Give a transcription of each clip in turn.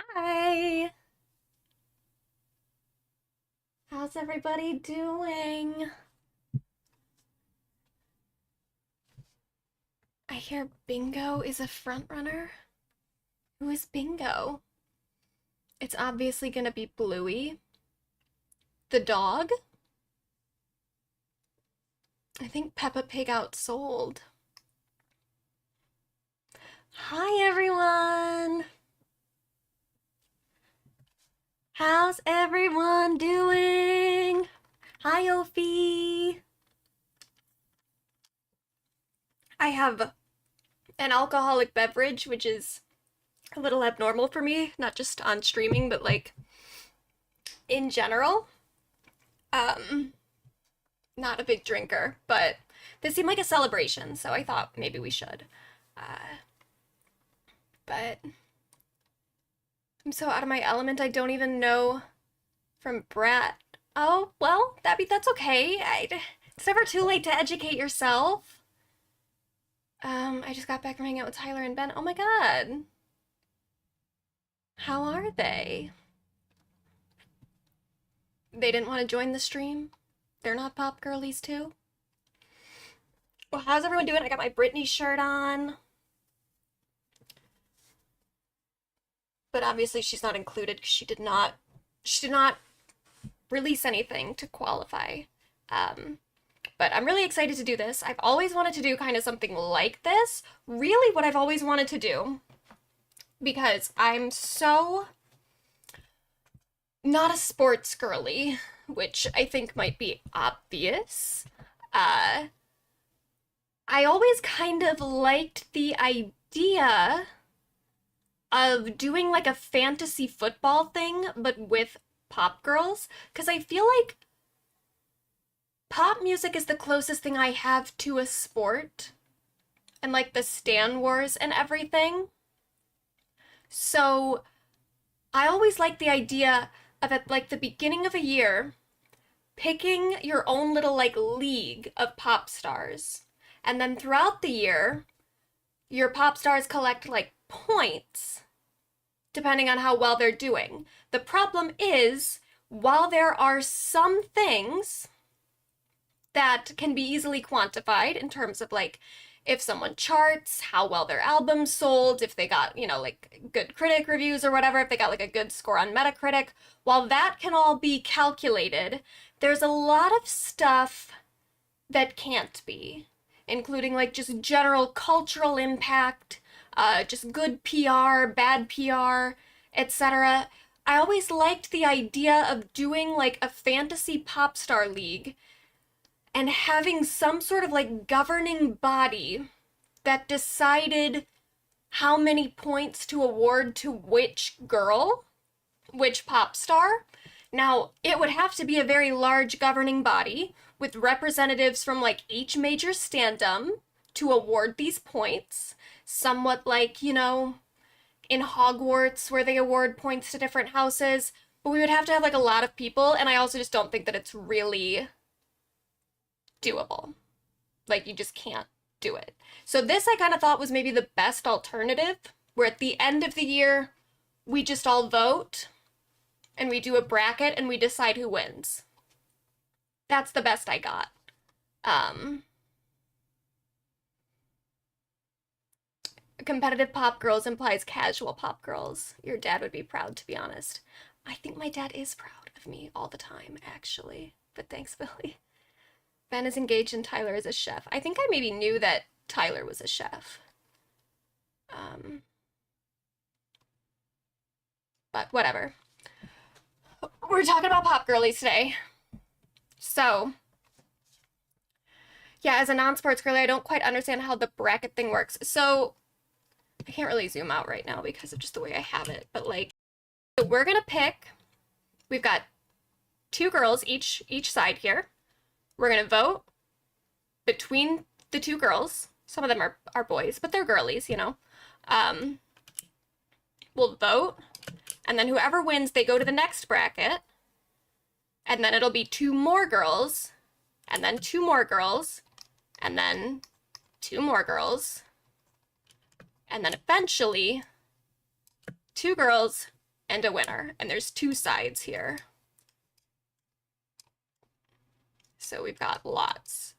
Hi! How's everybody doing? I hear Bingo is a front runner. Who is Bingo? It's obviously gonna be Bluey. The dog? I think Peppa Pig outsold. Hi everyone! How's everyone doing? Hi Ophi! I have an alcoholic beverage, which is a little abnormal for me, not just on streaming, but like in general. Um, Not a big drinker, but this seemed like a celebration, so I thought maybe we should. But I'm so out of my element, I don't even know from Brat. Oh, well, that's okay. It's never too late to educate yourself. I just got back from hanging out with Tyler and Ben. Oh my god. How are they? They didn't want to join the stream? They're not pop girlies too? Well, how's everyone doing? I got my Britney shirt on. But obviously she's not included because she did not release anything to qualify. But I'm really excited to do this. I've always wanted to do kind of something like this. Really what I've always wanted to do. Because I'm so not a sports girly, which I think might be obvious. I always kind of liked the idea of doing like a fantasy football thing, but with pop girls, because I feel like pop music is the closest thing I have to a sport, and like the Stan Wars and everything. So I always like the idea of at like the beginning of a year, picking your own little like league of pop stars. And then throughout the year, your pop stars collect like points depending on how well they're doing. The problem is, while there are some things that can be easily quantified in terms of like if someone charts, how well their album sold, if they got, like good critic reviews or whatever, if they got like a good score on Metacritic, while that can all be calculated, there's a lot of stuff that can't be, including like just general cultural impact, just good PR, bad PR, etc. I always liked the idea of doing like a fantasy pop star league and having some sort of like governing body that decided how many points to award to which girl, which pop star. Now, it would have to be a very large governing body with representatives from like each major standum to award these points, somewhat like, in Hogwarts where they award points to different houses, but we would have to have like a lot of people, and I also just don't think that it's really doable. Like, you just can't do it. So this I kind of thought was maybe the best alternative, where at the end of the year, we just all vote, and we do a bracket, and we decide who wins. That's the best I got. Competitive pop girls implies casual pop girls. Your dad would be proud, to be honest. I think my dad is proud of me all the time, actually. But thanks, Billy. Ben is engaged and Tyler is a chef. I think I maybe knew that Tyler was a chef. But whatever. We're talking about pop girlies today. So, yeah, as a non-sports girly, I don't quite understand how the bracket thing works. So, I can't really zoom out right now because of just the way I have it. But like, so we're gonna pick, we've got two girls each side here. We're gonna vote between the two girls. Some of them are boys, but they're girlies, We'll vote, and then whoever wins, they go to the next bracket, and then it'll be two more girls, and then two more girls, and then two more girls, and then eventually two girls, and a winner. And there's 2 sides here. So we've got lots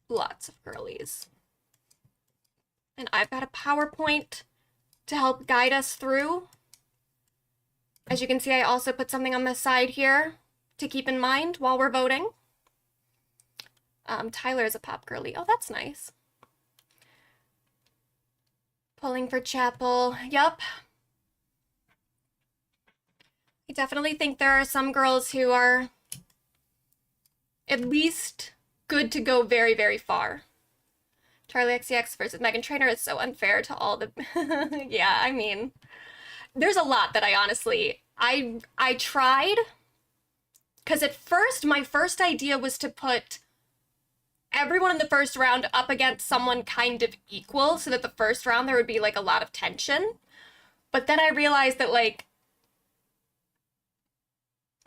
of girlies. And I've got a PowerPoint to help guide us through. As you can see, I also put something on the side here to keep in mind while we're voting. Tyler is a pop girly. Oh, that's nice. Pulling for Chappell. Yup. I definitely think there are some girls who are at least good to go very, very far. Charli XCX versus Meghan Trainor is so unfair to all the... Yeah, I mean, there's a lot that I honestly... I tried, because at first, my first idea was to put everyone in the first round up against someone kind of equal, so that the first round there would be, like, a lot of tension. But then I realized that, like,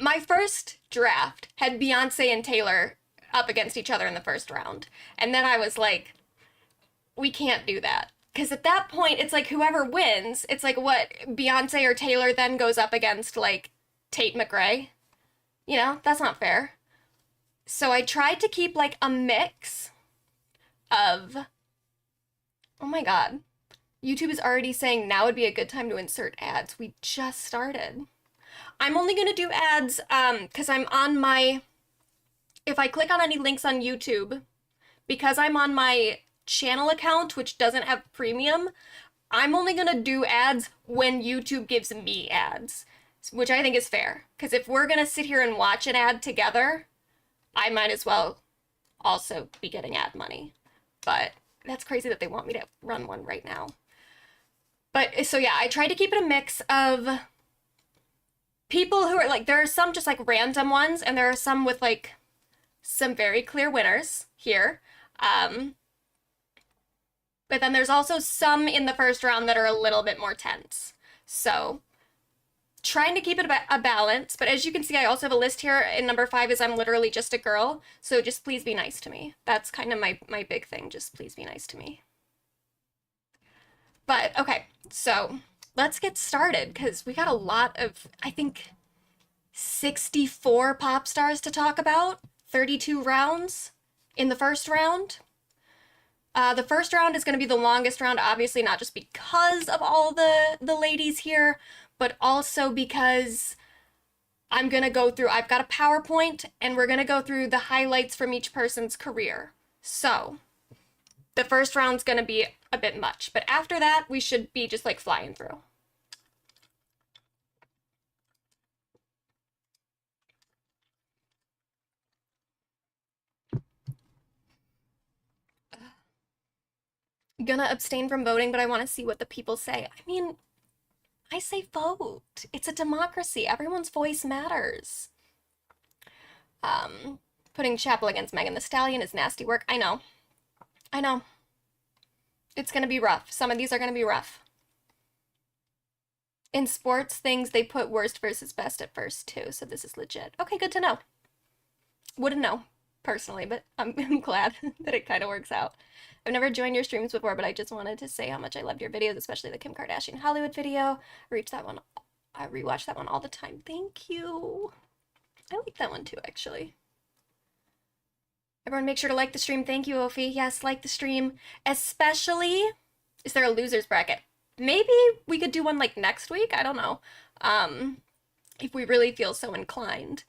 my first draft had Beyoncé and Taylor up against each other in the first round. And then I was like, we can't do that. Because at that point, it's like whoever wins, it's like what, Beyoncé or Taylor then goes up against, like, Tate McRae? You know, that's not fair. So I tried to keep, like, a mix of... Oh my god. YouTube is already saying now would be a good time to insert ads. We just started. I'm only going to do ads because I'm on my... If I click on any links on YouTube, because I'm on my channel account, which doesn't have premium, I'm only going to do ads when YouTube gives me ads, which I think is fair. Because if we're going to sit here and watch an ad together, I might as well also be getting ad money. But that's crazy that they want me to run one right now. But, so yeah, I tried to keep it a mix of people who are, like, there are some just, like, random ones, and there are some with, like, some very clear winners here. But then there's also some in the first round that are a little bit more tense. So, trying to keep it a balance, but as you can see, I also have a list here, and number 5 is I'm literally just a girl, so just please be nice to me. That's kind of my big thing, just please be nice to me. But, okay, so let's get started, because we got a lot of, I think, 64 pop stars to talk about, 32 rounds in the first round. The first round is going to be the longest round, obviously, not just because of all the ladies here, but also because I'm going to go through, I've got a PowerPoint, and we're going to go through the highlights from each person's career. So, the first round's going to be a bit much, but after that, we should be just, like, flying through. Gonna abstain from voting, but I want to see what the people say. I mean, I say vote. It's a democracy. Everyone's voice matters. Putting Chappell against Megan Thee Stallion is nasty work. I know. I know. It's gonna be rough. Some of these are gonna be rough. In sports things, they put worst versus best at first, too, so this is legit. Okay, good to know. Wouldn't know, personally, but I'm glad that it kind of works out. I've never joined your streams before, but I just wanted to say how much I loved your videos, especially the Kim Kardashian Hollywood video. I rewatch that one all the time. Thank you. I like that one too, actually. Everyone make sure to like the stream. Thank you, Ophi. Yes, like the stream. Especially, is there a loser's bracket? Maybe we could do one like next week. I don't know. If we really feel so inclined.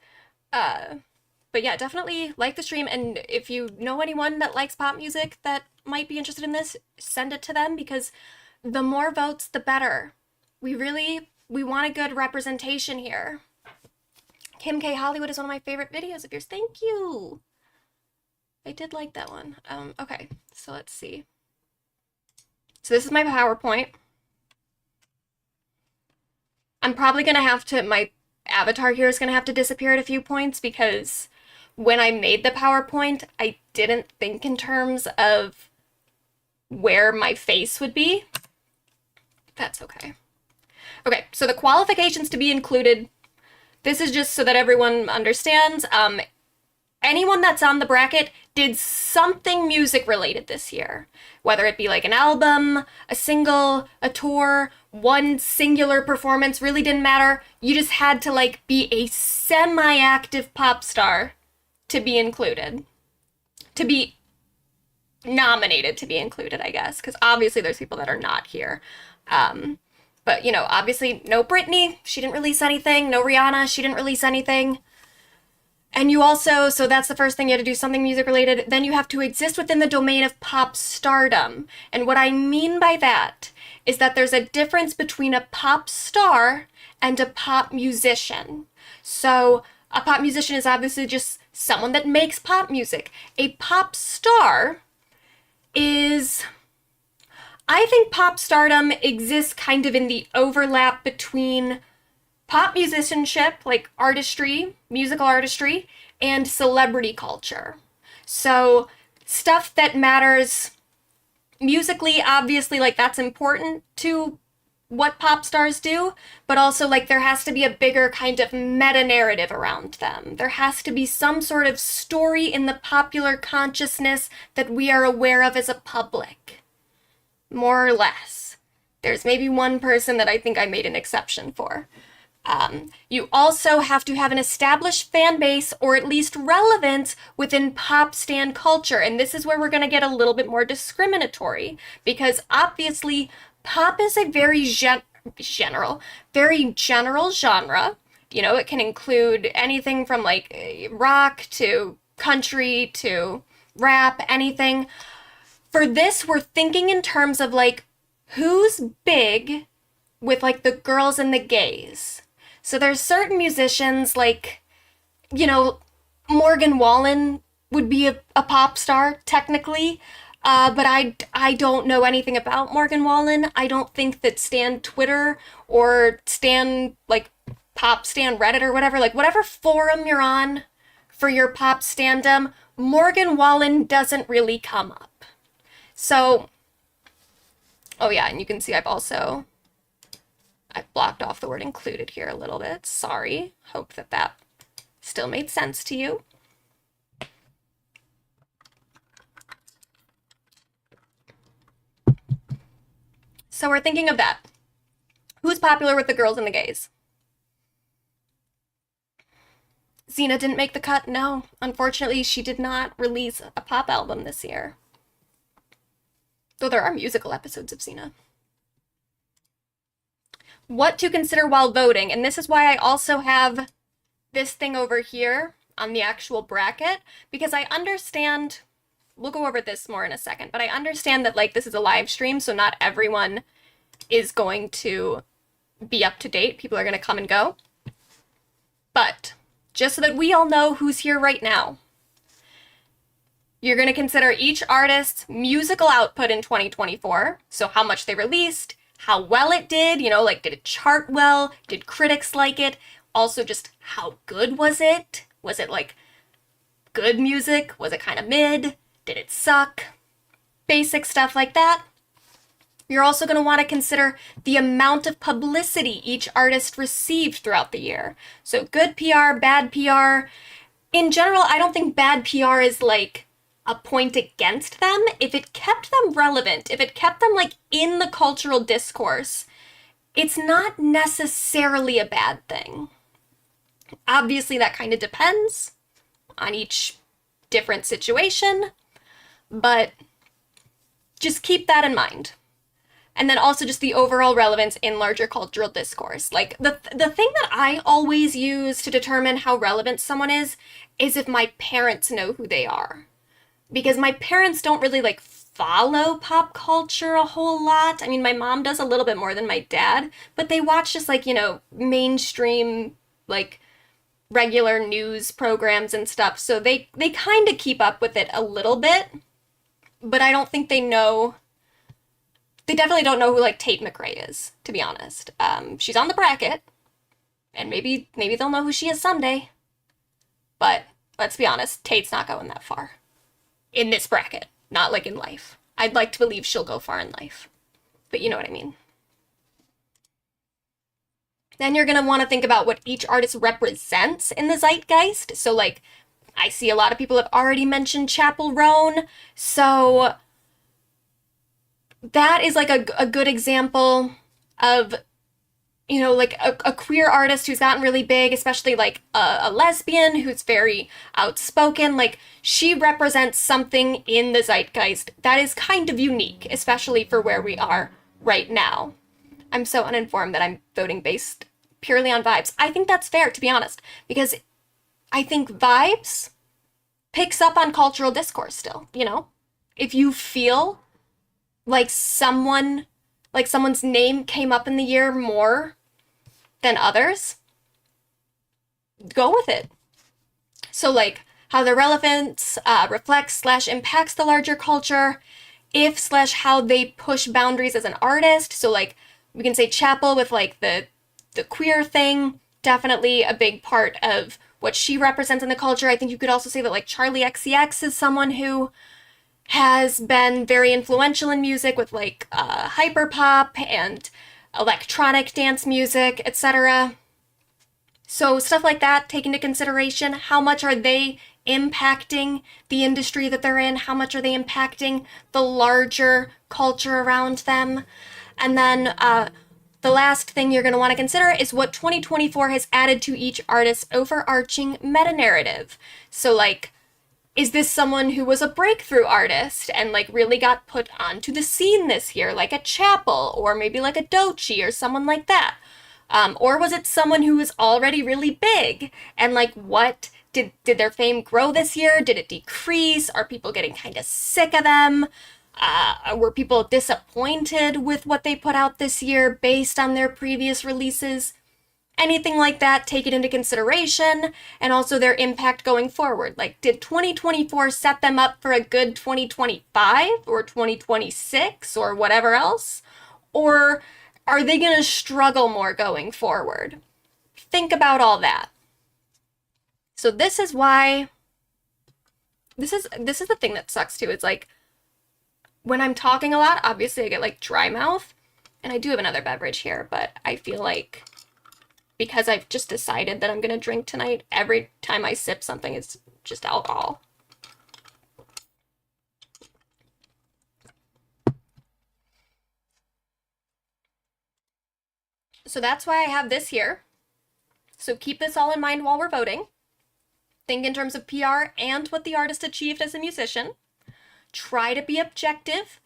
But yeah, definitely like the stream, and if you know anyone that likes pop music that might be interested in this, send it to them, because the more votes, the better. We want a good representation here. Kim K. Hollywood is one of my favorite videos of yours. Thank you. I did like that one. Okay, so let's see. So this is my PowerPoint. I'm probably gonna have to, my avatar here is gonna have to disappear at a few points, because when I made the PowerPoint, I didn't think in terms of where my face would be. That's okay. Okay, so the qualifications to be included, this is just so that everyone understands. Anyone that's on the bracket did something music related this year, whether it be like an album, a single, a tour, one singular performance really didn't matter. You just had to like be a semi-active pop star to be included. To be nominated to be included, I guess, because obviously there's people that are not here. But, you know, obviously no Britney, she didn't release anything. No Rihanna, she didn't release anything. And you also, so that's the first thing, you have to do something music related. Then you have to exist within the domain of pop stardom. And what I mean by that is that there's a difference between a pop star and a pop musician. So a pop musician is obviously just someone that makes pop music. A pop star is, I think pop stardom exists kind of in the overlap between pop musicianship, like artistry, musical artistry, and celebrity culture. So stuff that matters musically, obviously, like that's important to what pop stars do, but also like there has to be a bigger kind of meta narrative around them. There has to be some sort of story in the popular consciousness that we are aware of as a public. More or less. There's maybe one person that I think I made an exception for. You also have to have an established fan base or at least relevance within pop stan culture. And this is where we're going to get a little bit more discriminatory because obviously pop is a very general genre. You know, it can include anything from like rock to country to rap, anything. For this, we're thinking in terms of like who's big with like the girls and the gays. So there's certain musicians like, you know, Morgan Wallen would be a pop star technically, but I don't know anything about Morgan Wallen. I don't think that Stan Twitter or Stan like pop Stan Reddit or whatever, like whatever forum you're on for your pop standum, Morgan Wallen doesn't really come up. So, oh yeah, and you can see I've blocked off the word included here a little bit. Sorry. Hope that still made sense to you. So we're thinking of that. Who's popular with the girls and the gays? Xena didn't make the cut? No. Unfortunately, she did not release a pop album this year. Though there are musical episodes of Xena. What to consider while voting, and this is why I also have this thing over here on the actual bracket, because I understand, we'll go over this more in a second, but I understand that like this is a live stream, so not everyone is going to be up to date. People are going to come and go. But just so that we all know who's here right now, you're going to consider each artist's musical output in 2024, so how much they released, how well it did, you know, like did it chart well? Did critics like it? Also just how good was it? Was it like good music? Was it kind of mid? Did it suck? Basic stuff like that. You're also going to want to consider the amount of publicity each artist received throughout the year. So good PR, bad PR. In general, I don't think bad PR is like a point against them. If it kept them relevant, if it kept them like in the cultural discourse, it's not necessarily a bad thing. Obviously, that kind of depends on each different situation, but just keep that in mind. And then also just the overall relevance in larger cultural discourse. Like the thing that I always use to determine how relevant someone is if my parents know who they are. Because my parents don't really like follow pop culture a whole lot. I mean, my mom does a little bit more than my dad, but they watch just like, you know, mainstream, like regular news programs and stuff. So they kind of keep up with it a little bit, but I don't think they know. They definitely don't know who like Tate McRae is, to be honest. She's on the bracket, and maybe they'll know who she is someday. But let's be honest, Tate's not going that far. In this bracket, not like in life. I'd like to believe she'll go far in life, but you know what I mean. Then you're going to want to think about what each artist represents in the zeitgeist. So like, I see a lot of people have already mentioned Chappell Roan, so that is like a good example. of, you know, like a queer artist who's gotten really big, especially like a lesbian who's very outspoken. Like, she represents something in the zeitgeist that is kind of unique, especially for where we are right now. I'm so uninformed that I'm voting based purely on vibes. I think that's fair, to be honest, because I think vibes picks up on cultural discourse still, you know? If you feel like someone's name came up in the year more than others, go with it. So, like, how their relevance reflects slash impacts the larger culture, if slash how they push boundaries as an artist. So, like, we can say Chappell with, like, the queer thing, definitely a big part of what she represents in the culture. I think you could also say that, like, Charli XCX is someone who has been very influential in music with, like, hyperpop and electronic dance music, etc. So stuff like that, take into consideration. How much are they impacting the industry that they're in? How much are they impacting the larger culture around them? And then the last thing you're going to want to consider is what 2024 has added to each artist's overarching meta-narrative. So, like, is this someone who was a breakthrough artist and, like, really got put onto the scene this year, like a Chappell, or maybe like a Doechii or someone like that? Or was it someone who was already really big and, like, what did their fame grow this year? Did it decrease? Are people getting kind of sick of them? Were people disappointed with what they put out this year based on their previous releases? Anything like that, take it into consideration, and also their impact going forward. Like, did 2024 set them up for a good 2025 or 2026 or whatever else? Or are they going to struggle more going forward? Think about all that. So this is why this is the thing that sucks too. It's like, when I'm talking a lot, obviously I get, like, dry mouth, and I do have another beverage here, but I feel like because I've just decided that I'm gonna drink tonight, every time I sip something, it's just alcohol. So that's why I have this here. So keep this all in mind while we're voting. Think in terms of PR and what the artist achieved as a musician. Try to be objective.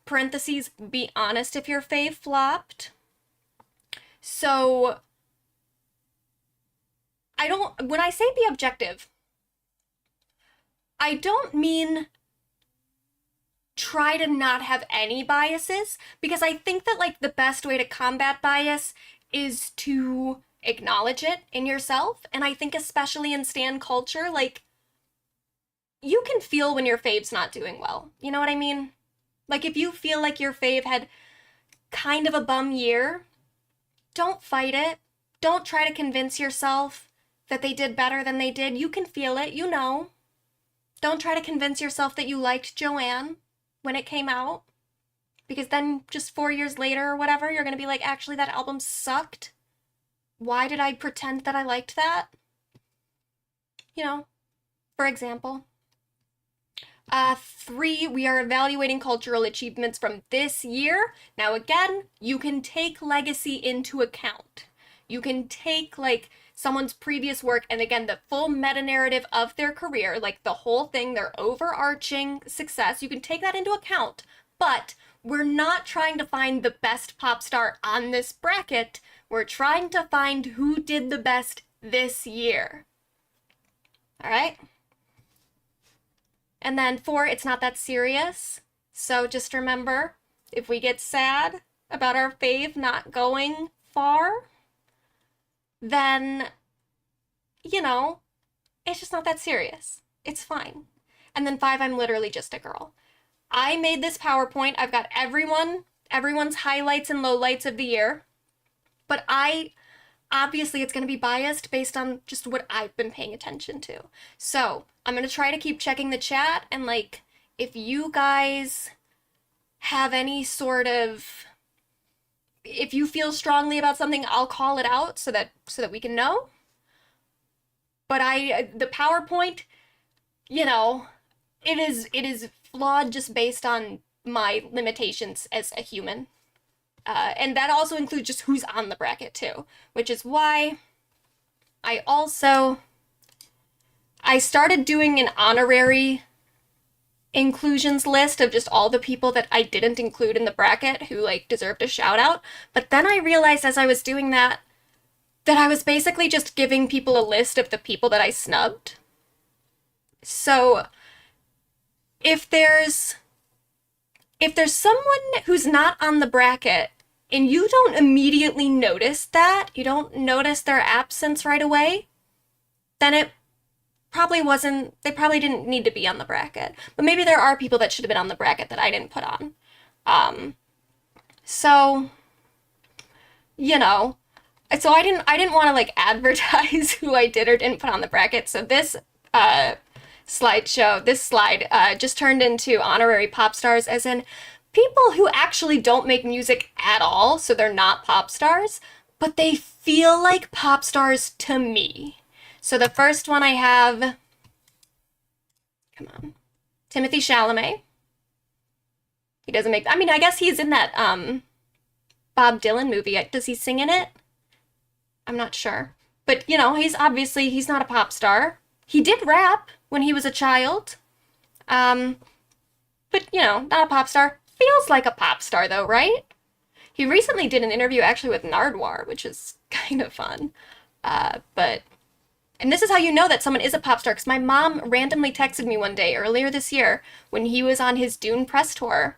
Parentheses, be honest if your fave flopped. So when I say be objective, I don't mean try to not have any biases, because I think that, like, the best way to combat bias is to acknowledge it in yourself. And I think especially in stan culture, like, you can feel when your fave's not doing well. You know what I mean? Like, if you feel like your fave had kind of a bum year, don't fight it. Don't try to convince yourself that they did better than they did. You can feel it, you know. Don't try to convince yourself that you liked Joanne when it came out, because then just 4 years later or whatever, you're gonna be like, actually, that album sucked. Why did I pretend that I liked that? You know, for example. 3, we are evaluating cultural achievements from this year. Now, again, you can take legacy into account. You can take, like, someone's previous work and, again, the full meta-narrative of their career, like the whole thing, their overarching success. You can take that into account, but we're not trying to find the best pop star on this bracket. We're trying to find who did the best this year. All right? And then 4, it's not that serious. So just remember, if we get sad about our fave not going far, then, you know, it's just not that serious. It's fine. And then 5, I'm literally just a girl. I made this PowerPoint. I've got everyone's highlights and lowlights of the year. But obviously it's going to be biased based on just what I've been paying attention to. So I'm going to try to keep checking the chat, and, like, if you guys have any sort of, if you feel strongly about something, I'll call it out so that we can know. But the PowerPoint, you know, it is flawed just based on my limitations as a human. And that also includes just who's on the bracket too, which is why I started doing an honorary inclusions list of just all the people that I didn't include in the bracket who like deserved a shout out. But then I realized as I was doing that I was basically just giving people a list of the people that I snubbed. So if there's someone who's not on the bracket and you don't immediately notice that, you don't notice their absence right away, then it probably wasn't, they probably didn't need to be on the bracket. But maybe there are people that should have been on the bracket that I didn't put on. So, you know, so I didn't want to like advertise who I did or didn't put on the bracket. So this slide just turned into honorary pop stars, as in people who actually don't make music at all, so they're not pop stars, but they feel like pop stars to me. So the first one I have, come on, Timothée Chalamet. He doesn't make, I mean, I guess he's in that Bob Dylan movie. Does he sing in it? I'm not sure. But, you know, he's not a pop star. He did rap when he was a child. But, you know, not a pop star. Feels like a pop star, though, right? He recently did an interview, actually, with Nardwuar, which is kind of fun. And this is how you know that someone is a pop star, because my mom randomly texted me one day earlier this year when he was on his Dune press tour.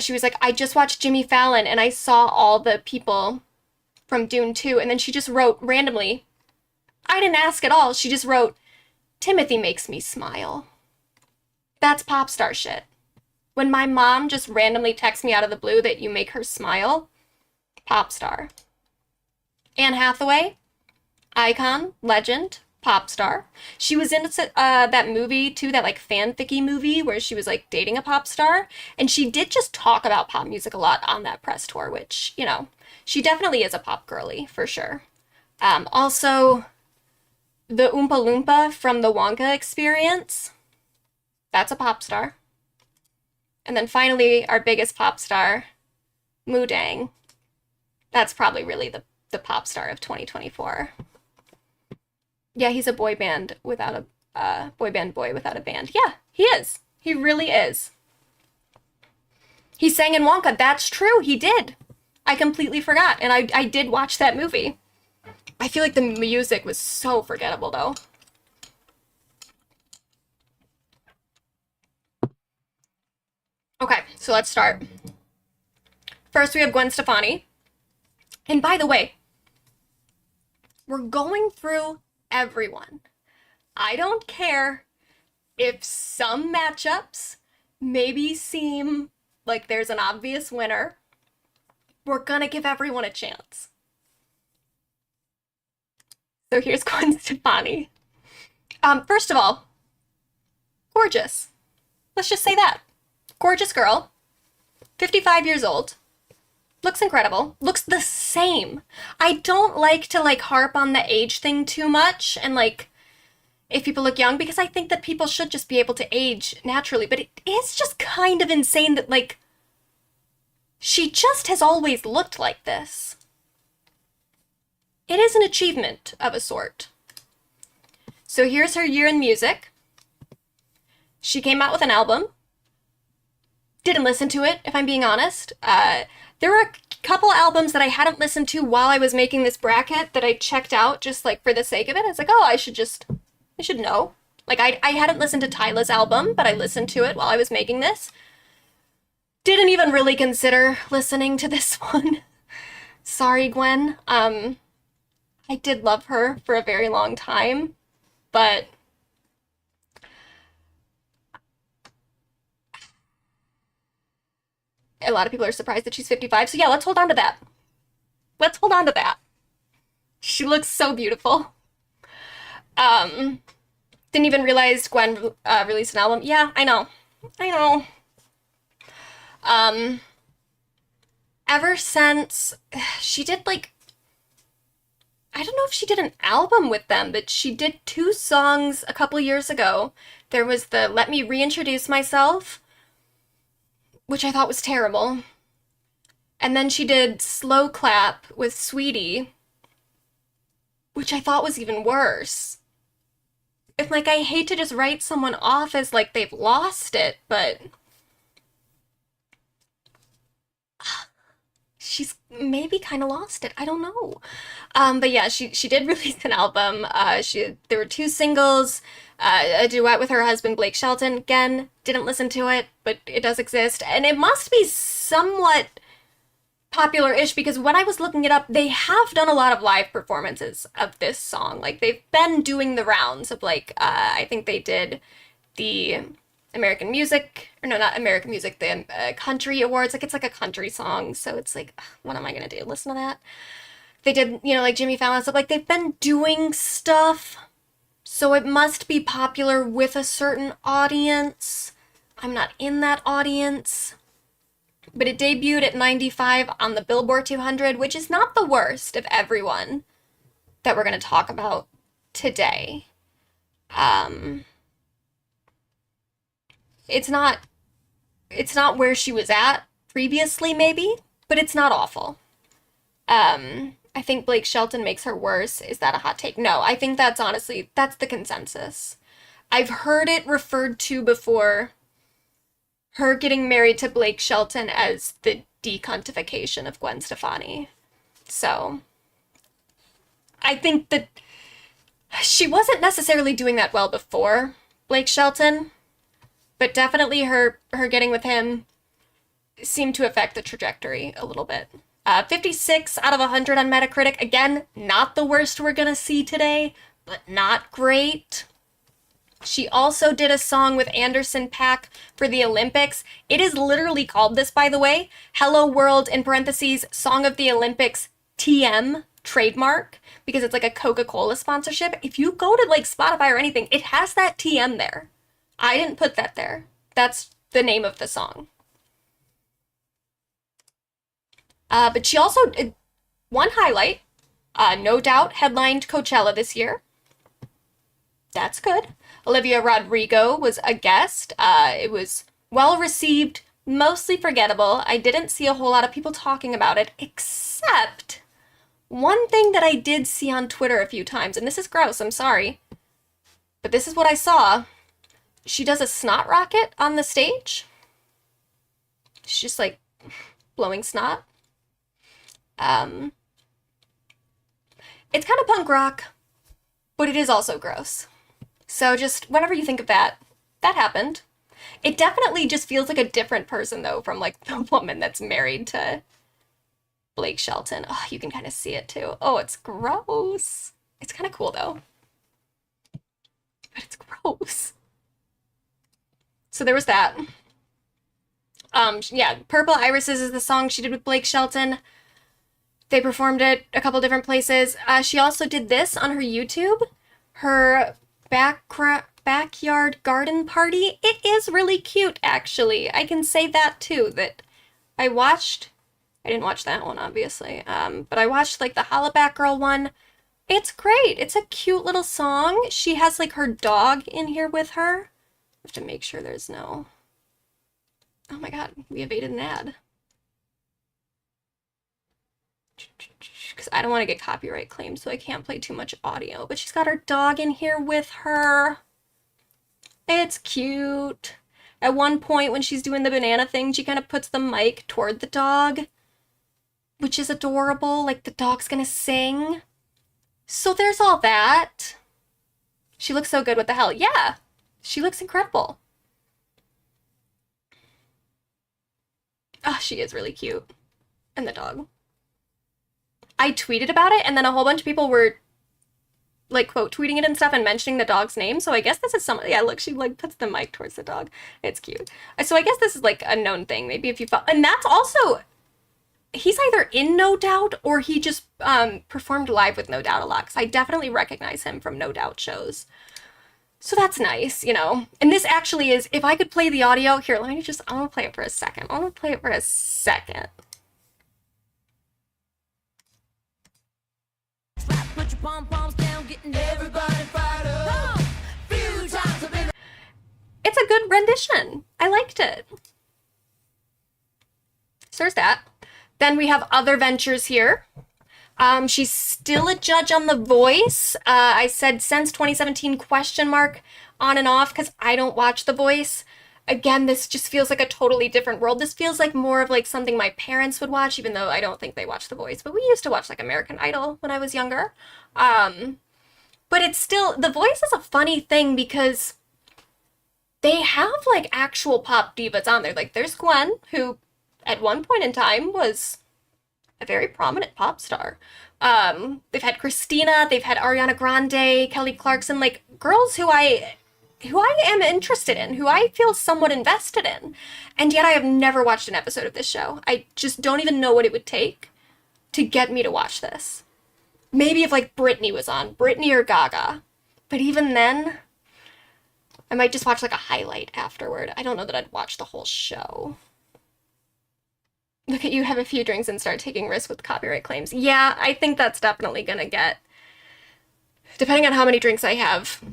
She was like, I just watched Jimmy Fallon, and I saw all the people from Dune 2, and then she just wrote randomly, I didn't ask at all, she just wrote, Timothy makes me smile. That's pop star shit. When my mom just randomly texts me out of the blue that you make her smile, pop star. Anne Hathaway, icon, legend, pop star. She was in that movie too, that like fanficky movie where she was like dating a pop star, and she did just talk about pop music a lot on that press tour, which, you know, she definitely is a pop girly for sure. Also, the Oompa Loompa from the Wonka Experience, that's a pop star. And then finally, our biggest pop star, Moodang. That's probably really the pop star of 2024. Yeah, he's a boy band without a boy band boy without a band. Yeah, he is. He really is. He sang in Wonka. That's true. He did. I completely forgot, and I did watch that movie. I feel like the music was so forgettable, though. Okay, so let's start. First, we have Gwen Stefani. And by the way, we're going through everyone. I don't care if some matchups maybe seem like there's an obvious winner. We're gonna give everyone a chance. So here's Gwen Stefani. First of all, gorgeous. Let's just say that. Gorgeous girl, 55 years old, looks incredible, looks the same. I don't like to like harp on the age thing too much and like if people look young, because I think that people should just be able to age naturally, but it is just kind of insane that like she just has always looked like this. It is an achievement of a sort. So here's her year in music. She came out with an album. Didn't listen to it, if I'm being honest. There were a couple albums that I hadn't listened to while I was making this bracket that I checked out just like for the sake of it. It's like, oh, I should know. Like I hadn't listened to Tyla's album, but I listened to it while I was making this. Didn't even really consider listening to this one. Sorry, Gwen. I did love her for a very long time, but a lot of people are surprised that she's 55. So yeah, let's hold on to that. Let's hold on to that. She looks so beautiful. Didn't even realize Gwen released an album. Yeah, I know. Ever since she did like, I don't know if she did an album with them, but she did 2 songs a couple years ago. There was the Let Me Reintroduce Myself, which I thought was terrible. And then she did Slow Clap with Sweetie, which I thought was even worse. It's like, I hate to just write someone off as like they've lost it, but she's maybe kind of lost it. I don't know. But yeah, she did release an album. There were 2 singles, a duet with her husband Blake Shelton. Again, didn't listen to it, but it does exist, and it must be somewhat popular-ish, because when I was looking it up, they have done a lot of live performances of this song. Like, they've been doing the rounds of, like, I think they did the American Music, or no, not American Music, the Country Awards. Like, it's like a country song, so it's like, what am I gonna do? Listen to that? They did, you know, like Jimmy Fallon stuff. Like, they've been doing stuff, so it must be popular with a certain audience. I'm not in that audience. But it debuted at 95 on the Billboard 200, which is not the worst of everyone that we're going to talk about today. It's not where she was at previously, maybe, but it's not awful. I think Blake Shelton makes her worse. Is that a hot take? No, I think that's the consensus. I've heard it referred to before, her getting married to Blake Shelton as the decuntification of Gwen Stefani. So I think that she wasn't necessarily doing that well before Blake Shelton, but definitely her getting with him seemed to affect the trajectory a little bit. 56 out of 100 on Metacritic. Again, not the worst we're gonna see today, but not great. She also did a song with Anderson .Paak for the Olympics. It is literally called this, by the way. Hello World, in parentheses, Song of the Olympics, TM, trademark, because it's like a Coca-Cola sponsorship. If you go to like Spotify or anything, it has that TM there. I didn't put that there. That's the name of the song. But she also, one highlight, No Doubt headlined Coachella this year. That's good. Olivia Rodrigo was a guest. It was well received, mostly forgettable. I didn't see a whole lot of people talking about it, except one thing that I did see on Twitter a few times, and this is gross, I'm sorry, but this is what I saw. She does a snot rocket on the stage. She's just like blowing snot. It's kind of punk rock, but it is also gross. So just whenever you think of that, that happened. It definitely just feels like a different person, though, from like the woman that's married to Blake Shelton. Oh, you can kind of see it too. Oh, it's gross. It's kind of cool though, but it's gross. So there was that. Yeah, Purple Irises is the song she did with Blake Shelton. They performed it a couple different places. She also did this on her YouTube. Her backyard garden party. It is really cute, actually. I can say that too, that I didn't watch that one, obviously, but I watched like the Hollaback Girl one. It's great. It's a cute little song. She has like her dog in here with her. I have to make sure there's no... Oh my god, we evaded an ad. Because I don't want to get copyright claims, so I can't play too much audio. But she's got her dog in here with her. It's cute. At one point, when she's doing the banana thing, she kind of puts the mic toward the dog, which is adorable. Like, the dog's gonna sing. So there's all that. She looks so good. What the hell? Yeah, she looks incredible. Oh, she is really cute. And the dog. I tweeted about it, and then a whole bunch of people were, like, quote tweeting it and stuff and mentioning the dog's name. So I guess this is yeah, look, she, like, puts the mic towards the dog. It's cute. So I guess this is, like, a known thing. Maybe if you follow... And that's also... He's either in No Doubt or he just performed live with No Doubt a lot, because I definitely recognize him from No Doubt shows. So that's nice, you know. And this actually is... If I could play the audio... Here, let me just... I want to play it for a second. I want to play it for a second. Put your pom-poms down, getting everybody fired up. Few times I've been... It's a good rendition. I liked it. So there's that. Then we have other ventures here. She's still a judge on The Voice. I said since 2017 question mark on and off because I don't watch The Voice. Again, this just feels like a totally different world. This feels like more of like something my parents would watch, even though I don't think they watch The Voice. But we used to watch like American Idol when I was younger. But it's still, The Voice is a funny thing because they have like actual pop divas on there. Like there's Gwen, who at one point in time was a very prominent pop star. They've had Christina, they've had Ariana Grande, Kelly Clarkson, like girls who I am interested in, who I feel somewhat invested in. And yet I have never watched an episode of this show. I just don't even know what it would take to get me to watch this. Maybe if like Britney was on, Britney or Gaga. But even then, I might just watch like a highlight afterward. I don't know that I'd watch the whole show. Look at you, have a few drinks and start taking risks with copyright claims. Yeah, I think that's definitely gonna get, depending on how many drinks I have,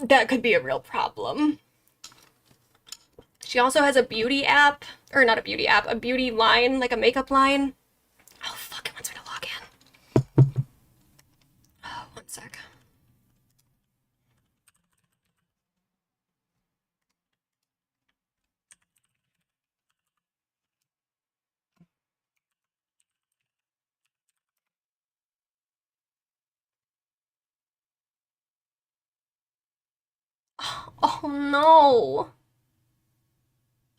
that could be a real problem. She also has a beauty app, or not a beauty app, a beauty line, like a makeup line. Oh, fuck, it wants me to log in. Oh, one sec. Oh no.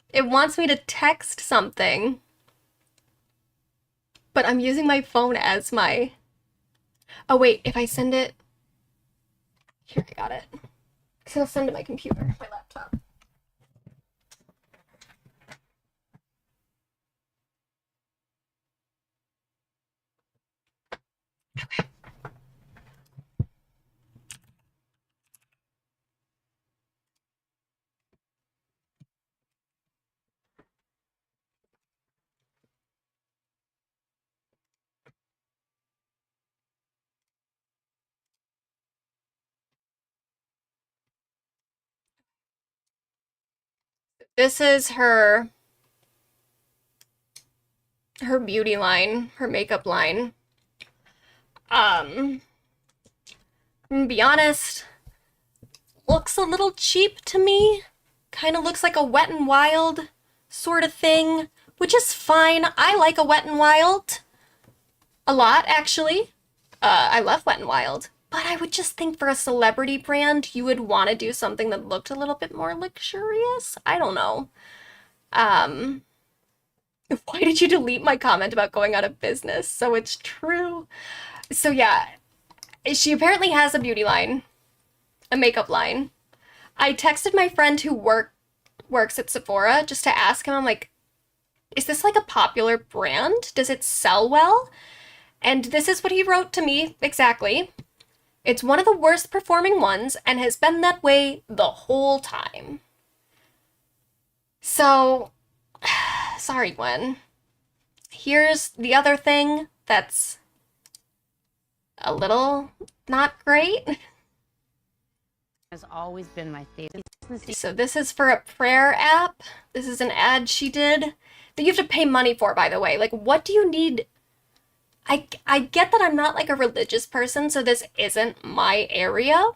It wants me to text something. But I'm using my phone as my... Oh wait, if I send it... Here, I got it. So I'll send it to my computer, my laptop. Okay. This is her beauty line, her makeup line. I'm gonna be honest, looks a little cheap to me. Kind of looks like a Wet n Wild sort of thing, which is fine. I like a Wet n Wild a lot, actually. I love Wet n Wild. But I would just think for a celebrity brand, you would want to do something that looked a little bit more luxurious. I don't know. Why did you delete my comment about going out of business? So it's true. So yeah, she apparently has a beauty line, a makeup line. I texted my friend who works at Sephora just to ask him, I'm like, is this like a popular brand? Does it sell well? And this is what he wrote to me exactly. It's one of the worst performing ones and has been that way the whole time. So, sorry, Gwen. Here's the other thing that's a little not great. Has always been my favorite. So this is for a prayer app. This is an ad she did that you have to pay money for, by the way. Like, what do you need? I get that I'm not like a religious person, so this isn't my area.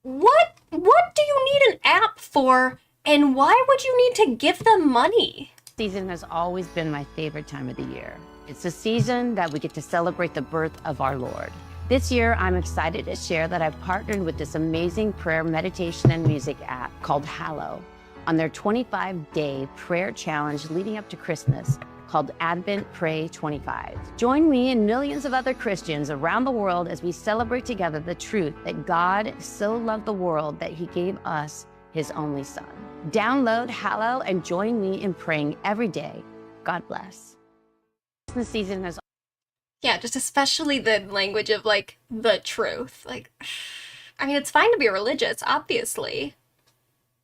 What do you need an app for, and why would you need to give them money? Season has always been my favorite time of the year. It's a season that we get to celebrate the birth of our Lord. This year, I'm excited to share that I've partnered with this amazing prayer, meditation, and music app called Hallow on their 25-day prayer challenge leading up to Christmas called Advent Pray 25. Join me and millions of other Christians around the world as we celebrate together the truth that God so loved the world that he gave us his only son. Download Hallow and join me in praying every day. God bless. Christmas season has... Yeah, just especially the language of, like, the truth. Like, I mean, it's fine to be religious, obviously,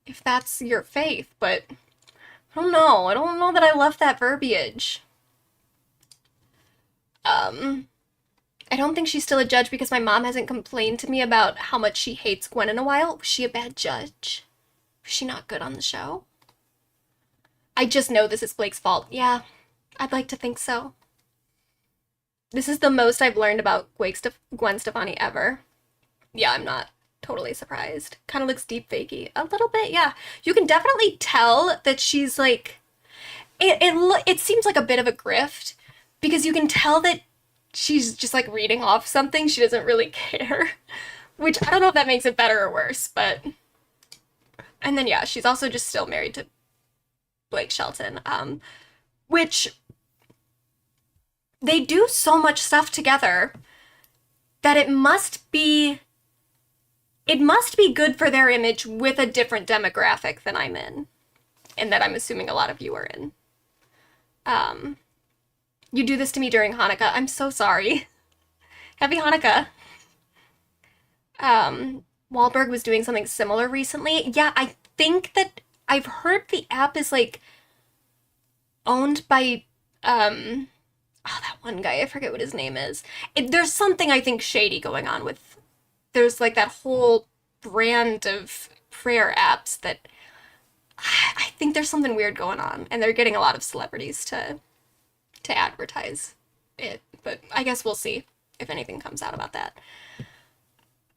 if that's your faith, but I don't know. I don't know that I love that verbiage. I don't think she's still a judge because my mom hasn't complained to me about how much she hates Gwen in a while. Was she a bad judge? Was she not good on the show? I just know this is Blake's fault. Yeah, I'd like to think so. This is the most I've learned about Gwen Stefani ever. Yeah, I'm not totally surprised. Kind of looks deep fakey. A little bit, yeah. You can definitely tell that she's like... It seems like a bit of a grift, because you can tell that she's just like reading off something. She doesn't really care. Which, I don't know if that makes it better or worse, but... And then, yeah, she's also just still married to Blake Shelton, which... They do so much stuff together that it must be good for their image with a different demographic than I'm in, and that I'm assuming a lot of you are in. You do this to me during Hanukkah. I'm so sorry. Happy Hanukkah. Wahlberg was doing something similar recently. Yeah, I think that I've heard the app is like owned by that one guy, I forget what his name is. There's something I think shady going on with, there's like that whole brand of prayer apps that I think there's something weird going on, and they're getting a lot of celebrities to advertise it, but I guess we'll see if anything comes out about that.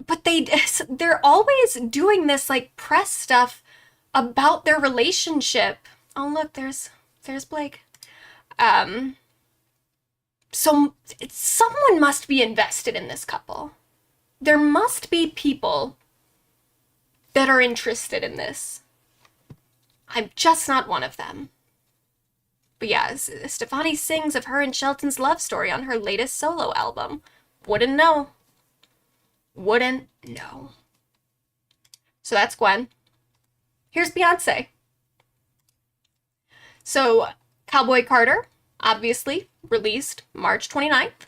But they're always doing this like press stuff about their relationship. Oh look, there's Blake. So someone must be invested in this couple. There must be people that are interested in this. I'm just not one of them. But yeah, Stefani sings of her and Shelton's love story on her latest solo album. Wouldn't know. Wouldn't know. So that's Gwen. Here's Beyoncé. So Cowboy Carter, obviously, released March 29th.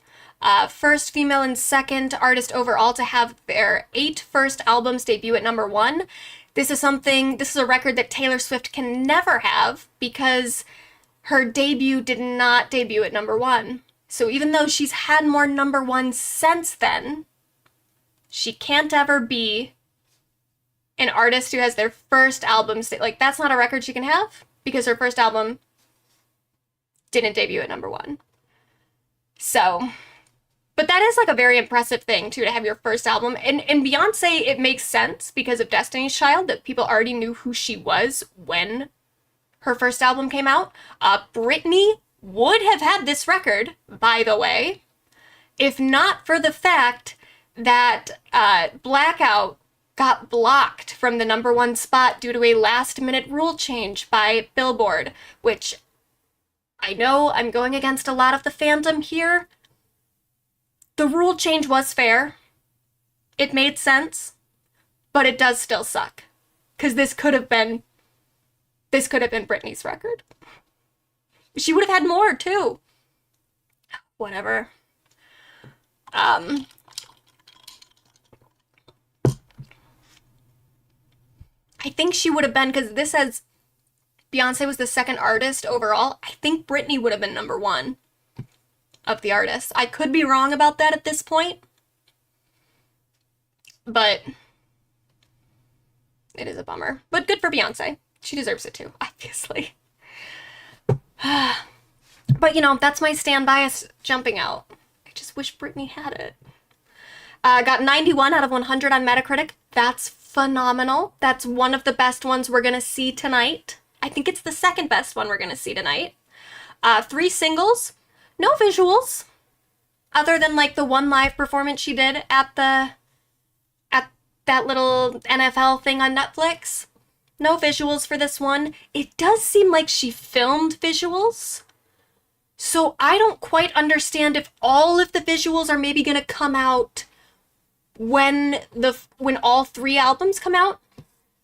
First female and second artist overall to have their 8 first albums debut at #1. This is a record that Taylor Swift can never have because her debut did not debut at #1. So even though she's had more #1s since then, she can't ever be an artist who has their first album, like that's not a record she can have because her first album didn't debut at #1. So, but that is like a very impressive thing too, to have your first album. And Beyonce, it makes sense because of Destiny's Child that people already knew who she was when her first album came out. Britney would have had this record, by the way, if not for the fact that Blackout got blocked from the #1 spot due to a last-minute rule change by Billboard, which I know I'm going against a lot of the fandom here. The rule change was fair. It made sense, but it does still suck. Because this could have been Britney's record. She would have had more, too. Whatever. I think she would have been, because this says Beyonce was the second artist overall. I think Britney would have been #1 of the artists. I could be wrong about that at this point, but it is a bummer. But good for Beyonce. She deserves it too, obviously. But, you know, that's my stand bias jumping out. I just wish Britney had it. Got 91 out of 100 on Metacritic. That's phenomenal. That's one of the best ones we're going to see tonight. I think it's the second best one we're going to see tonight. 3 singles. No visuals. Other than, like, the one live performance she did at that little NFL thing on Netflix. No visuals for this one. It does seem like she filmed visuals. So I don't quite understand if all of the visuals are maybe going to come out when all 3 albums come out.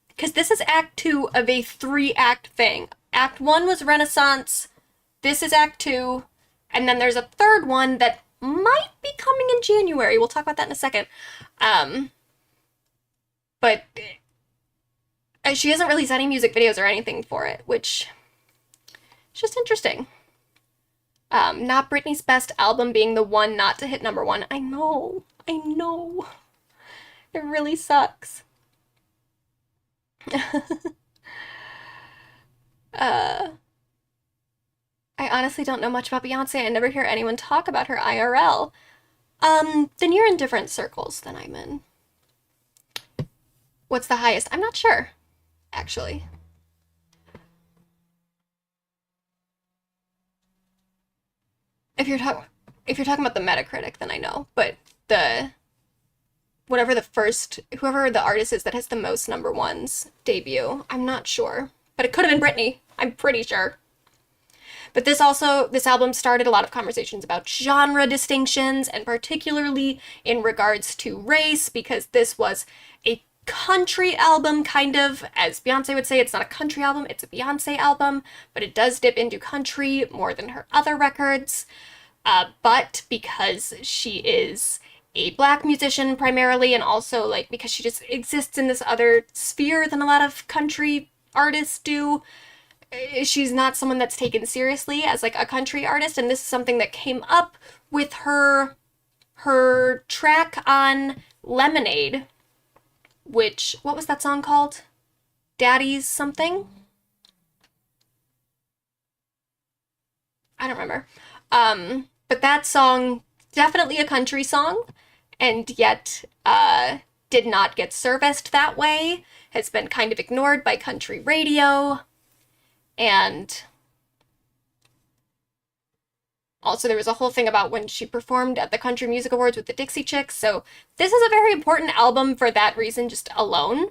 Because this is Act 2 of a 3-act thing. Act 1 was Renaissance. This is Act 2. And then there's a third one that might be coming in January. We'll talk about that in a second. But she hasn't released any music videos or anything for it, which is just interesting. Not Britney's best album being the one not to hit #1. I know. It really sucks. I honestly don't know much about Beyonce. I never hear anyone talk about her IRL. Then you're in different circles than I'm in. What's the highest? I'm not sure, actually. If you're talking about the Metacritic, then I know. But whoever the artist is that has the most number ones debut, I'm not sure. But it could have been Britney. I'm pretty sure. But this album started a lot of conversations about genre distinctions, and particularly in regards to race, because this was a country album, kind of. As Beyonce would say, it's not a country album, it's a Beyonce album, but it does dip into country more than her other records. But because she is a Black musician primarily, and also like because she just exists in this other sphere than a lot of country artists do, she's not someone that's taken seriously as like a country artist. And this is something that came up with her track on Lemonade, which, what was that song called? Daddy's something? I don't remember. But that song, definitely a country song, and yet did not get serviced that way, has been kind of ignored by country radio. And also there was a whole thing about when she performed at the Country Music Awards with the Dixie Chicks. So this is a very important album for that reason, just alone.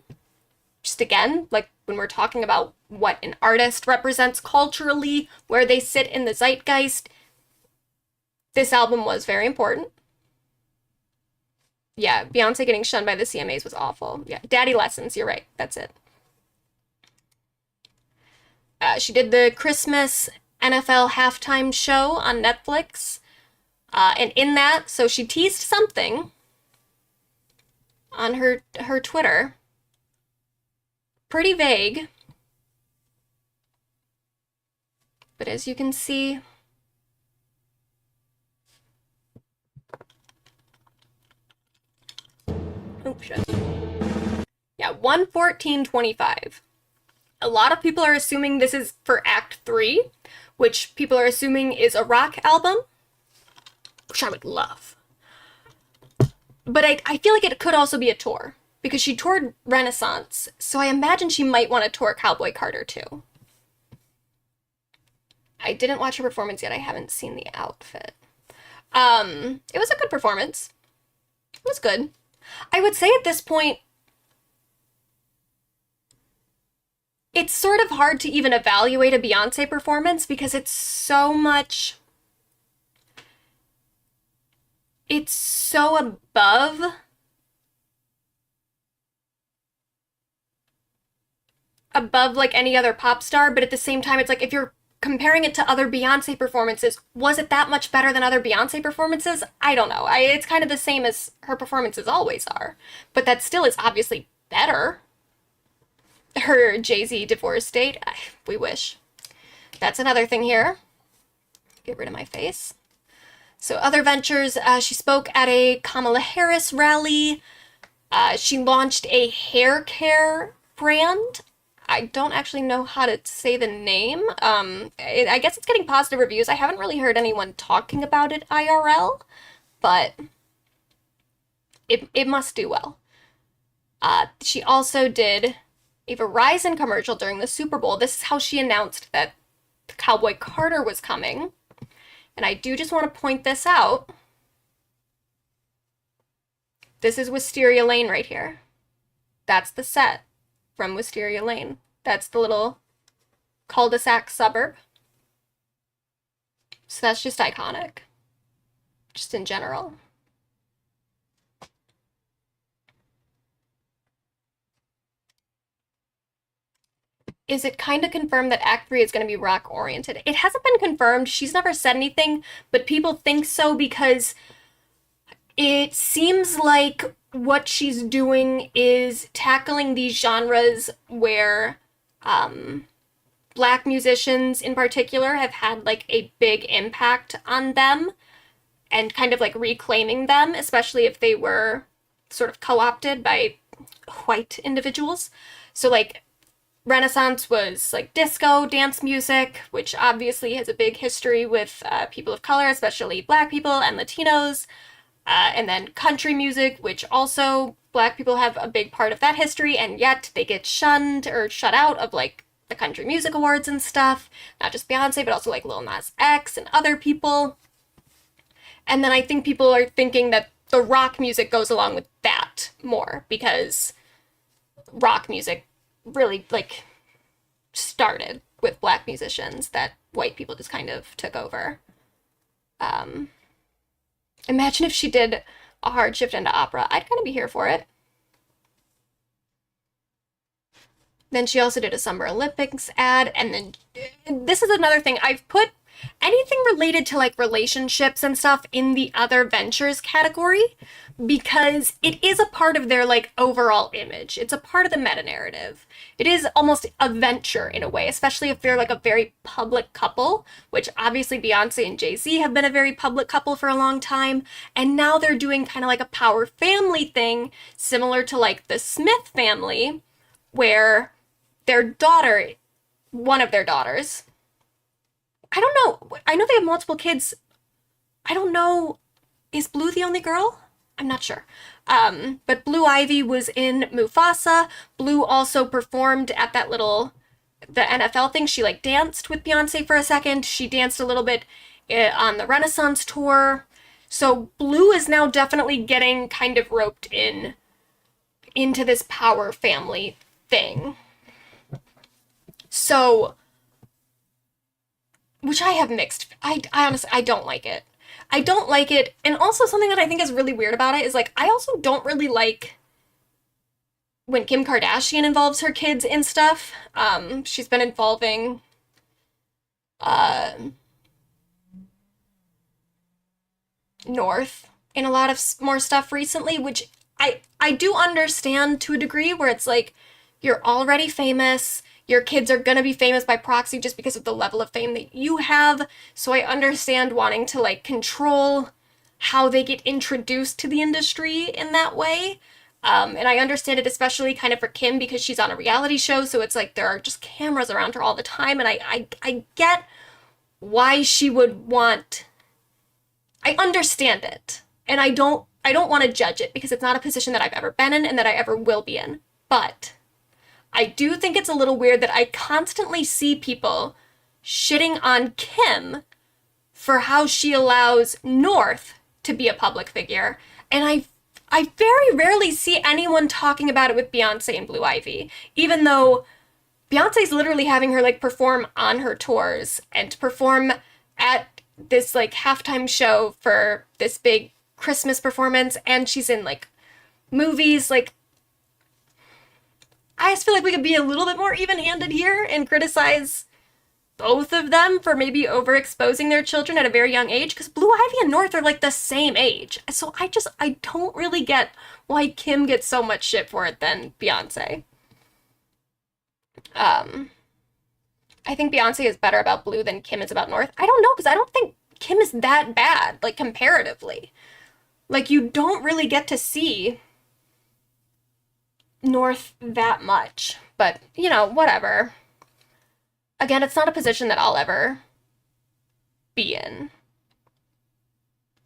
Just again, like when we're talking about what an artist represents culturally, where they sit in the zeitgeist, this album was very important. Yeah, Beyonce getting shunned by the CMAs was awful. Yeah, Daddy Lessons, you're right, that's it. She did the Christmas NFL halftime show on Netflix. And in that, so she teased something on her Twitter. Pretty vague. But as you can see, oh shit. Yeah, 1:14:25. A lot of people are assuming this is for Act 3, which people are assuming is a rock album, which I would love. But I feel like it could also be a tour, because she toured Renaissance, so I imagine she might want to tour Cowboy Carter too. I didn't watch her performance yet. I haven't seen the outfit. It was a good performance. It was good. I would say at this point, it's sort of hard to even evaluate a Beyonce performance because it's so above like any other pop star, but at the same time, it's like if you're comparing it to other Beyonce performances, was it that much better than other Beyonce performances? I don't know. It's kind of the same as her performances always are, but that still is obviously better. Her Jay-Z divorce date, we wish. That's another thing here. Get rid of my face. So other ventures, she spoke at a Kamala Harris rally. She launched a hair care brand. I don't actually know how to say the name. I guess it's getting positive reviews. I haven't really heard anyone talking about it IRL, but it must do well. She also did a Verizon commercial during the Super Bowl. This is how she announced that Cowboy Carter was coming. And I do just want to point this out. This is Wisteria Lane right here. That's the set from Wisteria Lane. That's the little cul-de-sac suburb. So that's just iconic. Just in general. Is it kind of confirmed that Act 3 is going to be rock-oriented? It hasn't been confirmed. She's never said anything, but people think so because it seems like what she's doing is tackling these genres where Black musicians in particular have had like a big impact on them and kind of like reclaiming them, especially if they were sort of co-opted by white individuals. So like Renaissance was like disco, dance music, which obviously has a big history with people of color, especially Black people and Latinos. And then country music, which also Black people have a big part of that history, and yet they get shunned or shut out of like the country music awards and stuff. Not just Beyonce, but also like Lil Nas X and other people. And then I think people are thinking that the rock music goes along with that more, because rock music really like started with Black musicians that white people just kind of took over. Imagine if she did a hard shift into opera. I'd kind of be here for it. Then she also did a Summer Olympics ad, and then this is another thing. I've put anything related to like relationships and stuff in the other ventures category, because it is a part of their like overall image. It's a part of the meta narrative. It is almost a venture in a way, especially if they're like a very public couple, which obviously Beyonce and Jay-Z have been a very public couple for a long time. And now they're doing kind of like a power family thing, similar to like the Smith family, where their daughter, one of their daughters, I don't know. I know they have multiple kids. I don't know. Is Blue the only girl? I'm not sure. But Blue Ivy was in Mufasa. Blue also performed at that the NFL thing. She like danced with Beyonce for a second. She danced a little bit on the Renaissance tour. So Blue is now definitely getting kind of roped into this power family thing. So, which I have mixed. I honestly, I don't like it. I don't like it. And also something that I think is really weird about it is like, I also don't really like when Kim Kardashian involves her kids in stuff. She's been involving North in a lot of more stuff recently, which I do understand to a degree, where it's like, you're already famous. Your kids are going to be famous by proxy just because of the level of fame that you have. So I understand wanting to like control how they get introduced to the industry in that way. And I understand it especially kind of for Kim, because she's on a reality show. So it's like there are just cameras around her all the time. And I get why she would want, I understand it. And I don't want to judge it, because it's not a position that I've ever been in and that I ever will be in. But I do think it's a little weird that I constantly see people shitting on Kim for how she allows North to be a public figure. And I very rarely see anyone talking about it with Beyonce and Blue Ivy, even though Beyonce's literally having her like perform on her tours and perform at this like halftime show for this big Christmas performance, and she's in like movies. Like, I just feel like we could be a little bit more even-handed here and criticize both of them for maybe overexposing their children at a very young age, because Blue Ivy and North are like the same age. So I don't really get why Kim gets so much shit for it than Beyonce. I think Beyonce is better about Blue than Kim is about North. I don't know, because I don't think Kim is that bad, like comparatively. Like, you don't really get to see North that much, but you know, whatever. Again, it's not a position that I'll ever be in.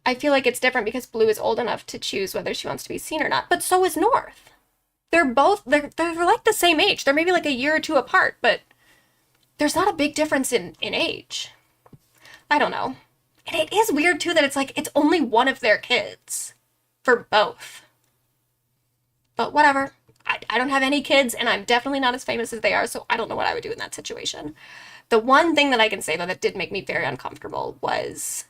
I feel like it's different because Blue is old enough to choose whether she wants to be seen or not, but so is North. They're like the same age. They're maybe like a year or two apart, but there's not a big difference in age. I don't know. And it is weird too that it's like it's only one of their kids for both. But whatever. I don't have any kids, and I'm definitely not as famous as they are, so I don't know what I would do in that situation. The one thing that I can say, though, that did make me very uncomfortable was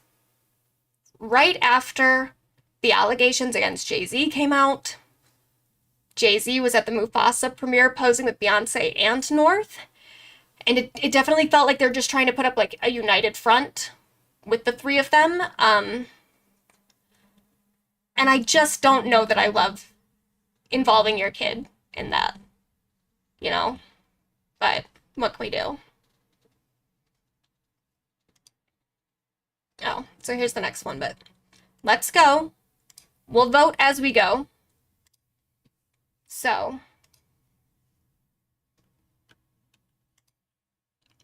right after the allegations against Jay-Z came out, Jay-Z was at the Mufasa premiere posing with Beyonce and North, and it definitely felt like they're just trying to put up, like, a united front with the three of them, and I just don't know that I love involving your kid in that, you know? But what can we do? Oh, so here's the next one, but let's go. We'll vote as we go. So,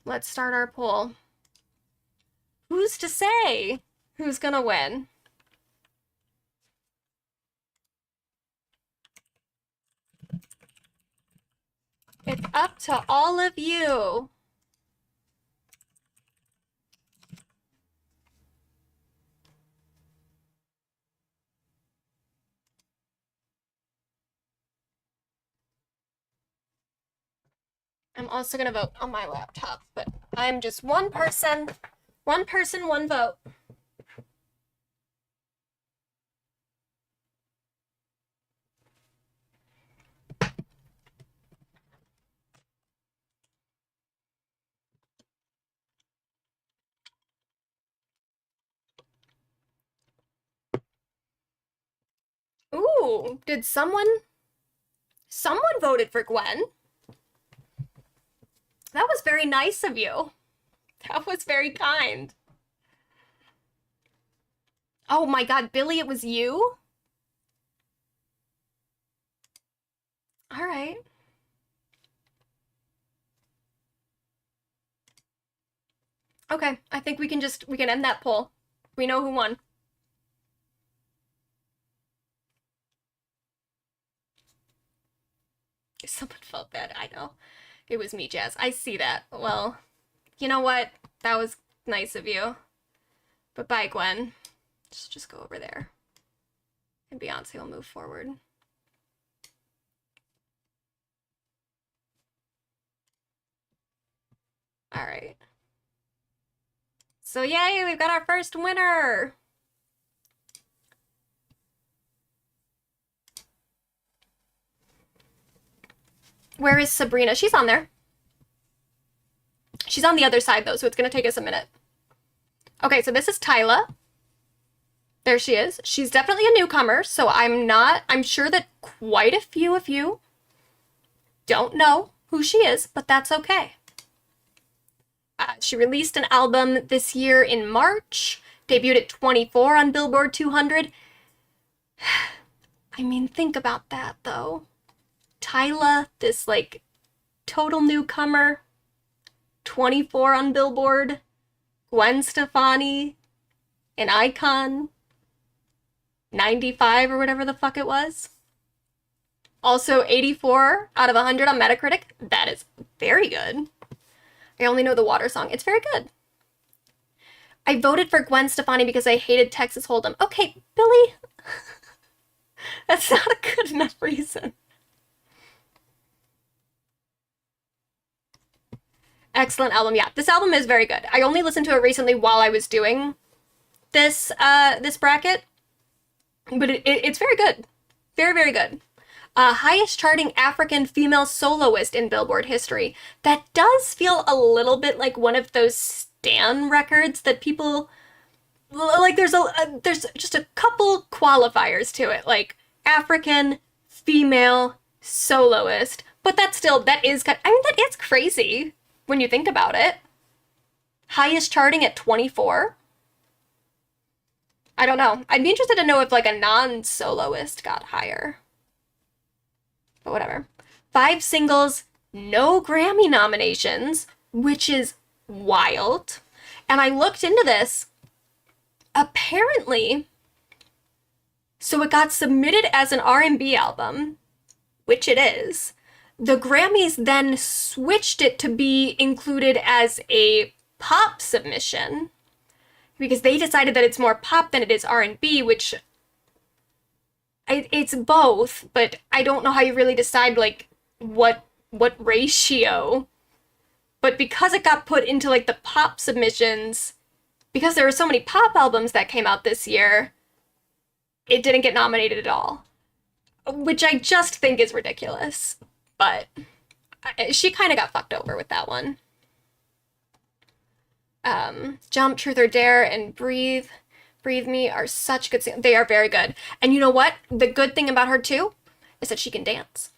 Let's start our poll. Who's to say who's gonna win? It's up to all of you. I'm also gonna vote on my laptop, but I'm just one person, one vote. Ooh, did someone voted for Gwen? That was very nice of you. That was very kind. Oh my God, Billy, it was you? All right. Okay, I think we can end that poll. We know who won. Someone felt bad, I know. It was me, Jazz. I see that. Well, you know what? That was nice of you. But bye, Gwen. Just go over there. And Beyoncé will move forward. All right. So yay, we've got our first winner. Where is Sabrina? She's on there. She's on the other side though, so it's gonna take us a minute. Okay, so this is Tyla. There she is. She's definitely a newcomer, so I'm sure that quite a few of you don't know who she is, but that's okay. She released an album this year in March, debuted at 24 on Billboard 200. I mean, think about that, though. Tyla, this, like, total newcomer, 24 on Billboard. Gwen Stefani, an icon, 95 or whatever the fuck it was. Also 84 out of 100 on Metacritic. That is very good. I only know the Water song. It's very good. I voted for Gwen Stefani because I hated Texas Hold'em. Okay, Billy. That's not a good enough reason. Excellent album. Yeah, this album is very good. I only listened to it recently while I was doing this this bracket, but it's very good. Very, very good. Highest charting African female soloist in Billboard history. That does feel a little bit like one of those stan records that people like. There's just a couple qualifiers to it, like African female soloist. But that is crazy when you think about it. Highest charting at 24. I don't know. I'd be interested to know if like a non-soloist got higher. But whatever. 5 singles, no Grammy nominations, which is wild. And I looked into this. Apparently, so it got submitted as an R&B album, which it is. The Grammys then switched it to be included as a pop submission because they decided that it's more pop than it is R&B, which it's both, but I don't know how you really decide like what ratio. But because it got put into like the pop submissions, because there were so many pop albums that came out this year, it didn't get nominated at all, which I just think is ridiculous. But she kind of got fucked over with that one. Jump, Truth or Dare, and Breathe Me are such good singles. They are very good. And you know what? The good thing about her too is that she can dance.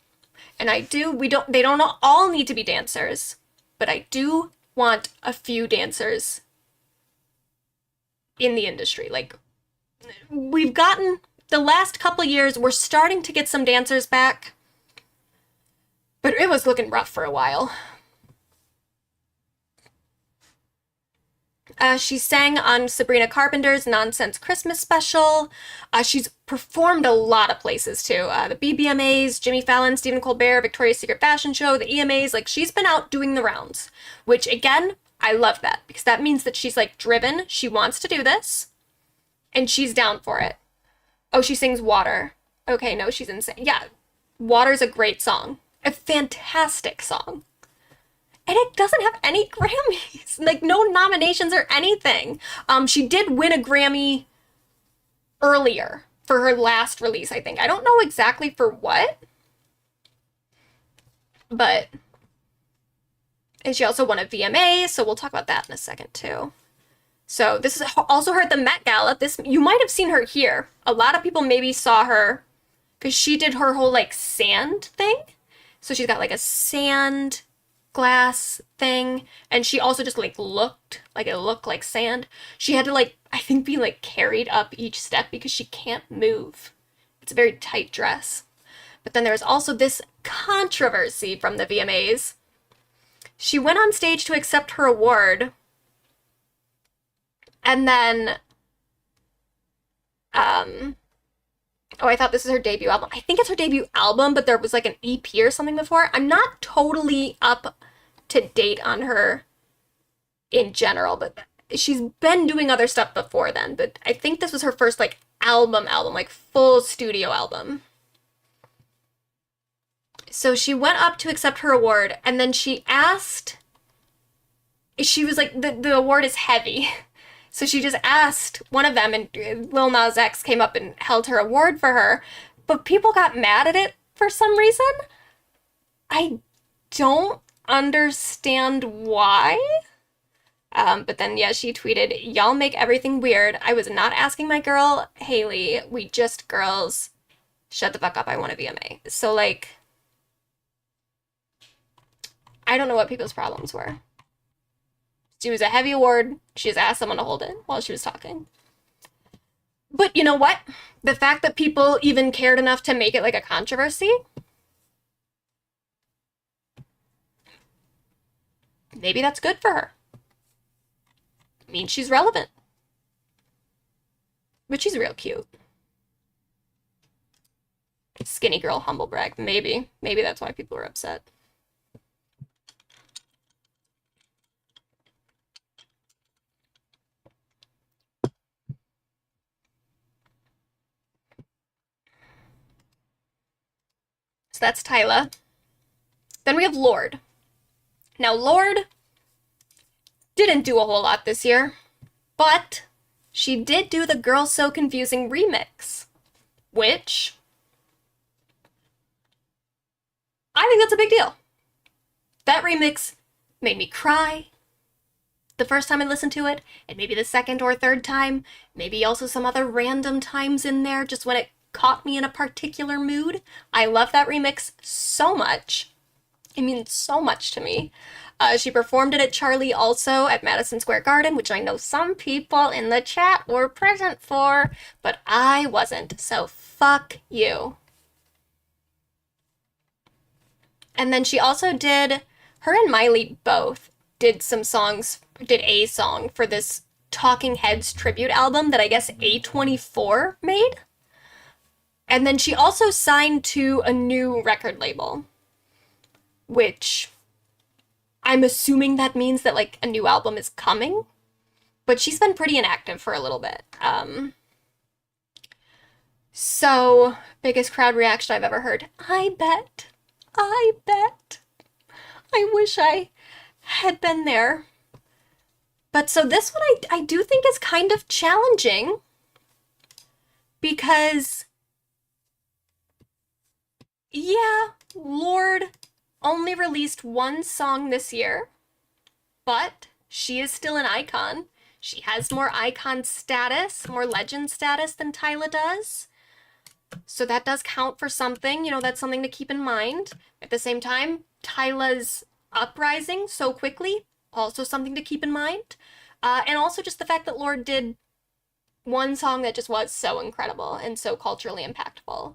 And they don't all need to be dancers, but I do want a few dancers in the industry. Like, we've gotten the last couple years, we're starting to get some dancers back, but it was looking rough for a while. She sang on Sabrina Carpenter's Nonsense Christmas special. She's performed a lot of places too. The BBMAs, Jimmy Fallon, Stephen Colbert, Victoria's Secret Fashion Show, the EMAs. Like, she's been out doing the rounds, which again, I love that because that means that she's like driven. She wants to do this and she's down for it. Oh, she sings Water. Okay, no, she's insane. Yeah, Water's a great song. A fantastic song. And it doesn't have any Grammys. Like, no nominations or anything. She did win a Grammy earlier for her last release, I think. I don't know exactly for what. But... And she also won a VMA, so we'll talk about that in a second, too. So this is also her at the Met Gala. You might have seen her here. A lot of people maybe saw her because she did her whole, like, sand thing. So she's got, like, a sand glass thing, and she also just like looked like sand. She had to like, I think, be like carried up each step because she can't move. It's a very tight dress. But then there's also this controversy from the VMAs. She went on stage to accept her award, and then oh, I thought this is her debut album. I think it's her debut album, but there was like an EP or something before. I'm not totally up to date on her in general, but she's been doing other stuff before then. But I think this was her first like album, like full studio album. So she went up to accept her award, and then she asked, she was like, the award is heavy. So she just asked one of them, and Lil Nas X came up and held her award for her. But people got mad at it for some reason. I don't understand why. But then, yeah, she tweeted, "Y'all make everything weird. I was not asking my girl, Haley. We just girls. Shut the fuck up. I want a VMA." So, like, I don't know what people's problems were. She was a heavy award. She just asked someone to hold it while she was talking. But you know what? The fact that people even cared enough to make it like a controversy, maybe that's good for her. It means she's relevant. But she's real cute. Skinny girl humble brag. Maybe that's why people were upset. So that's Tyla. Then we have Lorde. Now, Lorde didn't do a whole lot this year, but she did do the Girl So Confusing remix, which I think that's a big deal. That remix made me cry the first time I listened to it, and maybe the second or third time, maybe also some other random times in there, just when it caught me in a particular mood. I love that remix so much. It means so much to me. She performed it at Charli also at Madison Square Garden, which I know some people in the chat were present for, but I wasn't, so fuck you. And then she also did, her and Miley both did a song for this Talking Heads tribute album that I guess A24 made. And then she also signed to a new record label, which I'm assuming that means that like a new album is coming, but she's been pretty inactive for a little bit. So, biggest crowd reaction I've ever heard. I bet. I wish I had been there. But so this one I do think is kind of challenging because, yeah, Lorde only released one song this year, but she is still an icon. She has more icon status, more legend status than Tyla does. So that does count for something, you know, that's something to keep in mind. At the same time, Tyla's uprising so quickly, also something to keep in mind. And also just the fact that Lorde did one song that just was so incredible and so culturally impactful.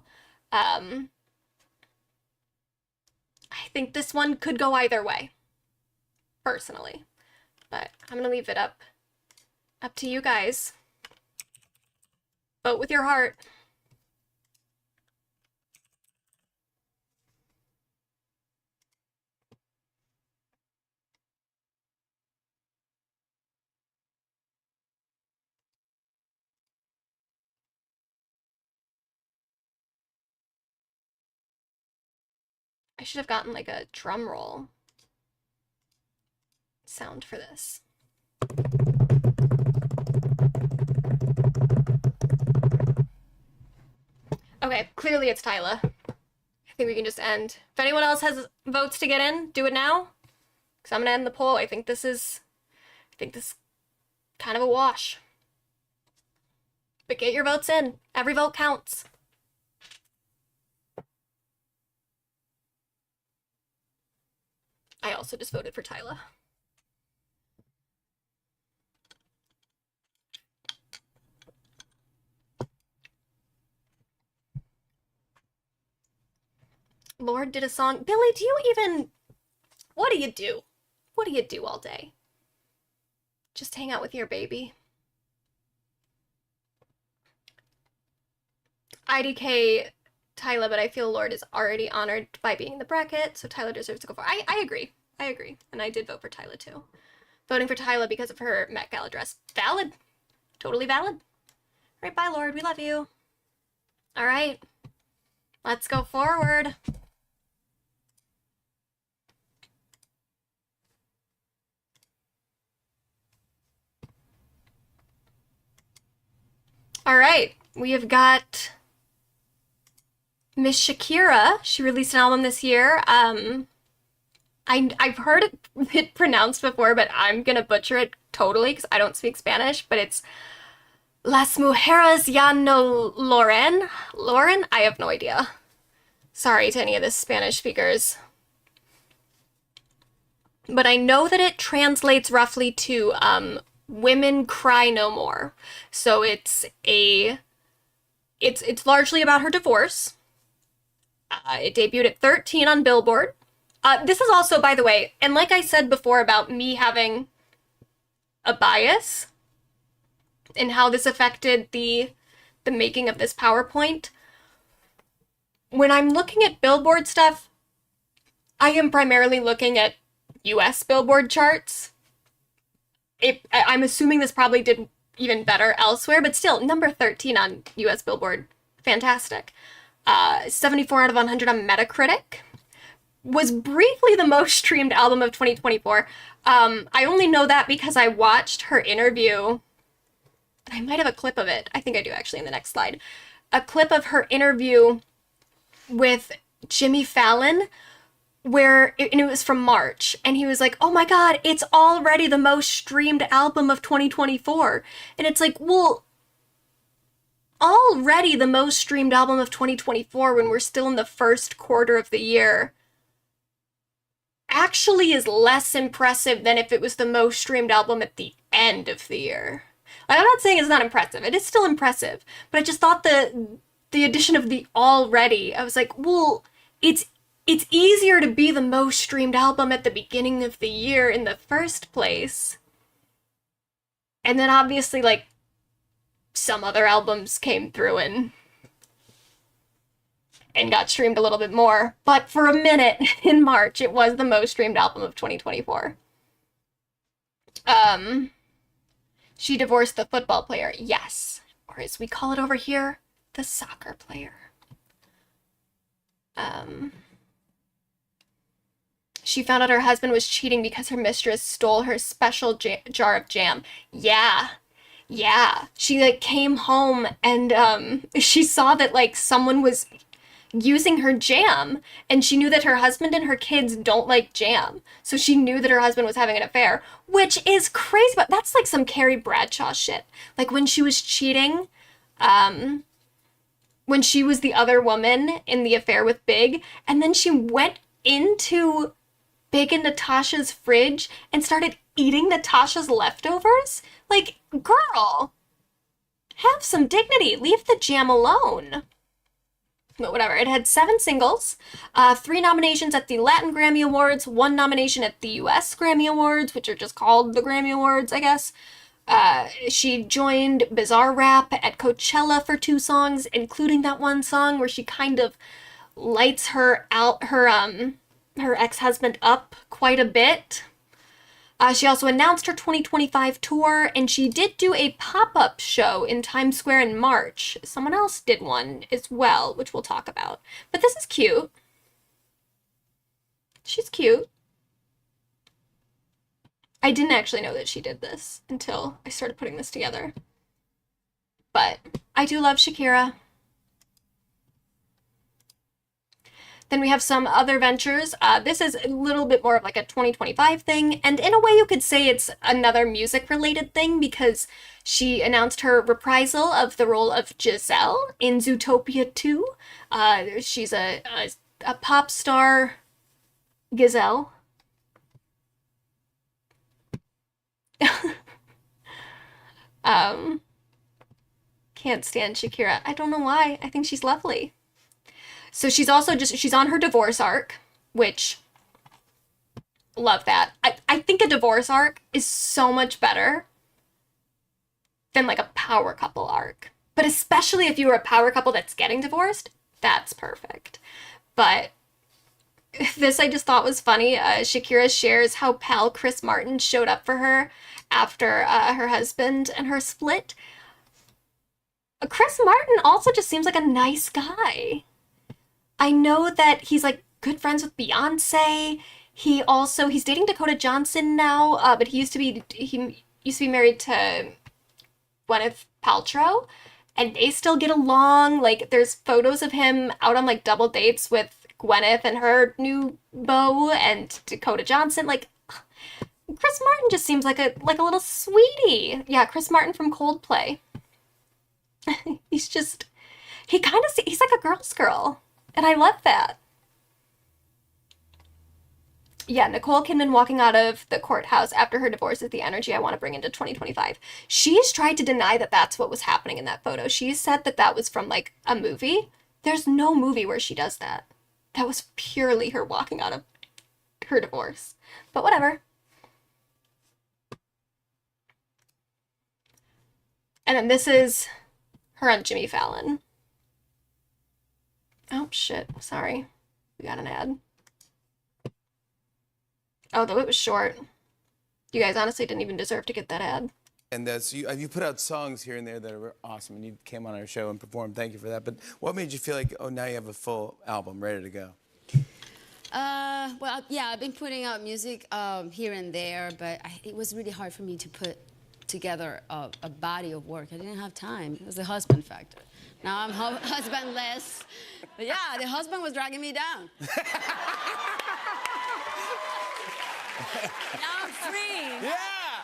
I think this one could go either way, personally. But I'm going to leave it up Up to you guys. Vote with your heart. I should have gotten like a drum roll sound for this. Okay, clearly it's Tyla. I think we can just end. If anyone else has votes to get in, do it now. Because I'm gonna end the poll. I think this is kind of a wash. But get your votes in. Every vote counts. I also just voted for Tyla. Lorde did a song. Billy, do you even... What do you do? What do you do all day? Just hang out with your baby. IDK Tyla, but I feel Lorde is already honored by being in the bracket, so Tyla deserves to go for it. I agree. I agree. And I did vote for Tyla too. Voting for Tyla because of her Met Gala dress. Valid. Totally valid. All right, bye, Lorde. We love you. All right. Let's go forward. All right. We have got Miss Shakira. She released an album this year. I've heard it pronounced before, but I'm gonna butcher it totally because I don't speak Spanish, but it's Las Mujeres Ya No Loren. Lauren? I have no idea. Sorry to any of the Spanish speakers. But I know that it translates roughly to Women Cry No More. So it's largely about her divorce. It debuted at 13 on Billboard. This is also, by the way, and like I said before about me having a bias and how this affected the making of this PowerPoint, when I'm looking at Billboard stuff, I am primarily looking at US Billboard charts. I'm assuming this probably did even better elsewhere, but still, number 13 on US Billboard, fantastic. 74 out of 100 on Metacritic. Was briefly the most streamed album of 2024. I only know that because I watched her interview. I might have a clip of it. I think I do actually in the next slide. A clip of her interview with Jimmy Fallon, and it was from March, and he was like, oh my god, it's already the most streamed album of 2024. And it's like, well, already the most streamed album of 2024 when we're still in the first quarter of the year actually is less impressive than if it was the most streamed album at the end of the year. I'm not saying it's not impressive. It is still impressive. But I just thought the addition of the already, I was like, well, it's easier to be the most streamed album at the beginning of the year in the first place. And then obviously, like, some other albums came through and got streamed a little bit more. But for a minute in March, it was the most streamed album of 2024. She divorced the football player. Yes. Or as we call it over here, the soccer player. She found out her husband was cheating because her mistress stole her special jar of jam. Yeah. She, like, came home and she saw that, like, someone was using her jam, and she knew that her husband and her kids don't like jam. So she knew that her husband was having an affair, which is crazy, but that's like some Carrie Bradshaw shit. Like when she was cheating, when she was the other woman in the affair with Big, and then she went into Big and Natasha's fridge and started eating Natasha's leftovers? Like, girl, have some dignity. Leave the jam alone. But whatever, it had 7 singles, 3 nominations at the Latin Grammy Awards, 1 nomination at the US Grammy Awards, which are just called the Grammy Awards, I guess. She joined Bizarre Rap at Coachella for 2 songs, including that one song where she kind of lights her ex-husband up quite a bit. She also announced her 2025 tour, and she did do a pop-up show in Times Square in March. Someone else did one as well, which we'll talk about. But this is cute. She's cute. I didn't actually know that she did this until I started putting this together. But I do love Shakira. Then we have some other ventures. This is a little bit more of like a 2025 thing, and in a way you could say it's another music-related thing because she announced her reprisal of the role of Giselle in Zootopia 2. She's a pop star gazelle. Can't stand Shakira. I don't know why. I think she's lovely. So she's on her divorce arc, which, love that. I think a divorce arc is so much better than like a power couple arc. But especially if you were a power couple that's getting divorced, that's perfect. But this I just thought was funny. Shakira shares how pal Chris Martin showed up for her after her husband and her split. Chris Martin also just seems like a nice guy. I know that he's like good friends with Beyoncé. He's dating Dakota Johnson now, but he used to be married to Gwyneth Paltrow, and they still get along. Like there's photos of him out on like double dates with Gwyneth and her new beau and Dakota Johnson. Like Chris Martin just seems like a little sweetie. Yeah, Chris Martin from Coldplay. he's like a girl's girl. And I love that. Yeah, Nicole Kidman walking out of the courthouse after her divorce is the energy I want to bring into 2025. She's tried to deny that that's what was happening in that photo. She said that that was from, like, a movie. There's no movie where she does that. That was purely her walking out of her divorce. But whatever. And then this is her on Jimmy Fallon. Oh, shit. Sorry. We got an ad. Oh, though it was short. You guys honestly didn't even deserve to get that ad. And so you put out songs here and there that were awesome, and you came on our show and performed. Thank you for that. But what made you feel like, oh, now you have a full album ready to go? Well, yeah, I've been putting out music here and there, but it was really hard for me to put together a body of work. I didn't have time. It was the husband factor. Now I'm husbandless. But yeah, the husband was dragging me down. Now I'm free. Yeah!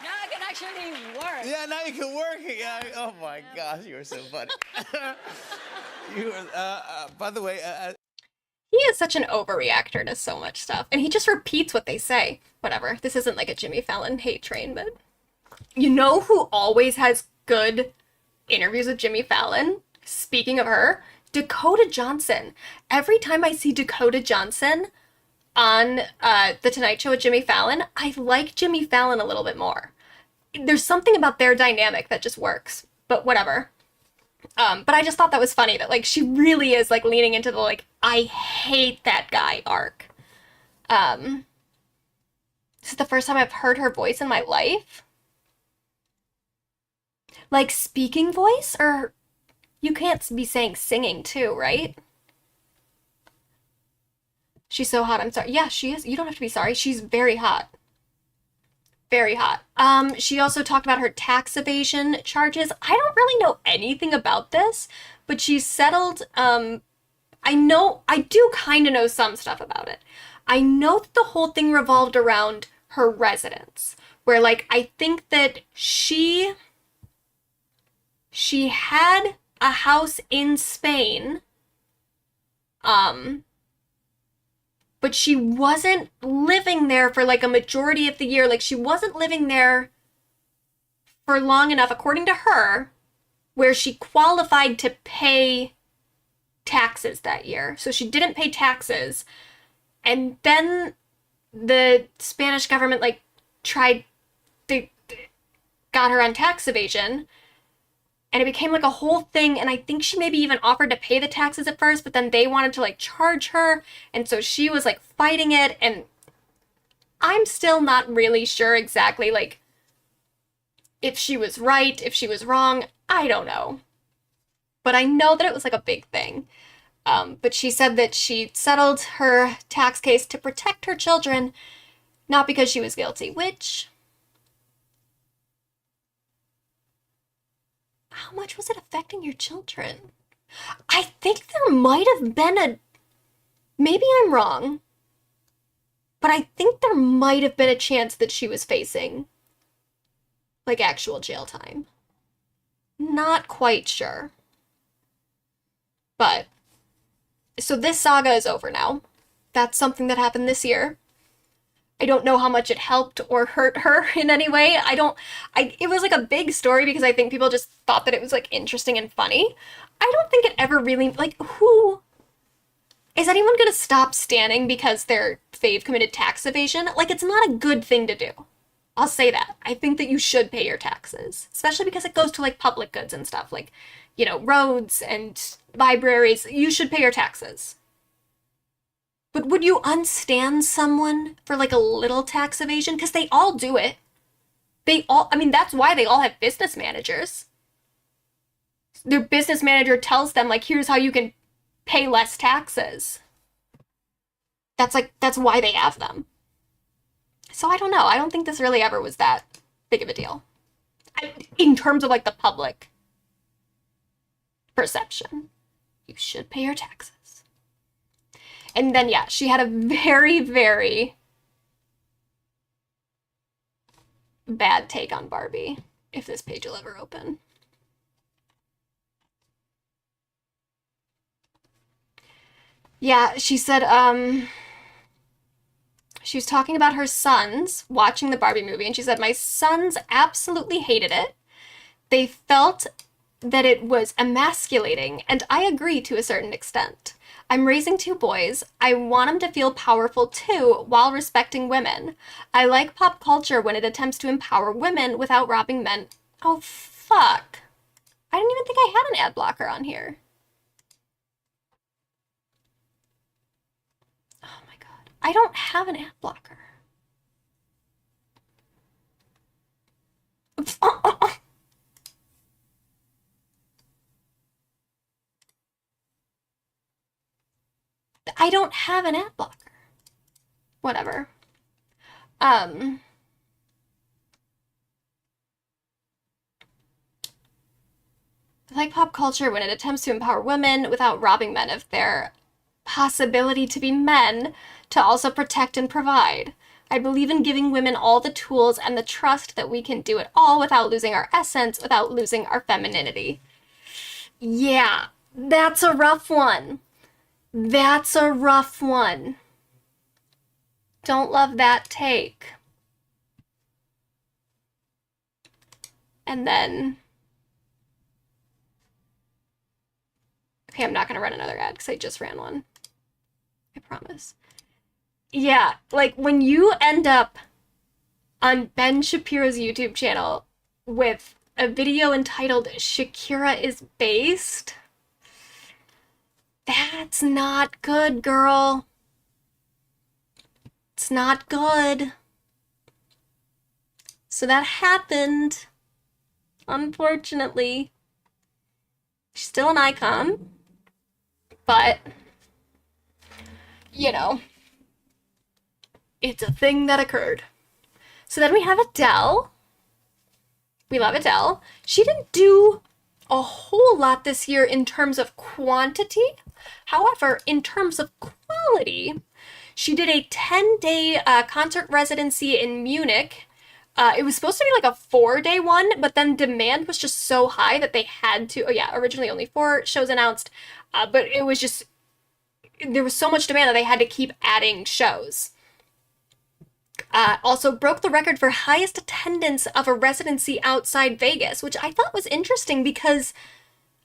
Now I can actually work. Yeah, now you can work again. Oh my gosh, you are so funny. You are, by the way, He is such an overreactor to so much stuff, and he just repeats what they say. Whatever. This isn't like a Jimmy Fallon hate train, but you know who always has good interviews with Jimmy Fallon? Speaking of her, Dakota Johnson. Every time I see Dakota Johnson on The Tonight Show with Jimmy Fallon, I like Jimmy Fallon a little bit more. There's something about their dynamic that just works, but whatever. But I just thought that was funny that, like, she really is, like, leaning into the, like, I hate that guy arc. This is the first time I've heard her voice in my life. Like, speaking voice? Or you can't be saying singing, too, right? She's so hot, I'm sorry. Yeah, she is. You don't have to be sorry. She's very hot. Very hot. She also talked about her tax evasion charges. I don't really know anything about this, but she's settled. I do kind of know some stuff about it. I know that the whole thing revolved around her residence, where, like, I think that she had a house in Spain, but she wasn't living there for, like, a majority of the year. Like, she wasn't living there for long enough, according to her, where she qualified to pay taxes that year. So she didn't pay taxes. And then the Spanish government, like, tried to got her on tax evasion. And it became like a whole thing, and I think she maybe even offered to pay the taxes at first, but then they wanted to like charge her, and so she was like fighting it, and I'm still not really sure exactly like if she was right, if she was wrong, I don't know. But I know that it was like a big thing. But she said that she settled her tax case to protect her children, not because she was guilty, which... How much was it affecting your children? I think there might have been a... Maybe I'm wrong. But I think there might have been a chance that she was facing, like, actual jail time. Not quite sure. But, so this saga is over now. That's something that happened this year. I don't know how much it helped or hurt her in any way. It was like a big story because I think people just thought that it was like interesting and funny. I don't think it ever really, like, who, is anyone gonna stop standing because their fave committed tax evasion? Like, it's not a good thing to do. I'll say that. I think that you should pay your taxes, especially because it goes to like public goods and stuff, like, you know, roads and libraries. You should pay your taxes. But would you unstand someone for like a little tax evasion? Because they all do it. That's why they all have business managers. Their business manager tells them, like, here's how you can pay less taxes. That's why they have them. So I don't know. I don't think this really ever was that big of a deal. In terms of like the public perception. You should pay your taxes. And then, yeah, she had a very, very bad take on Barbie, if this page will ever open. Yeah, she said, she was talking about her sons watching the Barbie movie, and she said, my sons absolutely hated it. They felt that it was emasculating, and I agree to a certain extent. I'm raising 2 boys. I want them to feel powerful too, while respecting women. I like pop culture when it attempts to empower women without robbing men. Oh, fuck. I didn't even think I had an ad blocker on here. Oh my god. I don't have an ad blocker. I don't have an ad blocker. Whatever. Like pop culture when it attempts to empower women without robbing men of their possibility to be men, to also protect and provide. I believe in giving women all the tools and the trust that we can do it all without losing our essence, without losing our femininity. Yeah, that's a rough one. That's a rough one. Don't love that take. And then... Okay, I'm not going to run another ad because I just ran one. I promise. Yeah, like when you end up on Ben Shapiro's YouTube channel with a video entitled Shakira is Based, that's not good, girl. It's not good. So that happened, unfortunately. She's still an icon, but, you know, it's a thing that occurred. So then we have Adele. We love Adele. She didn't do a whole lot this year in terms of quantity. However, in terms of quality, she did a 10-day concert residency in Munich. It was supposed to be like a 4-day one, but then demand was just so high that they had to, originally only 4 shows announced, but it was just, there was so much demand that they had to keep adding shows. Also broke the record for highest attendance of a residency outside Vegas, which I thought was interesting because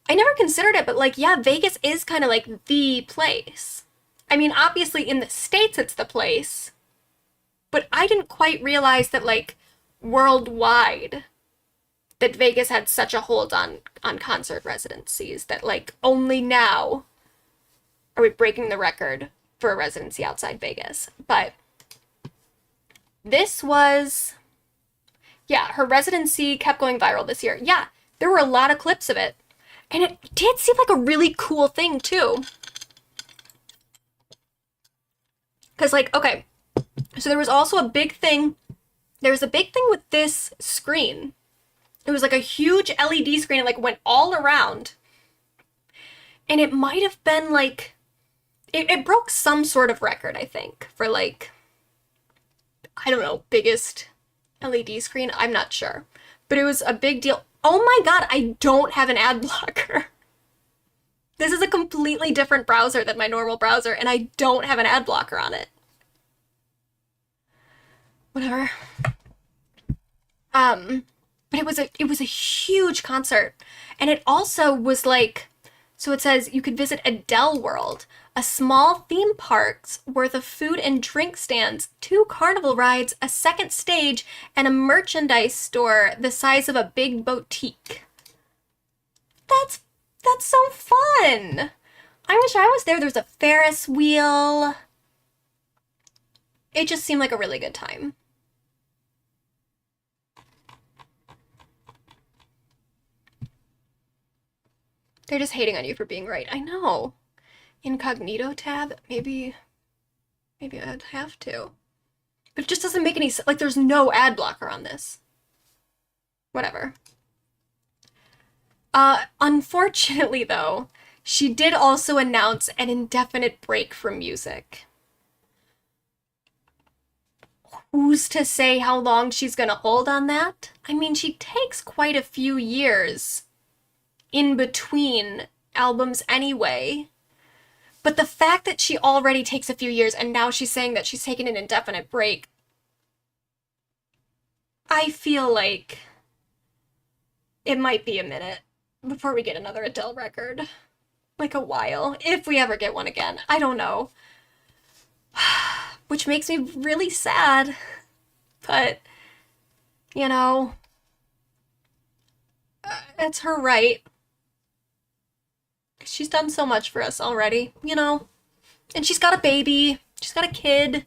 I never considered it, but like, yeah, Vegas is kind of like the place. I mean, obviously in the States it's the place, but I didn't quite realize that like worldwide that Vegas had such a hold on concert residencies that like only now are we breaking the record for a residency outside Vegas. But this was, yeah, her residency kept going viral this year. Yeah, there were a lot of clips of it. And it did seem like a really cool thing, too. Because, like, okay, so there was also a big thing. There was a big thing with this screen. It was like a huge LED screen. It, like, went all around. And it might have been, like, it broke some sort of record, I think, for, like, I don't know, biggest LED screen. I'm not sure. But it was a big deal. Oh my god, I don't have an ad blocker. This is a completely different browser than my normal browser, and I don't have an ad blocker on it. Whatever. But it was a huge concert. And it also was like, so it says you could visit Adele World, a small theme park's worth of food and drink stands, 2 carnival rides, a second stage, and a merchandise store the size of a big boutique. That's so fun. I wish I was there. There's a Ferris wheel. It just seemed like a really good time. They're just hating on you for being right. I know. Incognito tab? Maybe I'd have to. But it just doesn't make any sense. Like, there's no ad blocker on this. Whatever. Unfortunately, though, she did also announce an indefinite break from music. Who's to say how long she's gonna hold on that? I mean, she takes quite a few years in between albums anyway. But the fact that she already takes a few years and now she's saying that she's taking an indefinite break, I feel like it might be a minute before we get another Adele record. Like a while, if we ever get one again. I don't know. Which makes me really sad. But, you know, it's her right. She's done so much for us already, you know? And she's got a baby. She's got a kid.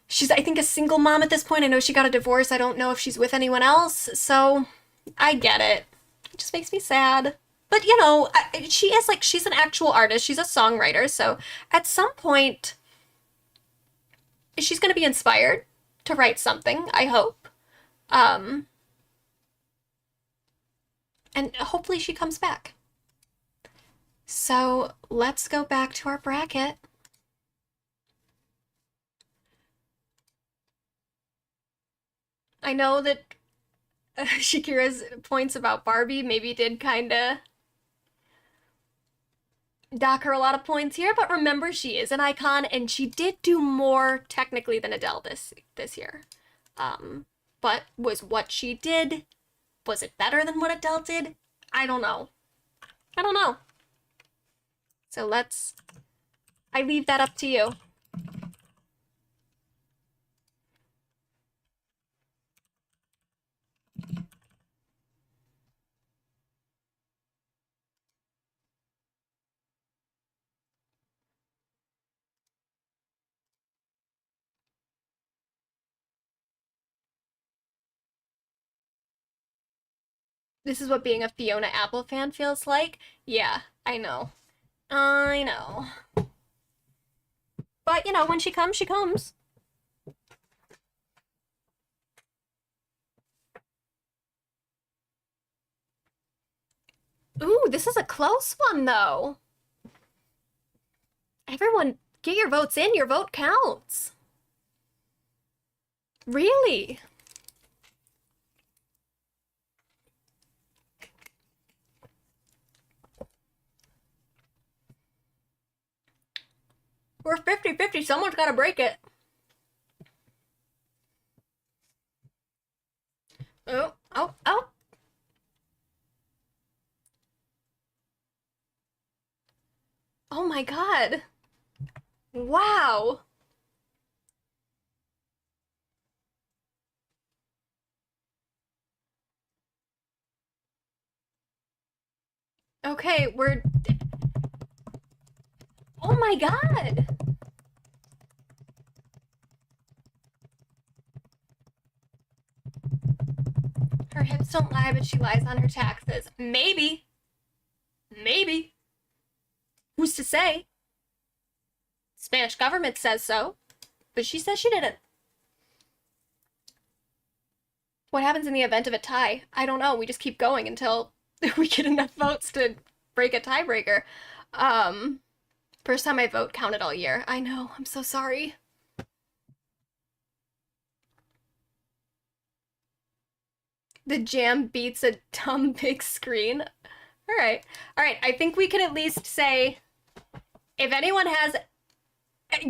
She's, I think, a single mom at this point. I know she got a divorce. I don't know if she's with anyone else. So, I get it. It just makes me sad. But, you know, she is, like, she's an actual artist. She's a songwriter. So, at some point, she's going to be inspired to write something, I hope. And hopefully she comes back. So let's go back to our bracket. I know that Shakira's points about Barbie maybe did kind of dock her a lot of points here, but remember, she is an icon, and she did do more technically than Adele this year. But was what she did, was it better than what Adele did? I don't know. I don't know. So I leave that up to you. This is what being a Fiona Apple fan feels like? Yeah, I know. I know. But, you know, when she comes, she comes. Ooh, this is a close one, though. Everyone, get your votes in. Your vote counts. Really? We're 50-50. Someone's got to break it. Oh, oh, oh. Oh my God. Wow. Okay, we're... Oh my god! Her hips don't lie, but she lies on her taxes. Maybe. Maybe. Who's to say? Spanish government says so, but she says she didn't. What happens in the event of a tie? I don't know. We just keep going until we get enough votes to break a tiebreaker. First time my vote counted all year. I know. I'm so sorry. The jam beats a dumb big screen. All right. All right. I think we can at least say, if anyone has,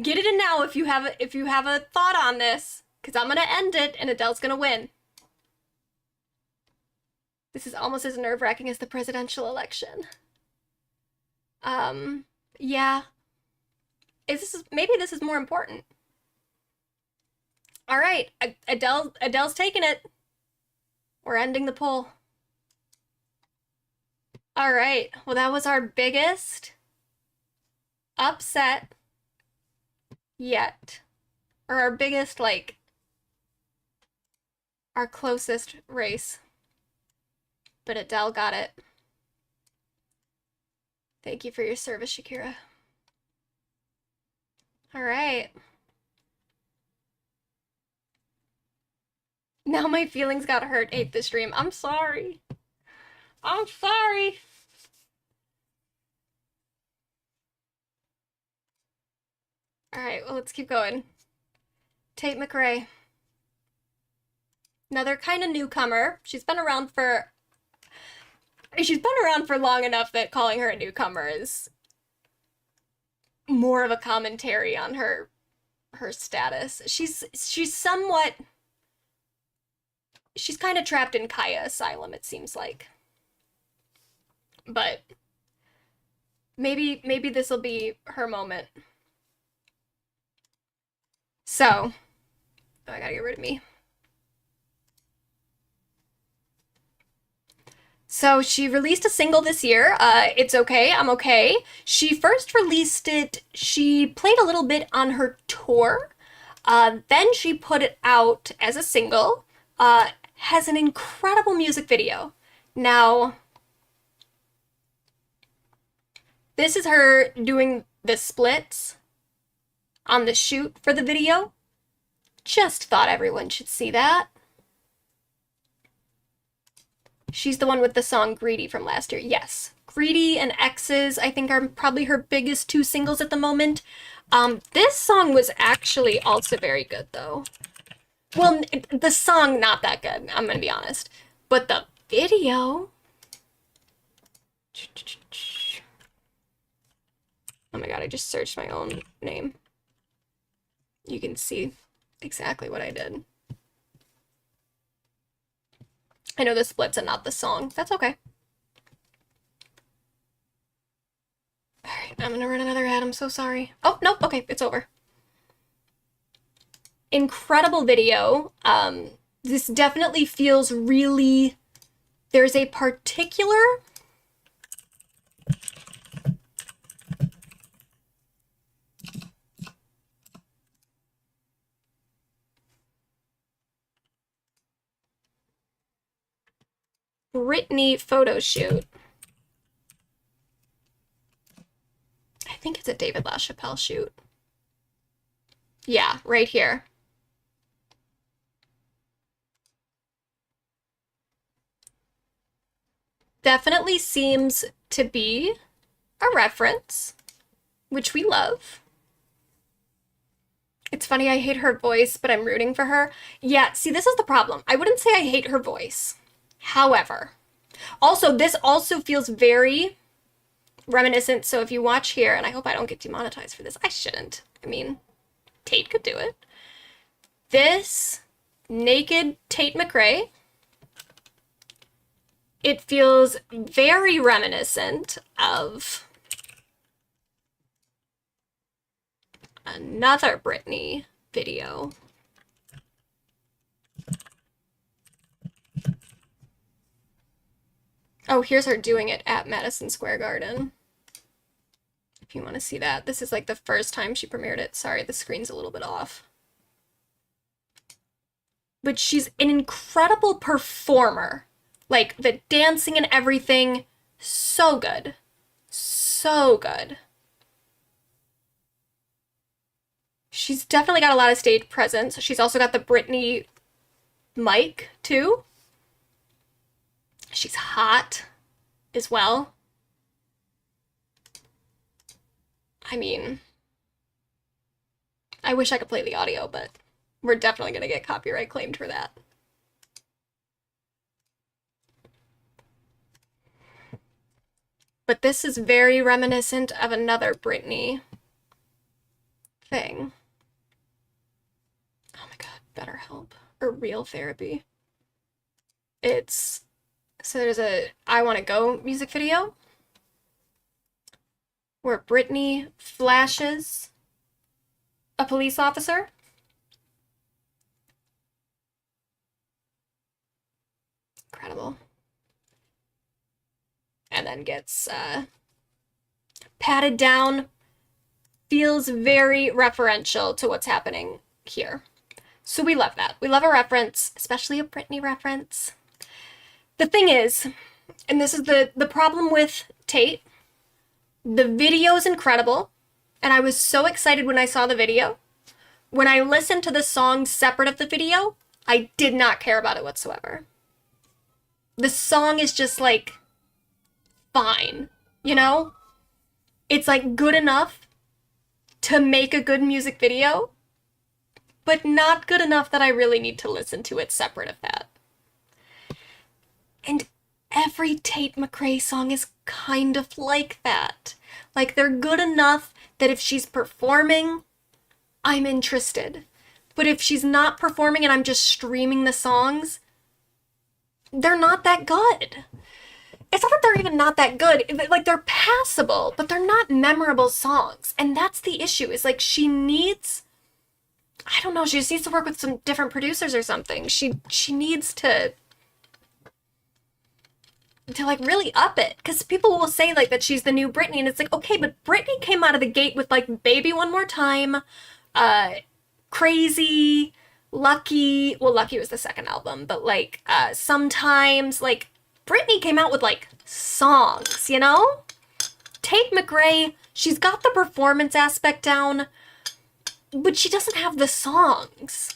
get it in now if you have a thought on this, because I'm gonna end it and Adele's gonna win. This is almost as nerve-wracking as the presidential election. Yeah. Maybe this is more important. All right, Adele's taking it. We're ending the poll. All right, well, that was our biggest upset yet. Or our biggest, like, our closest race. But Adele got it. Thank you for your service, Shakira. All right. Now my feelings got hurt. Ate the stream. I'm sorry. I'm sorry. All right, well, let's keep going. Tate McRae. Another kind of newcomer. She's been around for long enough that calling her a newcomer is more of a commentary on her status. She's kind of trapped in Kaya Asylum, it seems like. But maybe this will be her moment. So, I gotta get rid of me. So she released a single this year, It's Okay, I'm Okay. She first released it, she played a little bit on her tour, then she put it out as a single, has an incredible music video. Now, this is her doing the splits on the shoot for the video. Just thought everyone should see that. She's the one with the song Greedy from last year. Yes. Greedy and X's, I think, are probably her biggest two singles at the moment. This song was actually also very good, though. Well, the song, not that good, I'm gonna be honest. But the video... Oh my god, I just searched my own name. You can see exactly what I did. I know the splits and not the song. That's okay. Alright, I'm gonna run another ad. I'm so sorry. Oh, nope. Okay, it's over. Incredible video. This definitely feels really... There's a particular... Britney photo shoot. I think it's a David LaChapelle shoot. Yeah, right here. Definitely seems to be a reference, which we love. It's funny, I hate her voice, but I'm rooting for her. Yeah, see, this is the problem. I wouldn't say I hate her voice. However, also, this also feels very reminiscent. So if you watch here, and I hope I don't get demonetized for this. I shouldn't. I mean, Tate could do it. This naked Tate McRae, it feels very reminiscent of another Britney video. Oh, here's her doing it at Madison Square Garden. If you want to see that. This is like the first time she premiered it. Sorry, the screen's a little bit off. But she's an incredible performer. Like, the dancing and everything, so good. So good. She's definitely got a lot of stage presence. She's also got the Britney mic, too. She's hot as well. I mean, I wish I could play the audio, but we're definitely going to get copyright claimed for that. But this is very reminiscent of another Britney thing. Oh my god, BetterHelp or Real Therapy. So there's a I Wanna Go music video where Britney flashes a police officer. Incredible. And then gets patted down. Feels very referential to what's happening here. So we love that. We love a reference, especially a Britney reference. The thing is, and this is the problem with Tate, the video is incredible, and I was so excited when I saw the video. When I listened to the song separate of the video, I did not care about it whatsoever. The song is just like fine, you know? It's like good enough to make a good music video, but not good enough that I really need to listen to it separate of that. And every Tate McRae song is kind of like that. Like, they're good enough that if she's performing, I'm interested. But if she's not performing and I'm just streaming the songs, they're not that good. It's not that they're even not that good. Like, they're passable, but they're not memorable songs. And that's the issue, is like she needs, I don't know, she just needs to work with some different producers or something. She needs to like really up it, because people will say like that she's the new Britney, and it's like, okay, but Britney came out of the gate with like Baby One More Time, Crazy, Lucky. Well, Lucky was the second album, but like Sometimes, like Britney came out with like songs, you know? Tate McRae, she's got the performance aspect down, but she doesn't have the songs.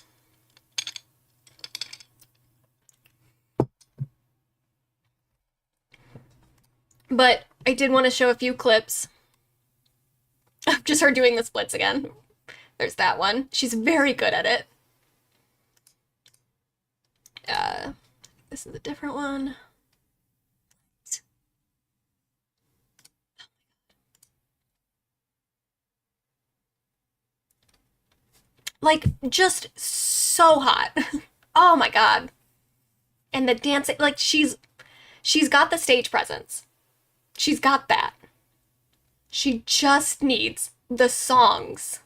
But I did want to show a few clips of just her doing the splits again. There's that one. She's very good at it. This is a different one. Like, just so hot. Oh my god. And the dancing, like, she's got the stage presence. She's got that. She just needs the songs.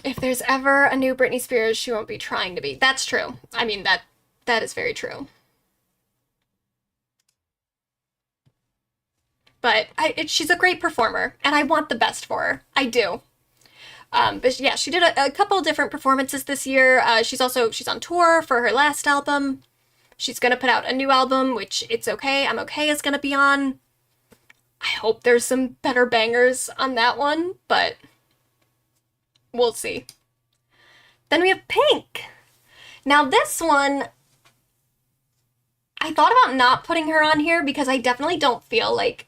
If there's ever a new Britney Spears, she won't be trying to be. That's true. I mean, that is very true. But she's a great performer, and I want the best for her. I do. But yeah, she did a couple different performances this year. She's on tour for her last album. She's gonna put out a new album, which It's Okay, I'm Okay is gonna be on. I hope there's some better bangers on that one, but we'll see. Then we have Pink. Now this one, I thought about not putting her on here because I definitely don't feel like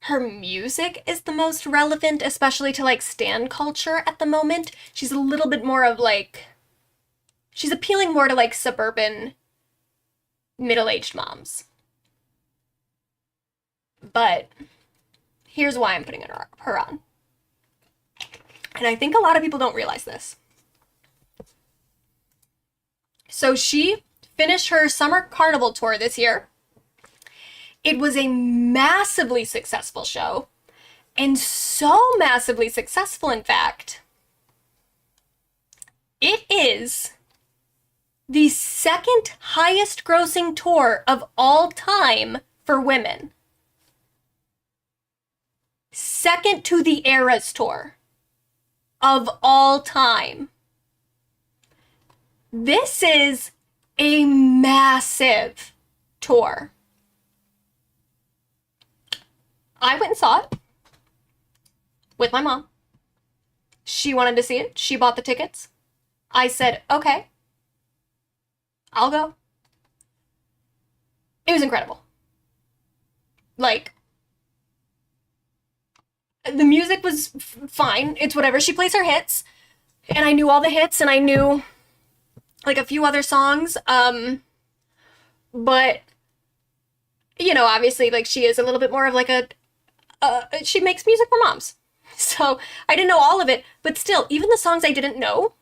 her music is the most relevant, especially to like stan culture at the moment. She's a little bit more of like, she's appealing more to like suburban middle-aged moms. But here's why I'm putting her on. And I think a lot of people don't realize this. So she finished her summer carnival tour this year. It was a massively successful show. And so massively successful, in fact, it is the second highest grossing tour of all time for women. Second to the Eras tour of all time. This is a massive tour. I went and saw it with my mom. She wanted to see it. She bought the tickets. I said, okay, I'll go. It was incredible. Like, the music was fine. It's whatever. She plays her hits. And I knew all the hits, and I knew, like, a few other songs. But, you know, obviously, like, she is a little bit more of, like, she makes music for moms. So I didn't know all of it. But still, even the songs I didn't know,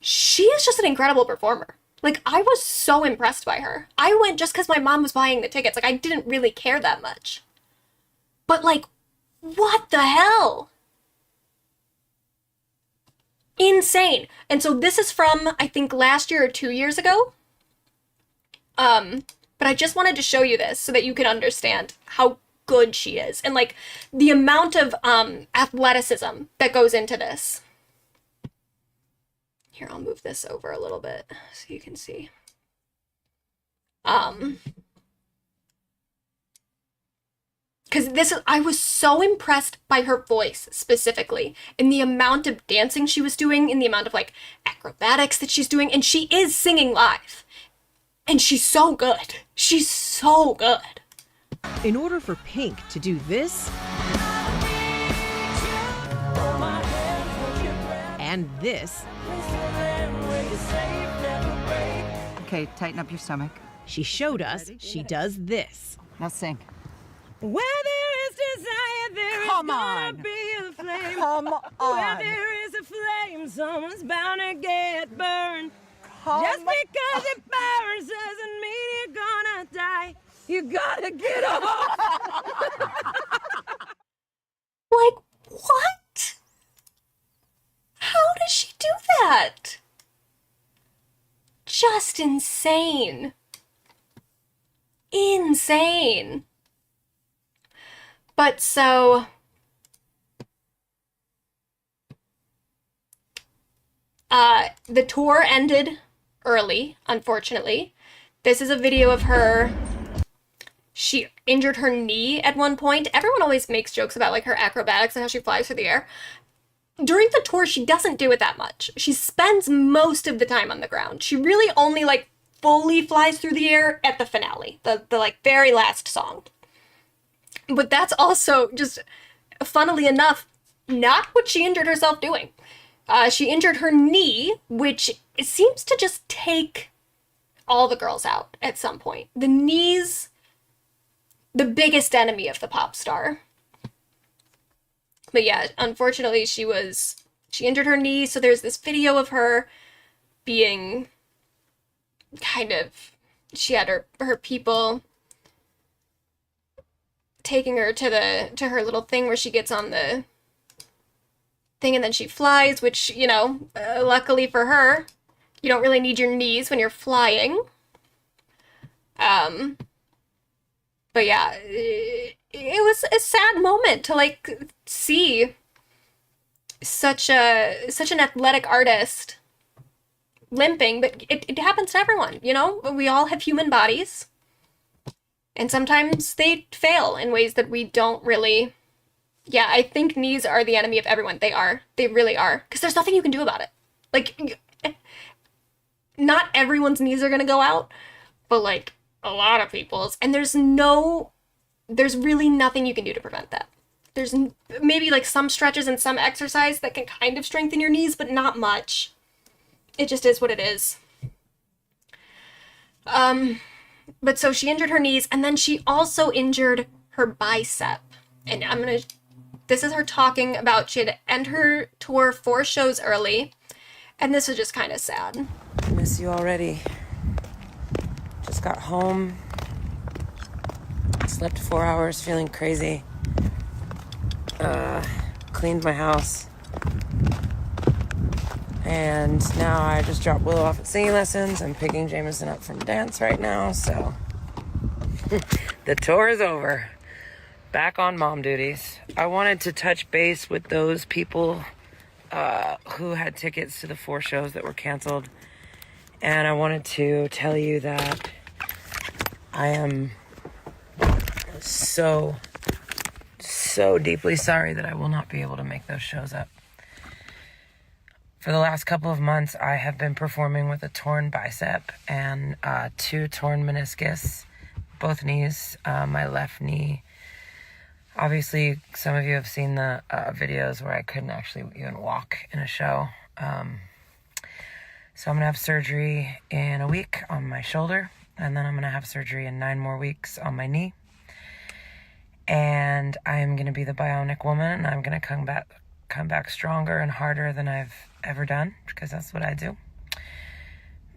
she is just an incredible performer. Like, I was so impressed by her. I went just because my mom was buying the tickets. Like, I didn't really care that much. But, like, what the hell? Insane. And so this is from, I think, last year or 2 years ago. But I just wanted to show you this so that you can understand how good she is. And, like, the amount of athleticism that goes into this. Here, I'll move this over a little bit so you can see. Because I was so impressed by her voice specifically, and the amount of dancing she was doing, and the amount of, like, acrobatics that she's doing, and she is singing live. And she's so good. She's so good. In order for Pink to do this and this, Okay, tighten up your stomach. she showed us she does this. Now sing. Where there is desire, there is gonna be a flame. Come Where on. there is a flame, someone's bound to get burned. Come Just because it burns doesn't mean you're gonna die. You gotta get up. Like, what? How does she do that? Just insane. Insane. But so, the tour ended early, unfortunately. This is a video of her. She injured her knee at one point. Everyone always makes jokes about, like, her acrobatics and how she flies through the air. During the tour, she doesn't do it that much. She spends most of the time on the ground. She really only, like, fully flies through the air at the finale, the like, very last song. But that's also just, funnily enough, not what she injured herself doing. She injured her knee, which seems to just take all the girls out at some point. The knee's the biggest enemy of the pop star. But yeah, unfortunately, she injured her knee, so there's this video of her being kind of, she had her people taking her to her little thing where she gets on the thing and then she flies, which, you know, luckily for her, you don't really need your knees when you're flying. But yeah, it was a sad moment to, like, see such an athletic artist limping, but it happens to everyone, you know? We all have human bodies. And sometimes they fail in ways that we don't really... Yeah, I think knees are the enemy of everyone. They are. They really are. Because there's nothing you can do about it. Like, not everyone's knees are going to go out, but, like, a lot of people's. And there's really nothing you can do to prevent that. There's maybe, like, some stretches and some exercise that can kind of strengthen your knees, but not much. It just is what it is. But so she injured her knees, and then she also injured her bicep. And this is her talking about she had to end her tour 4 shows early, and this was just kind of sad. I miss you already. Just got home. Slept 4 hours, feeling crazy. Cleaned my house. And now I just dropped Willow off at singing lessons. I'm picking Jameson up from dance right now, so the tour is over. Back on mom duties. I wanted to touch base with those people who had tickets to the 4 shows that were canceled. And I wanted to tell you that I am so deeply sorry that I will not be able to make those shows up. For the last couple of months, I have been performing with a torn bicep and 2 torn meniscus, both knees, my left knee. Obviously, some of you have seen the videos where I couldn't actually even walk in a show. So I'm going to have surgery in a week on my shoulder, and then I'm going to have surgery in 9 more weeks on my knee. And I am going to be the bionic woman, and I'm going to come back stronger and harder than I've ever done, because that's what I do.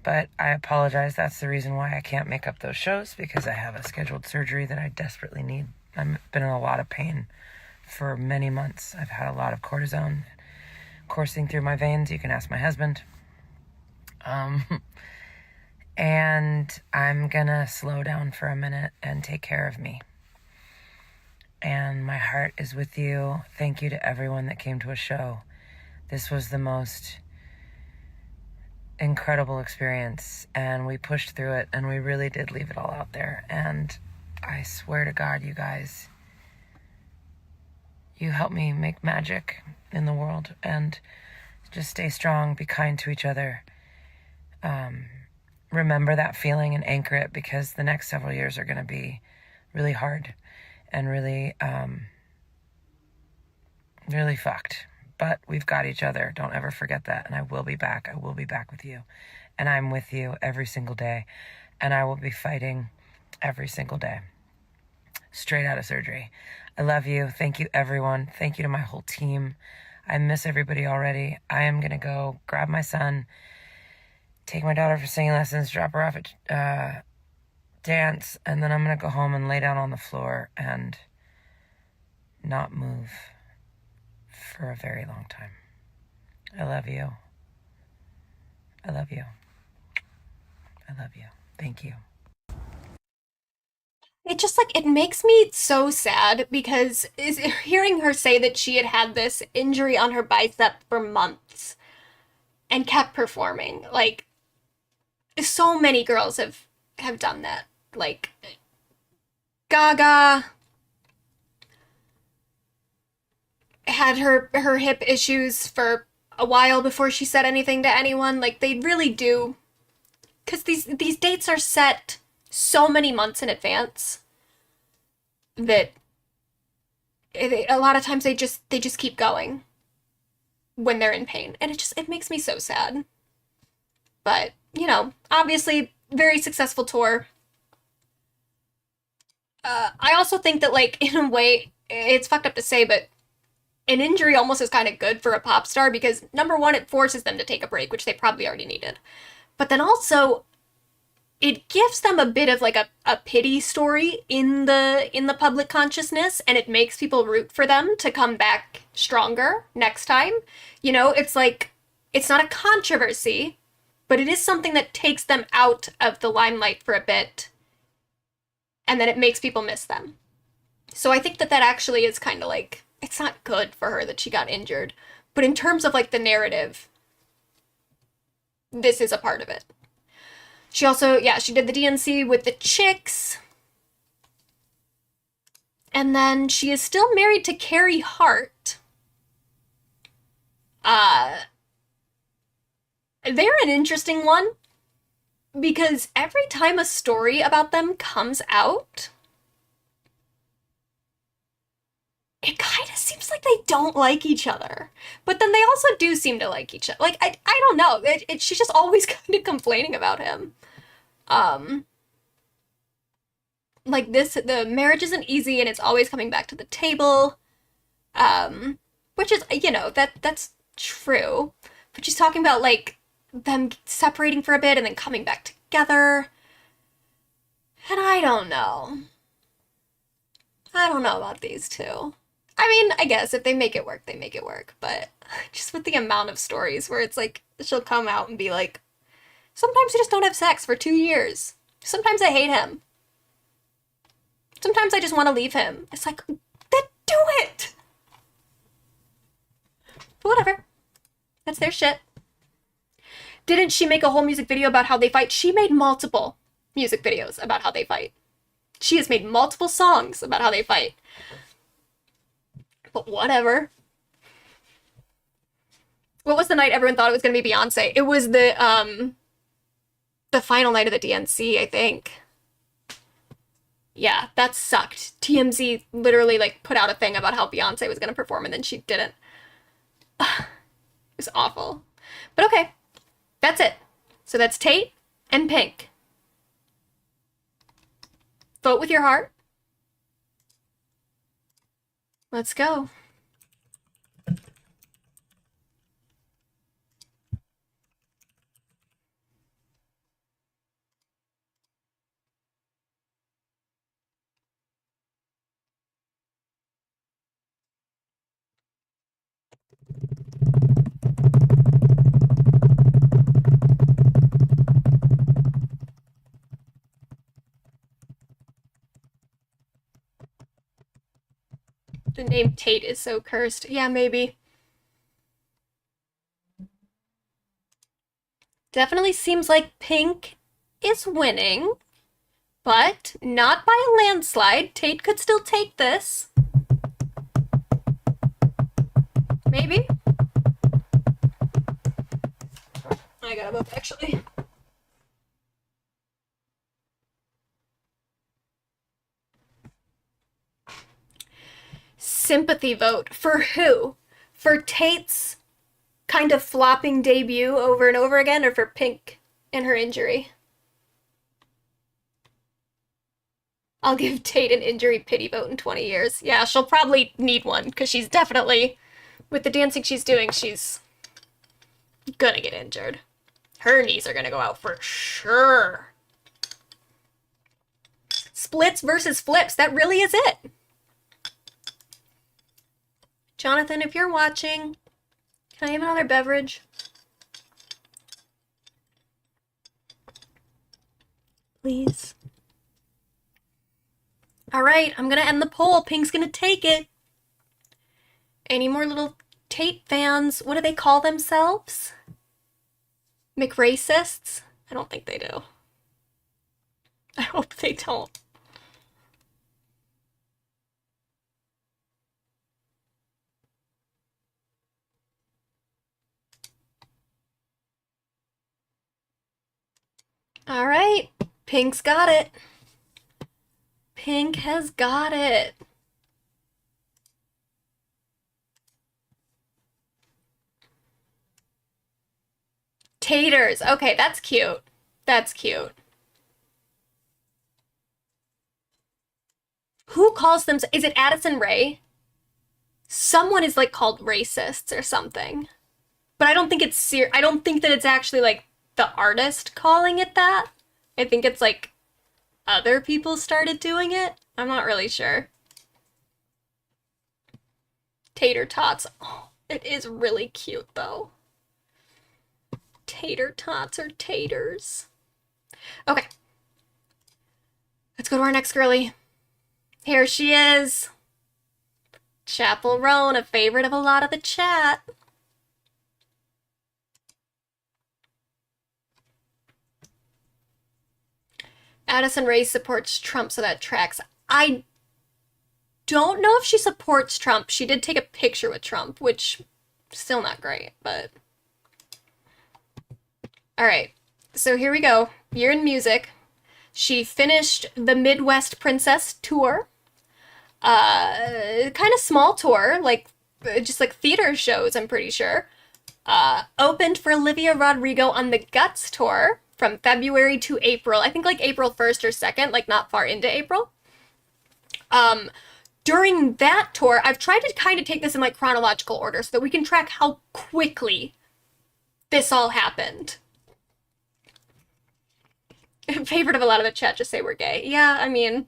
But I apologize. That's the reason why I can't make up those shows, because I have a scheduled surgery that I desperately need. I've been in a lot of pain for many months. I've had a lot of cortisone coursing through my veins. You can ask my husband. And I'm gonna slow down for a minute and take care of me. And my heart is with you. Thank you to everyone that came to a show. This was the most incredible experience, and we pushed through it, and we really did leave it all out there. And I swear to God, you guys, you help me make magic in the world, and just stay strong, be kind to each other. Remember that feeling and anchor it, because the next several years are going to be really hard and really, really fucked. But we've got each other. Don't ever forget that. And I will be back. I will be back with you. And I'm with you every single day. And I will be fighting every single day. Straight out of surgery. I love you. Thank you, everyone. Thank you to my whole team. I miss everybody already. I am going to go grab my son, take my daughter for singing lessons, drop her off at dance, and then I'm going to go home and lay down on the floor and not move for a very long time. I love you. I love you. I love you. Thank you. It just like, it makes me so sad, because hearing her say that she had this injury on her bicep for months and kept performing. Like, so many girls have done that. Like, Gaga had her hip issues for a while before she said anything to anyone. Like, they really do, because these dates are set so many months in advance that a lot of times they just keep going when they're in pain, and it makes me so sad. But, you know, obviously very successful tour. I also think that, like, in a way, it's fucked up to say, but an injury almost is kind of good for a pop star, because number one, it forces them to take a break, which they probably already needed. But then also, it gives them a bit of like a pity story in the public consciousness, and it makes people root for them to come back stronger next time. You know, it's like, it's not a controversy, but it is something that takes them out of the limelight for a bit, and then it makes people miss them. So I think that actually is kind of like, it's not good for her that she got injured, but in terms of like the narrative, this is a part of it. She also, she did the DNC with the Chicks. And then she is still married to Carrie Hart. They're an interesting one, because every time a story about them comes out, it kind of seems like they don't like each other. But then they also do seem to like each other. Like, I don't know. She's just always kind of complaining about him. Like the marriage isn't easy, and it's always coming back to the table. Which is, you know, that's true. But she's talking about, like, them separating for a bit and then coming back together. And I don't know. I don't know about these two. I mean, I guess if they make it work, they make it work. But just with the amount of stories where it's like, she'll come out and be like, sometimes we just don't have sex for 2 years. Sometimes I hate him. Sometimes I just want to leave him. It's like, then do it! But whatever. That's their shit. Didn't she make a whole music video about how they fight? She made multiple music videos about how they fight. She has made multiple songs about how they fight. But whatever. What was the night everyone thought it was going to be Beyonce? It was the final night of the DNC, I think. Yeah, that sucked. TMZ literally, like, put out a thing about how Beyonce was going to perform, and then she didn't. It was awful. But okay. That's it. So that's Tate and Pink. Vote with your heart. Let's go. The name Tate is so cursed. Yeah, maybe. Definitely seems like Pink is winning, but not by a landslide. Tate could still take this. Maybe. I gotta vote, actually. Sympathy vote. For who? For Tate's kind of flopping debut over and over again, or for Pink and her injury? I'll give Tate an injury pity vote in 20 years. Yeah, she'll probably need one, because she's definitely, with the dancing she's doing, she's gonna get injured. Her knees are gonna go out for sure. Splits versus flips, that really is it. Jonathan, if you're watching, can I have another beverage? Please. All right, I'm gonna end the poll. Pink's gonna take it. Any more little Tate fans? What do they call themselves? McRacists? I don't think they do. I hope they don't. All right, Pink's got it. Pink has got it. Taters. Okay, that's cute. That's cute. Who calls them? Is it Addison Rae? Someone is like called racists or something. But I don't think it's I don't think that it's actually like the artist calling it that. I think it's like other people started doing it. I'm not really sure. Tater tots. Oh, it is really cute though. Tater tots or taters. Okay. Let's go to our next girlie. Here she is. Chappell Roan, a favorite of a lot of the chat. Addison Rae supports Trump, so that tracks. I don't know if she supports Trump. She did take a picture with Trump, which still not great, but... All right, so here we go. Year in music. She finished the Midwest Princess tour. Kind of small tour, like just like theater shows, I'm pretty sure. Opened for Olivia Rodrigo on the Guts tour from February to April. I think like April 1st or 2nd, like not far into April. During that tour, I've tried to kind of take this in like chronological order so that we can track how quickly this all happened. Favorite of a lot of the chat just say we're gay. Yeah, I mean...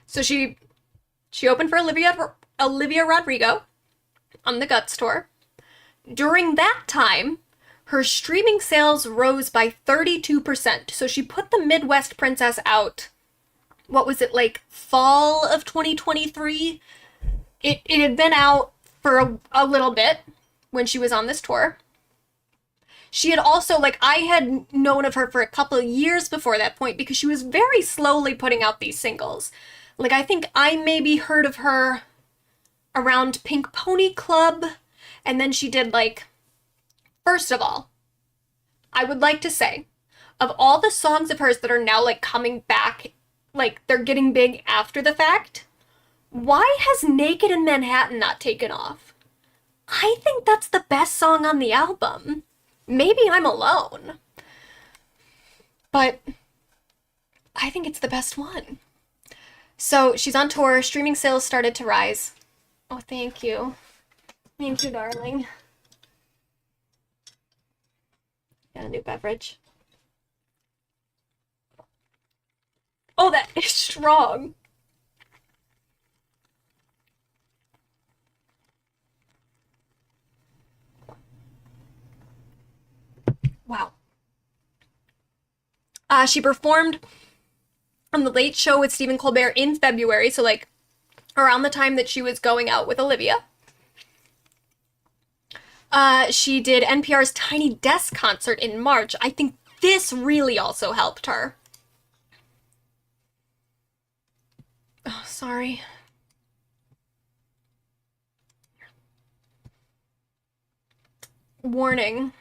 So she opened for Olivia Rodrigo on the Guts tour. During that time, her streaming sales rose by 32%. So she put the Midwest Princess out, what was it, like fall of 2023? It had been out for a little bit when she was on this tour. She had also, like, I had known of her for a couple of years before that point because she was very slowly putting out these singles. Like, I think I maybe heard of her around Pink Pony Club, and then she did, like, first of all, I would like to say, of all the songs of hers that are now, like, coming back, like, they're getting big after the fact, why has Naked in Manhattan not taken off? I think that's the best song on the album. Maybe I'm alone, but I think it's the best one. So she's on tour. Streaming sales started to rise. Oh, thank you. Thank you, darling. Got a new beverage. Oh, that is strong. Wow. She performed on The Late Show with Stephen Colbert in February, so like around the time that she was going out with Olivia. She did NPR's Tiny Desk concert in March. I think this really also helped her. Oh, sorry. Warning.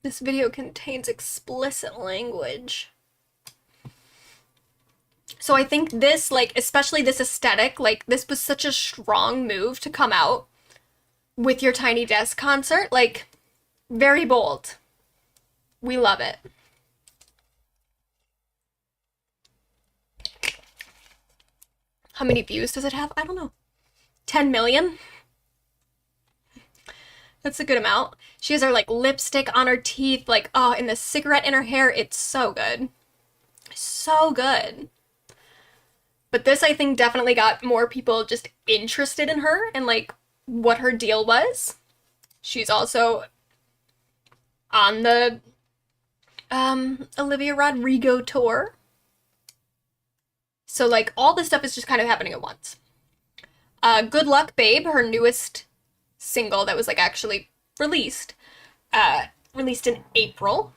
This video contains explicit language. So I think this, like, especially this aesthetic, like, this was such a strong move to come out with your Tiny Desk concert. Like, very bold. We love it. How many views does it have? I don't know. 10 million? That's a good amount. She has her, like, lipstick on her teeth, like, oh, and the cigarette in her hair. It's so good. So good. But this, I think, definitely got more people just interested in her and, like, what her deal was. She's also on the Olivia Rodrigo tour. So, like, all this stuff is just kind of happening at once. Good Luck Babe, her newest single that was, like, actually released in April,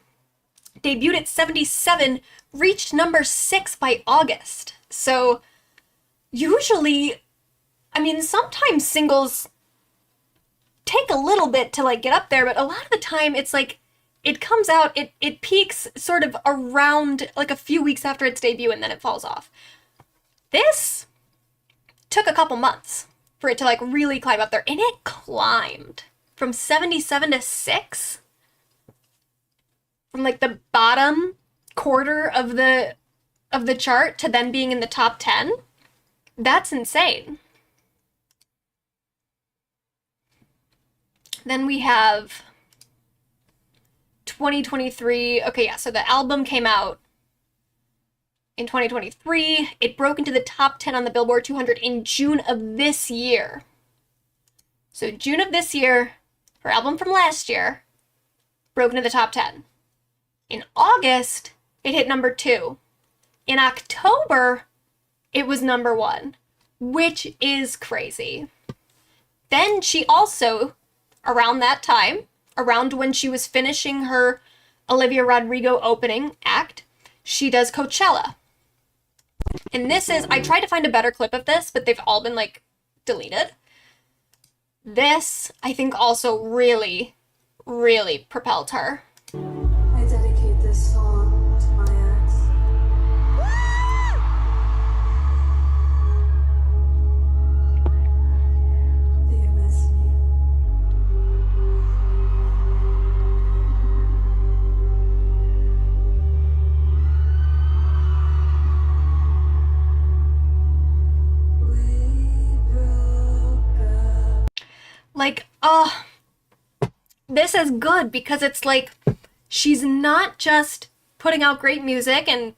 debuted at 77, reached number 6 by August. So usually, I mean, sometimes singles take a little bit to, like, get up there, but a lot of the time it's like it comes out, it peaks sort of around like a few weeks after its debut and then it falls off. This took a couple months for it to, like, really climb up there, and it climbed from 77 to 6, from, like, the bottom quarter of the chart to then being in the top 10. That's insane. Then we have 2023. Okay, yeah, so the album came out in 2023. It broke into the top 10 on the Billboard 200 in June of this year. So June of this year, her album from last year broke into the top 10. In August, it hit number 2. In October, it was number 1, which is crazy. Then she also, around that time, around when she was finishing her Olivia Rodrigo opening act, she does Coachella. And this is, I tried to find a better clip of this, but they've all been, like, deleted. This, I think, also really, really propelled her. I dedicate this song to my ex. Do you miss me? Like, this is good because it's like she's not just putting out great music and,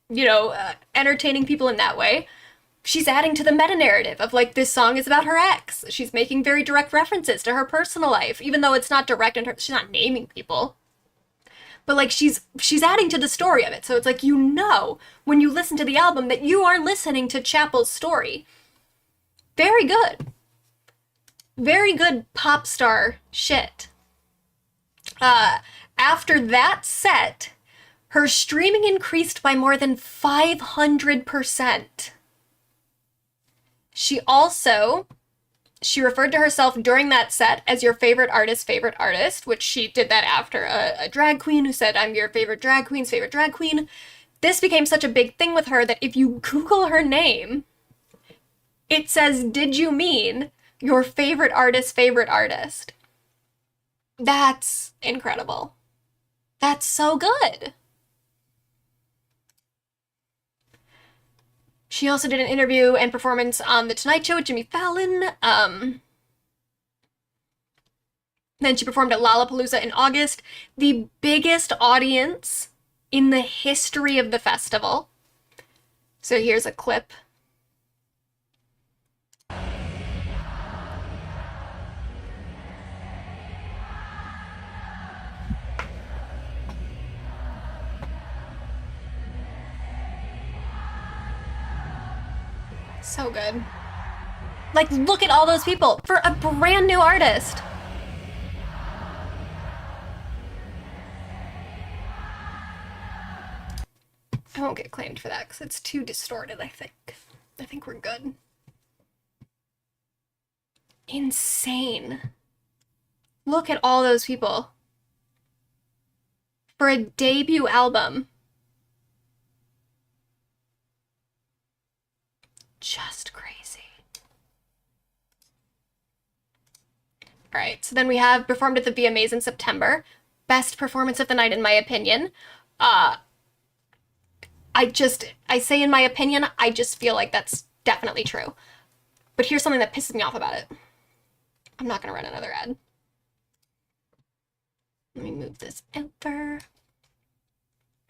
you know, entertaining people in that way. she's adding to the meta narrative of like, this song is about her ex. She's making very direct references to her personal life, even though it's not direct and she's not naming people. But like, she's adding to the story of it. So it's like, you know, when you listen to the album that you are listening to Chappell's story. Very good. Very good pop star shit. After that set, her streaming increased by more than 500%. She referred to herself during that set as your favorite artist, which she did that after a drag queen who said, I'm your favorite drag queen's favorite drag queen. This became such a big thing with her that if you Google her name, it says, did you mean your favorite artist, favorite artist? That's incredible. That's so good. She also did an interview and performance on The Tonight Show with Jimmy Fallon. Then she performed at Lollapalooza in August, the biggest audience in the history of the festival. So here's a clip. So good. Like, look at all those people for a brand new artist. I won't get claimed for that because it's too distorted, I think. I think we're good. Insane. Look at all those people. For a debut album. Just crazy. All right, so then we have performed at the VMAs in September. Best performance of the night, in my opinion. I say in my opinion, I just feel like that's definitely true. But here's something that pisses me off about it. I'm not gonna run another ad. Let me move this over.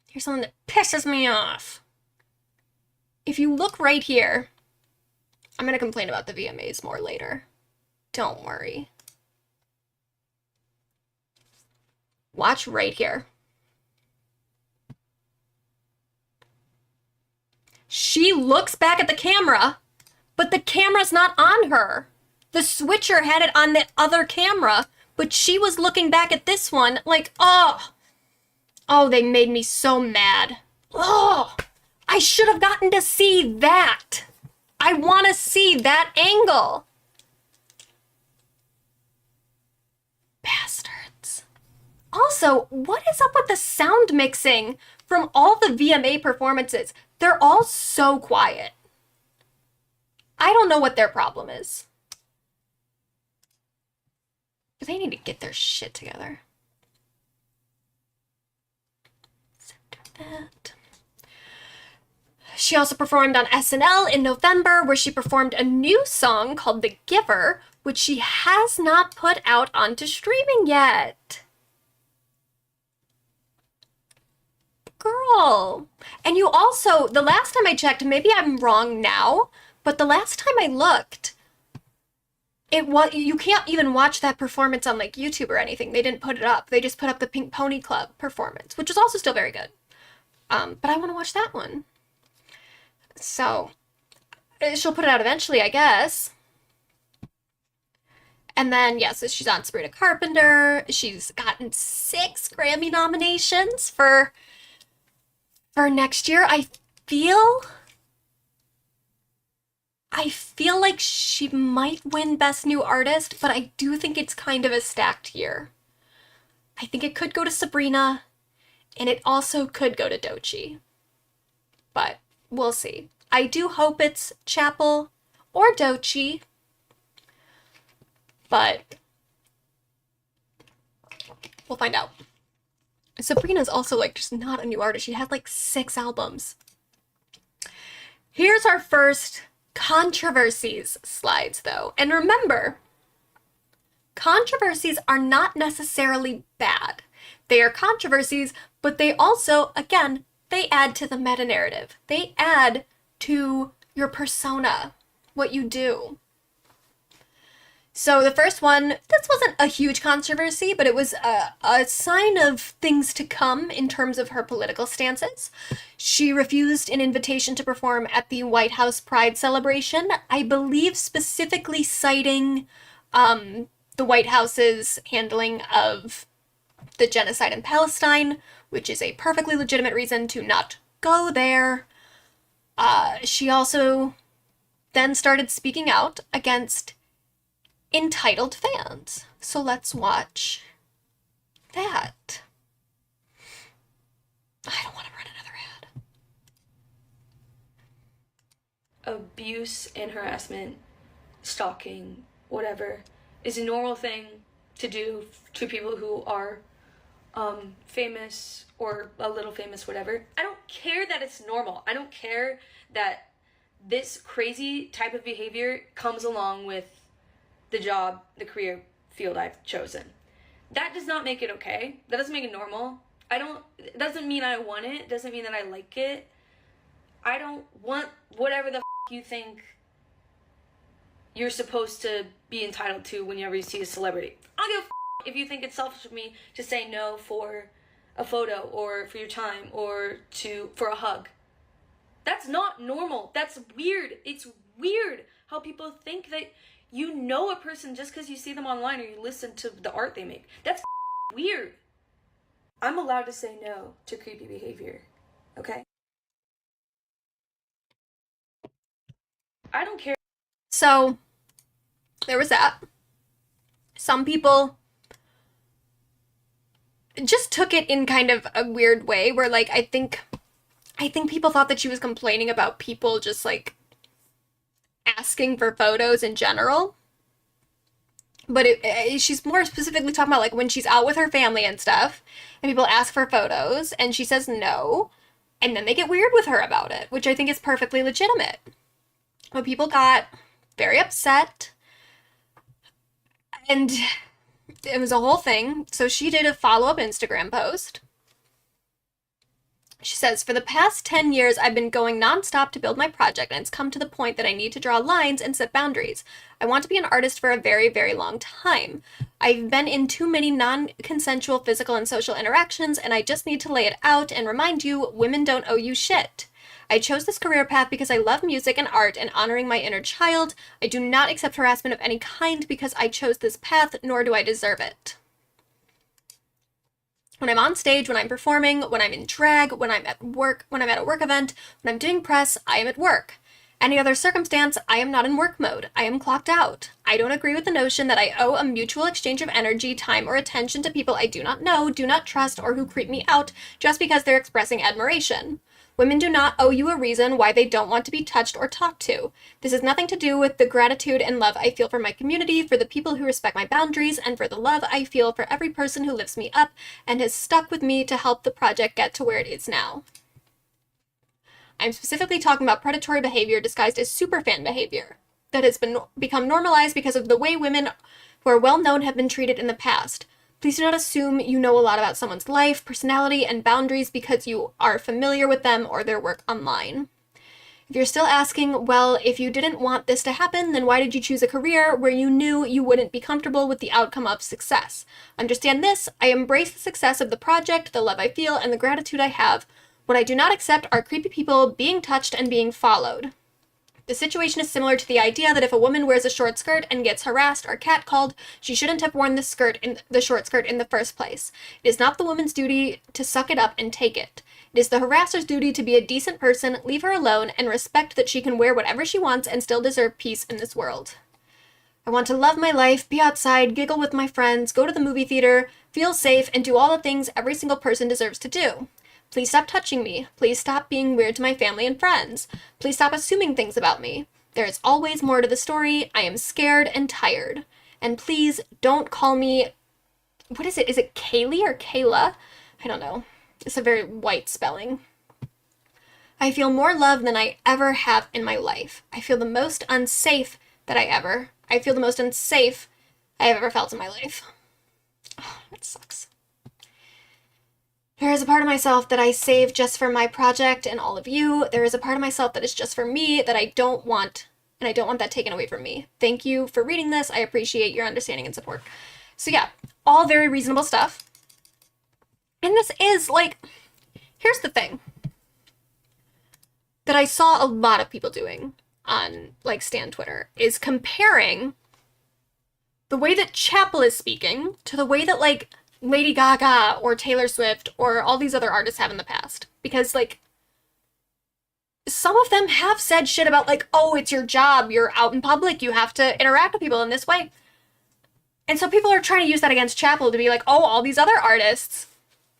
Here's something that pisses me off. If you look right here, I'm gonna complain about the VMAs more later. Don't worry. Watch right here. She looks back at the camera, but the camera's not on her. The switcher had it on the other camera, but she was looking back at this one like, oh, they made me so mad. Oh, I should have gotten to see that. I want to see that angle. Bastards. Also, what is up with the sound mixing from all the VMA performances? They're all so quiet. I don't know what their problem is. But they need to get their shit together. Center that. She also performed on SNL in November, where she performed a new song called The Giver, which she has not put out onto streaming yet. Girl. And you also, the last time I checked, maybe I'm wrong now, but the last time I looked, you can't even watch that performance on like YouTube or anything. They didn't put it up. They just put up the Pink Pony Club performance, which is also still very good. But I want to watch that one. So she'll put it out eventually, I guess. And then, yeah, so she's on Sabrina Carpenter. She's gotten 6 Grammy nominations for next year. I feel like she might win Best New Artist, but I do think it's kind of a stacked year. I think it could go to Sabrina, and it also could go to Doechii. But we'll see. I do hope it's Chappell or Doechii, but we'll find out. Sabrina's also like just not a new artist. She has like 6 albums. Here's our first controversies slides though. And remember, controversies are not necessarily bad. They are controversies, but they also, again, they add to the meta narrative. They add to your persona, what you do. So the first one, this wasn't a huge controversy, but it was a sign of things to come in terms of her political stances. She refused an invitation to perform at the White House Pride celebration, I believe specifically citing the White House's handling of the genocide in Palestine, which is a perfectly legitimate reason to not go there. She also then started speaking out against entitled fans. So let's watch that. I don't want to run another ad. Abuse and harassment, stalking, whatever, is a normal thing to do to people who are famous or a little famous, whatever. I don't care that it's normal. I don't care that this crazy type of behavior comes along with the job, the career field I've chosen. That does not make it okay. That doesn't make it normal. It doesn't mean I want it. It doesn't mean that I like it. I don't want whatever the you think you're supposed to be entitled to whenever you see a celebrity. I don't give a if you think it's selfish of me to say no for a photo or for your time or for a hug. That's not normal. That's weird. It's weird how people think that you know a person just because you see them online or you listen to the art they make. That's weird. I'm allowed to say no to creepy behavior, okay? I don't care. So there was that. Some people just took it in kind of a weird way where, like, I think people thought that she was complaining about people just, like, asking for photos in general. But she's more specifically talking about, like, when she's out with her family and stuff, and people ask for photos, and she says no, and then they get weird with her about it, which I think is perfectly legitimate. But people got very upset, and it was a whole thing. So she did a follow-up Instagram post. She says, for the past 10 years, I've been going nonstop to build my project, and it's come to the point that I need to draw lines and set boundaries. I want to be an artist for a very, very long time. I've been in too many non-consensual physical and social interactions, and I just need to lay it out and remind you, women don't owe you shit. I chose this career path because I love music and art and honoring my inner child. I do not accept harassment of any kind because I chose this path, nor do I deserve it. When I'm on stage, when I'm performing, when I'm in drag, when I'm at work, when I'm at a work event, when I'm doing press, I am at work. Any other circumstance, I am not in work mode. I am clocked out. I don't agree with the notion that I owe a mutual exchange of energy, time, or attention to people I do not know, do not trust, or who creep me out just because they're expressing admiration. Women do not owe you a reason why they don't want to be touched or talked to. This has nothing to do with the gratitude and love I feel for my community, for the people who respect my boundaries, and for the love I feel for every person who lifts me up and has stuck with me to help the project get to where it is now. I'm specifically talking about predatory behavior disguised as superfan behavior that has become normalized because of the way women who are well known have been treated in the past. Please do not assume you know a lot about someone's life, personality, and boundaries because you are familiar with them or their work online. If you're still asking, well, if you didn't want this to happen, then why did you choose a career where you knew you wouldn't be comfortable with the outcome of success? Understand this, I embrace the success of the project, the love I feel, and the gratitude I have. What I do not accept are creepy people being touched and being followed. The situation is similar to the idea that if a woman wears a short skirt and gets harassed or catcalled, she shouldn't have worn the short skirt in the first place. It is not the woman's duty to suck it up and take it. It is the harasser's duty to be a decent person, leave her alone, and respect that she can wear whatever she wants and still deserve peace in this world. I want to love my life, be outside, giggle with my friends, go to the movie theater, feel safe, and do all the things every single person deserves to do. Please stop touching me. Please stop being weird to my family and friends. Please stop assuming things about me. There is always more to the story. I am scared and tired. And please don't call me... What is it? Is it Kaylee or Kayla? I don't know. It's a very white spelling. I feel more love than I ever have in my life. I feel the most unsafe I feel the most unsafe I have ever felt in my life. Oh, that sucks. There is a part of myself that I save just for my project and all of you. There is a part of myself that is just for me that I don't want, and I don't want that taken away from me. Thank you for reading this. I appreciate your understanding and support. So yeah, all very reasonable stuff. And this is like, here's the thing that I saw a lot of people doing on like Stan Twitter is comparing the way that Chappell is speaking to the way that like Lady Gaga or Taylor Swift or all these other artists have in the past. Because like some of them have said shit about like, oh, it's your job, you're out in public, you have to interact with people in this way. And so people are trying to use that against Chappell to be like, oh, all these other artists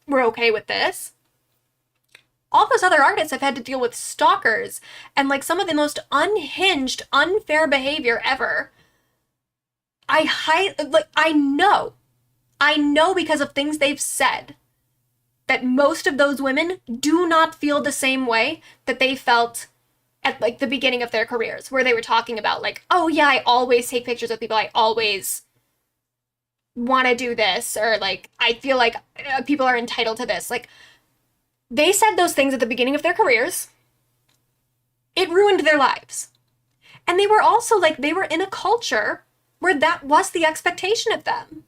were okay with this. All those other artists have had to deal with stalkers and like some of the most unhinged, unfair behavior ever. I know because of things they've said that most of those women do not feel the same way that they felt at like the beginning of their careers, where they were talking about like, oh yeah, I always take pictures with people, I always want to do this, or like I feel like people are entitled to this. Like they said those things at the beginning of their careers. It ruined their lives. And they were also like, they were in a culture where that was the expectation of them.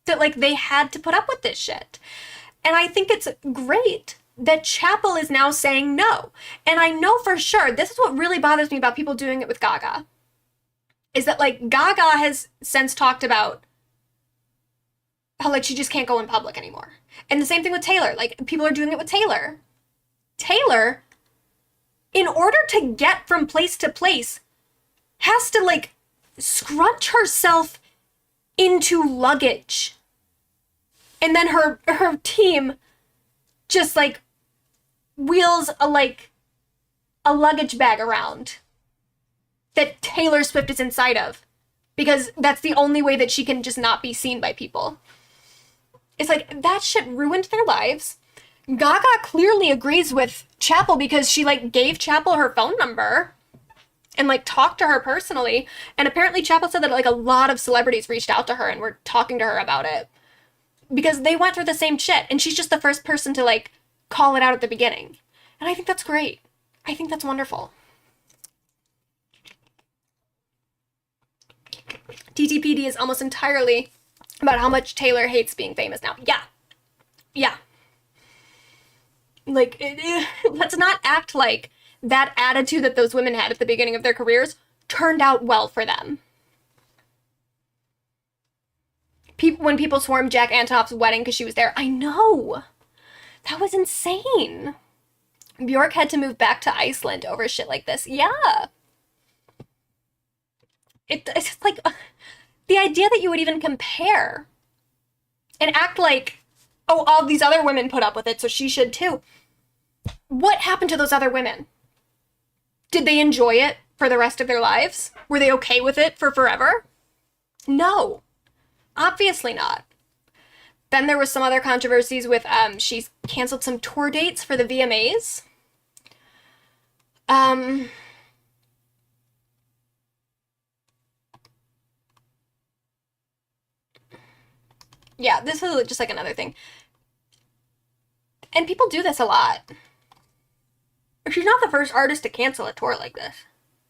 That like they had to put up with this shit. And I think it's great that Chappell is now saying no. And I know for sure, this is what really bothers me about people doing it with Gaga. Is that like Gaga has since talked about how like she just can't go in public anymore. And the same thing with Taylor. Like people are doing it with Taylor. Taylor, in order to get from place to place, has to like scrunch herself into luggage. And then her team just like wheels a luggage bag around that Taylor Swift is inside of, because that's the only way that she can just not be seen by people. It's like that shit ruined their lives. Gaga clearly agrees with Chappell because she like gave Chappell her phone number and like talked to her personally. And apparently Chappell said that like a lot of celebrities reached out to her and were talking to her about it because they went through the same shit. And she's just the first person to like call it out at the beginning. And I think that's great. I think that's wonderful. TTPD is almost entirely about how much Taylor hates being famous now. Yeah. Like, let's not act like that attitude that those women had at the beginning of their careers turned out well for them. When people swarmed Jack Antonoff's wedding because she was there, I know. That was insane. Bjork had to move back to Iceland over shit like this. Yeah. It's like the idea that you would even compare and act like, oh, all these other women put up with it, so she should too. What happened to those other women? Did they enjoy it for the rest of their lives? Were they okay with it for forever? No, obviously not. Then there was some other controversies with, she's canceled some tour dates for the VMAs. Yeah, this is just like another thing. And people do this a lot. She's not the first artist to cancel a tour like this.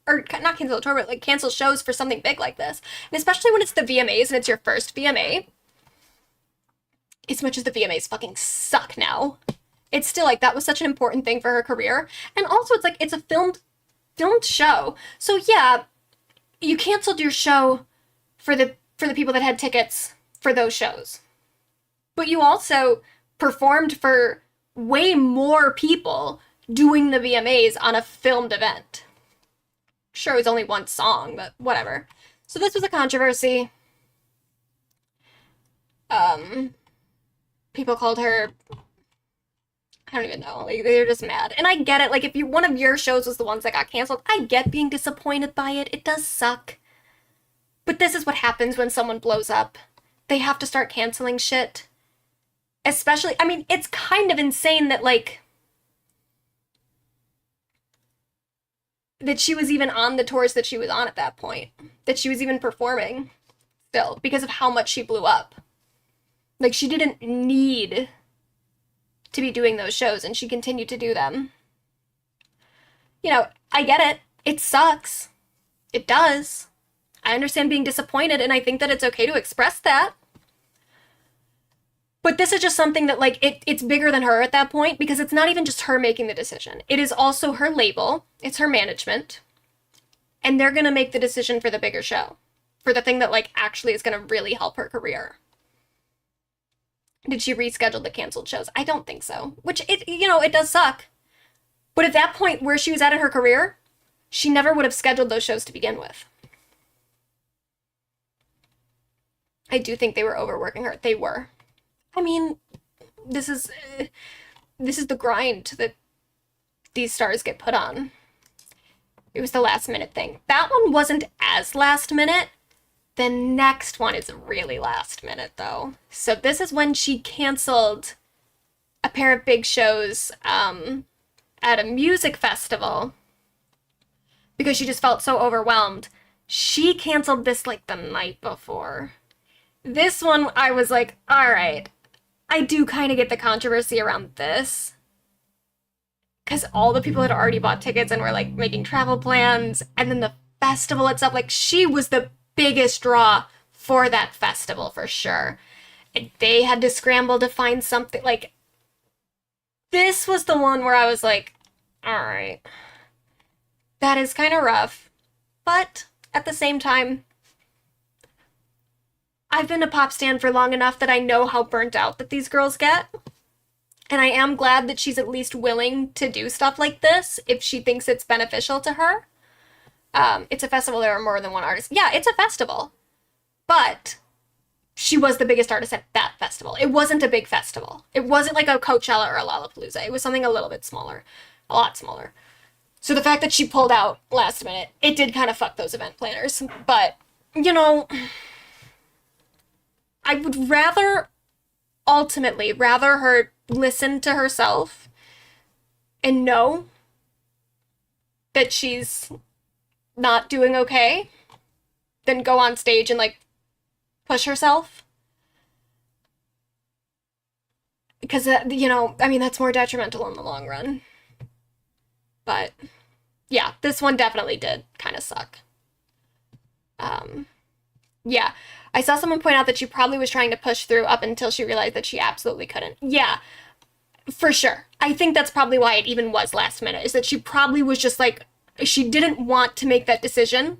Or not cancel a tour, but like cancel shows for something big like this. And especially when it's the VMAs and it's your first VMA. As much as the VMAs fucking suck now, it's still like that was such an important thing for her career. And also it's like it's a filmed show. So yeah, you canceled your show for the people that had tickets for those shows. But you also performed for way more people doing the VMAs on a filmed event. Sure, it was only one song, but whatever. So this was a controversy. People called her, I don't even know, like they're just mad. And I get it, like if one of your shows was the ones that got canceled, I get being disappointed by it. It does suck. But this is what happens when someone blows up. They have to start canceling shit. Especially, I mean, it's kind of insane that like that she was even on the tours that she was on at that point. That she was even performing still because of how much she blew up. Like she didn't need to be doing those shows, and she continued to do them. You know, I get it. It sucks. It does. I understand being disappointed, and I think that it's okay to express that. But this is just something that, like, it's bigger than her at that point, because it's not even just her making the decision. It is also her label. It's her management. And they're going to make the decision for the bigger show. For the thing that, like, actually is going to really help her career. Did she reschedule the canceled shows? I don't think so. Which, it does suck. But at that point where she was at in her career, she never would have scheduled those shows to begin with. I do think they were overworking her. They were. I mean, this is the grind that these stars get put on. It was the last minute thing. That one wasn't as last minute. The next one is really last minute, though. So this is when she canceled a pair of big shows at a music festival because she just felt so overwhelmed. She canceled this like the night before. This one, I was like, all right, I do kind of get the controversy around this. Because all the people had already bought tickets and were like making travel plans. And then the festival itself, like she was the biggest draw for that festival for sure. And they had to scramble to find something. Like, this was the one where I was like, all right, that is kind of rough. But at the same time, I've been a pop stan for long enough that I know how burnt out that these girls get. And I am glad that she's at least willing to do stuff like this if she thinks it's beneficial to her. It's a festival. There are more than one artist. Yeah, it's a festival. But she was the biggest artist at that festival. It wasn't a big festival. It wasn't like a Coachella or a Lollapalooza. It was something a little bit smaller. A lot smaller. So the fact that she pulled out last minute, it did kind of fuck those event planners. But, you know, I would ultimately rather her listen to herself and know that she's not doing okay than go on stage and like push herself. Because, I mean, that's more detrimental in the long run. But yeah, this one definitely did kind of suck. Yeah, I saw someone point out that she probably was trying to push through up until she realized that she absolutely couldn't. Yeah, for sure. I think that's probably why it even was last minute, is that she probably was just like, she didn't want to make that decision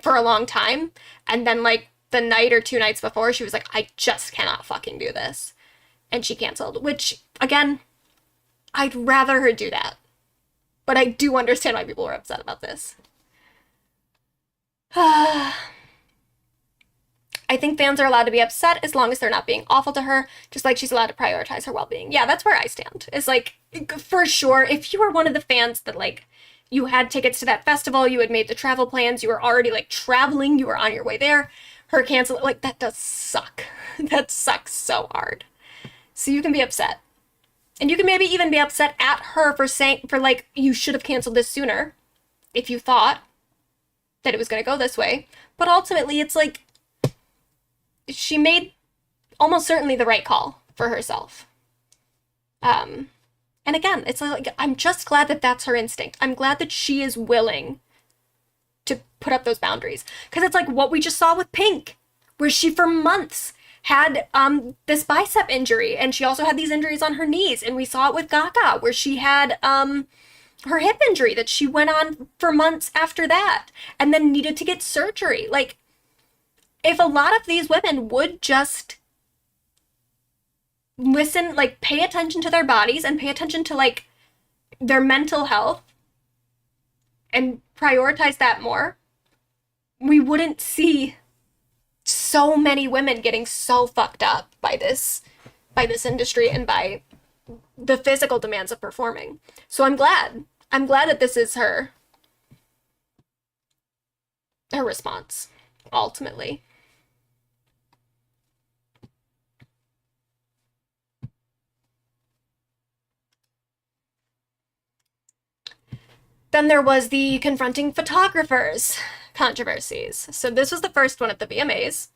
for a long time. And then like the night or 2 nights before, she was like, I just cannot fucking do this. And she canceled, which again, I'd rather her do that. But I do understand why people were upset about this. I think fans are allowed to be upset as long as they're not being awful to her, just like she's allowed to prioritize her well-being. Yeah, that's where I stand. It's like, for sure, if you were one of the fans that, like, you had tickets to that festival, you had made the travel plans, you were already, like, traveling, you were on your way there, her cancel, like, that does suck. That sucks so hard. So you can be upset. And you can maybe even be upset at her for like, you should have canceled this sooner if you thought that it was going to go this way. But ultimately, it's like, she made almost certainly the right call for herself. And again, it's like, I'm just glad that that's her instinct. I'm glad that she is willing to put up those boundaries. Because it's like what we just saw with Pink, where she for months had this bicep injury, and she also had these injuries on her knees. And we saw it with Gaga, where she had her hip injury that she went on for months after that, and then needed to get surgery. Like, if a lot of these women would just listen, like, pay attention to their bodies and pay attention to, like, their mental health and prioritize that more, we wouldn't see so many women getting so fucked up by this industry and by the physical demands of performing. So I'm glad that this is her response, ultimately. Then there was the confronting photographers controversies. So this was the first one at the VMAs.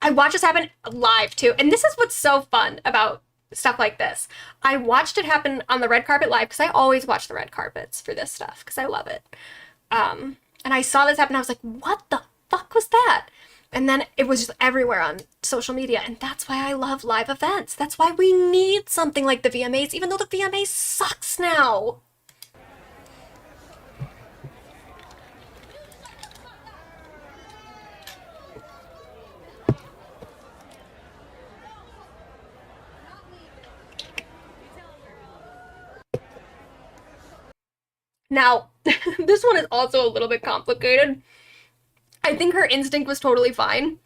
I watched this happen live too. And this is what's so fun about stuff like this. I watched it happen on the red carpet live because I always watch the red carpets for this stuff because I love it. And I saw this happen. I was like, what the fuck was that? And then it was just everywhere on social media. And that's why I love live events. That's why we need something like the VMAs, even though the VMAs sucks now. Now, this one is also a little bit complicated. I think her instinct was totally fine.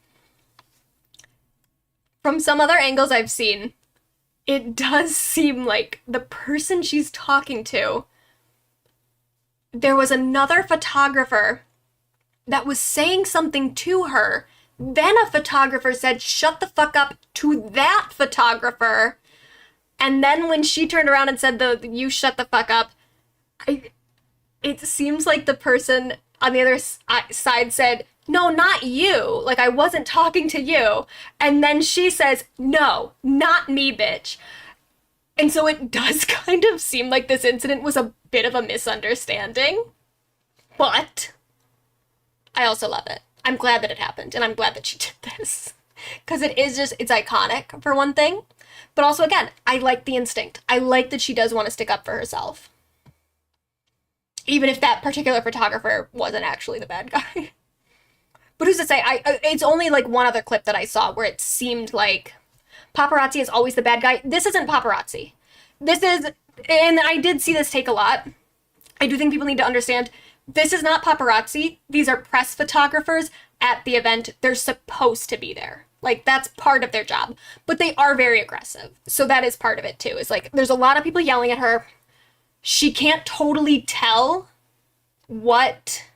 From some other angles I've seen, it does seem like the person she's talking to, there was another photographer that was saying something to her. Then a photographer said, shut the fuck up to that photographer. And then when she turned around and said, you shut the fuck up, it seems like the person on the other side said, no, not you. Like, I wasn't talking to you. And then she says, no, not me, bitch. And so it does kind of seem like this incident was a bit of a misunderstanding. But I also love it. I'm glad that it happened. And I'm glad that she did this. Because it's iconic, for one thing. But also, again, I like the instinct. I like that she does want to stick up for herself. Even if that particular photographer wasn't actually the bad guy. But who's to say? It's only like one other clip that I saw where it seemed like paparazzi is always the bad guy. This isn't paparazzi. This is, and I did see this take a lot. I do think people need to understand, this is not paparazzi. These are press photographers at the event. They're supposed to be there. Like, that's part of their job. But they are very aggressive. So that is part of it too. It's like, there's a lot of people yelling at her. She can't totally tell what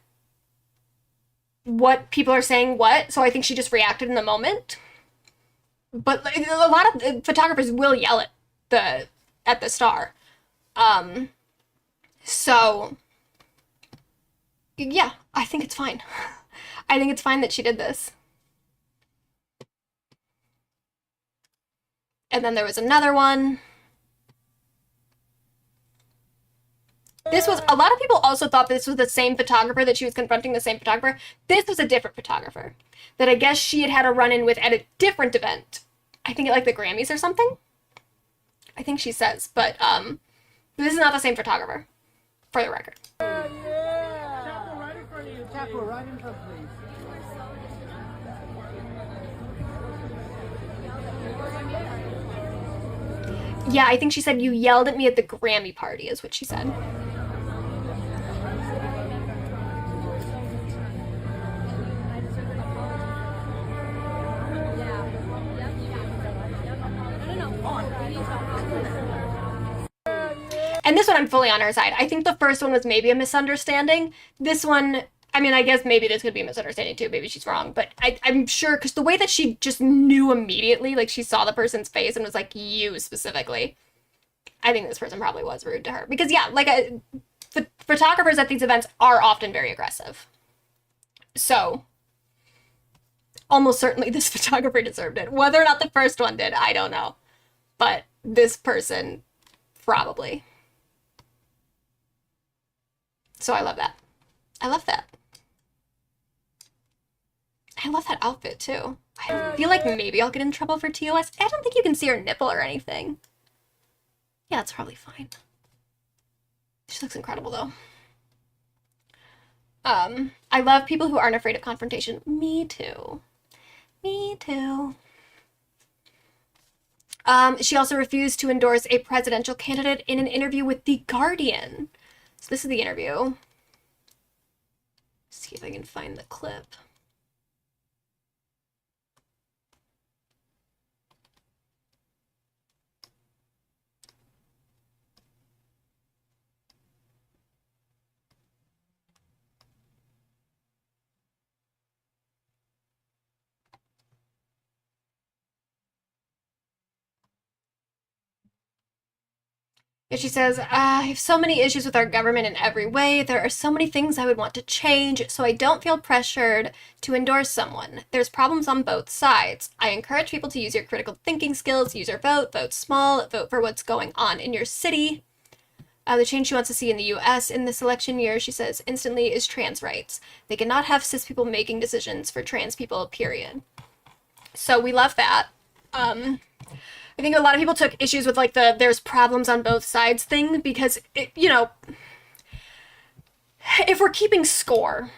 people are saying what, so I think she just reacted in the moment. But a lot of photographers will yell at the star. So yeah, I think it's fine. I think it's fine that she did this. And then there was another one. This was, a lot of people also thought this was the same photographer, that she was confronting the same photographer. This was a different photographer that I guess she had a run-in with at a different event. I think at like the Grammys or something. I think she says, but this is not the same photographer, for the record. Chappell, right in front of you. Chappell, right in front, please. Yeah, I think she said, you yelled at me at the Grammy party, is what she said. And this one, I'm fully on her side. I think the first one was maybe a misunderstanding. This one, I mean, I guess maybe this could be a misunderstanding too. Maybe she's wrong. But I'm sure, because the way that she just knew immediately, like she saw the person's face and was like, you specifically. I think this person probably was rude to her. Because yeah, like photographers at these events are often very aggressive. So almost certainly this photographer deserved it. Whether or not the first one did, I don't know. But this person probably. So I love that. I love that. I love that outfit too. I feel like maybe I'll get in trouble for TOS. I don't think you can see her nipple or anything. Yeah, it's probably fine. She looks incredible though. I love people who aren't afraid of confrontation. Me too. Me too. She also refused to endorse a presidential candidate in an interview with The Guardian. So this is the interview. See if I can find the clip. And she says, I have so many issues with our government in every way. There are so many things I would want to change, so I don't feel pressured to endorse someone. There's problems on both sides. I encourage people to use your critical thinking skills, use your vote, vote small, vote for what's going on in your city. The change she wants to see in the US in this election year, she says, instantly is trans rights. They cannot have cis people making decisions for trans people, period. So we love that. I think a lot of people took issues with like the there's problems on both sides thing because, you know, if we're keeping score,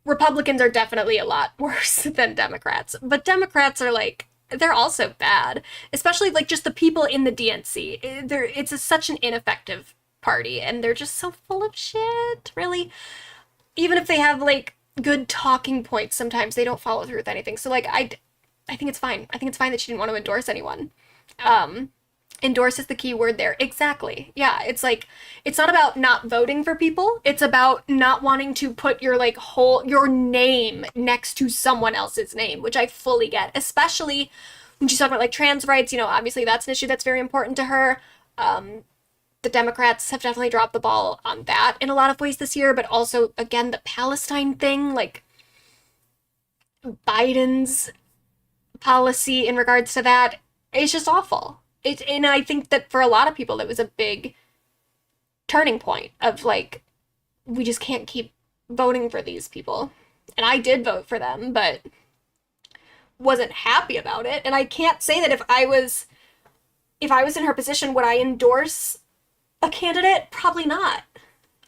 Republicans are definitely a lot worse than Democrats. But Democrats are like, they're also bad, especially like just the people in the DNC. It's such an ineffective party and they're just so full of shit, really. Even if they have like good talking points, sometimes they don't follow through with anything. So like I think it's fine. I think it's fine that she didn't want to endorse anyone. Endorse is the key word there. Exactly. Yeah, it's like, it's not about not voting for people. It's about not wanting to put your like your name next to someone else's name, which I fully get, especially when she's talking about like trans rights. You know, obviously that's an issue that's very important to her. The Democrats have definitely dropped the ball on that in a lot of ways this year, but also, again, the Palestine thing, like Biden's policy in regards to that is just awful. And I think that for a lot of people, it was a big turning point of like, we just can't keep voting for these people. And I did vote for them, but wasn't happy about it. And I can't say that if I was in her position, would I endorse a candidate? Probably not.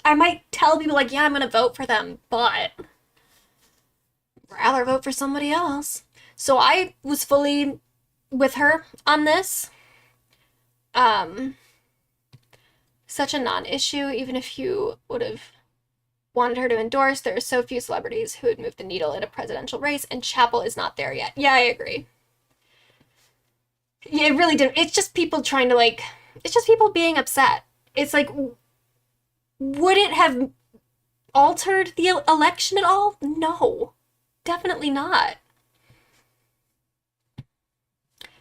I might tell people like, yeah, I'm going to vote for them, but rather vote for somebody else. So I was fully with her on this. Such a non-issue, even if you would have wanted her to endorse. There are so few celebrities who would move the needle in a presidential race, and Chappell is not there yet. Yeah, I agree. Yeah, it really didn't. It's just people trying to like, it's just people being upset. It's like, would it have altered the election at all? No, definitely not.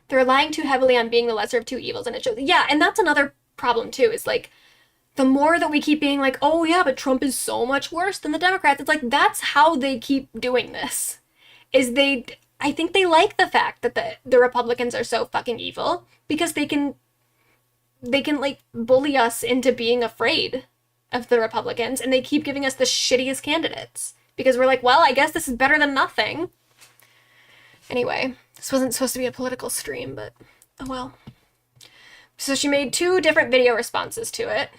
They're relying too heavily on being the lesser of two evils, and it shows. Yeah, and that's another problem too, is like, the more that we keep being like, oh yeah, but Trump is so much worse than the Democrats, it's like, that's how they keep doing this. I think they like the fact that the Republicans are so fucking evil, because they can like bully us into being afraid of the Republicans, and they keep giving us the shittiest candidates. Because we're like, well, I guess this is better than nothing. Anyway, this wasn't supposed to be a political stream, but oh well. So she made 2 different video responses to it.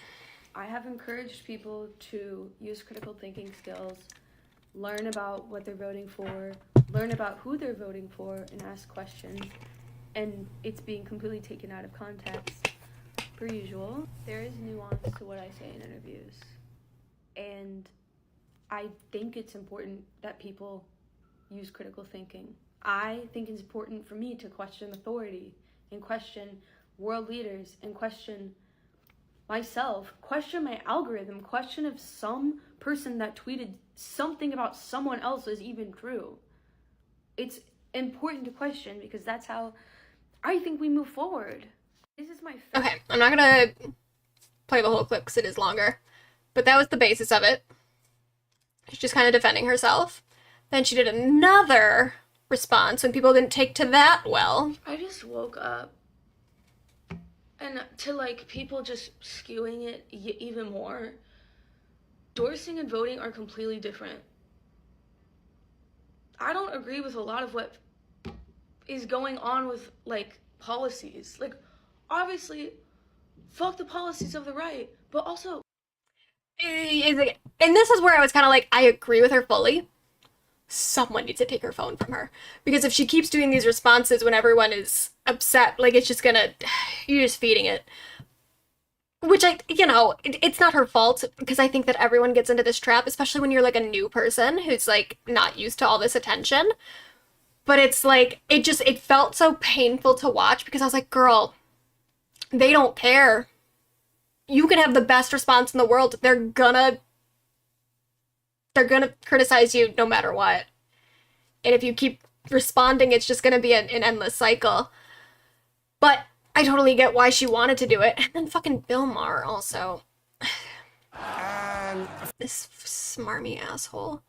I have encouraged people to use critical thinking skills, learn about what they're voting for, learn about who they're voting for, and ask questions. And it's being completely taken out of context, per usual. There is nuance to what I say in interviews. And I think it's important that people use critical thinking. I think it's important for me to question authority and question world leaders and question myself, question my algorithm, question if some person that tweeted something about someone else is even true. It's important to question because that's how I think we move forward. This is my Okay, I'm not gonna play the whole clip because it is longer, but that was the basis of it. She's just kind of defending herself. Then she did another response when people didn't take to that well. I just woke up and to like people just skewing it even more. Endorsing and voting are completely different. I don't agree with a lot of what is going on with like policies. Like obviously fuck the policies of the right, but also and this is where I was kind of like, I agree with her fully. Someone needs to take her phone from her, because if she keeps doing these responses when everyone is upset, like it's just gonna, you're just feeding it. Which it's not her fault, because I think that everyone gets into this trap, especially when you're like a new person who's like not used to all this attention. But it's like, it felt so painful to watch, because I was like, girl, they don't care. You can have the best response in the world. They're gonna criticize you no matter what. And if you keep responding, it's just gonna be an endless cycle. But I totally get why she wanted to do it. And then fucking Bill Maher also. This smarmy asshole.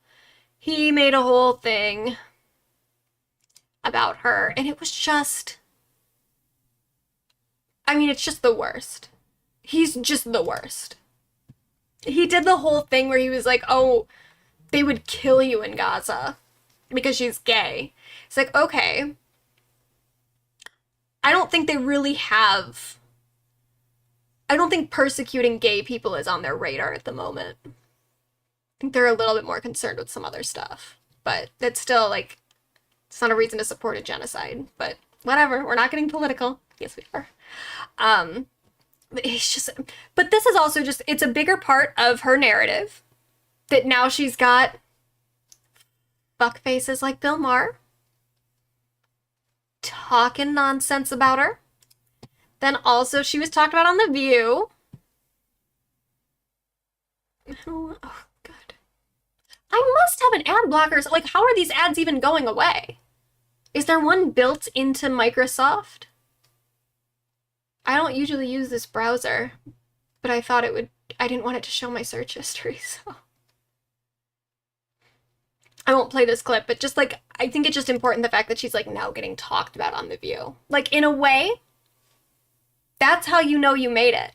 He made a whole thing about her, and it was just... I mean, it's just the worst. He's just the worst. He did the whole thing where he was like, oh, they would kill you in Gaza because she's gay. It's like, okay. I don't think they really have... I don't think persecuting gay people is on their radar at the moment. I think they're a little bit more concerned with some other stuff. But it's still, like, it's not a reason to support a genocide. But whatever, we're not getting political. Yes, we are. But it's just... But this is also just... It's a bigger part of her narrative. That now she's got fuck faces like Bill Maher talking nonsense about her. Then also she was talked about on The View. Oh, God. I must have an ad blocker. So, like, how are these ads even going away? Is there one built into Microsoft? I don't usually use this browser, but I thought it would... I didn't want it to show my search history, so... I won't play this clip, but just, like, I think it's just important the fact that she's, like, now getting talked about on The View. Like, in a way... That's how you know you made it.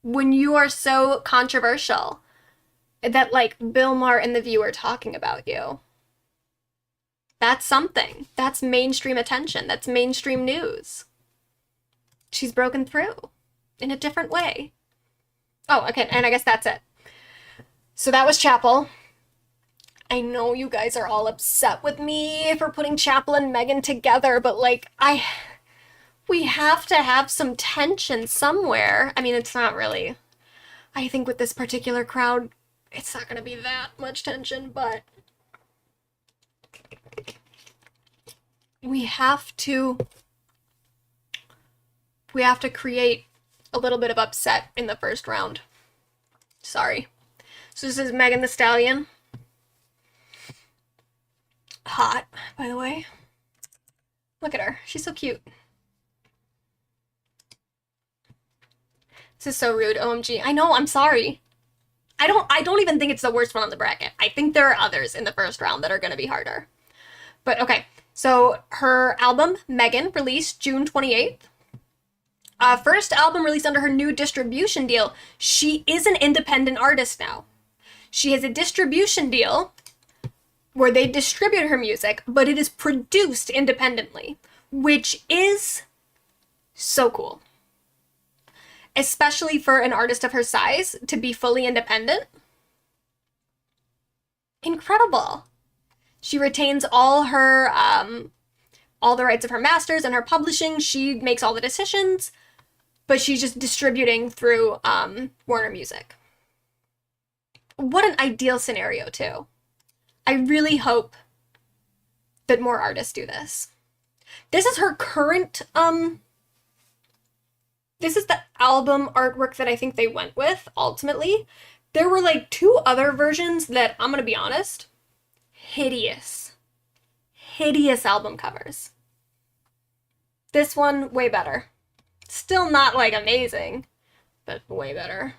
When you are so controversial that, like, Bill Maher and The View are talking about you. That's something. That's mainstream attention. That's mainstream news. She's broken through in a different way. Oh, okay, and I guess that's it. So that was Chappell. I know you guys are all upset with me for putting Chappell and Megan together, but, like, we have to have some tension somewhere. I mean, it's not really... I think with this particular crowd, it's not going to be that much tension, but... We have to create a little bit of upset in the first round. Sorry. So this is Megan Thee Stallion. Hot, by the way. Look at her. She's so cute. This is so rude. OMG. I know, I'm sorry. I don't even think it's the worst one on the bracket. I think there are others in the first round that are going to be harder. But okay. So her album, Megan, released June 28th. First album released under her new distribution deal. She is an independent artist now. She has a distribution deal where they distribute her music, but it is produced independently, which is so cool. Especially for an artist of her size to be fully independent. Incredible. She retains all her, all the rights of her masters and her publishing. She makes all the decisions, but she's just distributing through Warner Music. What an ideal scenario, too. I really hope that more artists do this. This is her current, this is the album artwork that I think they went with, ultimately. There were, like, 2 other versions that, I'm gonna be honest, hideous. Hideous album covers. This one, way better. Still not, like, amazing, but way better.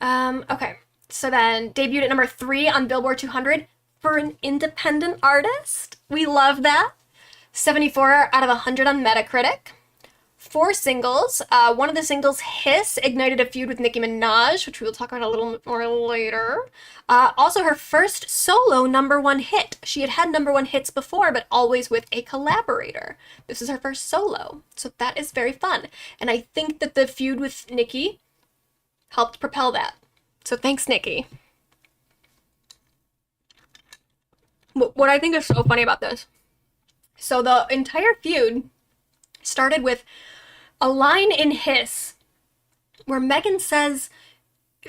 Okay. So then, debuted at number 3 on Billboard 200 for an independent artist. We love that. 74 out of 100 on Metacritic. 4 singles. One of the singles, Hiss, ignited a feud with Nicki Minaj, which we will talk about a little bit more later. Also, her first solo #1 hit. She had had #1 hits before, but always with a collaborator. This is her first solo, so that is very fun. And I think that the feud with Nicki helped propel that. So thanks, Nicki. What I think is so funny about this, so the entire feud started with a line in Hiss where Megan says,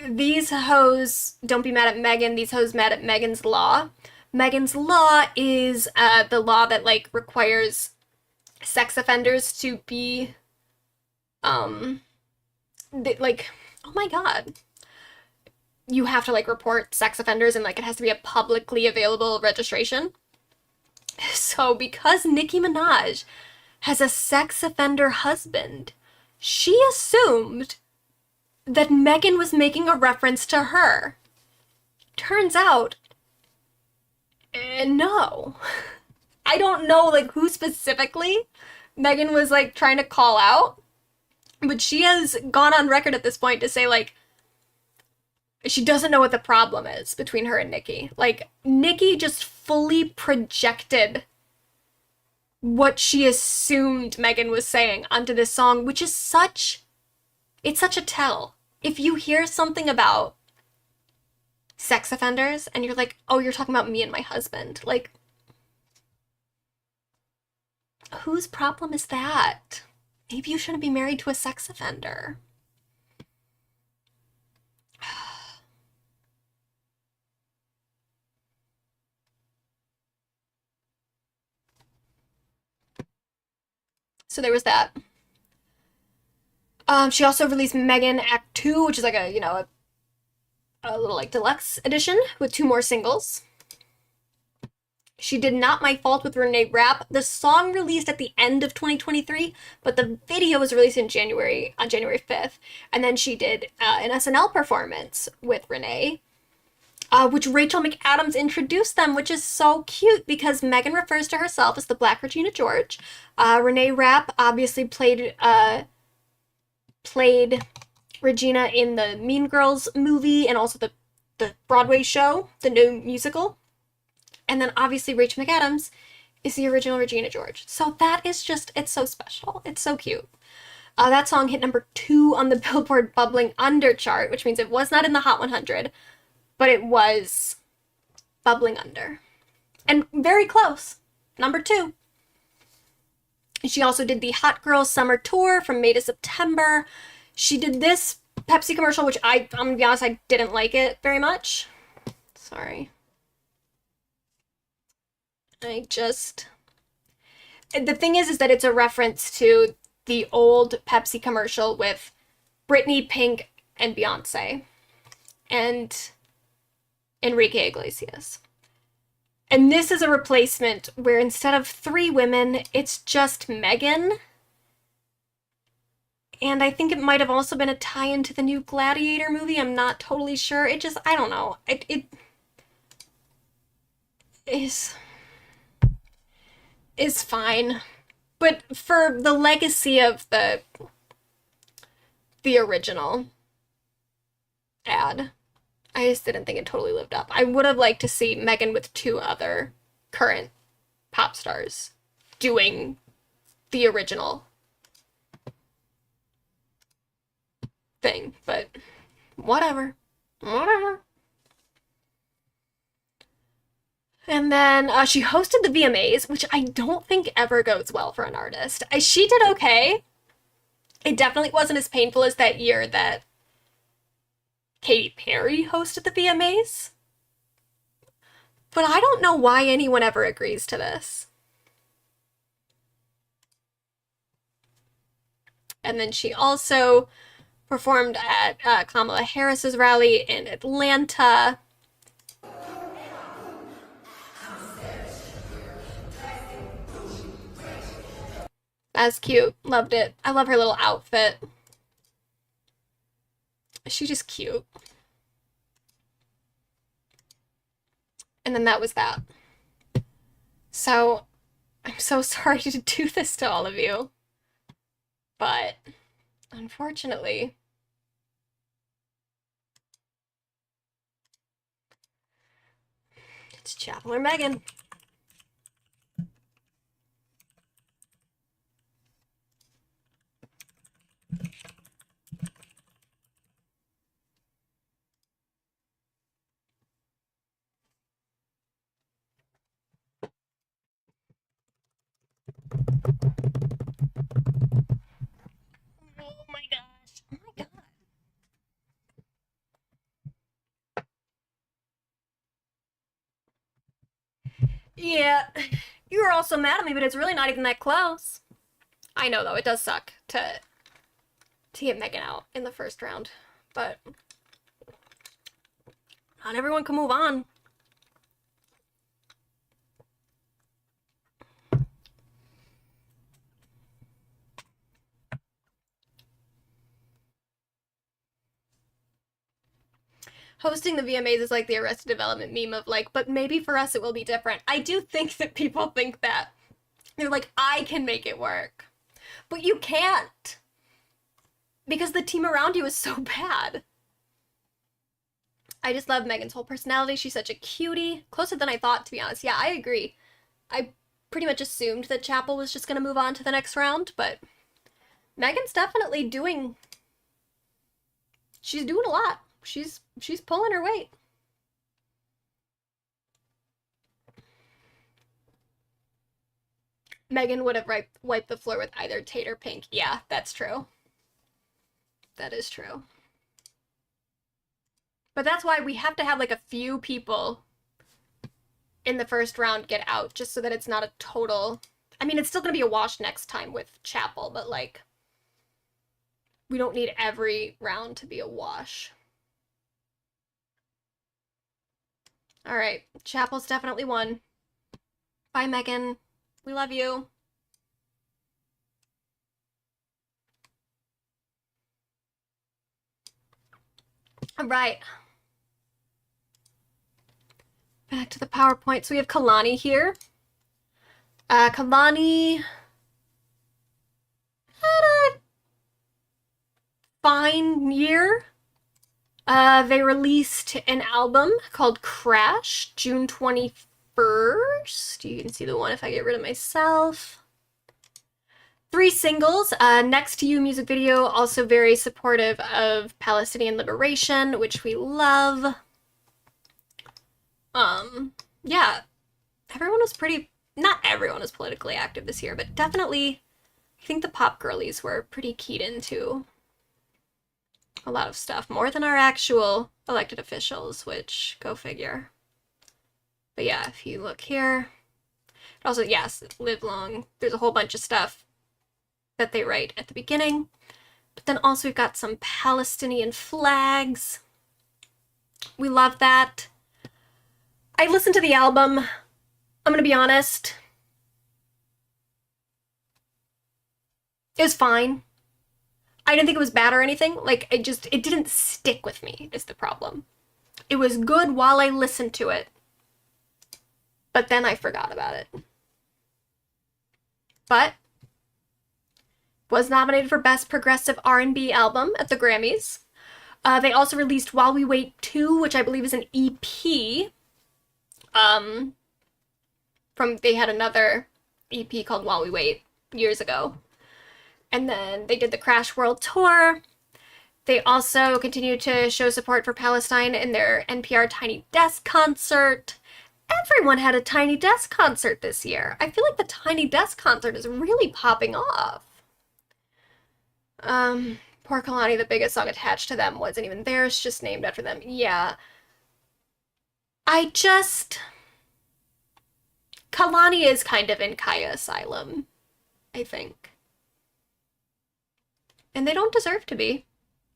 these hoes don't be mad at Megan, these hoes mad at Megan's Law. Megan's Law is the law that, like, requires sex offenders to be, like, oh my god. You have to, like, report sex offenders and, like, it has to be a publicly available registration. So because Nicki Minaj has a sex offender husband. She assumed that Megan was making a reference to her. Turns out, no. I don't know, like, who specifically Megan was, like, trying to call out, but she has gone on record at this point to say, like, she doesn't know what the problem is between her and Nicki. Like, Nicki just fully projected what she assumed Megan was saying onto this song, which is it's such a tell. If you hear something about sex offenders and you're like, oh, you're talking about me and my husband, like, whose problem is that? Maybe you shouldn't be married to a sex offender. So there was that. She also released Megan Act 2, which is like a little like deluxe edition with 2 more singles. She did Not My Fault with Renee Rapp. The song released at the end of 2023, but the video was released on January 5th. And then she did an SNL performance with Renee, which Rachel McAdams introduced them, which is so cute because Megan refers to herself as the Black Regina George. Renee Rapp obviously played Regina in the Mean Girls movie and also the Broadway show, the new musical. And then obviously Rachel McAdams is the original Regina George. So that is just, it's so special. It's so cute. That song hit number 2 on the Billboard Bubbling Under chart, which means it was not in the Hot 100, but it was bubbling under. And very close. Number 2. She also did the Hot Girls Summer Tour from May to September. She did this Pepsi commercial, which I'm gonna be honest, I didn't like it very much. Sorry. The thing is that it's a reference to the old Pepsi commercial with Britney, Pink, and Beyonce. And Enrique Iglesias. And this is a replacement where instead of 3 women, it's just Megan. And I think it might have also been a tie-in to the new Gladiator movie. I'm not totally sure. I don't know. It is fine. But for the legacy of the original ad, I just didn't think it totally lived up. I would have liked to see Megan with 2 other current pop stars doing the original thing, but whatever. And then she hosted the VMAs, which I don't think ever goes well for an artist. She did okay. It definitely wasn't as painful as that year that Katy Perry hosted the VMAs. But I don't know why anyone ever agrees to this. And then she also performed at Kamala Harris's rally in Atlanta. That's cute. Loved it. I love her little outfit. She's just cute. And then that was that. So, I'm so sorry to do this to all of you. But, unfortunately, it's Chappell or Megan. Oh my gosh. Oh my god. Yeah, you were also mad at me, but it's really not even that close. I know, though, it does suck to get Megan out in the first round, but not everyone can move on. Hosting the VMAs is like the Arrested Development meme of like, but maybe for us it will be different. I do think that people think that. They're like, I can make it work. But you can't. Because the team around you is so bad. I just love Megan's whole personality. She's such a cutie. Closer than I thought, to be honest. Yeah, I agree. I pretty much assumed that Chappell was just going to move on to the next round, but Megan's definitely doing... She's doing a lot. She's pulling her weight. Megan would have wiped the floor with either Tate or Pink. Yeah, that's true. That is true. But that's why we have to have like a few people in the first round get out, just so that it's not a total... I mean, it's still going to be a wash next time with Chappell, but like, we don't need every round to be a wash. All right, Chappell's definitely won. Bye, Megan. We love you. All right. Back to the PowerPoint. So we have Khlani here. Khlani had a fine year. They released an album called Crash, June 21st. You can see the one if I get rid of myself. 3 singles. Next to You music video, also very supportive of Palestinian liberation, which we love. Yeah, everyone was pretty, not everyone was politically active this year, but definitely, I think the pop girlies were pretty keyed into a lot of stuff, more than our actual elected officials, which, go figure. But yeah, if you look here, also, yes, Live Long, there's a whole bunch of stuff that they write at the beginning, but then also we've got some Palestinian flags. We love that. I listened to the album. I'm gonna be honest. It was fine. I didn't think it was bad or anything. Like, it didn't stick with me, is the problem. It was good while I listened to it, but then I forgot about it. But was nominated for Best Progressive R&B Album at the Grammys. They also released While We Wait 2, which I believe is an EP. They had another EP called While We Wait years ago. And then they did the Crash World Tour. They also continued to show support for Palestine in their NPR Tiny Desk concert. Everyone had a Tiny Desk concert this year. I feel like the Tiny Desk concert is really popping off. Poor Khlani, the biggest song attached to them wasn't even theirs, just named after them. Yeah. Khlani is kind of in Kaya Asylum, I think. And they don't deserve to be.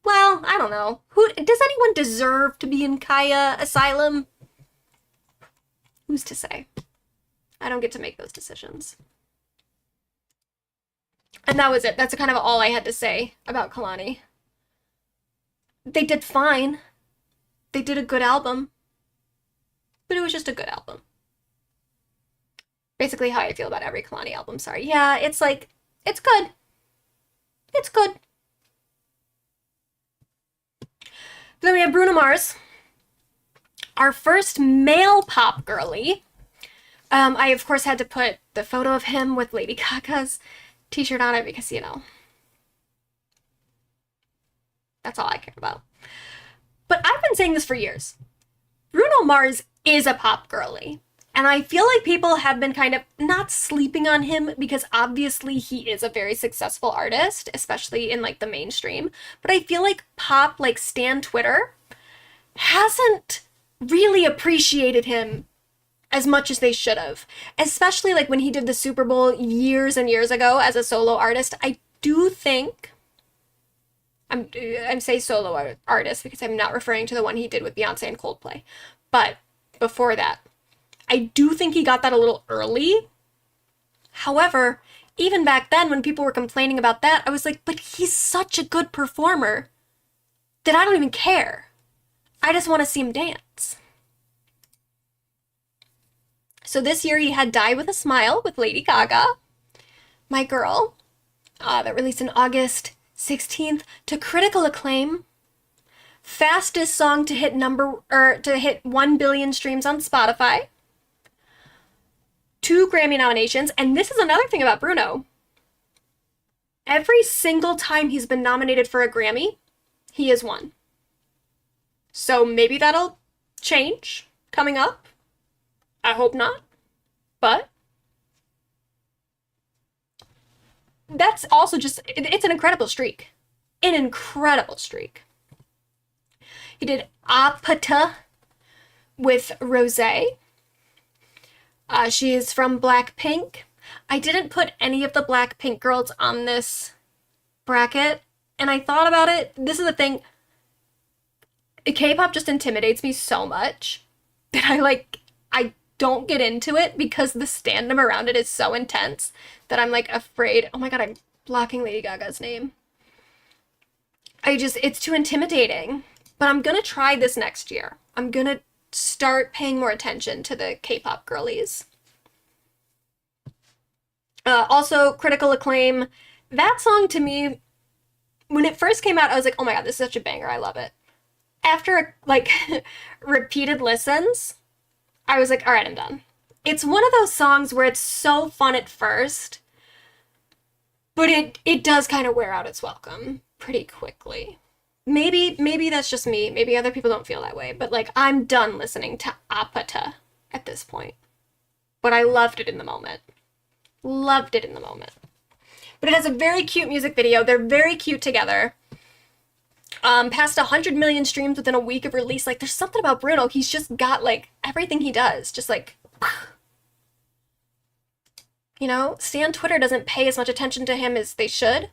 Well, I don't know. Does anyone deserve to be in Kaya Asylum? Who's to say? I don't get to make those decisions. And that was it. That's kind of all I had to say about Khlani. They did fine. They did a good album. But it was just a good album. Basically how I feel about every Khlani album, sorry. Yeah, it's like, it's good. It's good. Then we have Bruno Mars, our first male pop girly. I, of course, had to put the photo of him with Lady Gaga's t-shirt on it because, you know, that's all I care about. But I've been saying this for years. Bruno Mars is a pop girly. And I feel like people have been kind of not sleeping on him because obviously he is a very successful artist, especially in like the mainstream. But I feel like pop, like Stan Twitter, hasn't really appreciated him as much as they should have. Especially like when he did the Super Bowl years and years ago as a solo artist. I do think, I'm saying solo artist because I'm not referring to the one he did with Beyonce and Coldplay. But before that, I do think he got that a little early. However, even back then when people were complaining about that, I was like, but he's such a good performer that I don't even care. I just want to see him dance. So this year he had Die With a Smile with Lady Gaga, my girl, that released on August 16th to critical acclaim. Fastest song to hit 1 billion streams on Spotify. 2 Grammy nominations, and this is another thing about Bruno. Every single time he's been nominated for a Grammy, he has won. So maybe that'll change coming up. I hope not. But that's also just, it's an incredible streak. An incredible streak. He did Apata with Rosé. She is from Blackpink. I didn't put any of the Blackpink girls on this bracket, and I thought about it. This is the thing. K-pop just intimidates me so much that I don't get into it because the stand-up around it is so intense that I'm like afraid. Oh my god, I'm blocking Lady Gaga's name. It's too intimidating. But I'm gonna try this next year. I'm gonna start paying more attention to the K-pop girlies. Also, critical acclaim. That song to me, when it first came out, I was like, oh my god, this is such a banger. I love it. After like repeated listens, I was like, all right, I'm done. It's one of those songs where it's so fun at first, but it does kind of wear out its welcome pretty quickly. Maybe that's just me. Maybe other people don't feel that way. But like, I'm done listening to Apata at this point. But I loved it in the moment. Loved it in the moment. But it has a very cute music video. They're very cute together. Past 100 million streams within a week of release. Like, there's something about Bruno. He's just got like everything he does. Just like, you know, Stan Twitter doesn't pay as much attention to him as they should.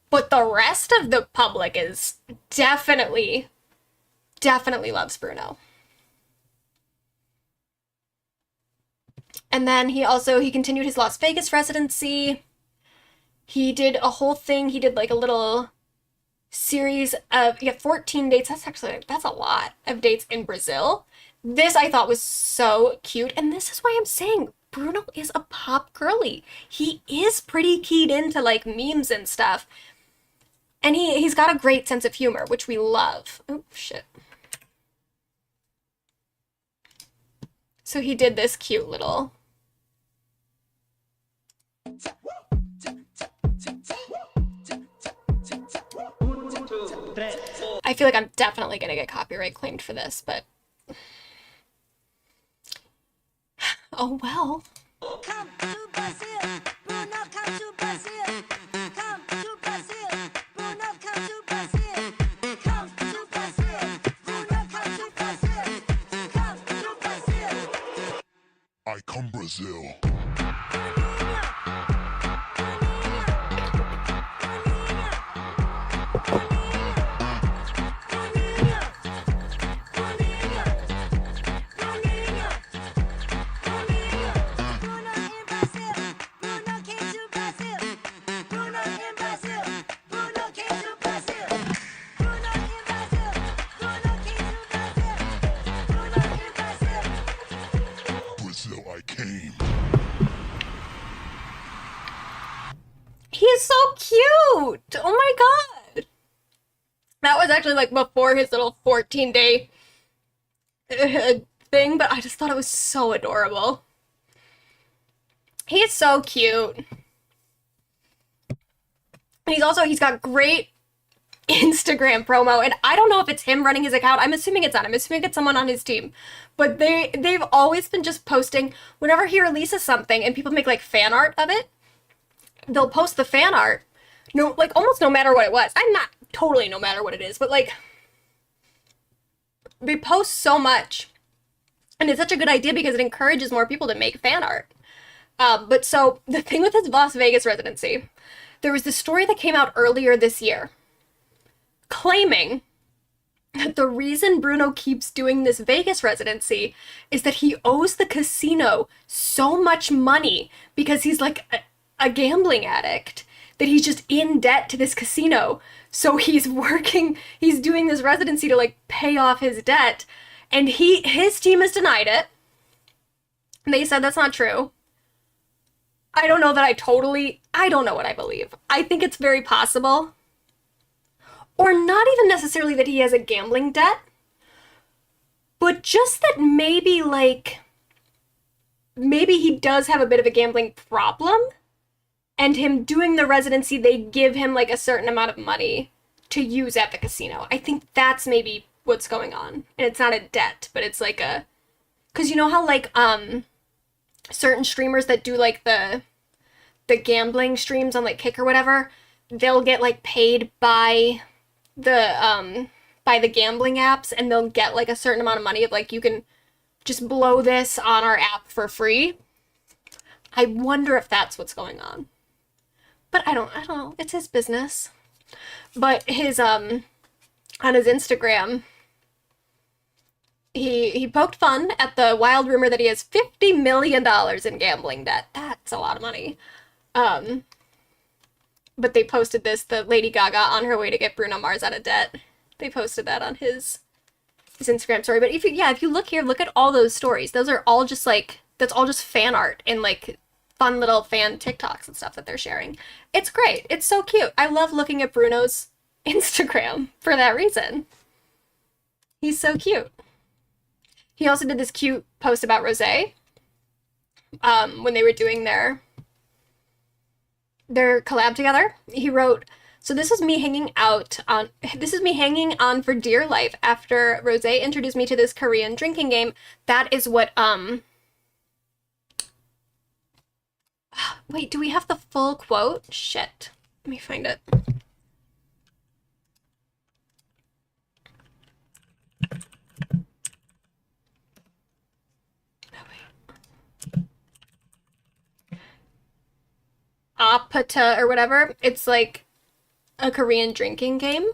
But the rest of the public is definitely loves Bruno. And then he continued his Las Vegas residency. He did a whole thing. He did like a little series of 14 dates. That's a lot of dates in Brazil. This I thought was so cute. And this is why I'm saying Bruno is a pop girly. He is pretty keyed into like memes and stuff. And he's got a great sense of humor, which we love. Oh, shit. So he did this cute little... I feel like I'm definitely going to get copyright claimed for this, but... Oh, well. Come to Brazil. Bruno, come to Brazil. Come to Brazil. Bruno, come to Brazil. Come to Brazil. Bruno, come to Brazil. Come to Brazil. I come Brazil. He is so cute! Oh my god! That was actually like before his little 14-day thing, but I just thought it was so adorable. He's so cute. And he's got great Instagram promo, and I don't know if it's him running his account. I'm assuming it's not. I'm assuming it's someone on his team. But they've always been just posting whenever he releases something and people make like fan art of it. They'll post the fan art, like almost no matter what it was. I'm not totally no matter what it is, but like they post so much, and it's such a good idea because it encourages more people to make fan art. But so the thing with his Las Vegas residency, there was this story that came out earlier this year claiming that the reason Bruno keeps doing this Vegas residency is that he owes the casino so much money because he's like a gambling addict that he's just in debt to this casino. So he's doing this residency to like pay off his debt. And his team has denied it. They said that's not true. I don't know that I don't know what I believe. I think it's very possible. Or not even necessarily that he has a gambling debt, but just that maybe he does have a bit of a gambling problem, and him doing the residency, they give him like a certain amount of money to use at the casino. I think that's maybe what's going on. And it's not a debt, but it's like because you know how like certain streamers that do like the gambling streams on like Kick or whatever, they'll get like paid by the gambling apps, and they'll get like a certain amount of money of like, you can just blow this on our app for free. I wonder if that's what's going on. But I don't know. It's his business. But his on his Instagram, he poked fun at the wild rumor that he has $50 million in gambling debt. That's a lot of money. But they posted this, the Lady Gaga on her way to get Bruno Mars out of debt. They posted that on his Instagram story. But if you look here, look at all those stories. Those are all just like, that's all just fan art and like fun little fan TikToks and stuff that they're sharing. It's great. It's so cute. I love looking at Bruno's Instagram for that reason. He's so cute. He also did this cute post about Rosé when they were doing their collab together. He wrote, "So this is me hanging on for dear life after Rosé introduced me to this Korean drinking game." That is what wait, do we have the full quote? Shit. Let me find it. Apata or whatever. It's like a Korean drinking game.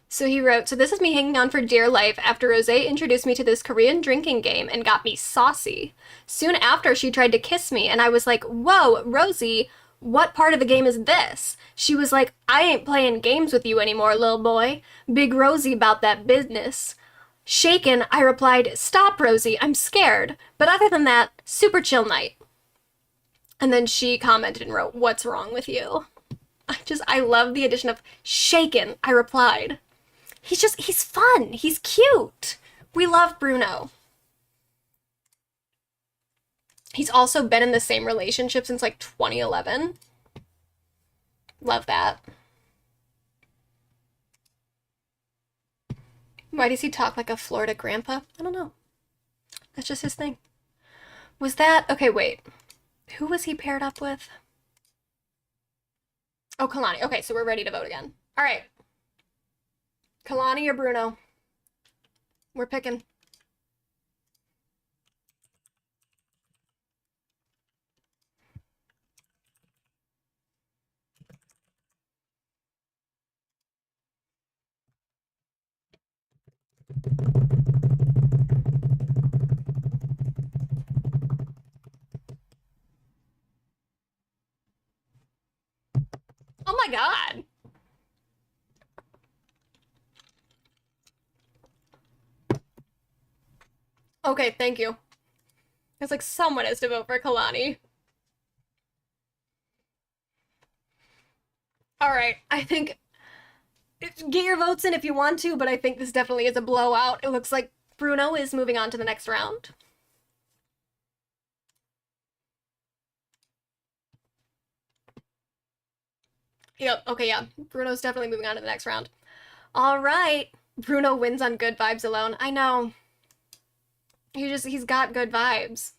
So he wrote, "So this is me hanging on for dear life after Rosé introduced me to this Korean drinking game and got me saucy. Soon after, she tried to kiss me, and I was like, whoa, Rosie, what part of the game is this? She was like, I ain't playing games with you anymore, lil' boy. Big Rosie about that business. Shaken, I replied, stop, Rosie, I'm scared. But other than that, super chill night." And then she commented and wrote, "What's wrong with you?" I love the addition of shaken, I replied. He's fun. He's cute. We love Bruno. He's also been in the same relationship since like 2011. Love that. Why does he talk like a Florida grandpa? I don't know. That's just his thing. Was that... Okay, wait. Who was he paired up with? Oh, Khlani. Okay, so we're ready to vote again. All right. Khlani or Bruno? We're picking. Oh my God. Okay, thank you. It's like someone has to vote for Khlani. All right, I think get your votes in if you want to, but I think this definitely is a blowout. It looks like Bruno is moving on to the next round. Yep, okay, yeah. Bruno's definitely moving on to the next round. All right. Bruno wins on good vibes alone. I know. He's got good vibes.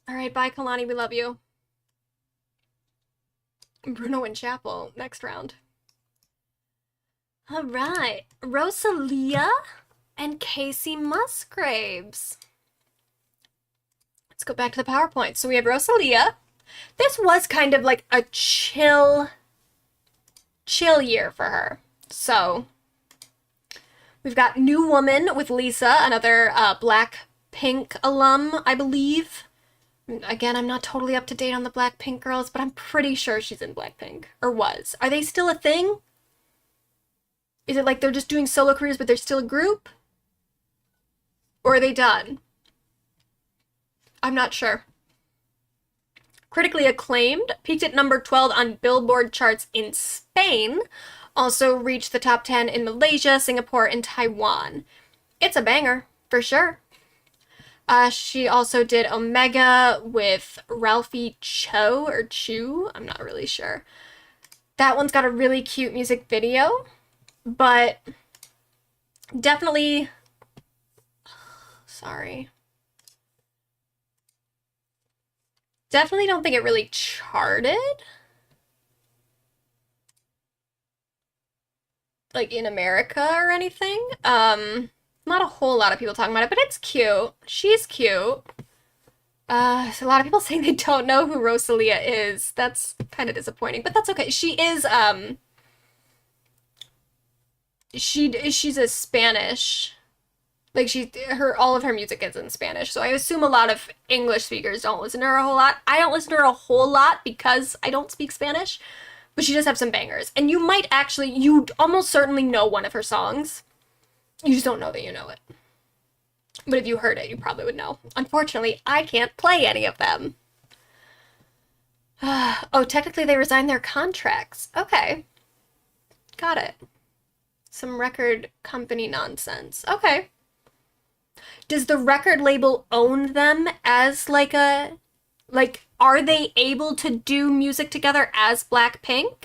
All right, bye, Khlani. We love you. Bruno and Chappell, next round. All right. Rosalia and Kacey Musgraves. Let's go back to the PowerPoint. So we have Rosalia. This was kind of like a chill year for her. So we've got New Woman with Lisa, another black Blackpink alum, I believe. Again, I'm not totally up to date on the Blackpink girls, but I'm pretty sure she's in Blackpink. Or was. Are they still a thing? Is it like they're just doing solo careers, but they're still a group? Or are they done? I'm not sure. Critically acclaimed, peaked at number 12 on Billboard charts in Spain, also reached the top 10 in Malaysia, Singapore, and Taiwan. It's a banger, for sure. She also did Omega with Ralphie Cho, or Chu, I'm not really sure. That one's got a really cute music video, but definitely, sorry. Definitely don't think it really charted. Like in America or anything. Not a whole lot of people talking about it, but it's cute. She's cute. So a lot of people saying they don't know who Rosalia is. That's kind of disappointing, but that's okay. She is, she's a Spanish, like all of her music is in Spanish, so I assume a lot of English speakers don't listen to her a whole lot. I don't listen to her a whole lot because I don't speak Spanish, but she does have some bangers. And you'd almost certainly know one of her songs. You just don't know that you know it. But if you heard it, you probably would know. Unfortunately, I can't play any of them. Oh, technically they resigned their contracts. Okay. Got it. Some record company nonsense. Okay. Does the record label own them as are they able to do music together as Blackpink?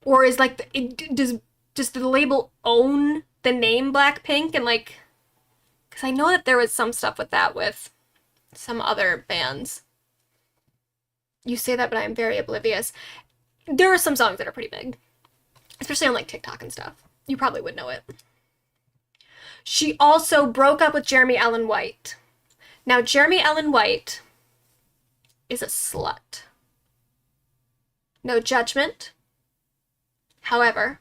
Or is does the label own the name Blackpink and because I know that there was some stuff with that with some other bands. You say that, but I'm very oblivious. There are some songs that are pretty big, especially on TikTok and stuff. You probably would know it. She also broke up with Jeremy Allen White. Now, Jeremy Allen White is a slut. No judgment. However,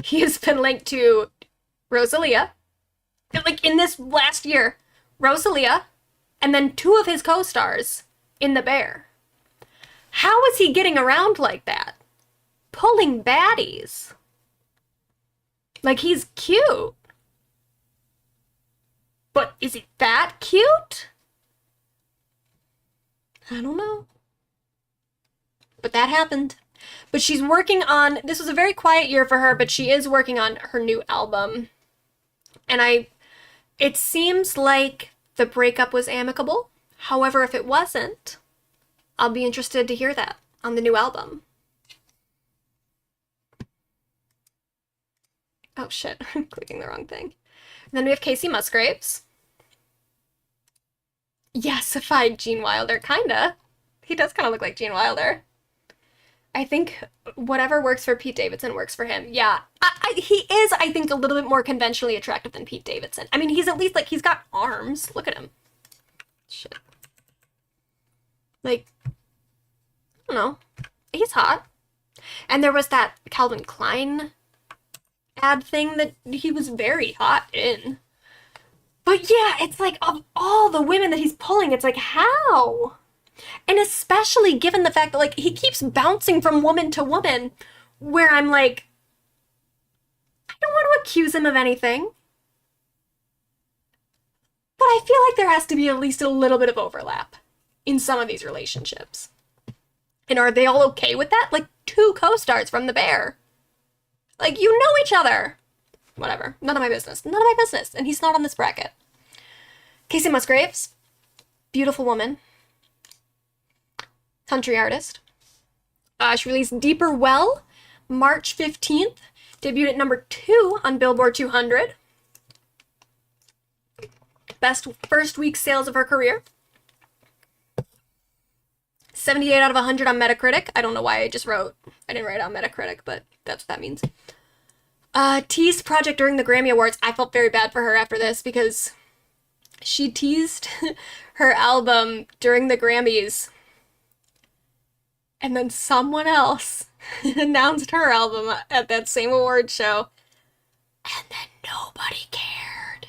he has been linked to Rosalia. In this last year, Rosalia, and then 2 of his co-stars in The Bear. How is he getting around like that? Pulling baddies. He's cute. But is he that cute? I don't know. But that happened. But she's working on, this was a very quiet year for her, but she is working on her new album. And it seems like the breakup was amicable. However, if it wasn't, I'll be interested to hear that on the new album. Oh shit, I'm clicking the wrong thing. And then we have Kacey Musgraves. Yassified Gene Wilder, kinda. He does kind of look like Gene Wilder. I think whatever works for Pete Davidson works for him. Yeah, he is, I think, a little bit more conventionally attractive than Pete Davidson. I mean, he's at least, he's got arms. Look at him. Shit. I don't know. He's hot. And there was that Calvin Klein ad thing that he was very hot in. But yeah, it's of all the women that he's pulling, it's how? And especially given the fact that, he keeps bouncing from woman to woman, where I'm I don't want to accuse him of anything. But I feel like there has to be at least a little bit of overlap in some of these relationships. And are they all okay with that? 2 co-stars from The Bear. You know each other. Whatever. None of my business. None of my business. And he's not on this bracket. Kacey Musgraves. Beautiful woman. Country artist. She released Deeper Well, March 15th. Debuted at number 2 on Billboard 200. Best first week sales of her career. 78 out of 100 on Metacritic. I don't know why I didn't write on Metacritic, but that's what that means. Teased project during the Grammy Awards. I felt very bad for her after this because she teased her album during the Grammys. And then someone else announced her album at that same award show. And then nobody cared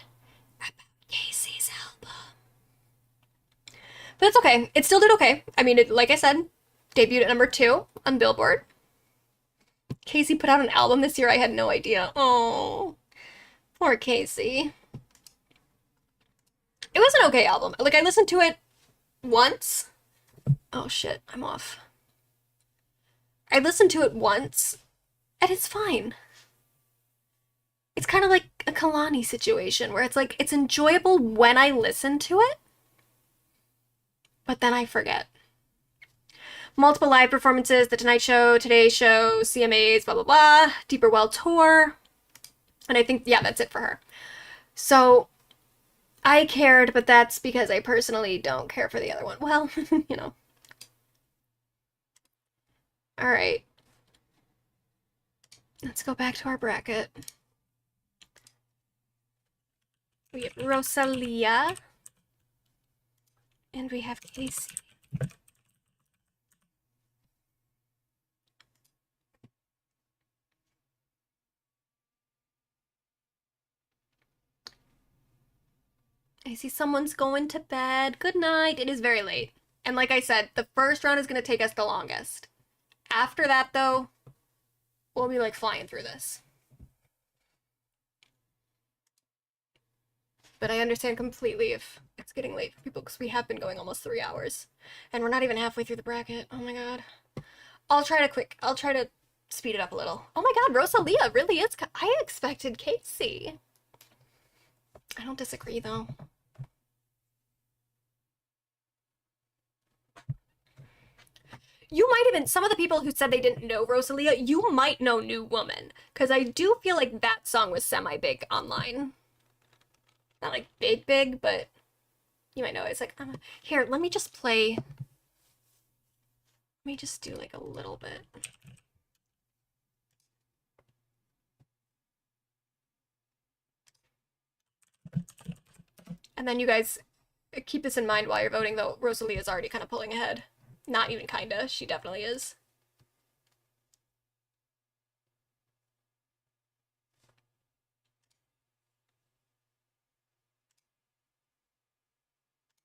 But it's okay. It still did okay. I mean, like I said, debuted at number 2 on Billboard. Kacey put out an album this year. I had no idea. Oh, poor Kacey. It was an okay album. Like, I listened to it once. Oh shit, I'm off. I listened to it once, and it's fine. It's kind of like a Khlani situation, where it's like, it's enjoyable when I listen to it, but then I forget. Multiple live performances, The Tonight Show, Today Show, CMAs, blah, blah, blah, Deeper Well Tour. And I think, yeah, that's it for her. So, I cared, but that's because I personally don't care for the other one. Well, you know. All right. Let's go back to our bracket. We have Rosalia. And we have Kacey. I see someone's going to bed. Good night. It is very late. And like I said, the first round is going to take us the longest. After that, though, we'll be like flying through this. But I understand completely if it's getting late for people because we have been going almost 3 hours. And we're not even halfway through the bracket. Oh my god. I'll try to speed it up a little. Oh my god, Rosalia really is. I expected Kacey. I don't disagree though. You might even, some of the people who said they didn't know Rosalia, you might know New Woman. Because I do feel like that song was semi-big online. Not like big, but you might know it. It's like, here, let me just play. Let me just do like a little bit. And then you guys keep this in mind while you're voting, though. Rosalia is already kind of pulling ahead. Not even kinda, she definitely is.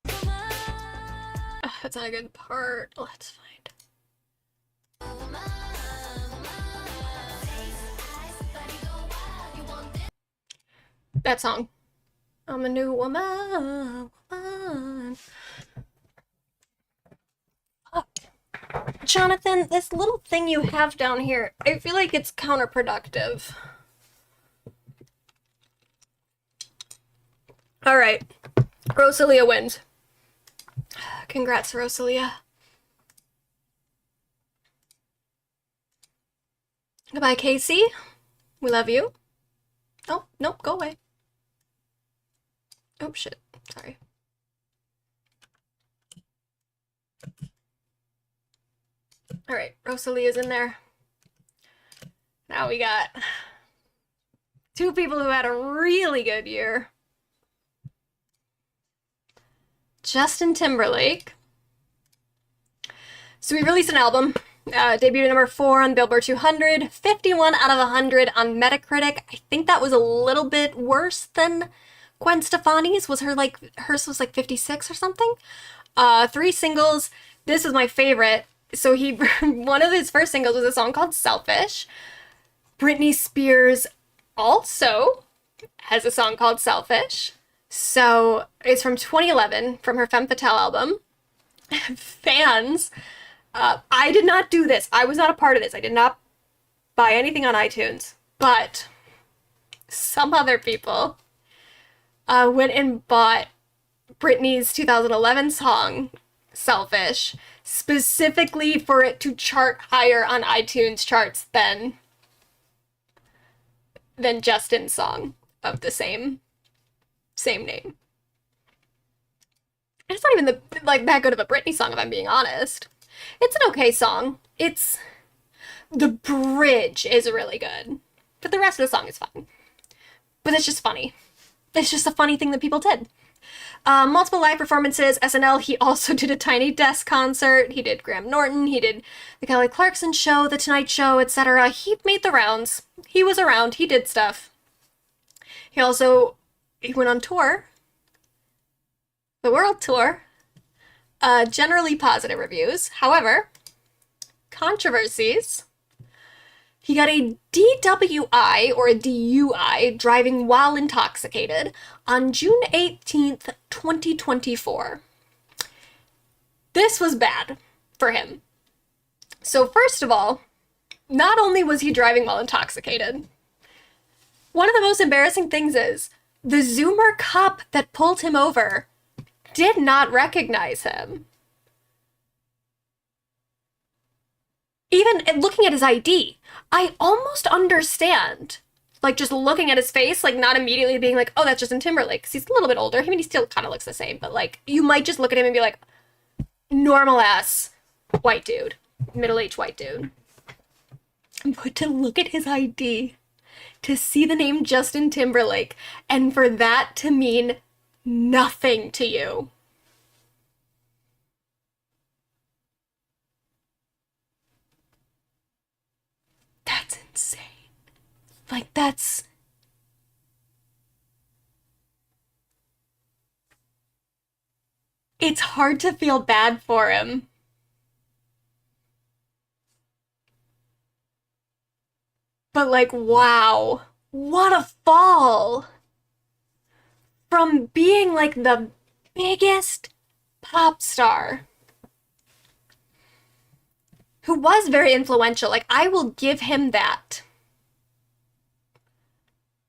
Oh, that's not a good part. Oh, that's fine. That song. I'm a new woman. Oh. Jonathan, this little thing you have down here, I feel like it's counterproductive. All right. Rosalia wins. Congrats, Rosalia. Goodbye, Kacey. We love you. Oh, nope, go away. Oh, shit. Sorry. All right, Rosalia's in there. Now we got 2 people who had a really good year. Justin Timberlake. So we released an album, debuted at number 4 on Billboard 200, 51 out of 100 on Metacritic. I think that was a little bit worse than Gwen Stefani's. Hers was like 56 or something. 3 singles. This is my favorite. So one of his first singles was a song called Selfish. Britney Spears also has a song called Selfish. So it's from 2011, from her Femme Fatale album. Fans, I did not do this. I was not a part of this. I did not buy anything on iTunes. But some other people went and bought Britney's 2011 song, Selfish, specifically for it to chart higher on iTunes charts than Justin's song of the same name. It's not even that good of a Britney song, if I'm being honest. It's an okay song. The bridge is really good, but the rest of the song is fine. But it's just funny. It's just a funny thing that people did. Multiple live performances, SNL. He also did a Tiny Desk concert. He did Graham Norton. He did the Kelly Clarkson Show, The Tonight Show, etc. He made the rounds. He was around. He did stuff. He went on tour, the world tour, Generally positive reviews. However, controversies. He got a DWI, or a DUI, driving while intoxicated, on June 18th, 2024. This was bad for him. So first of all, not only was he driving while intoxicated, one of the most embarrassing things is the Zoomer cop that pulled him over did not recognize him. Even looking at his ID, I almost understand, like, just looking at his face, like, not immediately being like, oh, that's Justin Timberlake, because he's a little bit older. I mean, he still kind of looks the same, but, like, you might just look at him and be like, normal-ass white dude, middle-aged white dude. But to look at his ID, to see the name Justin Timberlake, and for that to mean nothing to you. That's insane. Like, that's... It's hard to feel bad for him. But, like, wow. What a fall. From being, like, the biggest pop star, who was very influential. Like, I will give him that.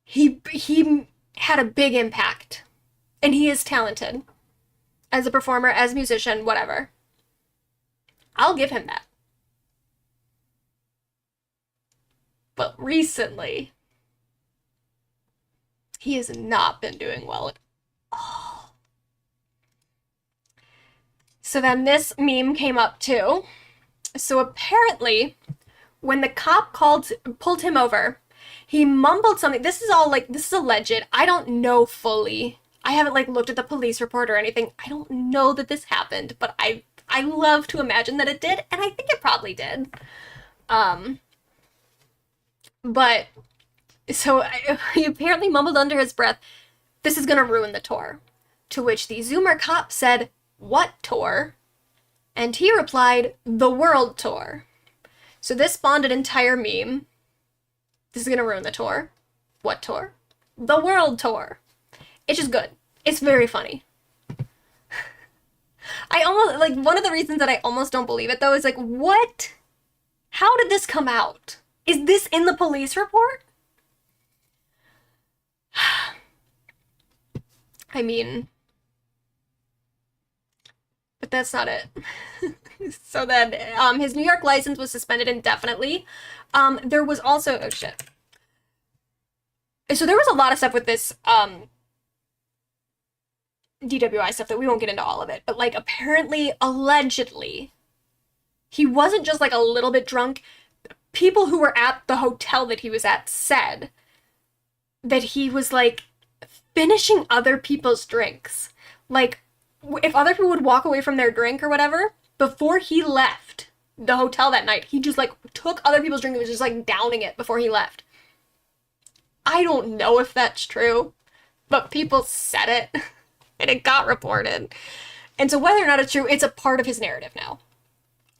He had a big impact. And he is talented. As a performer, as a musician, whatever. I'll give him that. But recently, he has not been doing well at all. So then this meme came up too. So apparently, when the cop pulled him over, he mumbled something. This is alleged. I don't know fully. I haven't, like, looked at the police report or anything. I don't know that this happened, but I love to imagine that it did, and I think it probably did. But, so he apparently mumbled under his breath, "This is gonna ruin the tour." To which the Zoomer cop said, "What tour?" And he replied, "The world tour." So this spawned an entire meme. This is gonna ruin the tour. What tour? The world tour. It's just good. It's very funny. I almost, like, one of the reasons that I almost don't believe it, though, is like, what? How did this come out? Is this in the police report? I mean, but that's not it. So then, his New York license was suspended indefinitely. There was also, oh shit. So there was a lot of stuff with this, DWI stuff that we won't get into all of it, but, like, apparently, allegedly, he wasn't just, like, a little bit drunk. People who were at the hotel that he was at said that he was, like, finishing other people's drinks. Like, if other people would walk away from their drink or whatever, before he left the hotel that night, he just, like, took other people's drink and was just, like, downing it before he left. I don't know if that's true, but people said it, and it got reported. And so whether or not it's true, it's a part of his narrative now.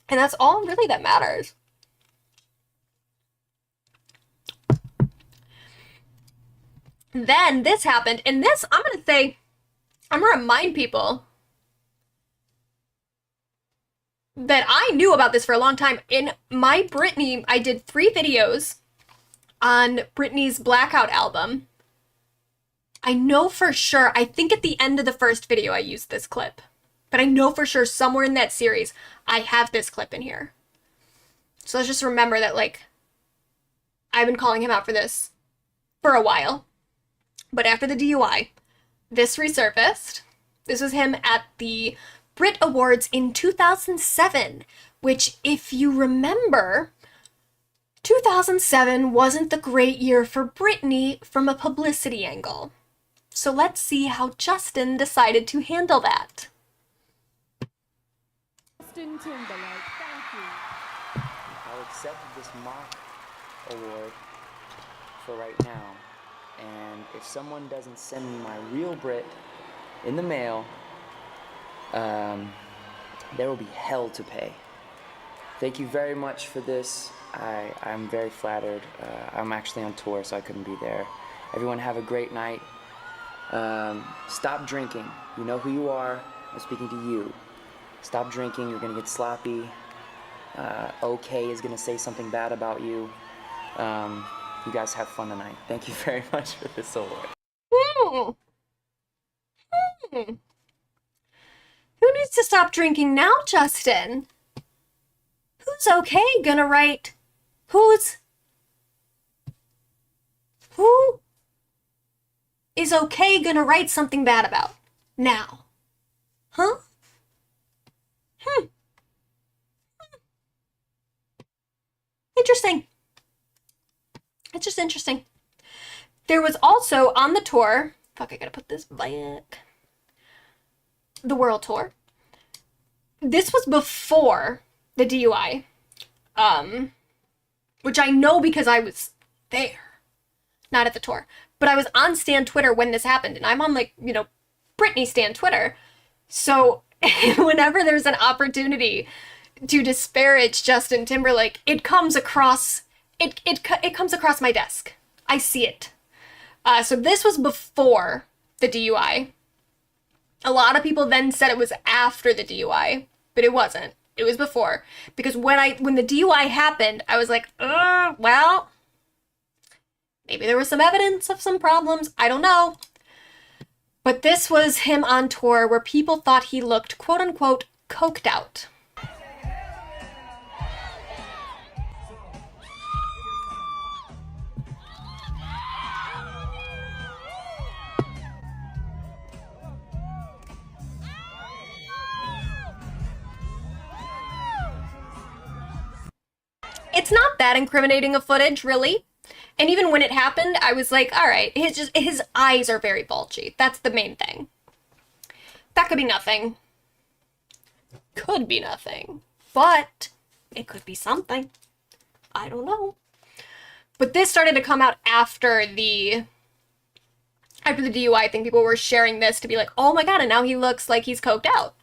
And that's all really that matters. Then this happened, and this, I'm going to remind people that I knew about this for a long time. In my Britney, I did 3 videos on Britney's Blackout album. I know for sure, I think at the end of the first video I used this clip, but I know for sure somewhere in that series I have this clip in here. So let's just remember that, like, I've been calling him out for this for a while. But after the DUI, this resurfaced. This was him at the Brit Awards in 2007, which, if you remember, 2007 wasn't the great year for Britney from a publicity angle. So let's see how Justin decided to handle that. Justin Timberlake, thank you. I'll accept this mock award for right now. And if someone doesn't send me my real Brit in the mail, there will be hell to pay. Thank you very much for this. I'm very flattered. I'm actually on tour, so I couldn't be there. Everyone have a great night. Stop drinking. You know who you are. I'm speaking to you. Stop drinking. You're gonna get sloppy. OK is gonna say something bad about you. You guys have fun tonight. Thank you very much for this award. Who needs to stop drinking now, Justin? Who's okay gonna write? Who is okay gonna write something bad about now? Huh? Interesting. It's just interesting. There was also on the tour, fuck, I gotta put this back. The world tour. This was before the DUI. Which I know because I was there. Not at the tour. But I was on Stan Twitter when this happened. And I'm on, like, you know, Britney Stan Twitter. So whenever there's an opportunity to disparage Justin Timberlake, it comes across it comes across my desk. I see it. So this was before the DUI. A lot of people then said it was after the DUI, but it wasn't. It was before. Because when the DUI happened, I was like, well, maybe there was some evidence of some problems. I don't know. But this was him on tour where people thought he looked, quote unquote, coked out. It's not that incriminating of footage, really. And even when it happened, I was like, all right, his eyes are very bulgy. That's the main thing. That could be nothing. Could be nothing. But it could be something. I don't know. But this started to come out after the DUI. I think people were sharing this to be like, oh my god, and now he looks like he's coked out.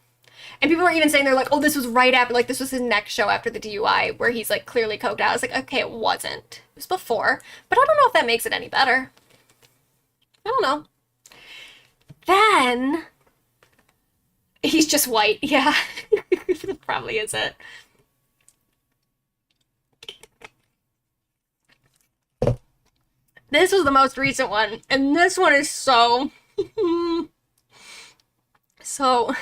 And people were even saying, they're like, oh, this was right after, like, this was his next show after the DUI, where he's, like, clearly coked out. I was like, okay, it wasn't. It was before. But I don't know if that makes it any better. I don't know. Then, he's just white. Yeah. Probably is it. This was the most recent one. And this one is so... so...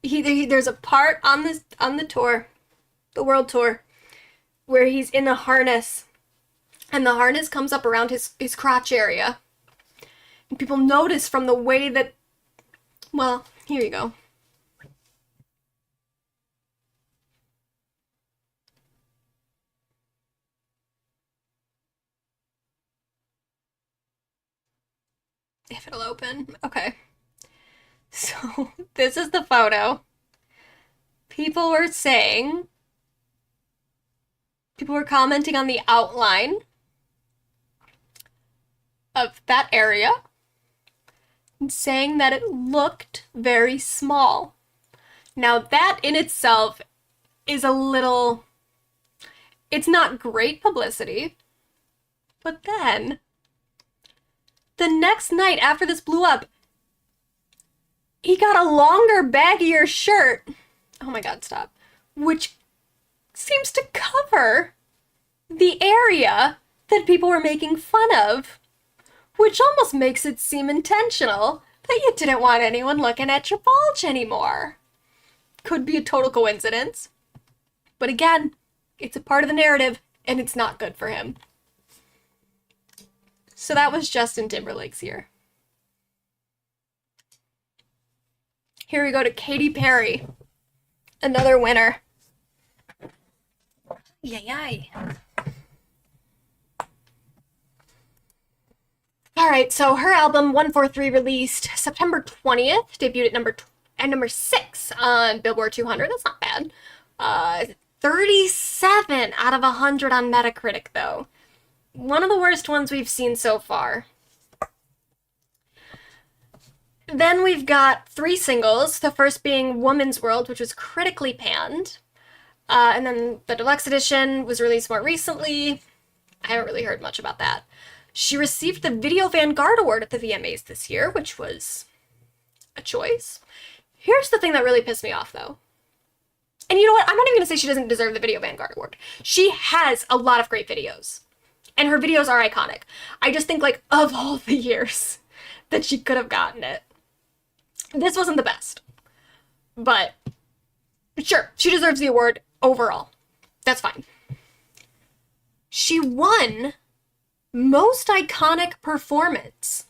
There's a part on the tour, the world tour, where he's in a harness, and the harness comes up around his crotch area. And people notice from the way that, well, here you go. If it'll open. Okay. So, this is the photo. People were commenting on the outline of that area and saying that it looked very small. Now, that in itself is a little, it's not great publicity, but then the next night after this blew up, he got a longer, baggier shirt. Oh my god, stop. Which seems to cover the area that people were making fun of. Which almost makes it seem intentional that you didn't want anyone looking at your bulge anymore. Could be a total coincidence. But again, it's a part of the narrative, and it's not good for him. So that was Justin Timberlake's year. Here we go to Katy Perry. Another winner. Yay. Alright, so her album 143 released September 20th, debuted at number 6 on Billboard 200. That's not bad. 37 out of 100 on Metacritic, though. One of the worst ones we've seen so far. Then we've got 3 singles, the first being Woman's World, which was critically panned. And then the deluxe edition was released more recently. I haven't really heard much about that. She received the Video Vanguard Award at the VMAs this year, which was a choice. Here's the thing that really pissed me off, though. And you know what? I'm not even going to say she doesn't deserve the Video Vanguard Award. She has a lot of great videos. And her videos are iconic. I just think, like, of all the years that she could have gotten it, this wasn't the best. But, sure, she deserves the award overall. That's fine. She won Most Iconic Performance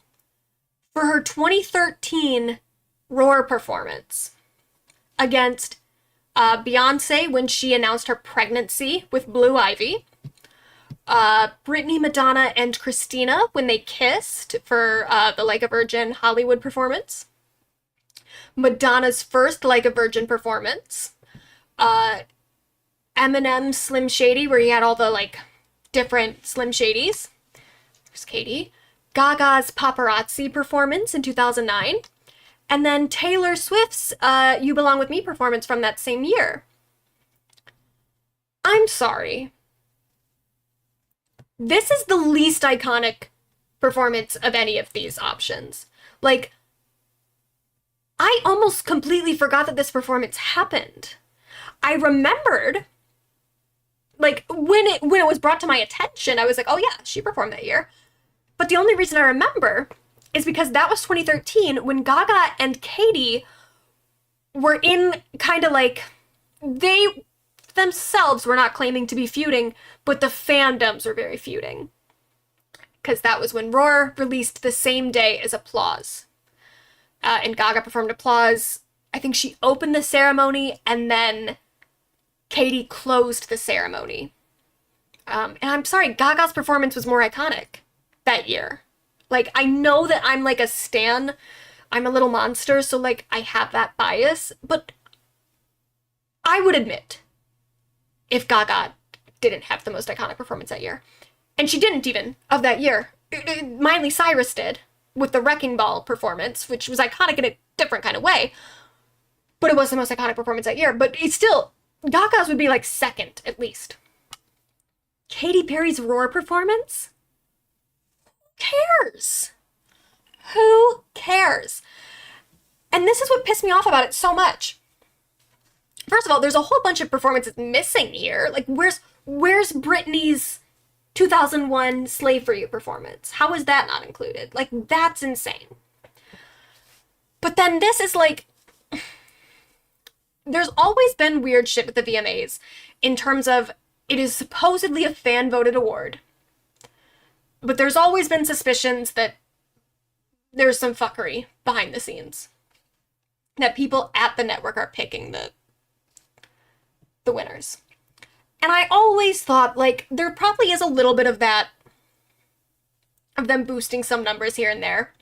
for her 2013 Roar performance against Beyoncé when she announced her pregnancy with Blue Ivy, Britney, Madonna, and Christina when they kissed for the Like a Virgin Hollywood performance, Madonna's first Like a Virgin performance, Eminem's Slim Shady, where he had all the, like, different Slim Shadys. There's Katy. Gaga's Paparazzi performance in 2009. And then Taylor Swift's You Belong With Me performance from that same year. I'm sorry. This is the least iconic performance of any of these options. Like, I almost completely forgot that this performance happened. I remembered, like, when it was brought to my attention, I was like, oh yeah, she performed that year. But the only reason I remember is because that was 2013 when Gaga and Katy were in kind of like, they themselves were not claiming to be feuding, but the fandoms were very feuding. Because that was when Roar released the same day as Applause. And Gaga performed Applause. I think she opened the ceremony and then Katy closed the ceremony. And I'm sorry, Gaga's performance was more iconic that year. Like, I know that I'm like a stan. I'm a little monster, so like I have that bias, but I would admit if Gaga didn't have the most iconic performance that year. And she didn't even of that year. Miley Cyrus did with the Wrecking Ball performance, which was iconic in a different kind of way. But it was the most iconic performance that year. But it's still, Gaga's would be like second at least. Katy Perry's Roar performance? Who cares? Who cares? And this is what pissed me off about it so much. First of all, there's a whole bunch of performances missing here. Like, where's Britney's 2001 Slave For You performance? How is that not included? Like, that's insane. But then this is like, there's always been weird shit with the VMAs in terms of it is supposedly a fan-voted award. But there's always been suspicions that there's some fuckery behind the scenes. That people at the network are picking the winners. And I always thought, like, there probably is a little bit of that, of them boosting some numbers here and there.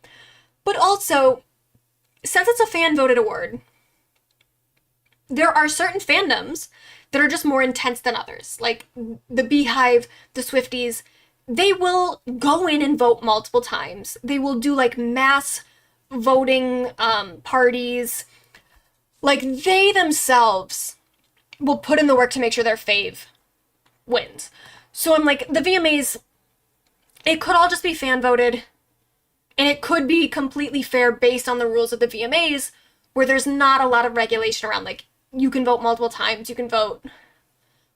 But also, since it's a fan-voted award, there are certain fandoms that are just more intense than others. Like, the Beehive, the Swifties, they will go in and vote multiple times. They will do, like, mass voting parties. Like, they themselves will put in the work to make sure their fave wins. So I'm like, the VMAs, it could all just be fan voted, and it could be completely fair based on the rules of the VMAs, where there's not a lot of regulation around, like, you can vote multiple times, you can vote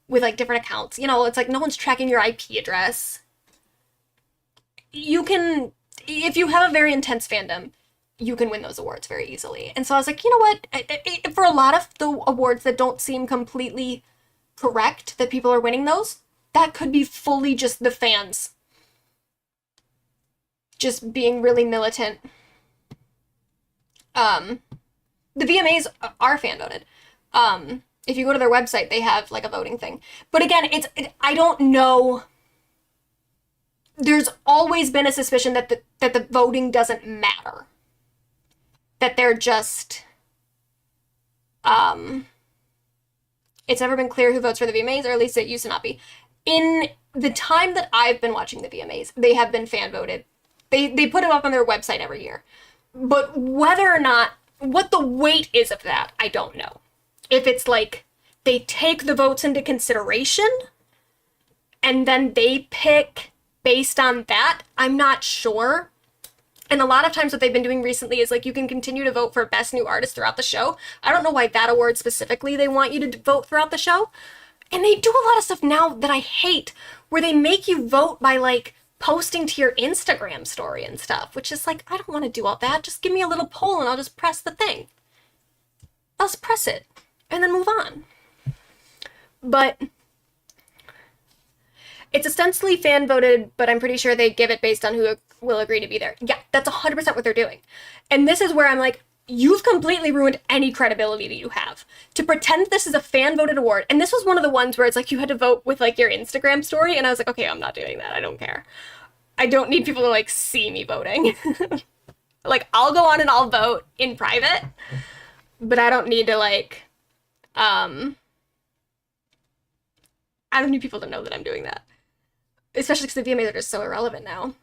with, like, different accounts. You know, it's like no one's tracking your IP address. You can, if you have a very intense fandom, you can win those awards very easily. And so I was like, you know what? For a lot of the awards that don't seem completely correct, that people are winning those, that could be fully just the fans just being really militant. The VMAs are fan voted. If you go to their website, they have like a voting thing. But again, I don't know. There's always been a suspicion that the voting doesn't matter. That they're just, it's never been clear who votes for the VMAs, or at least it used to not be. In the time that I've been watching the VMAs, they have been fan voted. They put it up on their website every year. But whether or not, what the weight is of that, I don't know. If it's like they take the votes into consideration and then they pick based on that, I'm not sure. And a lot of times what they've been doing recently is like you can continue to vote for Best New Artist throughout the show. I don't know why that award specifically they want you to vote throughout the show. And they do a lot of stuff now that I hate, where they make you vote by like posting to your Instagram story and stuff, which is like, I don't want to do all that. Just give me a little poll and I'll just press the thing. I'll just press it and then move on. But it's ostensibly fan voted, but I'm pretty sure they give it based on who will agree to be there. Yeah, that's 100% what they're doing. And this is where I'm like, you've completely ruined any credibility that you have. To pretend this is a fan voted award, and this was one of the ones where it's like you had to vote with like your Instagram story, and I was like, okay, I'm not doing that. I don't care. I don't need people to like see me voting. Like, I'll go on and I'll vote in private, but I don't need to like, I don't need people to know that I'm doing that. Especially because the VMAs are just so irrelevant now.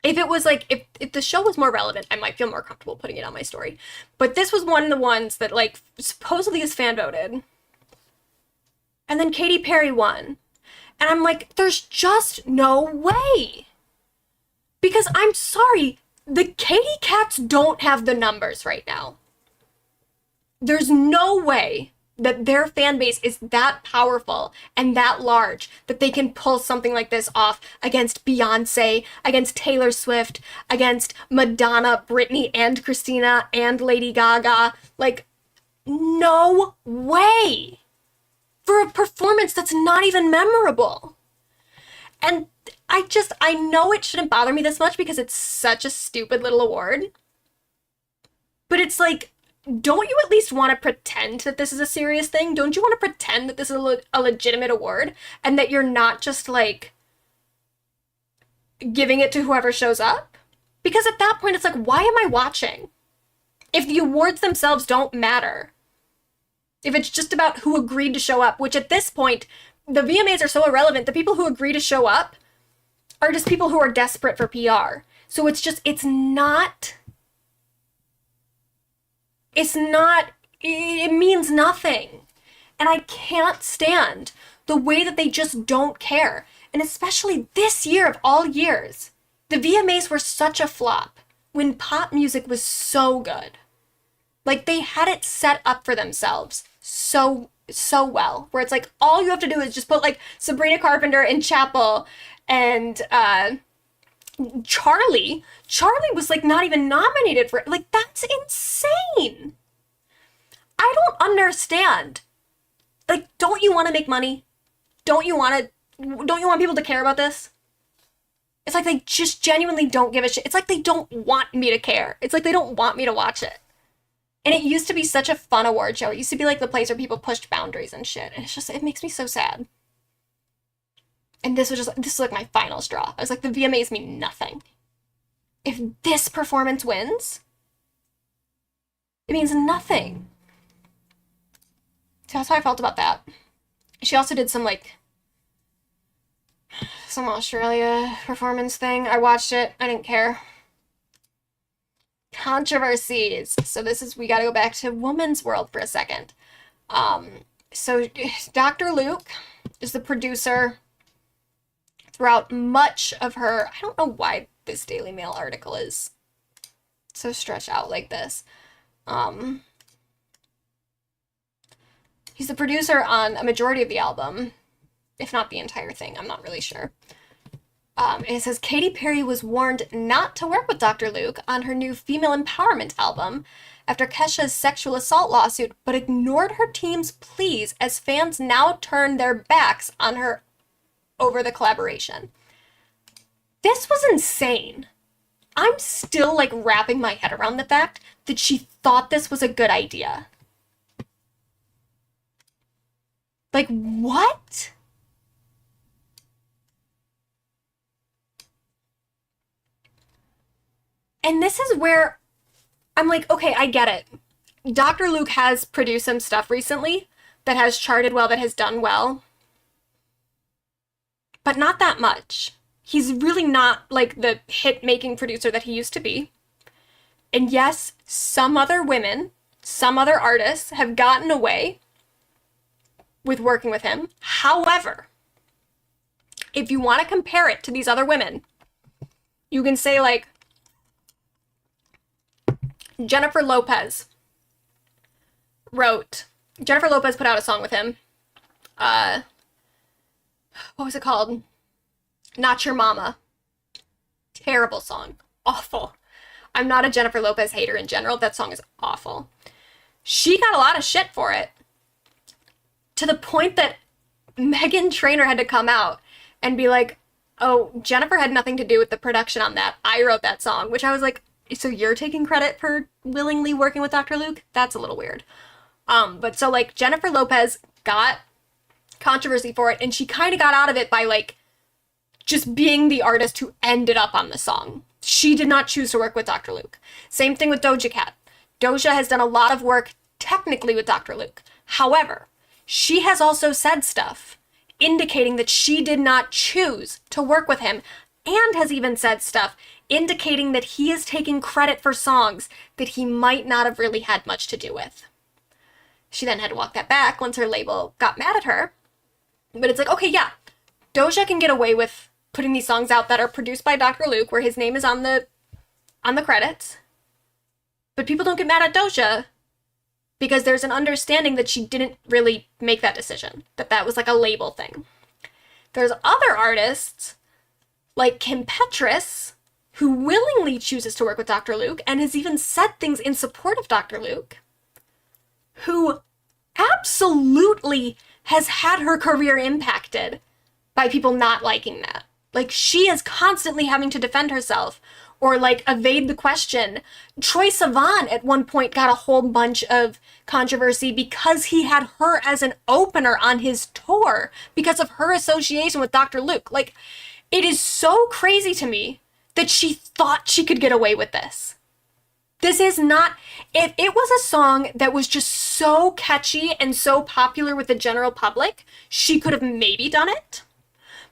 If it was like, if the show was more relevant, I might feel more comfortable putting it on my story. But this was one of the ones that like supposedly is fan voted. And then Katy Perry won. And I'm like, there's just no way. Because I'm sorry, the Katy Cats don't have the numbers right now. There's no way that their fan base is that powerful and that large that they can pull something like this off against Beyonce, against Taylor Swift, against Madonna, Britney, and Christina, and Lady Gaga. Like, no way. For a performance that's not even memorable. And I know it shouldn't bother me this much because it's such a stupid little award. But it's like, don't you at least want to pretend that this is a serious thing? Don't you want to pretend that this is a legitimate award and that you're not just like giving it to whoever shows up? Because at that point, it's like, why am I watching? If the awards themselves don't matter, if it's just about who agreed to show up, which at this point, the VMAs are so irrelevant, the people who agree to show up are just people who are desperate for PR. So it's just, it means nothing. And I can't stand the way that they just don't care. And especially this year of all years, the VMAs were such a flop when pop music was so good. Like, they had it set up for themselves so well, where it's like, all you have to do is just put like Sabrina Carpenter and Chappell and Charli was like not even nominated for it. Like, that's insane. I don't understand. Like, don't you want to make money? Don't you want people to care about this? It's like they just genuinely don't give a shit. It's like they don't want me to care. It's like they don't want me to watch it. And it used to be such a fun award show. It used to be like the place where people pushed boundaries and shit. And it's just, it makes me so sad. And this is like my final straw. I was like, the VMAs mean nothing. If this performance wins, it means nothing. So that's how I felt about that. She also did some Australia performance thing. I watched it. I didn't care. Controversies. So we got to go back to woman's world for a second. So Dr. Luke is the producer throughout much of her, I don't know why this Daily Mail article is so stretched out like this. He's the producer on a majority of the album, if not the entire thing. I'm not really sure. It says Katy Perry was warned not to work with Dr. Luke on her new female empowerment album after Kesha's sexual assault lawsuit, but ignored her team's pleas as fans now turn their backs on her over the collaboration. This was insane. I'm still like wrapping my head around the fact that she thought this was a good idea. Like, what? And this is where I'm like, okay, I get it. Dr. Luke has produced some stuff recently that has charted well, that has done well. But not that much. He's really not like the hit-making producer that he used to be. And yes, some other women, some other artists have gotten away with working with him. However, if you want to compare it to these other women, you can say like Jennifer Lopez put out a song with him. What was it called? Not Your Mama. Terrible song. Awful. I'm not a Jennifer Lopez hater in general. That song is awful. She got a lot of shit for it. To the point that Meghan Trainor had to come out and be like, oh, Jennifer had nothing to do with the production on that. I wrote that song, which I was like, so you're taking credit for willingly working with Dr. Luke? That's a little weird. But so like Jennifer Lopez got controversy for it, and she kind of got out of it by like just being the artist who ended up on the song. She did not choose to work with Dr. Luke. Same thing with Doja Cat. Doja has done a lot of work technically with Dr. Luke. However, she has also said stuff indicating that she did not choose to work with him, and has even said stuff indicating that he is taking credit for songs that he might not have really had much to do with. She then had to walk that back once her label got mad at her. But it's like, okay, yeah, Doja can get away with putting these songs out that are produced by Dr. Luke, where his name is on the credits. But people don't get mad at Doja because there's an understanding that she didn't really make that decision, that was like a label thing. There's other artists like Kim Petras who willingly chooses to work with Dr. Luke and has even said things in support of Dr. Luke, who absolutely has had her career impacted by people not liking that. Like, she is constantly having to defend herself or like evade the question. Troye Sivan at one point got a whole bunch of controversy because he had her as an opener on his tour because of her association with Dr. Luke. Like, it is so crazy to me that she thought she could get away with this. This is not, if it was a song that was just so catchy and so popular with the general public, she could have maybe done it.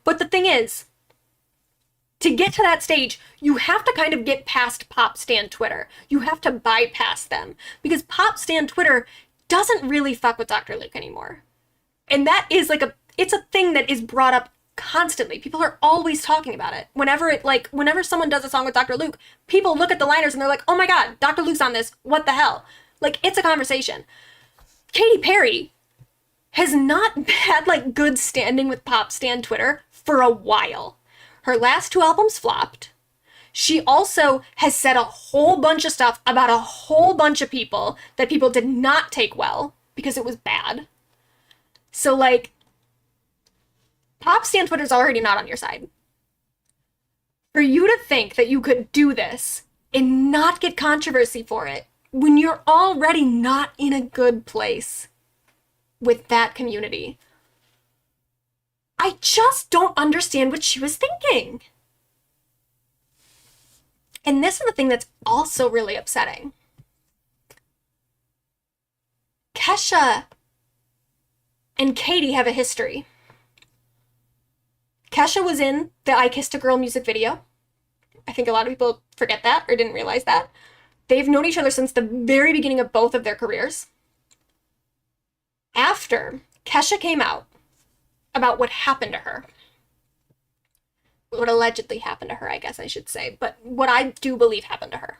But the thing is, to get to that stage, you have to kind of get past Pop Stan Twitter. You have to bypass them because Pop Stan Twitter doesn't really fuck with Dr. Luke anymore. And that is like it's a thing that is brought up constantly. People are always talking about it. Whenever someone does a song with Dr. Luke, people look at the liners and they're like, oh my God, Dr. Luke's on this. What the hell? Like, it's a conversation. Katy Perry has not had like good standing with Pop Stan Twitter for a while. Her last 2 albums flopped. She also has said a whole bunch of stuff about a whole bunch of people that people did not take well because it was bad. So like, Pop Stan Twitter's already not on your side. For you to think that you could do this and not get controversy for it when you're already not in a good place with that community, I just don't understand what she was thinking. And this is the thing that's also really upsetting. Kesha and Katy have a history. Kesha was in the I Kissed a Girl music video. I think a lot of people forget that or didn't realize that. They've known each other since the very beginning of both of their careers. After Kesha came out about what happened to her, what allegedly happened to her, I guess I should say, but what I do believe happened to her,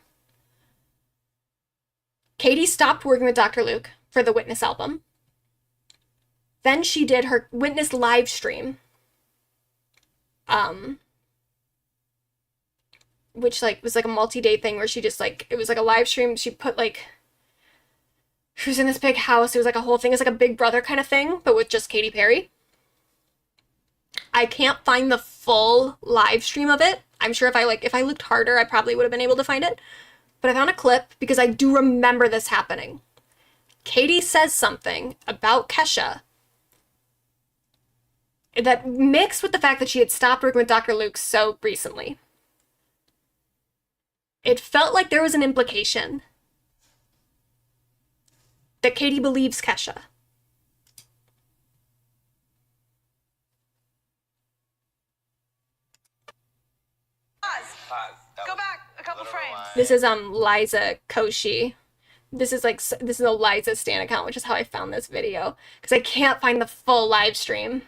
Katy stopped working with Dr. Luke for the Witness album. Then she did her Witness live stream, which like was like a multi-day thing where she just like, it was like a live stream. She put like, she was in this big house. It was like a whole thing. It was like a Big Brother kind of thing, but with just Katy Perry. I can't find the full live stream of it. I'm sure if I looked harder, I probably would have been able to find it. But I found a clip because I do remember this happening. Katy says something about Kesha that mixed with the fact that she had stopped working with Dr. Luke so recently. It felt like there was an implication that Katy believes Kesha. Go back. couple frames. This is Liza Koshy. This is a Liza Stan account, which is how I found this video because I can't find the full live stream.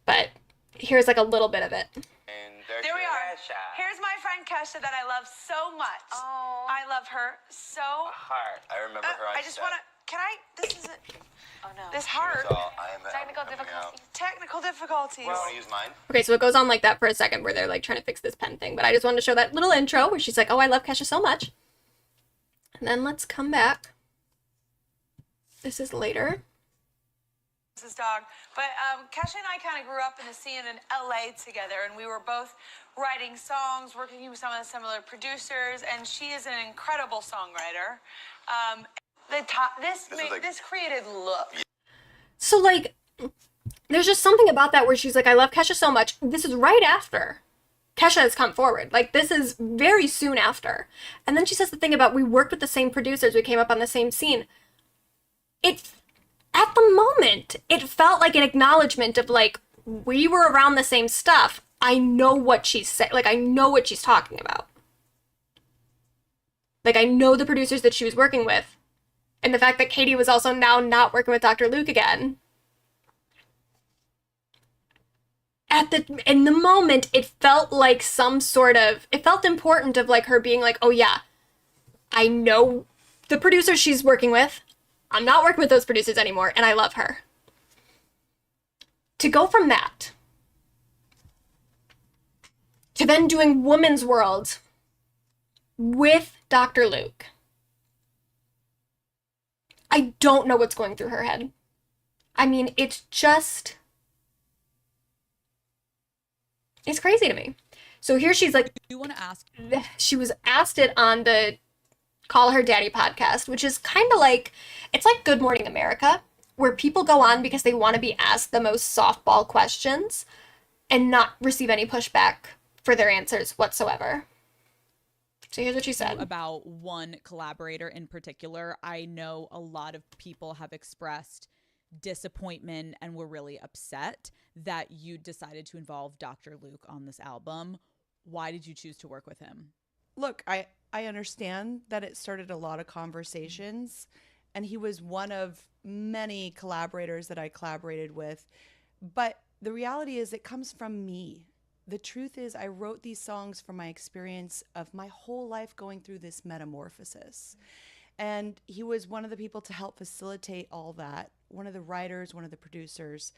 But here's like a little bit of it. There we are. Here's my friend Kesha that I love so much. Oh. I love her so. Heart. I remember her on I just want to. Can I? This is it. Oh no. This heart. Technical difficulties. Technical difficulties. You want to use mine? Okay, so it goes on like that for a second where they're like trying to fix this pen thing. But I just wanted to show that little intro where she's like, oh, I love Kesha so much. And then let's come back. This is later. This is dog. But Kesha and I kind of grew up in the scene in LA together, and we were both writing songs, working with some of the similar producers, and she is an incredible songwriter. This created look. So like, there's just something about that where she's like, I love Kesha so much. This is right after Kesha has come forward. Like, this is very soon after. And then she says the thing about we worked with the same producers, we came up on the same scene. At the moment, it felt like an acknowledgement of like, we were around the same stuff. I know what she's saying. Like, I know what she's talking about. Like, I know the producers that she was working with. And the fact that Katy was also now not working with Dr. Luke again. In the moment, it felt like it felt important of like her being like, oh yeah, I know the producers she's working with. I'm not working with those producers anymore, and I love her. To go from that to then doing Woman's World with Dr. Luke. I don't know what's going through her head. I mean, it's crazy to me. So here she's like, you want to ask? She was asked it on the Call Her Daddy podcast, which is kind of like, it's like Good Morning America, where people go on because they want to be asked the most softball questions and not receive any pushback for their answers whatsoever. So here's what she said. About one collaborator in particular, I know a lot of people have expressed disappointment and were really upset that you decided to involve Dr. Luke on this album. Why did you choose to work with him? Look, I understand that it started a lot of conversations, and he was one of many collaborators that I collaborated with. But the reality is it comes from me. The truth is I wrote these songs from my experience of my whole life going through this metamorphosis. And he was one of the people to help facilitate all that, one of the writers, one of the producers.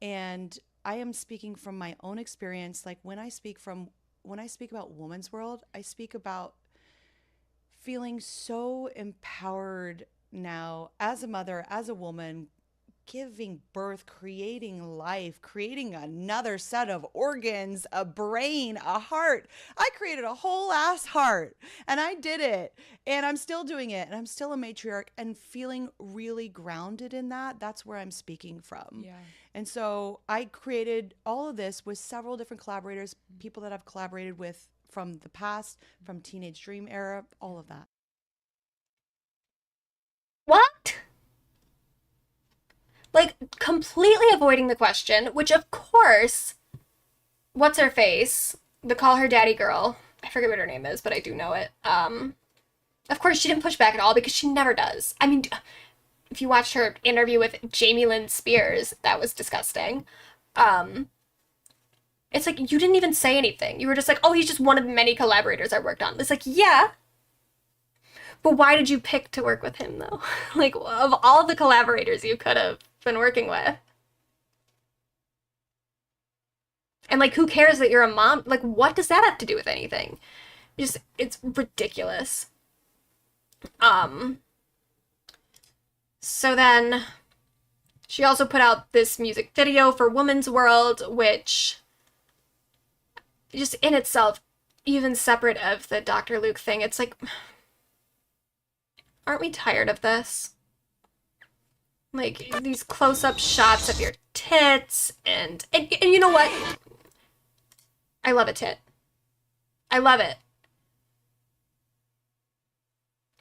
And I am speaking from my own experience. Like when I speak about Woman's World, I speak about feeling so empowered now as a mother, as a woman, giving birth, creating life, creating another set of organs, a brain, a heart. I created a whole ass heart, and I did it, and I'm still doing it, and I'm still a matriarch, and feeling really grounded in that. That's where I'm speaking from. Yeah. And so I created all of this with several different collaborators, people that I've collaborated with from the past, from Teenage Dream era, all of that. What? Like, completely avoiding the question, which of course, what's her face? The Call Her Daddy girl. I forget what her name is, but I do know it. Of course, she didn't push back at all because she never does. I mean, if you watched her interview with Jamie Lynn Spears, that was disgusting. It's like, you didn't even say anything. You were just like, oh, he's just one of the many collaborators I worked on. It's like, yeah. But why did you pick to work with him, though? Like, of all the collaborators you could have been working with. And, like, who cares that you're a mom? Like, what does that have to do with anything? Just, it's ridiculous. So then, she also put out this music video for Woman's World, which, just in itself, even separate of the Dr. Luke thing, it's like, aren't we tired of this? Like, these close-up shots of your tits, and you know what? I love a tit. I love it.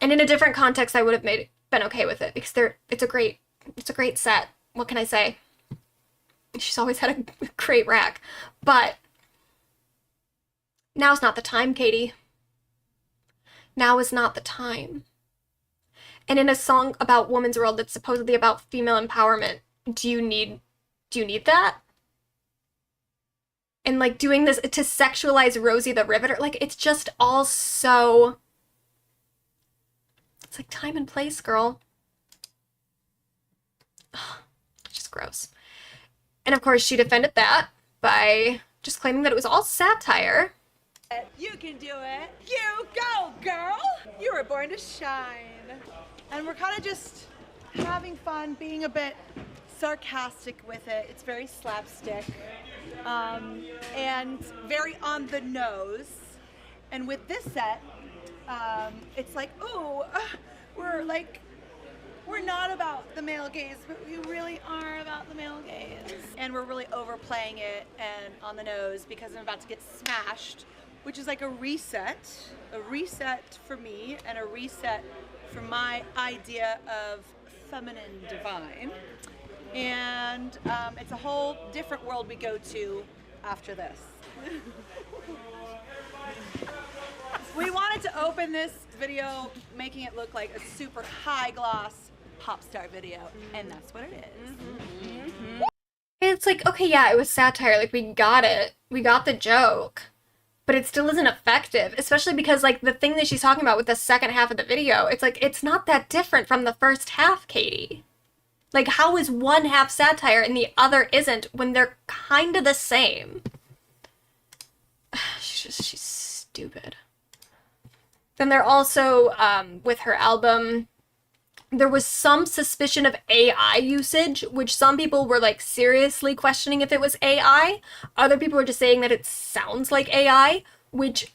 And in a different context, I would have been okay with it, because it's a great set. What can I say? She's always had a great rack. But Now's not the time, Katy. Now is not the time. And in a song about women's world that's supposedly about female empowerment, do you need that? And like doing this to sexualize Rosie the Riveter, like it's just all so, it's like time and place, girl. Ugh, just gross. And of course she defended that by just claiming that it was all satire. You can do it. You go, girl. You were born to shine. And we're kind of just having fun, being a bit sarcastic with it. It's very slapstick and very on the nose. And with this set, it's like, ooh, we're not about the male gaze, but we really are about the male gaze. And we're really overplaying it and on the nose because I'm about to get smashed, which is like a reset for me and a reset for my idea of feminine divine. And it's a whole different world we go to after this. We wanted to open this video making it look like a super high gloss pop star video, and that's what it is. It's like, okay, yeah, it was satire, like we got it. We got the joke. But it still isn't effective, especially because like the thing that she's talking about with the second half of the video, it's like it's not that different from the first half, Katy. Like how is one half satire and the other isn't when they're kind of the same? She's stupid. Then they're also with her album, there was some suspicion of AI usage, which some people were like seriously questioning if it was AI. Other people were just saying that it sounds like AI, which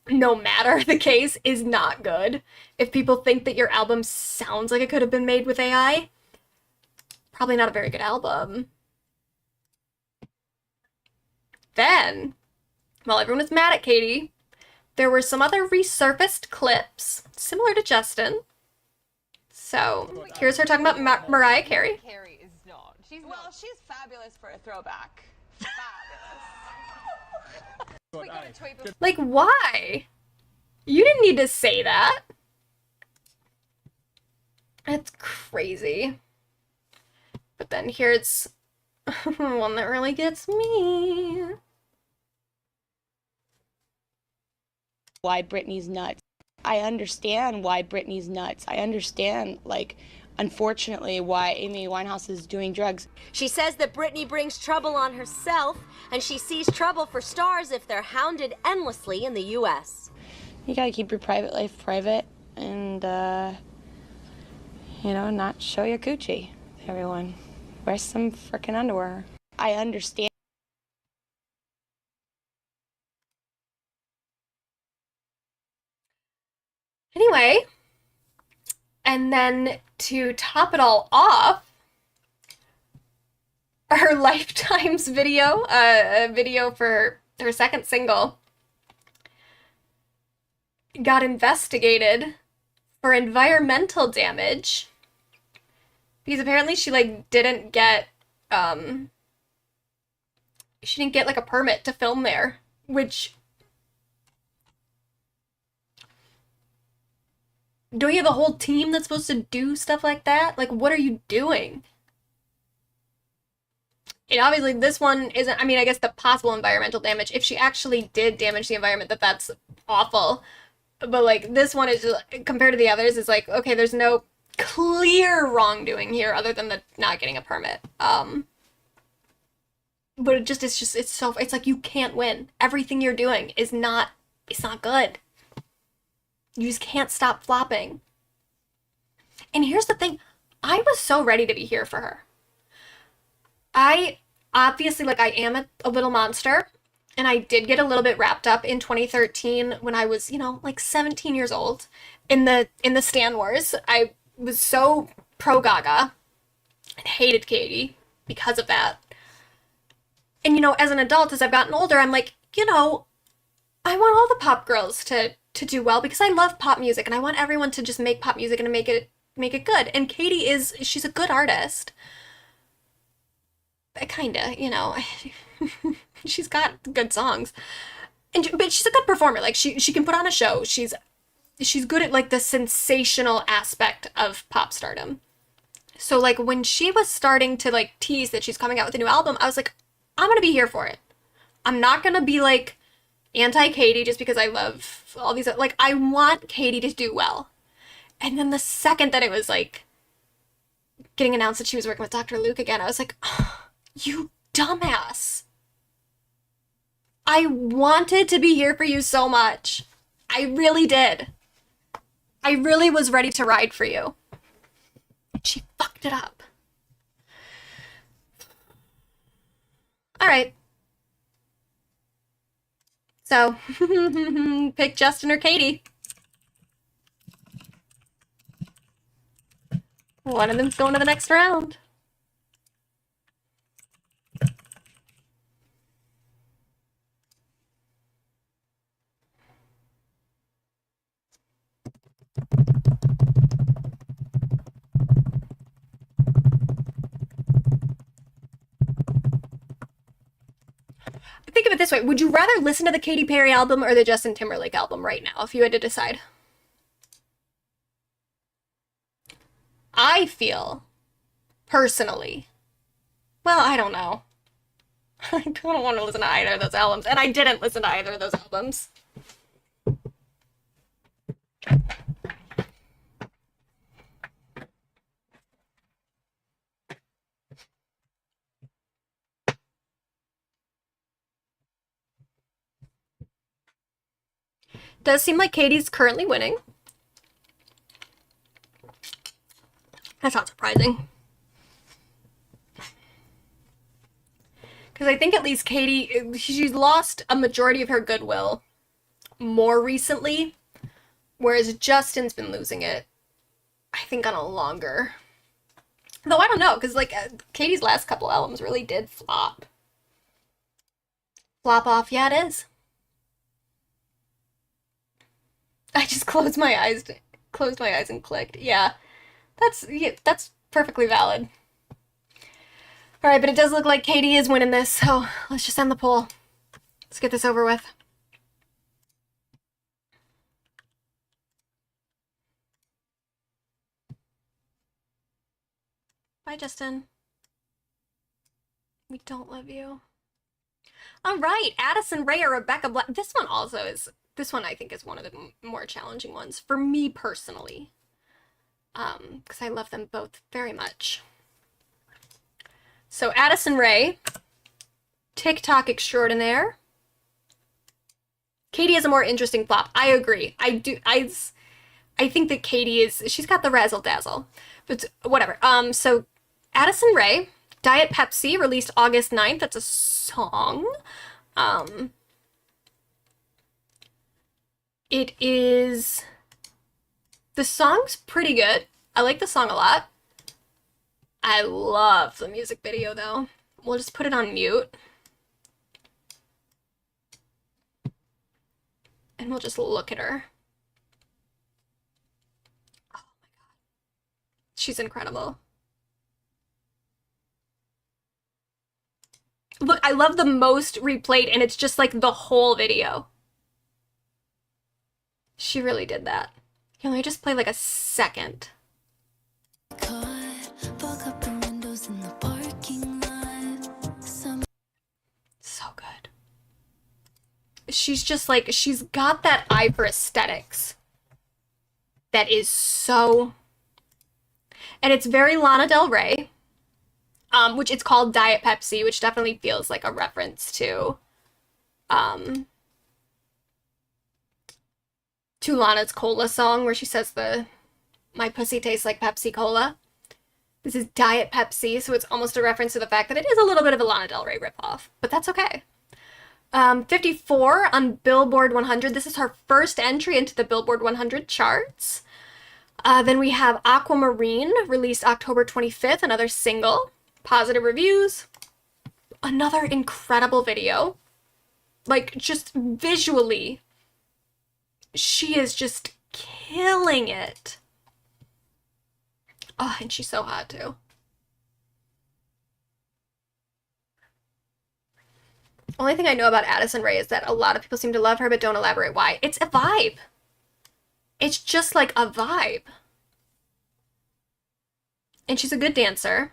no matter the case is not good. If people think that your album sounds like it could have been made with AI, probably not a very good album. Then, while everyone was mad at Katy, there were some other resurfaced clips similar to Justin. So, here's her talking about Mariah Carey. Carey is not. She's fabulous for a throwback. Fabulous. Like, why? You didn't need to say that. That's crazy. But then here's one that really gets me. Why Britney's nuts. I understand why Britney's nuts. I understand, like, unfortunately, why Amy Winehouse is doing drugs. She says that Britney brings trouble on herself, and she sees trouble for stars if they're hounded endlessly in the U.S. You gotta keep your private life private and, you know, not show your coochie, everyone. Wear some frickin' underwear. I understand. Anyway, and then to top it all off, her Lifetime's video, a video for her second single, got investigated for environmental damage because apparently she like didn't get like a permit to film there, which don't you have a whole team that's supposed to do stuff like that? Like, what are you doing? And obviously this one isn't, I mean, I guess the possible environmental damage, if she actually did damage the environment, that's awful. But, like, this one is, just, compared to the others, is like, okay, there's no clear wrongdoing here other than the not getting a permit. But it's like you can't win. Everything you're doing is not, it's not good. You just can't stop flopping. And here's the thing, I was so ready to be here for her. I obviously, like, I am a little monster, and I did get a little bit wrapped up in 2013 when I was, you know, like 17 years old in the Stan Wars. I was so pro Gaga and hated Katy because of that. And, you know, as an adult, as I've gotten older, I'm like, you know, I want all the pop girls to do well because I love pop music and I want everyone to just make pop music and make it good. And Katy she's a good artist. Kinda, you know, she's got good songs. but she's a good performer. Like she can put on a show. She's good at like the sensational aspect of pop stardom. So like when she was starting to like tease that she's coming out with a new album, I was like, I'm gonna be here for it. I'm not gonna be like anti-Katy just because I love all these, like, I want Katy to do well. And then the second that it was like getting announced that she was working with Dr. Luke again, I was like, oh, you dumbass. I wanted to be here for you so much. I really did. I really was ready to ride for you. She fucked it up. All right. So, pick Justin or Katy. One of them's going to the next round. Think of it this way. Would you rather listen to the Katy Perry album or the Justin Timberlake album right now if you had to decide? I feel, personally, well, I don't know. I don't want to listen to either of those albums, and I didn't listen to either of those albums. Does seem like Katy's currently winning. That's not surprising. Because I think at least Katy, she's lost a majority of her goodwill more recently, whereas Justin's been losing it, I think, on a longer. Though I don't know, because like Katy's last couple albums really did flop. Flop off, yeah, it is. I just closed my eyes and clicked. Yeah, that's perfectly valid. All right, but it does look like Katy is winning this, so let's just end the poll. Let's get this over with. Bye, Justin. We don't love you. All right, Addison Rae or Rebecca Black. This one I think is one of the more challenging ones for me personally. Because I love them both very much. So Addison Rae, TikTok extraordinaire. Katy has a more interesting flop. I agree. I think that Katy she's got the razzle dazzle, but whatever. So Addison Rae, Diet Pepsi, released August 9th. That's a song. The song's pretty good. I like the song a lot. I love the music video though. We'll just put it on mute. And we'll just look at her. Oh my god. She's incredible. Look, I love the most replayed, and it's just like the whole video. She really did that. Here, let me just play like a second. So good. She's just like, she's got that eye for aesthetics. That is so... And it's very Lana Del Rey. Which it's called Diet Pepsi, which definitely feels like a reference to Lana's Cola song, where she says my pussy tastes like Pepsi Cola. This is Diet Pepsi, so it's almost a reference to the fact that it is a little bit of a Lana Del Rey ripoff, but that's okay. 54 on Billboard 100. This is her first entry into the Billboard 100 charts. Then we have Aquamarine, released October 25th, another single. Positive reviews. Another incredible video. Like, just visually, she is just killing it. Oh, and she's so hot too. Only thing I know about Addison Rae is that a lot of people seem to love her, but don't elaborate why. It's a vibe. It's just like a vibe. And she's a good dancer.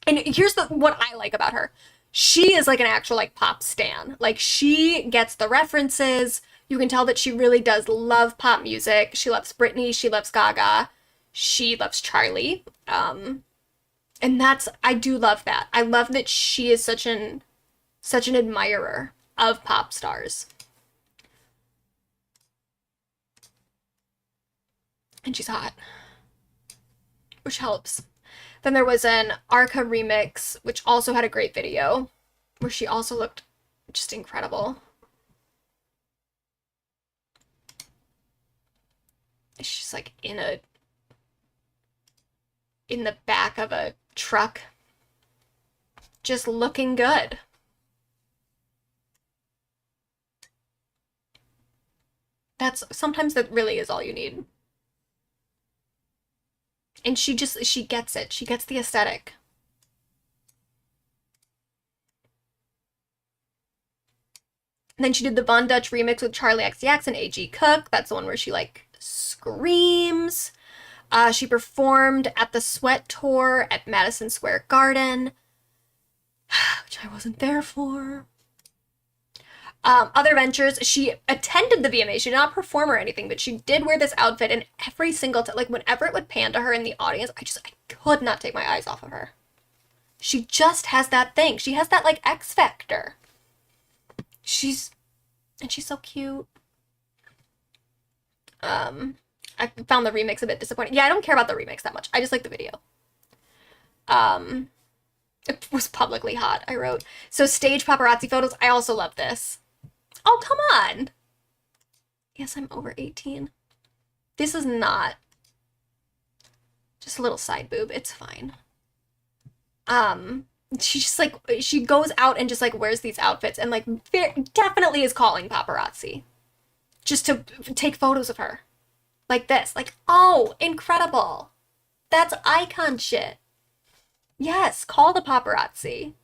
And here's what I like about her. She is like an actual like pop stan. Like she gets the references. You can tell that she really does love pop music. She loves Britney. She loves Gaga. She loves Charli. And I do love that. I love that she is such an admirer of pop stars. And she's hot, which helps. Then there was an Arca remix, which also had a great video, where she also looked just incredible. She's like in the back of a truck, just looking good. Sometimes that really is all you need. And she gets it. She gets the aesthetic. And then she did the Von Dutch remix with Charli XCX and A.G. Cook. That's the one where she like screams. She performed at the Sweat Tour at Madison Square Garden, which I wasn't there for. Other ventures, she attended the VMA. She did not perform or anything, but she did wear this outfit, and every single time, like whenever it would pan to her in the audience, I could not take my eyes off of her. She just has that thing. She has that like X factor. She's so cute. I found the remix a bit disappointing. Yeah, I don't care about the remix that much. I just like the video. It was publicly hot, I wrote. So stage paparazzi photos, I also love this. Oh, come on. Yes, I'm over 18. This is not just a little side boob. It's fine. She just like, she goes out and just like wears these outfits and like definitely is calling paparazzi just to take photos of her. Like this. Like, oh, incredible. That's icon shit. Yes, call the paparazzi.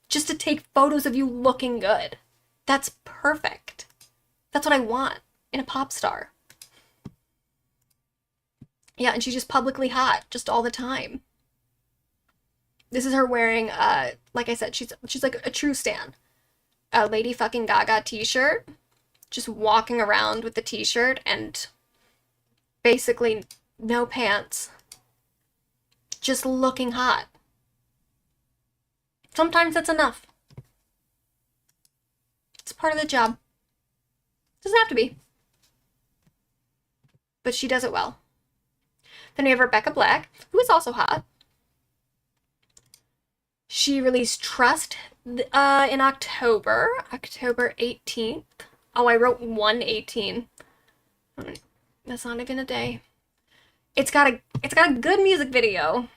Just to take photos of you looking good. That's perfect. That's what I want in a pop star. Yeah, and she's just publicly hot, just all the time. This is her wearing, like I said, she's like a true stan. A Lady fucking Gaga t-shirt. Just walking around with the t-shirt and basically no pants. Just looking hot. Sometimes that's enough. It's part of the job. Doesn't have to be. But she does it well. Then we have Rebecca Black, who is also hot. She released Trust in October 18th. Oh, I wrote 1/18. That's not even a day. It's got a good music video.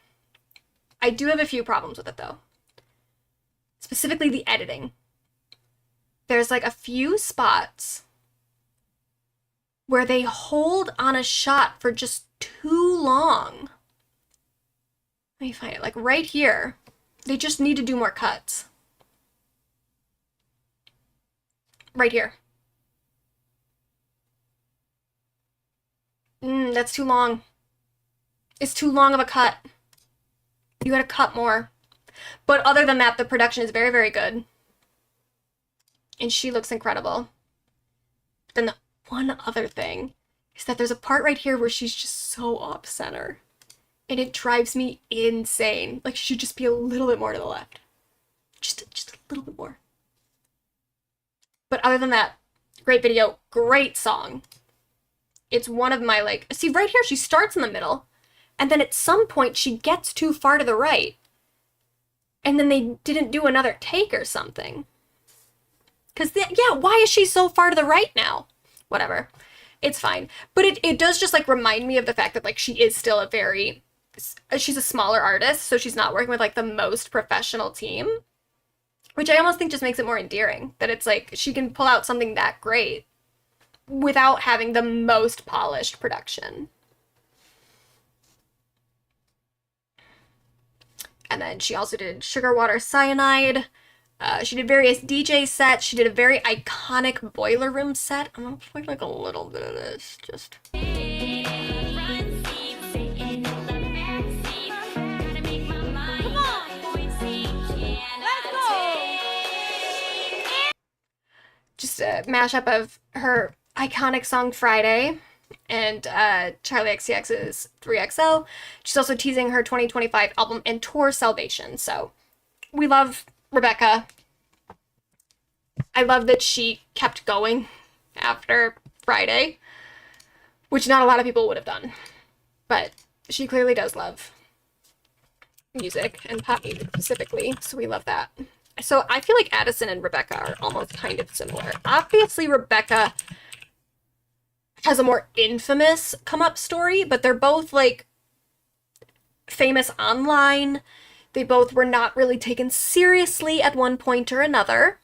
I do have a few problems with it though. Specifically the editing. There's like a few spots where they hold on a shot for just too long. Let me find it. Like right here. They just need to do more cuts. Right here. That's too long. It's too long of a cut. You gotta cut more. But other than that, the production is very, very good. And she looks incredible. Then the one other thing is that there's a part right here where she's just so off center. And it drives me insane. Like, she should just be a little bit more to the left. Just a little bit more. But other than that, great video, great song. It's one of my, like, see right here, she starts in the middle. And then at some point, she gets too far to the right. And then they didn't do another take or something. Because, yeah, why is she so far to the right now? Whatever. It's fine. But it does just, like, remind me of the fact that, like, she is still she's a smaller artist, so she's not working with, like, the most professional team. Which I almost think just makes it more endearing. That it's, like, she can pull out something that great without having the most polished production. And then she also did Sugar Water Cyanide. She did various DJ sets. She did a very iconic Boiler Room set. I'm gonna play like a little bit of this, just. Just a mashup of her iconic song Friday and Charli XCX's 3XO. She's also teasing her 2025 album and tour Salvation. So we love Rebecca. I love that she kept going after Friday, which not a lot of people would have done. But she clearly does love music and pop music specifically, so we love that. So I feel like Addison and Rebecca are almost kind of similar. Obviously, Rebecca has a more infamous come-up story, but they're both, like, famous online. They both were not really taken seriously at one point or another.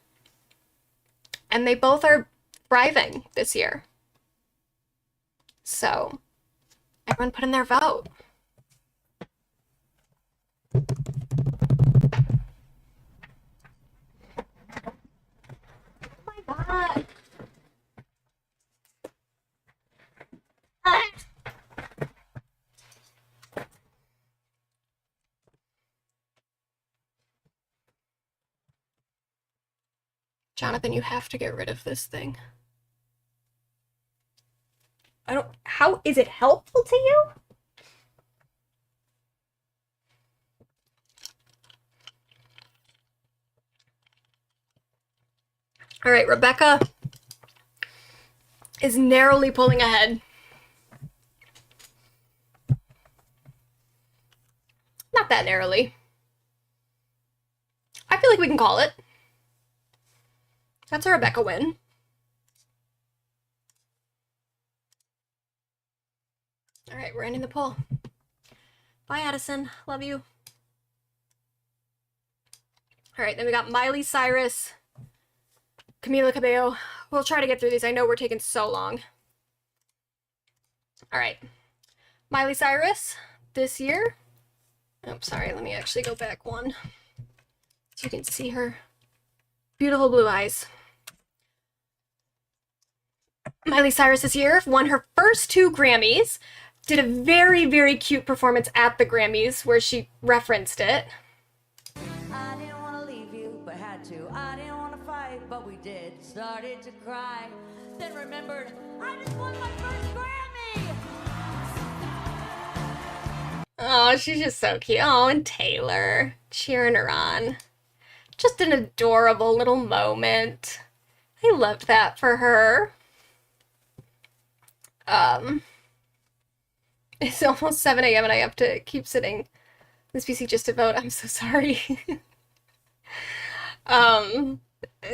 And they both are thriving this year. So, everyone put in their vote. God. Jonathan, you have to get rid of this thing. How is it helpful to you? All right, Rebecca is narrowly pulling ahead. Not that narrowly. I feel like we can call it. That's a Rebecca win. All right, we're ending the poll. Bye, Addison. Love you. All right, then we got Miley Cyrus, Camila Cabello. We'll try to get through these. I know we're taking so long. All right. Miley Cyrus this year. Oh, sorry. Let me actually go back one so you can see her beautiful blue eyes. Miley Cyrus this year won her first 2 Grammys. Did a very, very cute performance at the Grammys where she referenced it. I didn't want to leave you, but had to. I didn't want to fight, but we did. Started to cry, then remembered I just won my first Grammy. Oh, she's just so cute. Oh, and Taylor cheering her on. Just an adorable little moment. I loved that for her. It's almost 7 a.m. and I have to keep sitting this PC just to vote. I'm so sorry.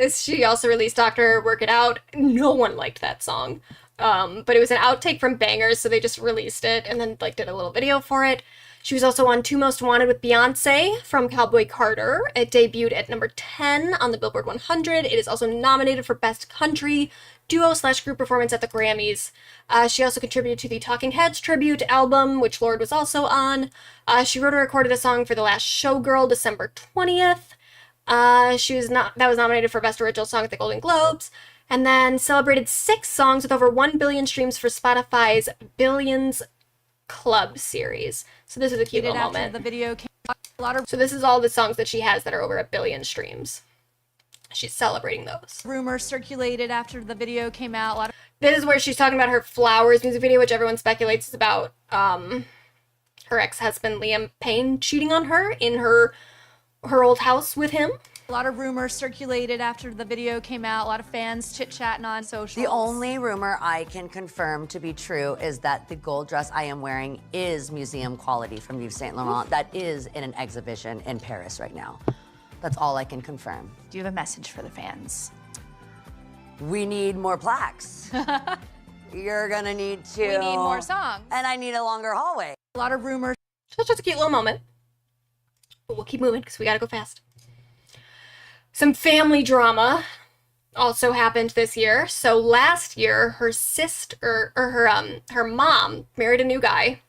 She also released Dr. Work It Out. No one liked that song. But it was an outtake from Bangers, so they just released it and then like did a little video for it. She was also on Two Most Wanted with Beyoncé from Cowboy Carter. It debuted at number 10 on the Billboard 100. It is also nominated for Best Country Duo/Group Performance at the Grammys. She also contributed to the Talking Heads tribute album, which Lorde was also on. She wrote and recorded a song for The Last Showgirl, December 20th. That was nominated for Best Original Song at the Golden Globes. And then celebrated 6 songs with over 1 billion streams for Spotify's Billions Club series. So this is a cute little moment. The video came out, So this is all the songs that she has that are over 1 billion streams. She's celebrating those. Rumors circulated after the video came out. This is where she's talking about her Flowers music video, which everyone speculates is about her ex-husband Liam Payne cheating on her in her old house with him. A lot of rumors circulated after the video came out. A lot of fans chit-chatting on social. The only rumor I can confirm to be true is that the gold dress I am wearing is museum quality from Yves Saint Laurent. That is in an exhibition in Paris right now. That's all I can confirm. Do you have a message for the fans? We need more plaques. You're gonna need to. We need more songs. And I need a longer hallway. A lot of rumors. So it's just a cute little moment. But we'll keep moving because we gotta go fast. Some family drama also happened this year. So last year, her sister, or her mom married a new guy.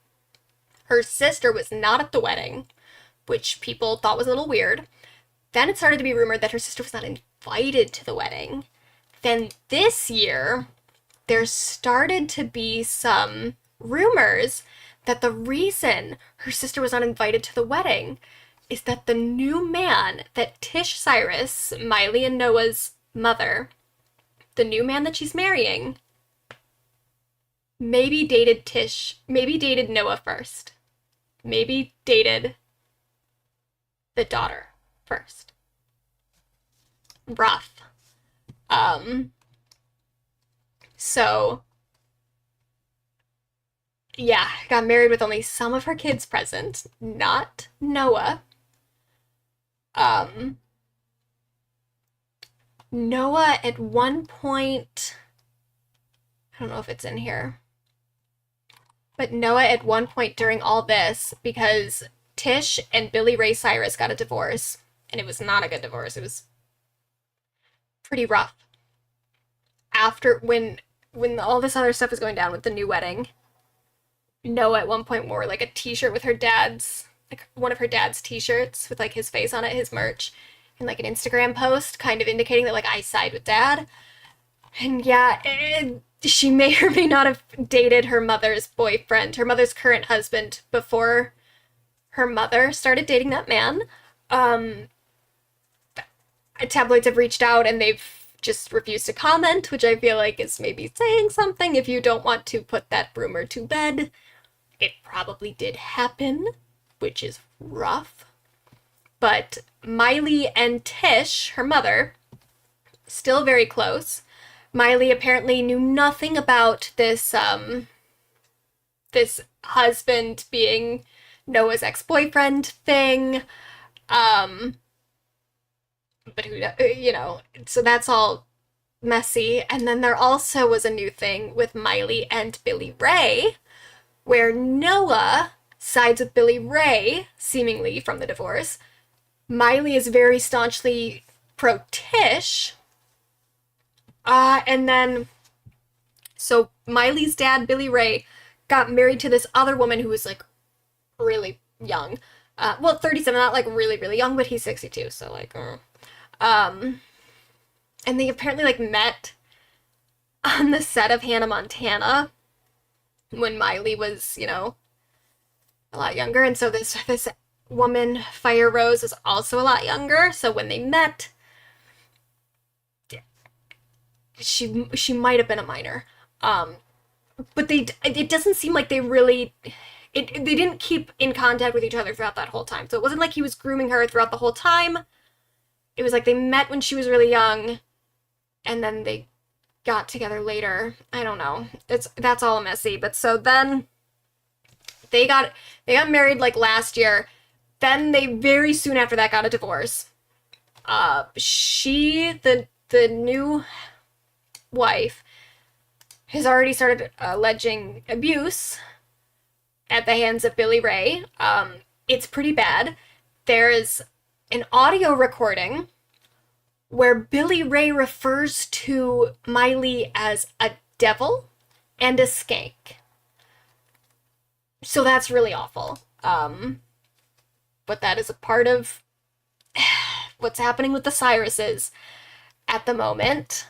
Her sister was not at the wedding, which people thought was a little weird. Then it started to be rumored that her sister was not invited to the wedding. Then this year, there started to be some rumors that the reason her sister was not invited to the wedding is that the new man that Tish Cyrus, Miley and Noah's mother, the new man that she's marrying, maybe dated Noah first. Maybe dated the daughter first. Rough. So, yeah, got married with only some of her kids present, not Noah. Noah at one point, I don't know if it's in here, but Noah at one point during all this, because Tish and Billy Ray Cyrus got a divorce, and it was not a good divorce. It was pretty rough. After, when all this other stuff was going down with the new wedding, Noah at one point wore like a t-shirt with her dad's, like one of her dad's t-shirts with like his face on it, his merch, and like an Instagram post kind of indicating that like I side with dad. And yeah, she may or may not have dated her mother's boyfriend, her mother's current husband, before her mother started dating that man. Tabloids have reached out and they've just refused to comment, which I feel like is maybe saying something. If you don't want to put that rumor to bed, it probably did happen, which is rough. But Miley and Tish, her mother, still very close. Miley apparently knew nothing about this this husband being Noah's ex-boyfriend thing. But who, you know, so that's all messy. And then there also was a new thing with Miley and Billy Ray, where Noah sides with Billy Ray, seemingly from the divorce. Miley is very staunchly pro-Tish. And then, so Miley's dad, Billy Ray, got married to this other woman who was, like, really young. Well, 37, not, like, really, really young, but he's 62, so, like, and they apparently, like, met on the set of Hannah Montana when Miley was, you know, a lot younger. And so this woman, Fire Rose, is also a lot younger. So when they met, she might have been a minor. But it doesn't seem like they really, they didn't keep in contact with each other throughout that whole time. So it wasn't like he was grooming her throughout the whole time. It was like they met when she was really young, and then they got together later. I don't know. That's all messy. But so then they got married like last year. Then they very soon after that got a divorce. The new wife has already started alleging abuse at the hands of Billy Ray. It's pretty bad. There is an audio recording where Billy Ray refers to Miley as a devil and a skank. So that's really awful. But that is a part of what's happening with the Cyruses at the moment.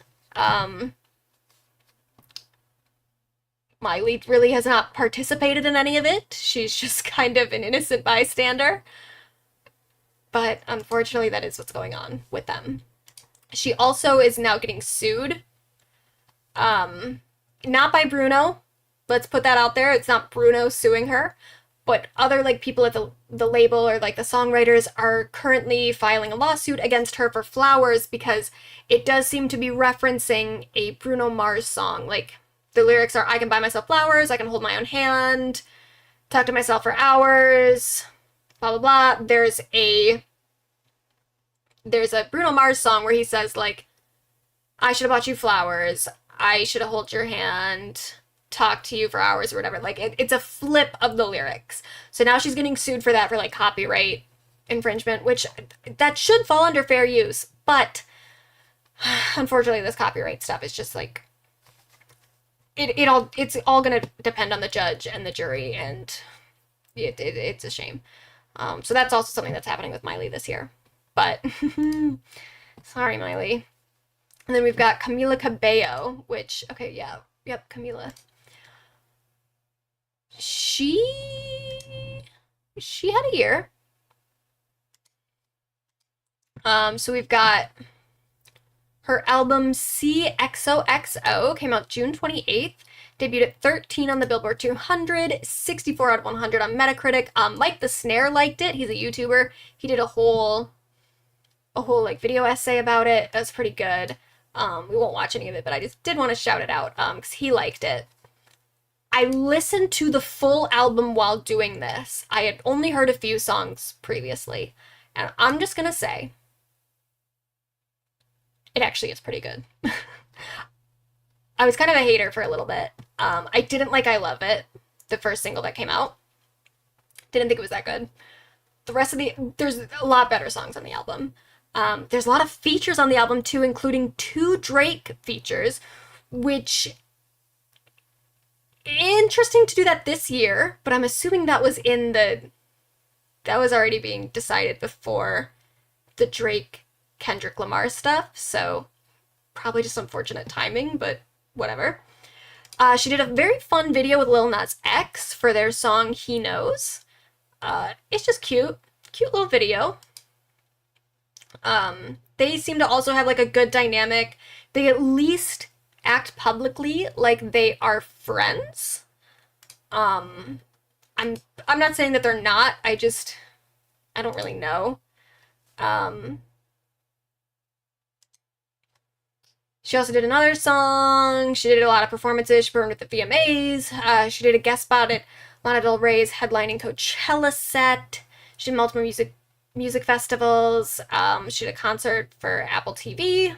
Miley really has not participated in any of it. She's just kind of an innocent bystander. But unfortunately, that is what's going on with them. She also is now getting sued. Not by Bruno. Let's put that out there. It's not Bruno suing her. But other like people at the label or like the songwriters are currently filing a lawsuit against her for Flowers because it does seem to be referencing a Bruno Mars song. Like the lyrics are, I can buy myself flowers, I can hold my own hand, talk to myself for hours, blah, blah, blah. There's a Bruno Mars song where he says, like, I should have bought you flowers, I should have held your hand, talk to you for hours or whatever. Like, it's a flip of the lyrics. So now she's getting sued for that, for, like, copyright infringement, which that should fall under fair use. But, unfortunately, this copyright stuff is just, like, it's all gonna depend on the judge and the jury, and it's a shame. So that's also something that's happening with Miley this year. but sorry, Miley. And then we've got Camila Cabello, which, okay, yeah, yep, Camila. She had a year. So we've got her album CXOXO came out June 28th, debuted at 13 on the Billboard 200, 64 out of 100 on Metacritic. Mike the Snare liked it. He's a YouTuber. He did a whole like video essay about it. That was pretty good. We won't watch any of it, but I just did want to shout it out because he liked it. I listened to the full album while doing this. I had only heard a few songs previously, and I'm just gonna say it actually is pretty good. I was kind of a hater for a little bit. I didn't like I Love It, the first single that came out. Didn't think it was that good. The rest of there's a lot better songs on the album. There's a lot of features on the album too, including 2 Drake features, which interesting to do that this year, but I'm assuming that was already being decided before the Drake Kendrick Lamar stuff, so probably just unfortunate timing, but whatever. She did a very fun video with Lil Nas X for their song He Knows. It's just cute little video. They seem to also have like a good dynamic. They at least act publicly like they are friends. I'm not saying that they're not. I don't really know. She also did another song. She did a lot of performances. She performed at the VMAs. She did a guest spot at Lana Del Rey's headlining Coachella set. She did multiple music festivals. She did a concert for Apple TV,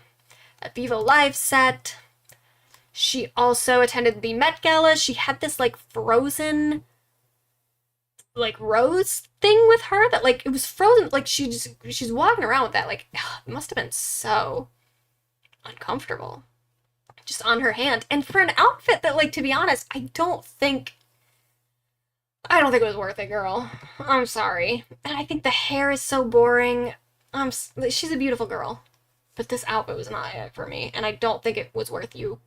a Vivo Live set. She also attended the Met Gala. She had this like frozen like rose thing with her that like it was frozen, like she's walking around with that, like it must have been so uncomfortable just on her hand, and for an outfit that, like, to be honest, I don't think it was worth it, girl. I'm sorry. And I think the hair is so boring. She's a beautiful girl, but this outfit was not it for me, and I don't think it was worth you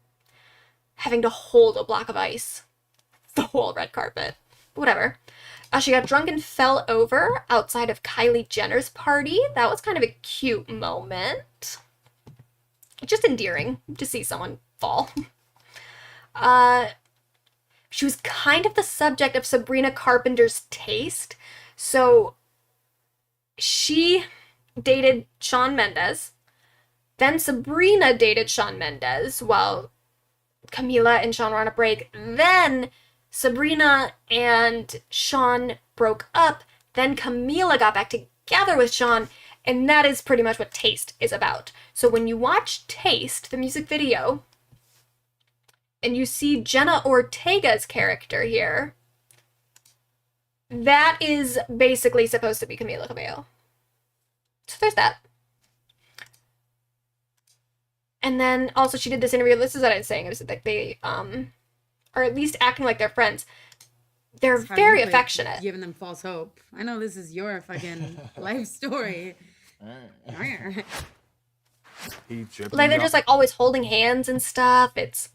having to hold a block of ice the whole red carpet. Whatever. She got drunk and fell over outside of Kylie Jenner's party. That was kind of a cute moment. Just endearing to see someone fall. She was kind of the subject of Sabrina Carpenter's taste. So she dated Shawn Mendes. Then Sabrina dated Shawn Mendes while Camila and Shawn were on a break. Then Sabrina and Shawn broke up. Then Camila got back together with Shawn. And that is pretty much what Taste is about. So when you watch Taste, the music video, and you see Jenna Ortega's character here, that is basically supposed to be Camila Cabello. So there's that. And then also she did this interview. This is what I was saying. It was like they are at least acting like they're friends. They're very affectionate. Giving them false hope. I know this is your fucking life story. Like they're just like always holding hands and stuff. It's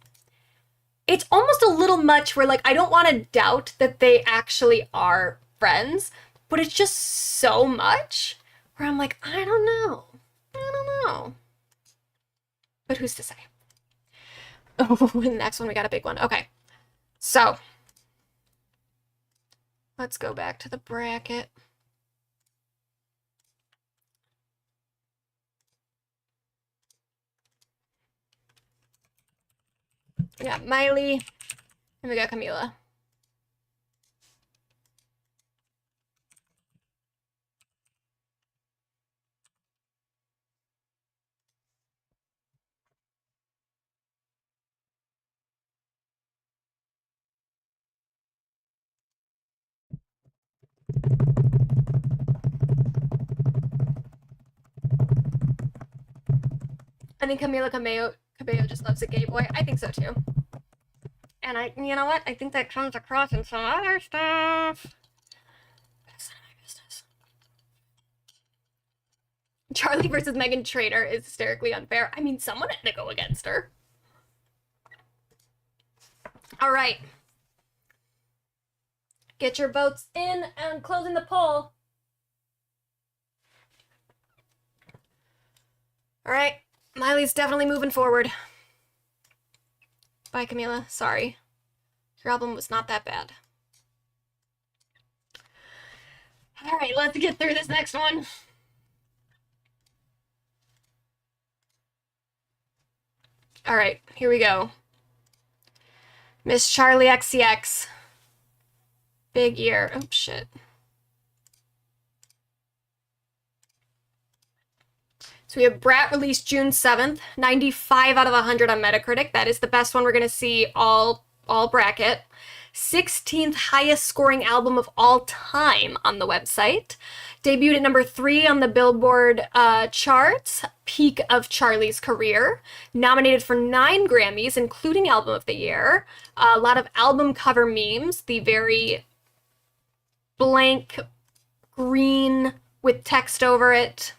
almost a little much where like I don't want to doubt that they actually are friends, but it's just so much where I'm like, I don't know. But who's to say? Oh, the next one we got a big one. Okay. So let's go back to the bracket. We got Miley, and we got Camila. I think Camila Cabello just loves a gay boy. I think so too. And you know what? I think that comes across in some other stuff. That's none of my business. Charli versus Meghan Trainor is hysterically unfair. I mean, someone had to go against her. All right. Get your votes in and closing the poll. All right. Miley's definitely moving forward. Bye, Camila. Sorry. Your album was not that bad. All right, let's get through this next one. All right, here we go. Miss Charli XCX. Big year. Oh, shit. So we have Brat released June 7th, 95 out of 100 on Metacritic. That is the best one we're going to see all bracket. 16th highest scoring album of all time on the website. Debuted at number 3 on the Billboard charts, peak of Charli's career. Nominated for 9 Grammys, including Album of the Year. A lot of album cover memes. The very blank green with text over it.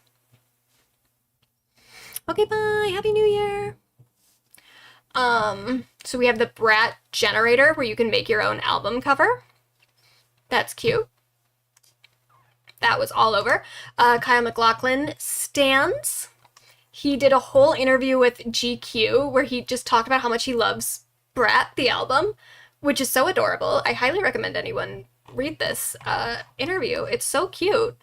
Okay, bye. Happy New Year. So we have the Brat generator where you can make your own album cover. That's cute. That was all over. Kyle MacLachlan stands. He did a whole interview with GQ where he just talked about how much he loves Brat, the album, which is so adorable. I highly recommend anyone read this interview. It's so cute.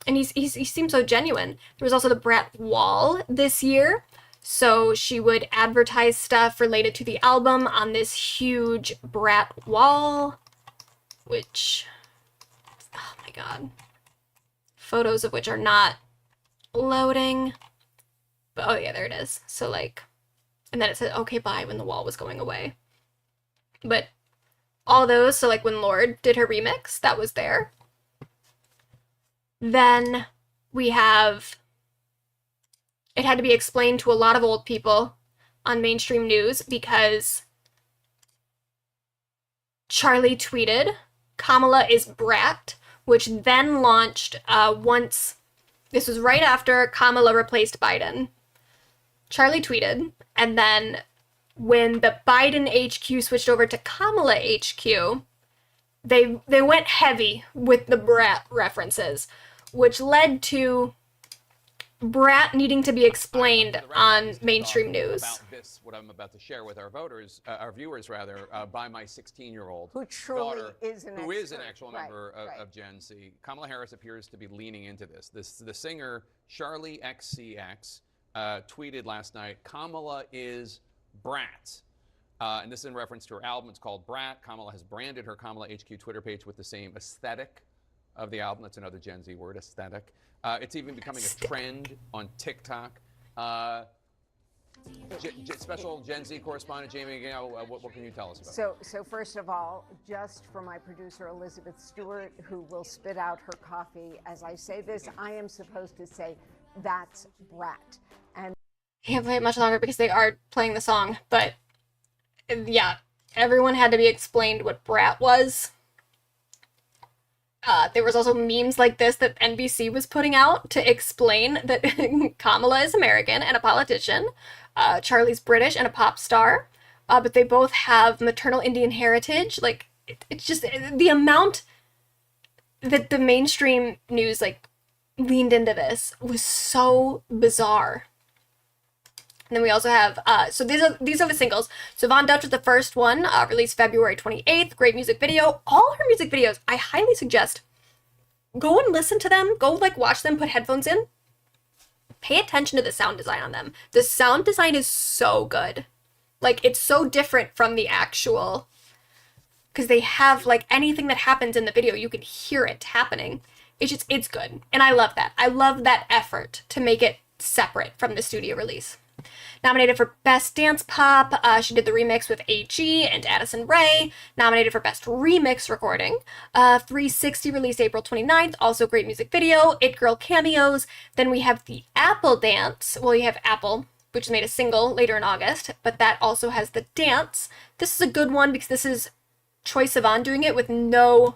And he seems so genuine. There was also the Brat wall this year. So she would advertise stuff related to the album on this huge Brat wall, which, oh my god, photos of which are not loading. But oh yeah, there it is. So like, and then it said, okay, bye, when the wall was going away. But all those, so like when Lorde did her remix, that was there. Then we have, it had to be explained to a lot of old people on mainstream news because Charli tweeted, Kamala is Brat, which then launched once, this was right after Kamala replaced Biden. Charli tweeted, and then when the Biden HQ switched over to Kamala HQ, they went heavy with the Brat references, which led to Brat needing to be explained on mainstream news. About this, what I'm about to share with our voters, our viewers rather, by my 16-year-old who truly daughter, is an who is an expert. actual member of Gen Z. Kamala Harris appears to be leaning into this. The singer Charli XCX tweeted last night, Kamala is Brat. And this is in reference to her album. It's called Brat. Kamala has branded her Kamala HQ Twitter page with the same aesthetic of the album. That's another Gen Z word, aesthetic. It's even becoming a trend on TikTok. Special Gen Z correspondent Jamie, what can you tell us about it? So first of all, just for my producer Elizabeth Stewart, who will spit out her coffee as I say this, I am supposed to say, that's Brat. And Can't play it much longer because they are playing the song, but yeah, everyone had to be explained what Brat was. There was also memes like this that NBC was putting out to explain that Kamala is American and a politician, Charli's British and a pop star, but they both have maternal Indian heritage. Like, it's just the amount that the mainstream news like leaned into this was so bizarre. And then we also have, so these are the singles. So Von Dutch was the first one, released February 28th. Great music video. All her music videos, I highly suggest, go and listen to them. Go like watch them, put headphones in. Pay attention to the sound design on them. The sound design is so good. Like, it's so different from the actual, because they have like anything that happens in the video, you can hear it happening. It's good. And I love that. I love that effort to make it separate from the studio release. Nominated for Best Dance Pop, she did the remix with AG and Addison Rae. Nominated for Best Remix Recording. 360 released April 29th, also great music video. It Girl cameos. Then we have the Apple Dance. Well, you have Apple, which made a single later in August, but that also has the dance. This is a good one because this is Troye Sivan doing it with no...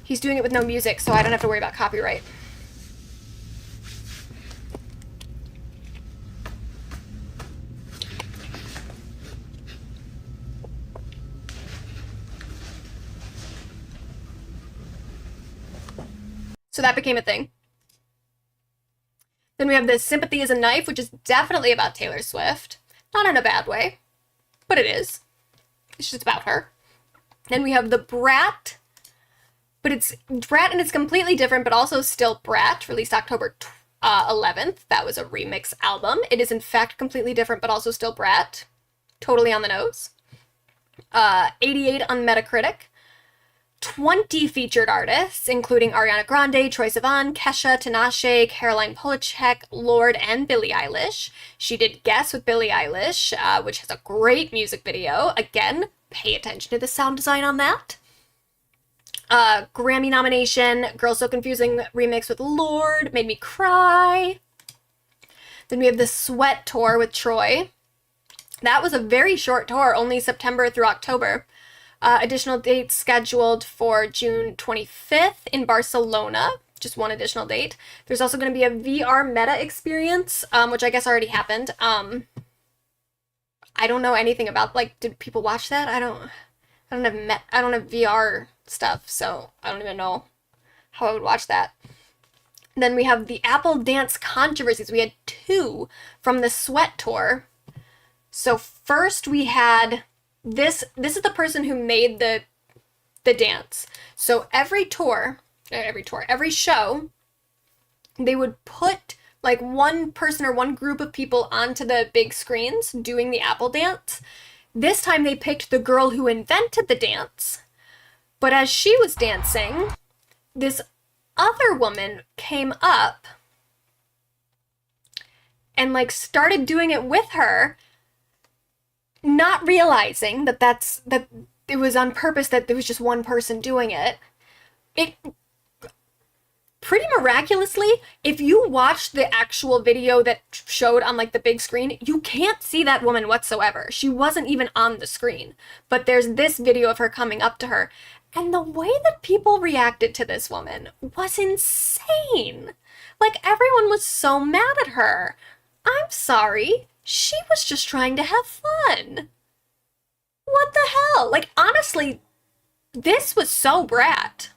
He's doing it with no music, so I don't have to worry about copyright. So that became a thing. Then we have the Sympathy is a Knife, which is definitely about Taylor Swift. Not in a bad way, but it is. It's just about her. Then we have the Brat, but it's Brat and it's completely different, but also still Brat, released October 11th. That was a remix album. It is in fact completely different, but also still Brat. Totally on the nose. 88 on Metacritic. 20 featured artists, including Ariana Grande, Troye Sivan, Kesha, Tinashe, Caroline Polachek, Lorde, and Billie Eilish. She did Guess with Billie Eilish, which has a great music video. Again, pay attention to the sound design on that. Grammy nomination, Girl So Confusing remix with Lorde, made me cry. Then we have the Sweat Tour with Troy. That was a very short tour, only September through October. Additional dates scheduled for June 25th in Barcelona. Just one additional date. There's also going to be a VR meta experience, which I guess already happened. I don't know anything about, like, did people watch that? I don't have VR stuff, so I don't even know how I would watch that. Then we have the Apple Dance controversies. We had 2 from the Sweat Tour. So first we had this is the person who made the dance. So every show, they would put like one person or one group of people onto the big screens doing the Apple Dance. This time they picked the girl who invented the dance. But as she was dancing, this other woman came up and like started doing it with her, not realizing that it was on purpose, that there was just one person doing it. It pretty miraculously, if you watch the actual video that showed on like the big screen, you can't see that woman whatsoever. She wasn't even on the screen. But there's this video of her coming up to her. And the way that people reacted to this woman was insane. Like, everyone was so mad at her. I'm sorry. She was just trying to have fun. What the hell? Like, honestly, this was so Brat.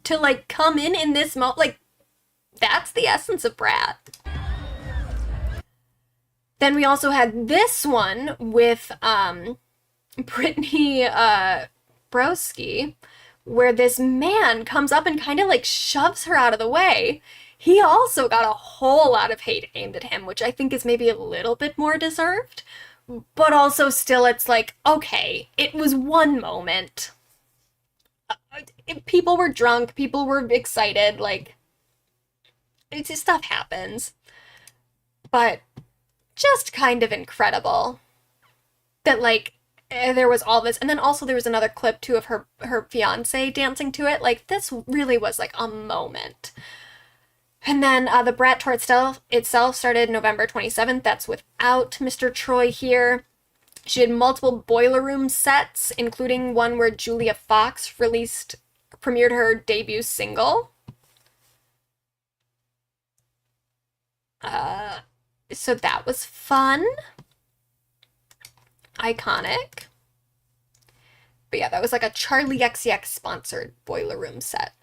To, like, come in this moment. Like, that's the essence of Brat. Then we also had this one with Brittany Broski, where this man comes up and kind of, like, shoves her out of the way. He also got a whole lot of hate aimed at him, which I think is maybe a little bit more deserved. But also still, it's like, okay, it was one moment. People were drunk, people were excited, like, it's just stuff happens. But just kind of incredible that, like, there was all this. And then also there was another clip, too, of her fiancé dancing to it. Like, this really was, like, a moment. And then the Brat Tour itself started November 27th. That's without Mr. Troy here. She did multiple Boiler Room sets, including one where Julia Fox premiered her debut single. So that was fun. Iconic. But yeah, that was like a Charli XCX sponsored Boiler Room set.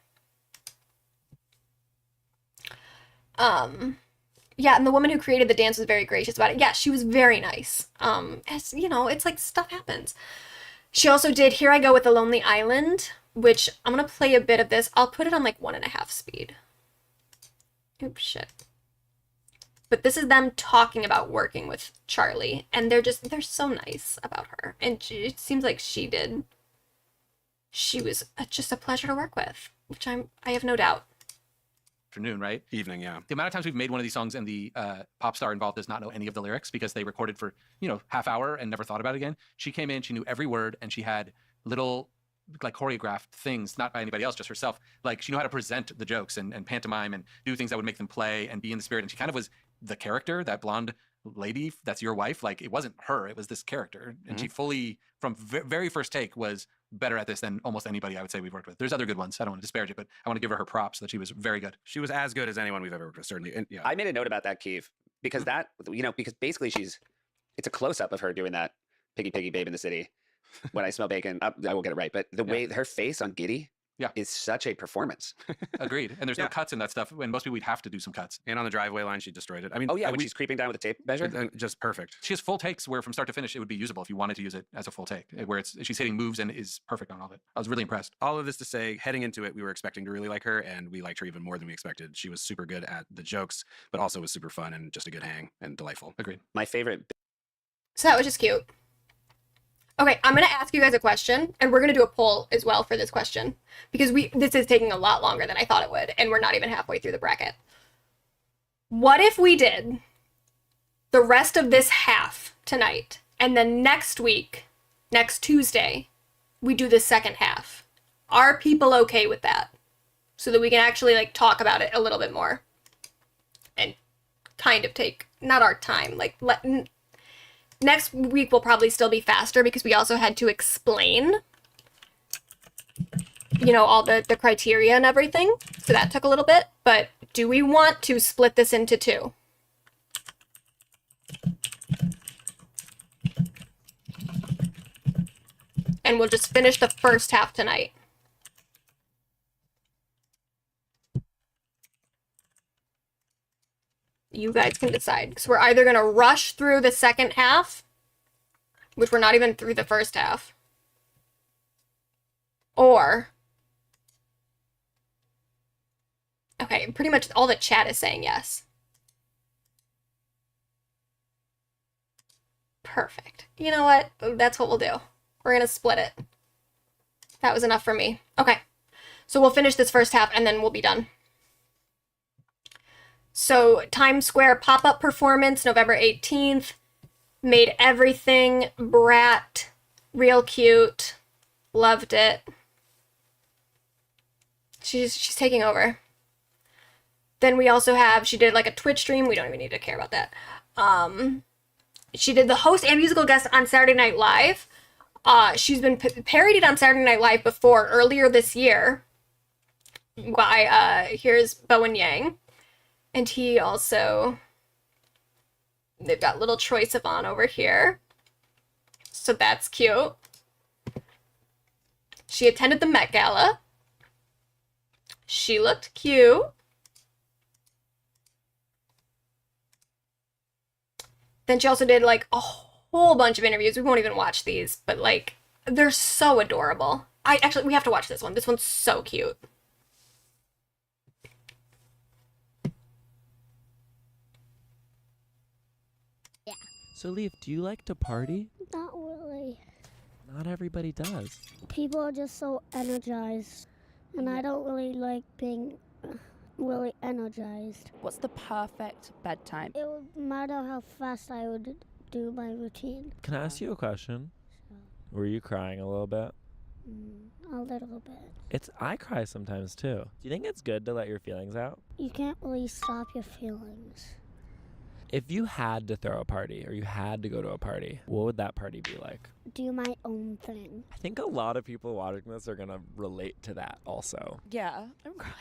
Yeah, and the woman who created the dance was very gracious about it. Yeah, she was very nice. As you know, it's like stuff happens. She also did Here I Go with the Lonely Island, which I'm gonna play a bit of this. I'll put it on like 1.5 speed. Oops, shit. But this is them talking about working with Charli, and they're so nice about her. And it seems like she was just a pleasure to work with, which I have no doubt. Afternoon, right? Evening, yeah. The amount of times we've made one of these songs and the pop star involved does not know any of the lyrics because they recorded for, half hour and never thought about it again. She came in, she knew every word, and she had little, like, choreographed things, not by anybody else, just herself. Like, she knew how to present the jokes and pantomime and do things that would make them play and be in the spirit. And she kind of was the character, that blonde lady that's your wife. Like, it wasn't her, it was this character. And she fully, from very first take, was better at this than almost anybody I would say we've worked with. There's other good ones. I don't want to disparage it, but I want to give her props that she was very good. She was as good as anyone we've ever worked with, certainly. And, yeah. I made a note about that, Keith, because because basically it's a close-up of her doing that piggy, piggy, babe in the city. When I smell bacon, I won't get it right, but the way her face on Giddy, is such a performance. Agreed. And there's no cuts in that stuff. When most people, we'd have to do some cuts. And on the driveway line, she destroyed it. I mean, oh yeah, when she's creeping down with the tape measure, just perfect. She has full takes where from start to finish it would be usable if you wanted to use it as a full take, where she's hitting moves and is perfect on all of it. I was really impressed. All of this to say, heading into it, we were expecting to really like her, and we liked her even more than we expected. She was super good at the jokes, but also was super fun and just a good hang and delightful. Agreed. My favorite. So that was just cute. Okay, I'm going to ask you guys a question, and we're going to do a poll as well for this question, because this is taking a lot longer than I thought it would, and we're not even halfway through the bracket. What if we did the rest of this half tonight, and then next week, next Tuesday, we do the second half? Are people okay with that? So that we can actually, like, talk about it a little bit more. And kind of take, not our time, like, next week will probably still be faster because we also had to explain, you know, all the criteria and everything. So that took a little bit. But do we want to split this into two? And we'll just finish the first half tonight. You guys can decide, because we're either going to rush through the second half, which we're not even through the first half, or, okay, pretty much all the chat is saying yes. Perfect. You know what? That's what we'll do. We're going to split it. That was enough for me. Okay, so we'll finish this first half and then we'll be done. So Times Square pop-up performance, November 18th. Made everything. Brat. Real cute. Loved it. She's taking over. Then we also have, she did like a Twitch stream. We don't even need to care about that. She did the host and musical guest on Saturday Night Live. She's been parodied on Saturday Night Live before, earlier this year. By, here's Bowen Yang. And he also, they've got little Troye Sivan over here. So that's cute. She attended the Met Gala. She looked cute. Then she also did like a whole bunch of interviews. We won't even watch these, but like, they're so adorable. We have to watch this one. This one's so cute. So, Leaf, do you like to party? Not really. Not everybody does. People are just so energized, and I don't really like being really energized. What's the perfect bedtime? It would matter how fast I would do my routine. Can I ask you a question? Were you crying a little bit? A little bit. I cry sometimes too. Do you think it's good to let your feelings out? You can't really stop your feelings. If you had to throw a party or you had to go to a party, what would that party be like? Do my own thing. I think a lot of people watching this are going to relate to that also. Yeah, I'm crying.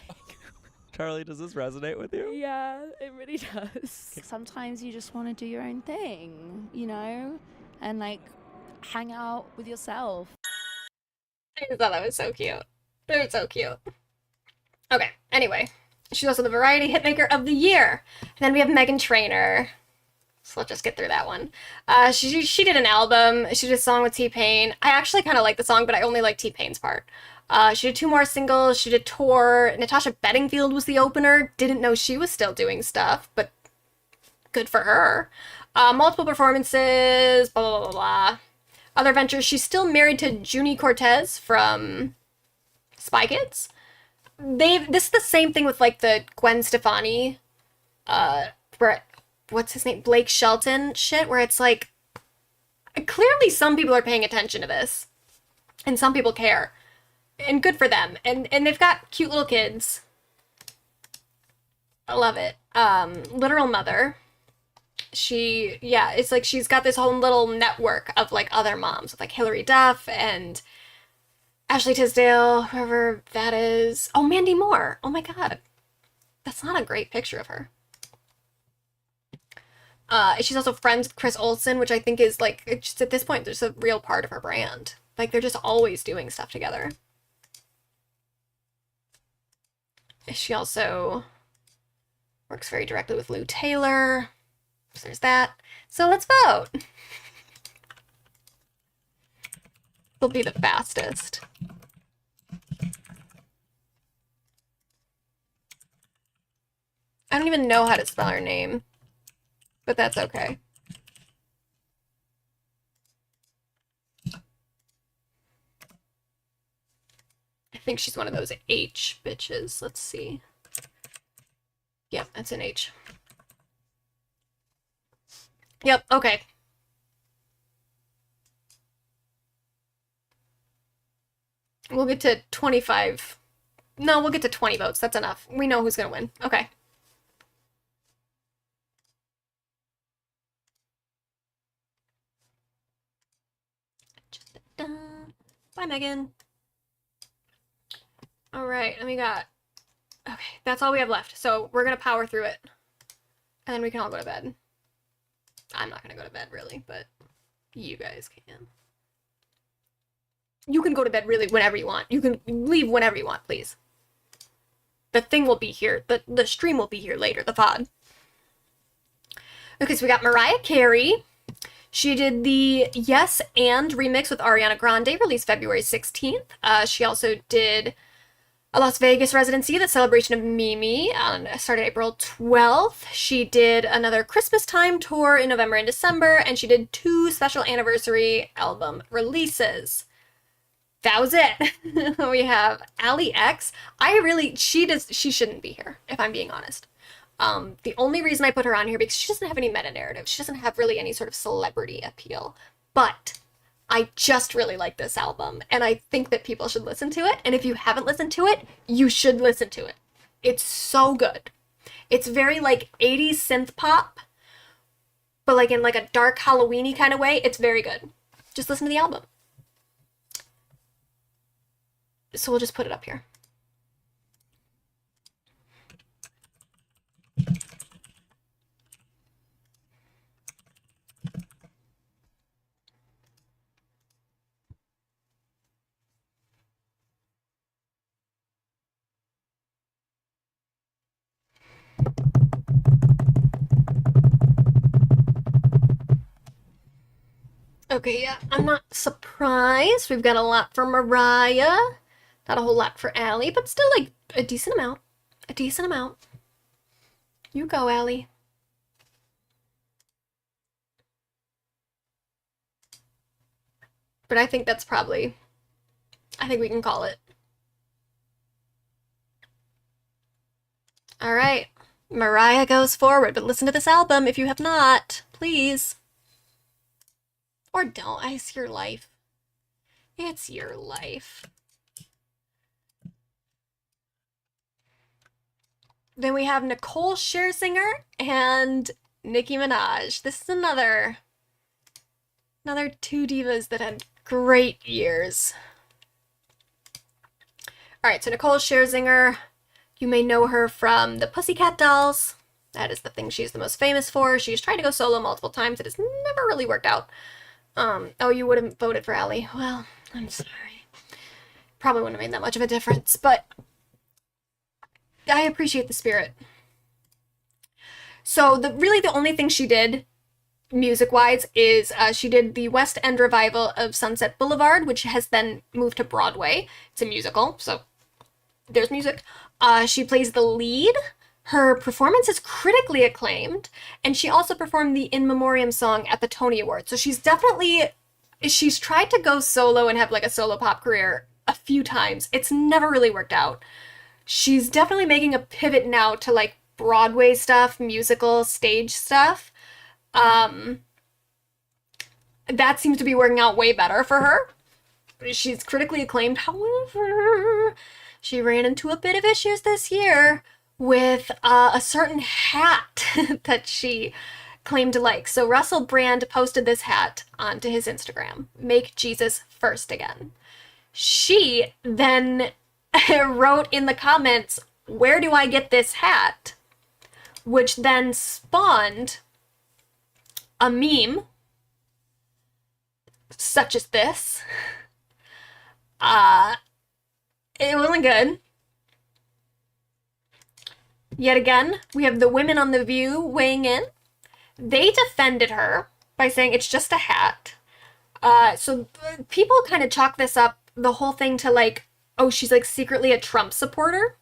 Charli, does this resonate with you? Yeah, it really does. Sometimes you just want to do your own thing, you know, and like hang out with yourself. I just thought that was so cute. They're so cute. Okay, anyway. She's also the Variety Hitmaker of the Year. And then we have Meghan Trainor. So let's just get through that one. She did an album. She did a song with T-Pain. I actually kind of like the song, but I only like T-Pain's part. She did 2 more singles. She did tour. Natasha Bedingfield was the opener. Didn't know she was still doing stuff, but good for her. Multiple performances, blah, blah, blah, blah. Other ventures. She's still married to Junie Cortez from Spy Kids. This is the same thing with like the Gwen Stefani, what's his name? Blake Shelton shit, where it's like, clearly some people are paying attention to this, and some people care, and good for them, and they've got cute little kids. I love it. Literal Mother. It's like she's got this whole little network of like other moms, with like Hilary Duff and Ashley Tisdale, whoever that is. Oh, Mandy Moore. Oh my god. That's not a great picture of her. She's also friends with Chris Olsen, which I think is like, just at this point, there's a real part of her brand. Like, they're just always doing stuff together. She also works very directly with Lou Taylor. So there's that. So let's vote. Will be the fastest. I don't even know how to spell her name, but that's okay. I think she's one of those H bitches. Let's see. Yeah, that's an H. Yep, okay. We'll get to 25. No, we'll get to 20 votes. That's enough. We know who's gonna win. Okay. Bye, Megan. All right, and we got, okay, that's all we have left. So we're gonna power through it, and then we can all go to bed. I'm not gonna go to bed, really, but you guys can. You can go to bed really whenever you want. You can leave whenever you want, please. The thing will be here. The stream will be here later, the VOD. Okay, so we got Mariah Carey. She did the Yes and remix with Ariana Grande, released February 16th. She also did a Las Vegas residency, the celebration of Mimi, started April 12th. She did another Christmas time tour in November and December, and she did 2 special anniversary album releases. That was it. We have Ali X. She shouldn't be here, if I'm being honest. The only reason I put her on here because she doesn't have any meta narrative. She doesn't have really any sort of celebrity appeal. But I just really like this album, and I think that people should listen to it. And if you haven't listened to it, you should listen to it. It's so good. It's very like 80s synth pop, but like in like a dark Halloween-y kind of way. It's very good. Just listen to the album. So we'll just put it up here. Okay, yeah, I'm not surprised. We've got a lot for Mariah. Not a whole lot for Allie, but still like a decent amount. A decent amount. You go, Allie. But I think that's probably, I think we can call it. All right, Mariah goes forward, but listen to this album if you have not, please. Or don't, it's your life. It's your life. Then we have Nicole Scherzinger and Nicki Minaj. This is another 2 divas that had great years. All right, so Nicole Scherzinger, you may know her from the Pussycat Dolls. That is the thing she's the most famous for. She's tried to go solo multiple times. It has never really worked out. Oh, you would have voted for Allie. Well, I'm sorry. Probably wouldn't have made that much of a difference, but I appreciate the spirit. So really the only thing she did music-wise is she did the West End revival of Sunset Boulevard, which has then moved to Broadway. It's a musical, so there's music. She plays the lead. Her performance is critically acclaimed, and she also performed the In Memoriam song at the Tony Awards. So she's tried to go solo and have like a solo pop career a few times. It's never really worked out. She's definitely making a pivot now to like Broadway stuff, musical, stage stuff. That seems to be working out way better for her. She's critically acclaimed. However, she ran into a bit of issues this year with a certain hat that she claimed to like. So Russell Brand posted this hat onto his Instagram, "Make Jesus First Again." She then wrote in the comments, "Where do I get this hat?" Which then spawned a meme such as this. It wasn't good. Yet again, we have the women on The View weighing in. They defended her by saying it's just a hat. So people kind of chalk this up, the whole thing, to like, oh, she's like secretly a Trump supporter,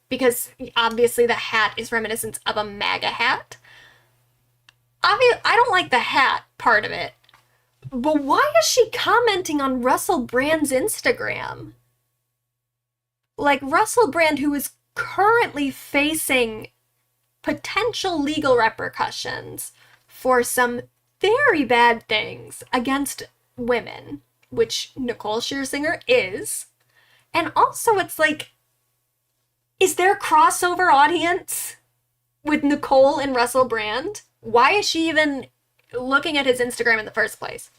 because obviously the hat is reminiscent of a MAGA hat. I don't like the hat part of it, but why is she commenting on Russell Brand's Instagram? Like, Russell Brand, who is currently facing potential legal repercussions for some very bad things against women, which Nicole Scherzinger is. And also, it's like, is there a crossover audience with Nicole and Russell Brand? Why is she even looking at his Instagram in the first place?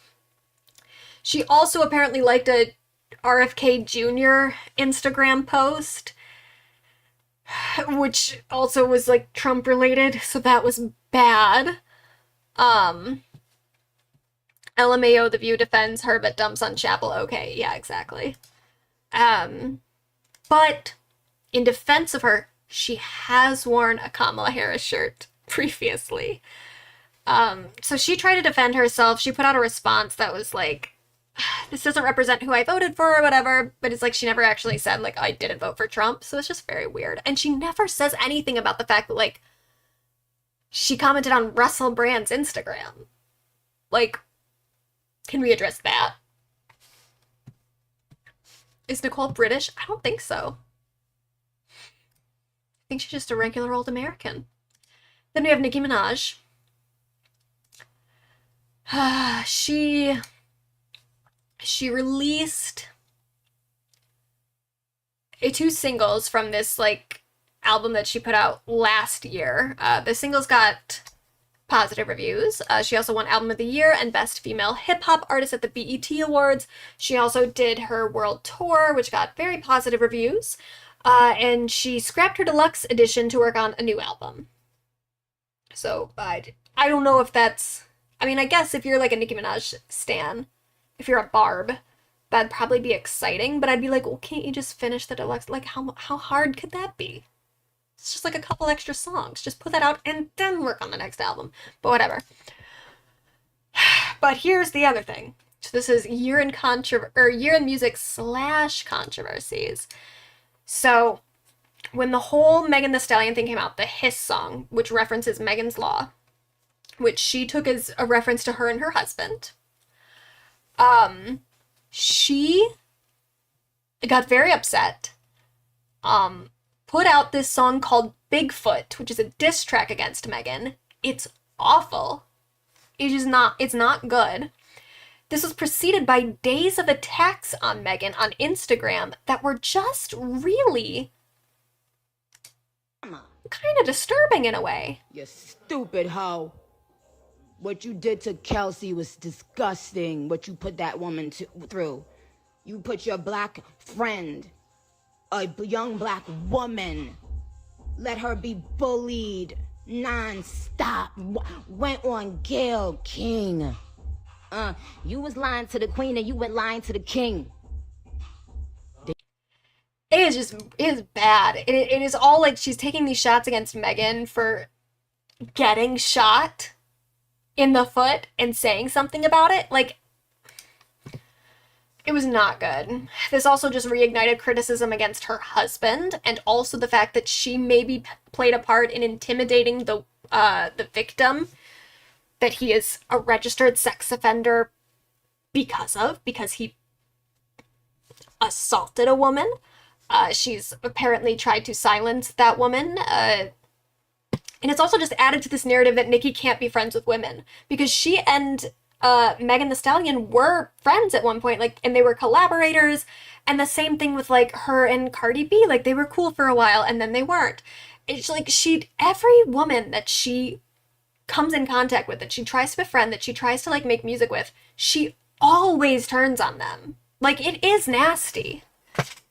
She also apparently liked a RFK Jr. Instagram post, which also was like Trump related, so that was bad. LMAO, The View defends her but dumps on Chappell. Okay, yeah, exactly. But in defense of her, she has worn a Kamala Harris shirt previously. So she tried to defend herself. She put out a response that was like, this doesn't represent who I voted for or whatever, but it's like she never actually said, like, I didn't vote for Trump, so it's just very weird. And she never says anything about the fact that, like, she commented on Russell Brand's Instagram. Like, can we address that? Is Nicole British? I don't think so. I think she's just a regular old American. Then we have Nicki Minaj. She released two singles from this, like, album that she put out last year. The singles got positive reviews. She also won Album of the Year and Best Female Hip Hop Artist at the BET Awards. She also did her world tour, which got very positive reviews. And she scrapped her deluxe edition to work on a new album. So, I don't know if that's... I mean, I guess if you're like a Nicki Minaj stan, if you're a Barb, that'd probably be exciting, but I'd be like, well, can't you just finish the deluxe? Like, how hard could that be? It's just like a couple extra songs. Just put that out and then work on the next album. But whatever. But here's the other thing. So this is year in music / controversies. So when the whole Megan Thee Stallion thing came out, the Hiss song, which references Megan's Law, which she took as a reference to her and her husband, she got very upset, put out this song called Bigfoot, which is a diss track against Megan. It's awful. It's not good. This was preceded by days of attacks on Megan on Instagram that were just really kind of disturbing in a way. You stupid hoe. What you did to Kelsey was disgusting, what you put that woman through. You put your black friend, a young black woman, let her be bullied non-stop, went on Gayle King. You was lying to the queen and you went lying to the king. It is bad. It is all like she's taking these shots against Megan for getting shot in the foot and saying something about it. Like, it was not good. This also just reignited criticism against her husband, and also the fact that she maybe played a part in intimidating the victim that he is a registered sex offender because he assaulted a woman. She's apparently tried to silence that woman. And it's also just added to this narrative that Nicki can't be friends with women, because she and Megan Thee Stallion were friends at one point, like, and they were collaborators, and the same thing with, like, her and Cardi B, like, they were cool for a while, and then they weren't. It's like, every woman that she comes in contact with, that she tries to befriend, that she tries to, like, make music with, she always turns on them. Like, it is nasty.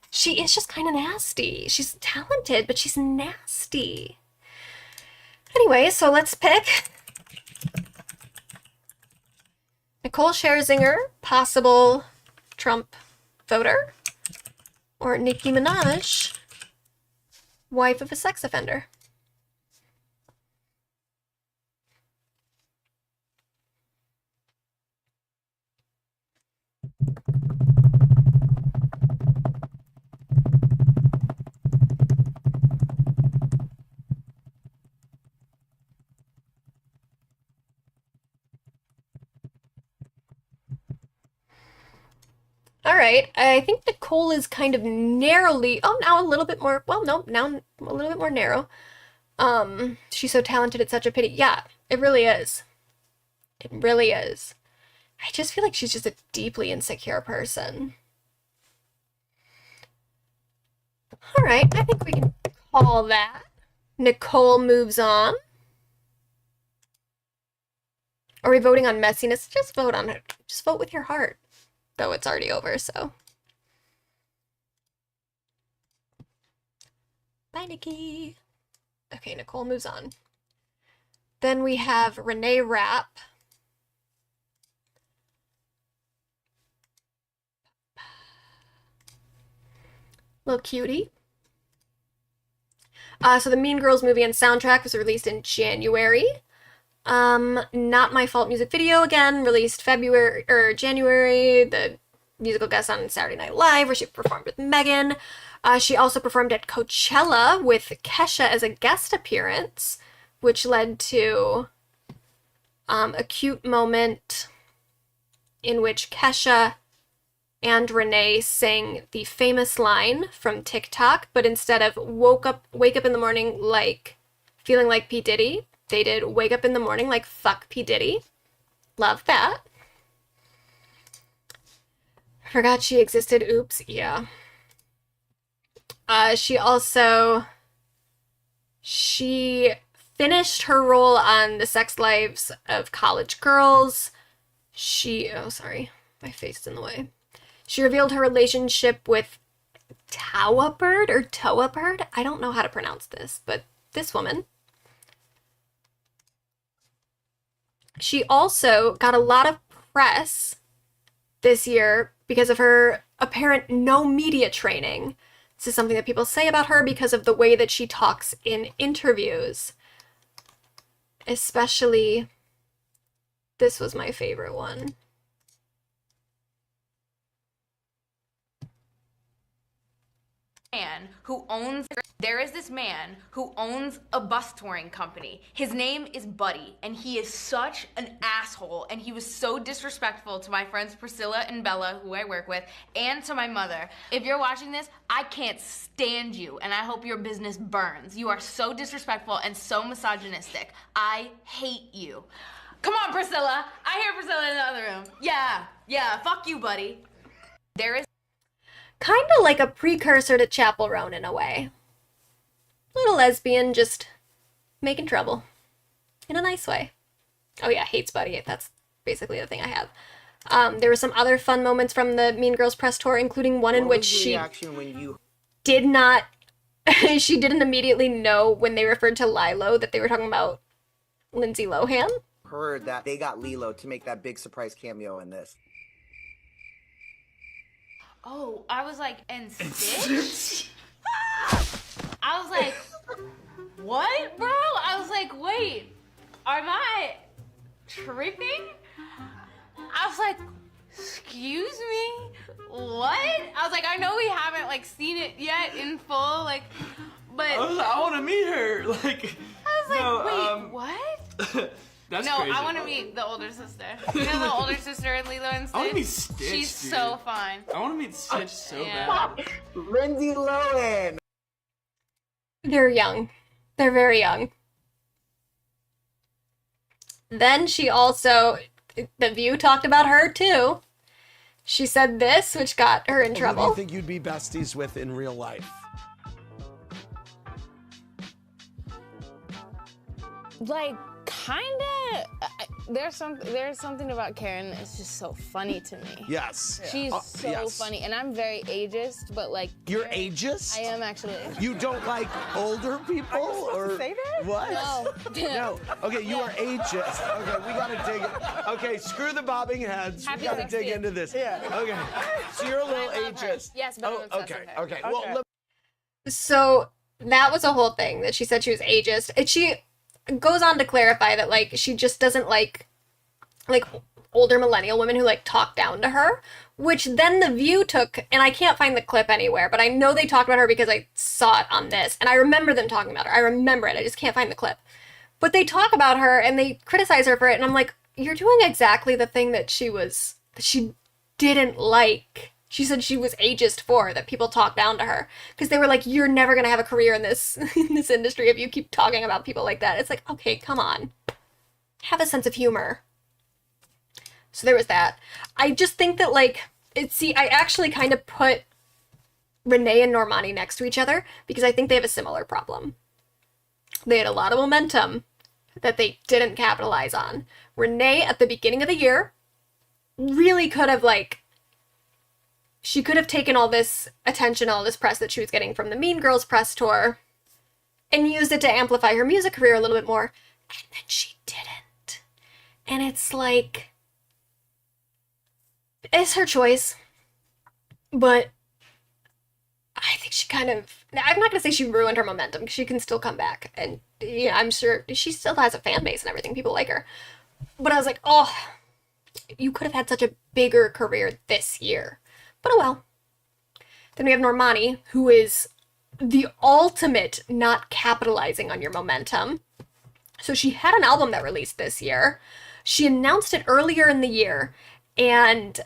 She is just kind of nasty. She's talented, but she's nasty. Anyway, so let's pick Nicole Scherzinger, possible Trump voter, or Nicki Minaj, wife of a sex offender. All right, I think Nicole is kind of narrowly, now a little bit more, well, no, now a little bit more narrow. She's so talented, it's such a pity. Yeah, it really is. It really is. I just feel like she's just a deeply insecure person. All right, I think we can call that. Nicole moves on. Are we voting on messiness? Just vote on it. Just vote with your heart. Though it's already over, so. Bye, Nicki. Okay, Nicole moves on. Then we have Renee Rapp. Little cutie. So the Mean Girls movie and soundtrack was released in January. Not My Fault music video, again, released January. The musical guest on Saturday Night Live, where she performed with Megan. She also performed at Coachella with Kesha as a guest appearance, which led to a cute moment in which Kesha and Renee sang the famous line from TikTok, but instead of wake up in the morning like feeling like P. Diddy, they did wake up in the morning like fuck P. Diddy. Love that. Forgot she existed. Oops. Yeah. She finished her role on The Sex Lives of College Girls. Oh, sorry. My face is in the way. She revealed her relationship with Toa Bird. I don't know how to pronounce this, but this woman. She also got a lot of press this year because of her apparent no media training. This is something that people say about her because of the way that she talks in interviews. Especially, this was my favorite one. There is this man who owns a bus touring company. His name is Buddy, and he is such an asshole, and he was so disrespectful to my friends Priscilla and Bella, who I work with, and to my mother. If you're watching this, I can't stand you, and I hope your business burns. You are so disrespectful and so misogynistic. I hate you. Come on, Priscilla. I hear Priscilla in the other room. Yeah, fuck you, Buddy. There is Kind of like a precursor to Chappell Roan in a way. Little lesbian just making trouble. In a nice way. Oh yeah, hates Buddy. That's basically the thing I have. There were some other fun moments from the Mean Girls press tour, including one in which she didn't immediately know when they referred to Lilo that they were talking about Lindsay Lohan. Heard that they got Lilo to make that big surprise cameo in this. Oh, I was like, and Stitch? I was like, what, bro? I was like, wait, am I tripping? I was like, excuse me? What? I was like, I know we haven't like seen it yet in full, like, but I want to meet her. Like, I was like, wait, what? That's no, crazy. I want to meet the older sister. You know the older sister in Lilo and Stitch? I want to meet Stitch, She's dude. so fine. I want to meet Stitch so Yeah. bad. Lindsay Lohan. They're young. They're very young. Then she also, The View talked about her too. She said this, which got her in Who do trouble. you think you'd be besties with in real life? Like, kinda. There's something about Karen that's just so funny to me. Yes. She's so yes. funny, and I'm very ageist, but like. You're ageist? I am actually. You don't like older people, or say that? what? No. No. Okay, you are ageist. Okay, we gotta dig it. Okay, screw the bobbing heads. Happy We gotta 60th. dig into this. Yeah. Okay. So you're a little ageist. Yes, but I'm obsessed okay. with her. Okay. Well, So that was a whole thing that she said she was ageist. And she goes on to clarify that like she just doesn't like older millennial women who like talked down to her, which then The View took, and I can't find the clip anywhere, but I know they talked about her because I saw it on this, and I remember them talking about her. I remember it. I just can't find the clip. But they talk about her and they criticize her for it, and I'm like, you're doing exactly the thing that she didn't like. She said she was ageist for, that people talk down to her. Because they were like, you're never going to have a career in this industry if you keep talking about people like that. It's like, okay, come on. Have a sense of humor. So there was that. I just think that, like, I actually kind of put Renee and Normani next to each other because I think they have a similar problem. They had a lot of momentum that they didn't capitalize on. Renee, at the beginning of the year, really could have, like, she could have taken all this attention, all this press that she was getting from the Mean Girls press tour and used it to amplify her music career a little bit more. And then she didn't. And it's like, it's her choice. But I think she kind of, I'm not going to say she ruined her momentum because she can still come back. And yeah, I'm sure she still has a fan base and everything. People like her. But I was like, oh, you could have had such a bigger career this year. But oh well. Then we have Normani, who is the ultimate not capitalizing on your momentum. So she had an album that released this year. She announced it earlier in the year, and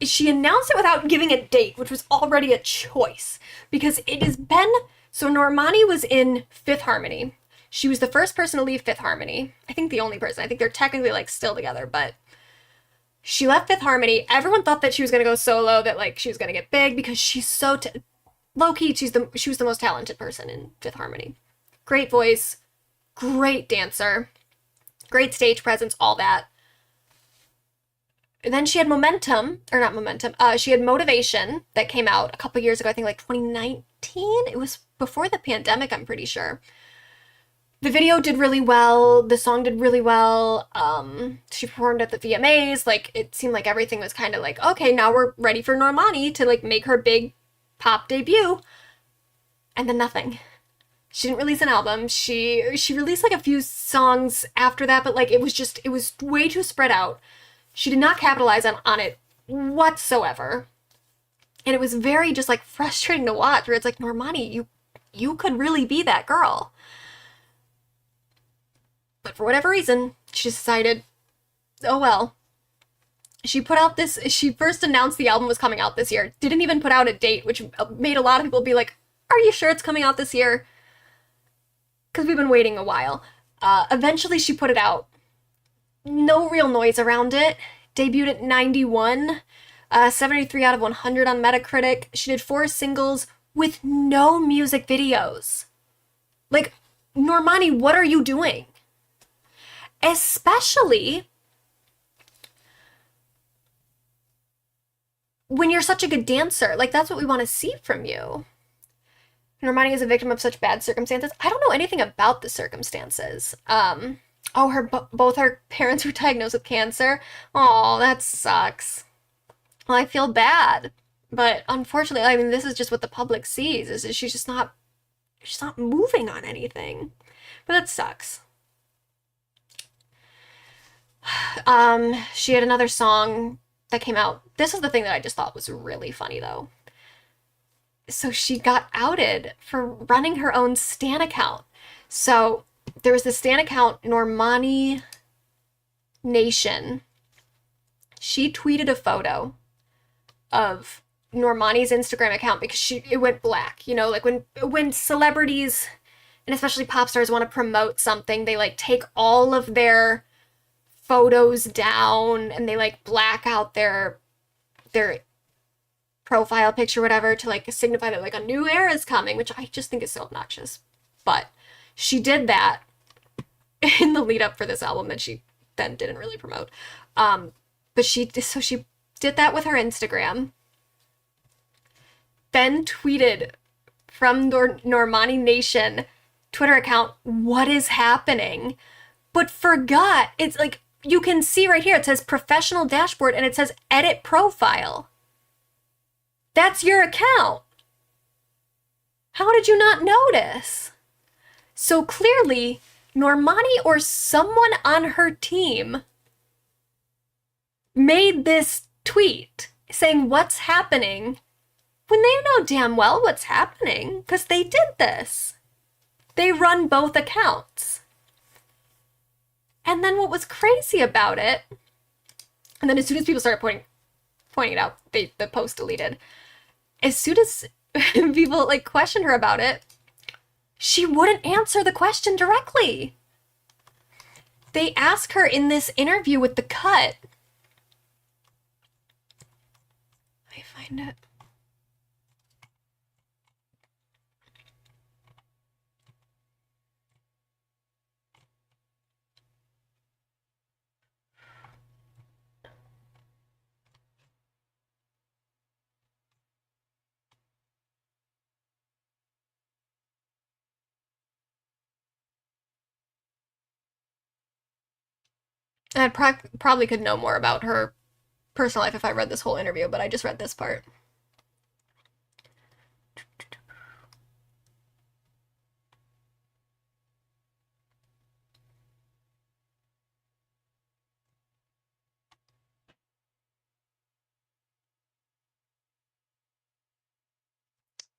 she announced it without giving a date, which was already a choice, because it has been, so Normani was in Fifth Harmony. She was the first person to leave Fifth Harmony. I think the only person. I think they're technically, like, still together, but she left Fifth Harmony. Everyone thought that she was going to go solo, that, like, she was going to get big because she's so low-key. She was the most talented person in Fifth Harmony. Great voice, great dancer, great stage presence, all that. And then she had she had Motivation that came out a couple years ago, I think like 2019. It was before the pandemic, I'm pretty sure. The video did really well. The song did really well. She performed at the VMAs. Like, it seemed like everything was kind of like, okay, now we're ready for Normani to, like, make her big pop debut. And then nothing. She didn't release an album. She released, like, a few songs after that, but, like, it was way too spread out. She did not capitalize on it whatsoever. And it was very just, like, frustrating to watch, where it's like, Normani, you could really be that girl. But for whatever reason, she decided, oh well. She first announced the album was coming out this year. Didn't even put out a date, which made a lot of people be like, are you sure it's coming out this year? Because we've been waiting a while. Eventually she put it out. No real noise around it. Debuted at 91. 73 out of 100 on Metacritic. She did 4 singles with no music videos. Like, Normani, what are you doing? Especially when you're such a good dancer. Like, that's what we want to see from you. Normani is a victim of such bad circumstances. I don't know anything about the circumstances. Both her parents were diagnosed with cancer. Oh, that sucks. Well, I feel bad. But unfortunately, I mean, this is just what the public sees. Is she's just not moving on anything. But that sucks. She had another song that came out. This is the thing that I just thought was really funny, though. So she got outed for running her own Stan account. So there was this Stan account, Normani Nation. She tweeted a photo of Normani's Instagram account because it went black. You know, like when celebrities, and especially pop stars, want to promote something, they, like, take all of their photos down and they, like, black out their profile picture, whatever, to, like, signify that, like, a new era is coming, which I just think is so obnoxious. But she did that in the lead up for this album that she then didn't really promote. But she did that with her Instagram, then tweeted from Normani Nation Twitter account, what is happening? But forgot, it's like, you can see right here, it says professional dashboard and it says edit profile. That's your account. How did you not notice? So clearly, Normani or someone on her team made this tweet saying what's happening when they know damn well what's happening because they did this. They run both accounts. And then what was crazy about it, and then as soon as people started pointing it out, the post deleted. As soon as people like questioned her about it, she wouldn't answer the question directly. They ask her in this interview with The Cut. Let me find it. I probably could know more about her personal life if I read this whole interview, but I just read this part.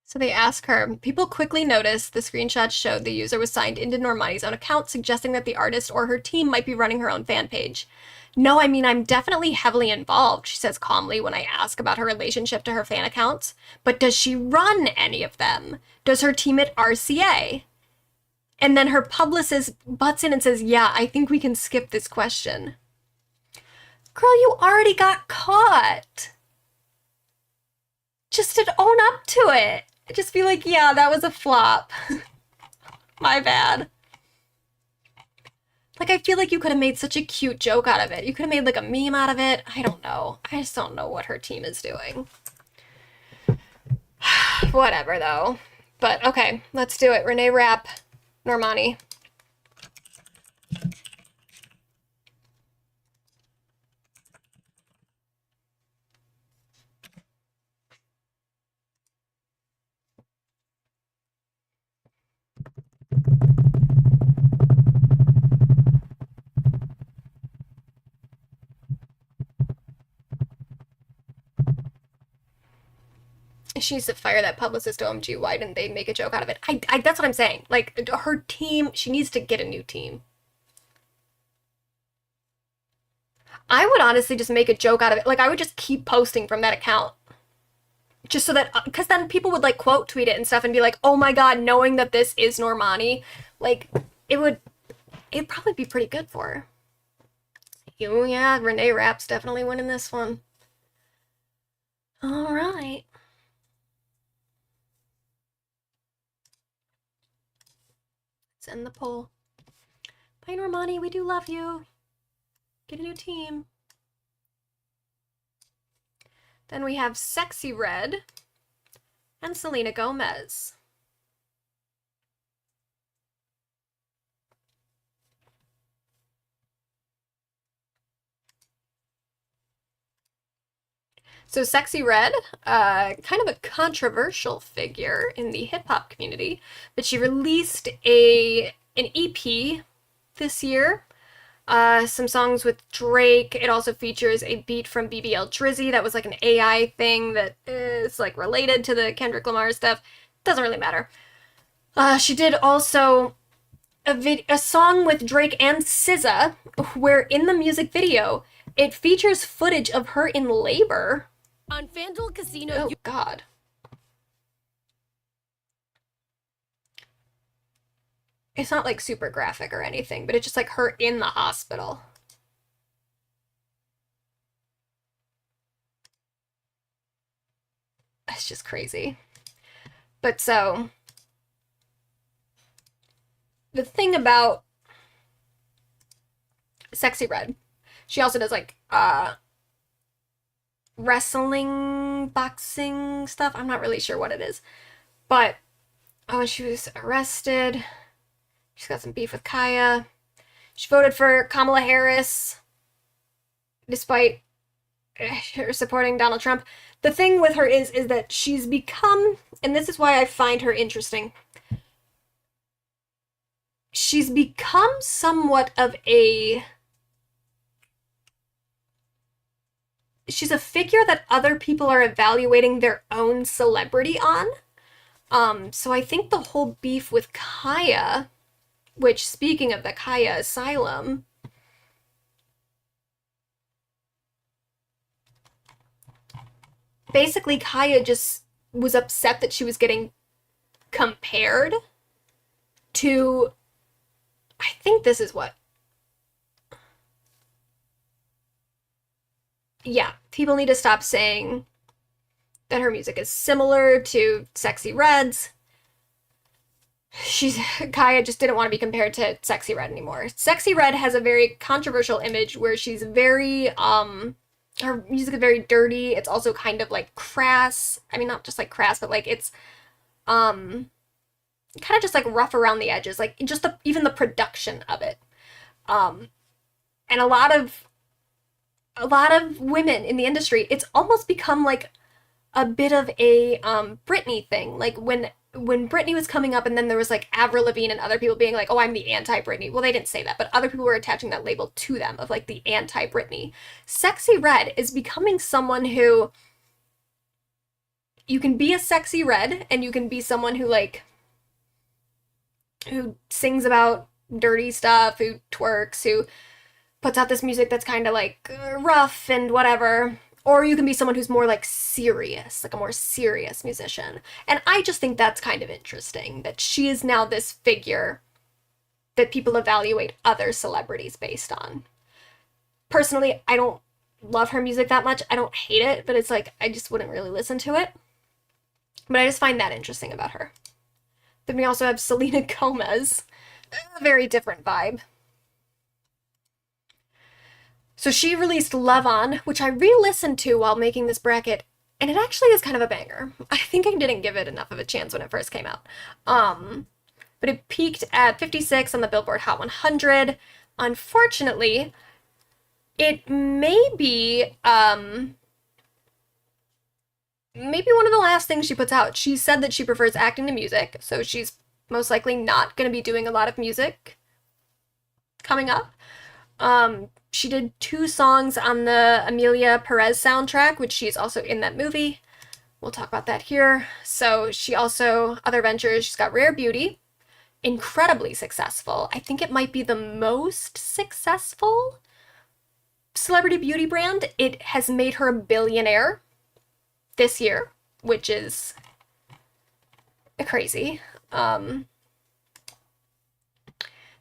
So they ask her, people quickly noticed the screenshots showed the user was signed into Normani's own account, suggesting that the artist or her team might be running her own fan page. No, I mean, I'm definitely heavily involved, she says calmly when I ask about her relationship to her fan accounts. But does she run any of them? Does her team at RCA? And then her publicist butts in and says, yeah, I think we can skip this question. Girl, you already got caught. Just to own up to it. Just be like, yeah, that was a flop. My bad. Like, I feel like you could have made such a cute joke out of it. You could have made, like, a meme out of it. I don't know. I just don't know what her team is doing. Whatever, though. But, okay, let's do it. Renee Rapp, Normani. She needs to fire that publicist, OMG. Why didn't they make a joke out of it? That's what I'm saying. Like, her team, she needs to get a new team. I would honestly just make a joke out of it. Like, I would just keep posting from that account. Just so that, because then people would, like, quote tweet it and stuff and be like, oh my god, knowing that this is Normani, like, it'd probably be pretty good for her. Oh, yeah, Renee Rapp's definitely winning this one. All right. Let's end the poll. Bye, Normani. We do love you. Get a new team. Then we have Sexy Red and Selena Gomez. So Sexy Red, kind of a controversial figure in the hip-hop community, but she released an EP this year. Some songs with Drake. It also features a beat from BBL Drizzy that was like an AI thing that is like related to the Kendrick Lamar stuff. Doesn't really matter. She did also a song with Drake and SZA, where in the music video, it features footage of her in labor. On FanDuel Casino. Oh, God. It's not like super graphic or anything, but it's just like her in the hospital. That's just crazy. But so, the thing about Sexy Red, she also does like, wrestling, boxing stuff. I'm not really sure what it is. But, oh, she was arrested. She's got some beef with Kaya. She voted for Kamala Harris, despite her supporting Donald Trump. The thing with her is that she's become, and this is why I find her interesting, she's become somewhat of a... She's a figure that other people are evaluating their own celebrity on. So I think the whole beef with Kaya, which, speaking of the Kaya asylum, basically Kaya just was upset that she was getting compared to, I think this is what, yeah, people need to stop saying that her music is similar to Sexy Red's. Kaya just didn't want to be compared to Sexy Red anymore. Sexy Red has a very controversial image where she's very, her music is very dirty. It's also kind of like crass. I mean, not just like crass, but like it's, kind of just like rough around the edges. Like just even the production of it. And a lot of women in the industry, it's almost become like a bit of a Britney thing. Like when Britney was coming up, and then there was like Avril Lavigne and other people being like, oh, I'm the anti-Britney. Well, they didn't say that, but other people were attaching that label to them of like the anti-Britney. Sexy Red is becoming someone who, you can be a Sexy Red and you can be someone who like, who sings about dirty stuff, who twerks, who puts out this music that's kind of like rough and whatever. Or you can be someone who's more like serious, like a more serious musician. And I just think that's kind of interesting, that she is now this figure that people evaluate other celebrities based on. Personally, I don't love her music that much. I don't hate it, but it's like, I just wouldn't really listen to it. But I just find that interesting about her. Then we also have Selena Gomez. A very different vibe. So she released Love On, which I re-listened to while making this bracket, and it actually is kind of a banger. I think I didn't give it enough of a chance when it first came out. But it peaked at 56 on the Billboard Hot 100. Unfortunately, it may be maybe one of the last things she puts out. She said that she prefers acting to music, so she's most likely not going to be doing a lot of music coming up. She did 2 songs on the Amelia Perez soundtrack, which she's also in that movie. We'll talk about that here. So she also, other ventures, she's got Rare Beauty, incredibly successful. I think it might be the most successful celebrity beauty brand. It has made her a billionaire this year, which is crazy.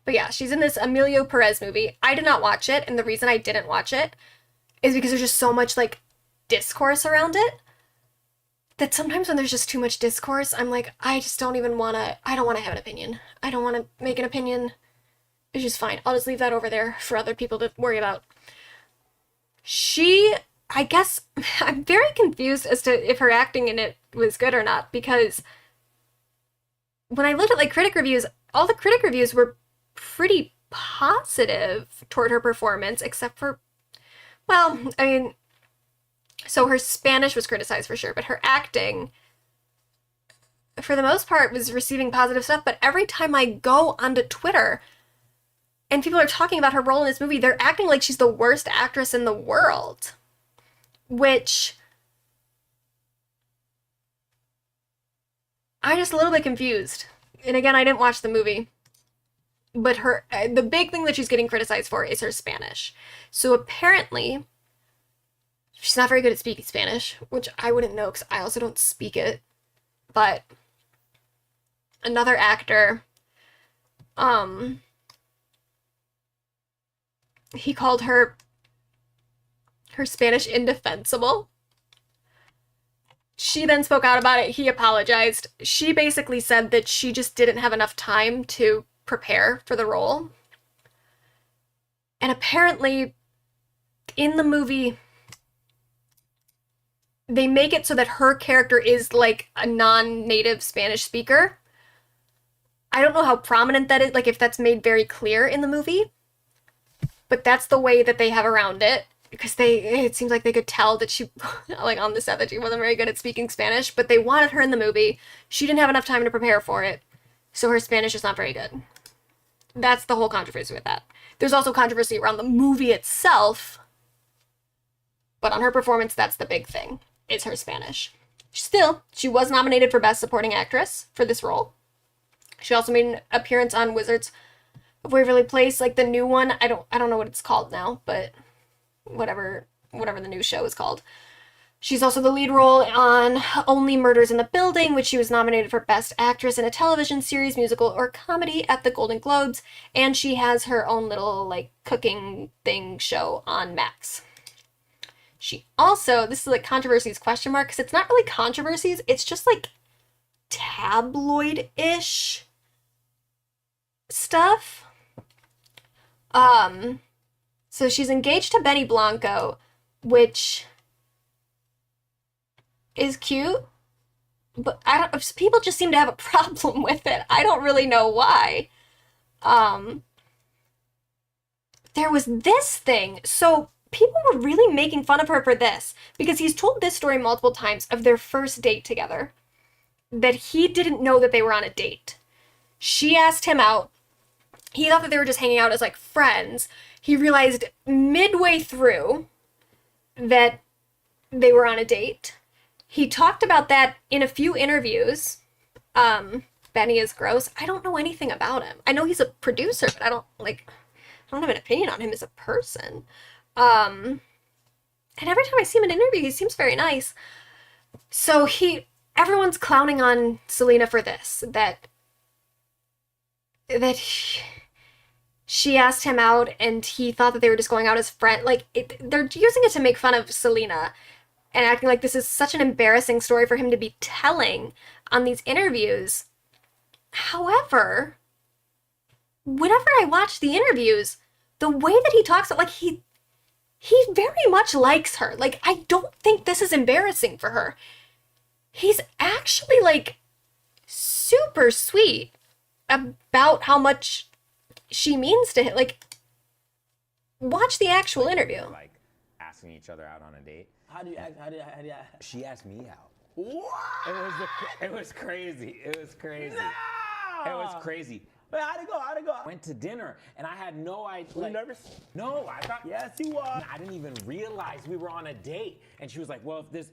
But yeah, she's in this Emilio Perez movie. I did not watch it, and the reason I didn't watch it is because there's just so much, like, discourse around it that sometimes when there's just too much discourse, I'm like, I just don't even want to, I don't want to have an opinion. I don't want to make an opinion. It's just fine. I'll just leave that over there for other people to worry about. I guess, I'm very confused as to if her acting in it was good or not, because when I looked at, like, critic reviews, all the critic reviews were pretty positive toward her performance, except for, well, I mean, so her Spanish was criticized for sure, but her acting, for the most part, was receiving positive stuff. But every time I go onto Twitter and people are talking about her role in this movie, they're acting like she's the worst actress in the world, which I'm just a little bit confused. And again, I didn't watch the movie. But the big thing that she's getting criticized for is her Spanish. So apparently, she's not very good at speaking Spanish, which I wouldn't know because I also don't speak it. But another actor, he called her Spanish indefensible. She then spoke out about it. He apologized. She basically said that she just didn't have enough time to prepare for the role. And apparently, in the movie, they make it so that her character is like a non-native Spanish speaker. I don't know how prominent that is, like if that's made very clear in the movie, but that's the way that they have around it, because it seems like they could tell that she, like on the set, that she wasn't very good at speaking Spanish, but they wanted her in the movie. She didn't have enough time to prepare for it, so her Spanish is not very good. that's the whole controversy with that. There's also controversy around the movie itself, but on her performance, that's the big thing, is her Spanish. Still, she was nominated for Best Supporting Actress for this role. She also made an appearance on Wizards of Waverly Place, like the new one. I don't know what it's called now, but whatever the new show is called. She's also the lead role on Only Murders in the Building, which she was nominated for Best Actress in a Television Series, Musical, or Comedy at the Golden Globes. And she has her own little, like, cooking thing show on Max. She also, this is like controversies question mark, because it's not really controversies, it's just like tabloid-ish stuff. So she's engaged to Benny Blanco, which is cute, but people just seem to have a problem with it. I don't really know why. There was this thing. So people were really making fun of her for this, because he's told this story multiple times of their first date together, that he didn't know that they were on a date. She asked him out. He thought that they were just hanging out as like friends. He realized midway through that they were on a date. He talked about that in a few interviews. Benny is gross. I don't know anything about him. I know he's a producer, but I don't have an opinion on him as a person. And every time I see him in an interview, he seems very nice. So everyone's clowning on Selena for this, that she asked him out and he thought that they were just going out as friends. Like, they're using it to make fun of Selena and acting like this is such an embarrassing story for him to be telling on these interviews. However, whenever I watch the interviews, the way that he talks, like, he very much likes her. Like, I don't think this is embarrassing for her. He's actually, like, super sweet about how much she means to him. Like, watch the actual interview. Like, asking each other out on a date. How do you act? She asked me out. What? It was crazy. It was crazy. No! It was crazy. Wait, how'd it go? Went to dinner and I had no idea. Were you nervous? No, I thought. Yes, you were. I didn't even realize we were on a date. And she was like, well, if this,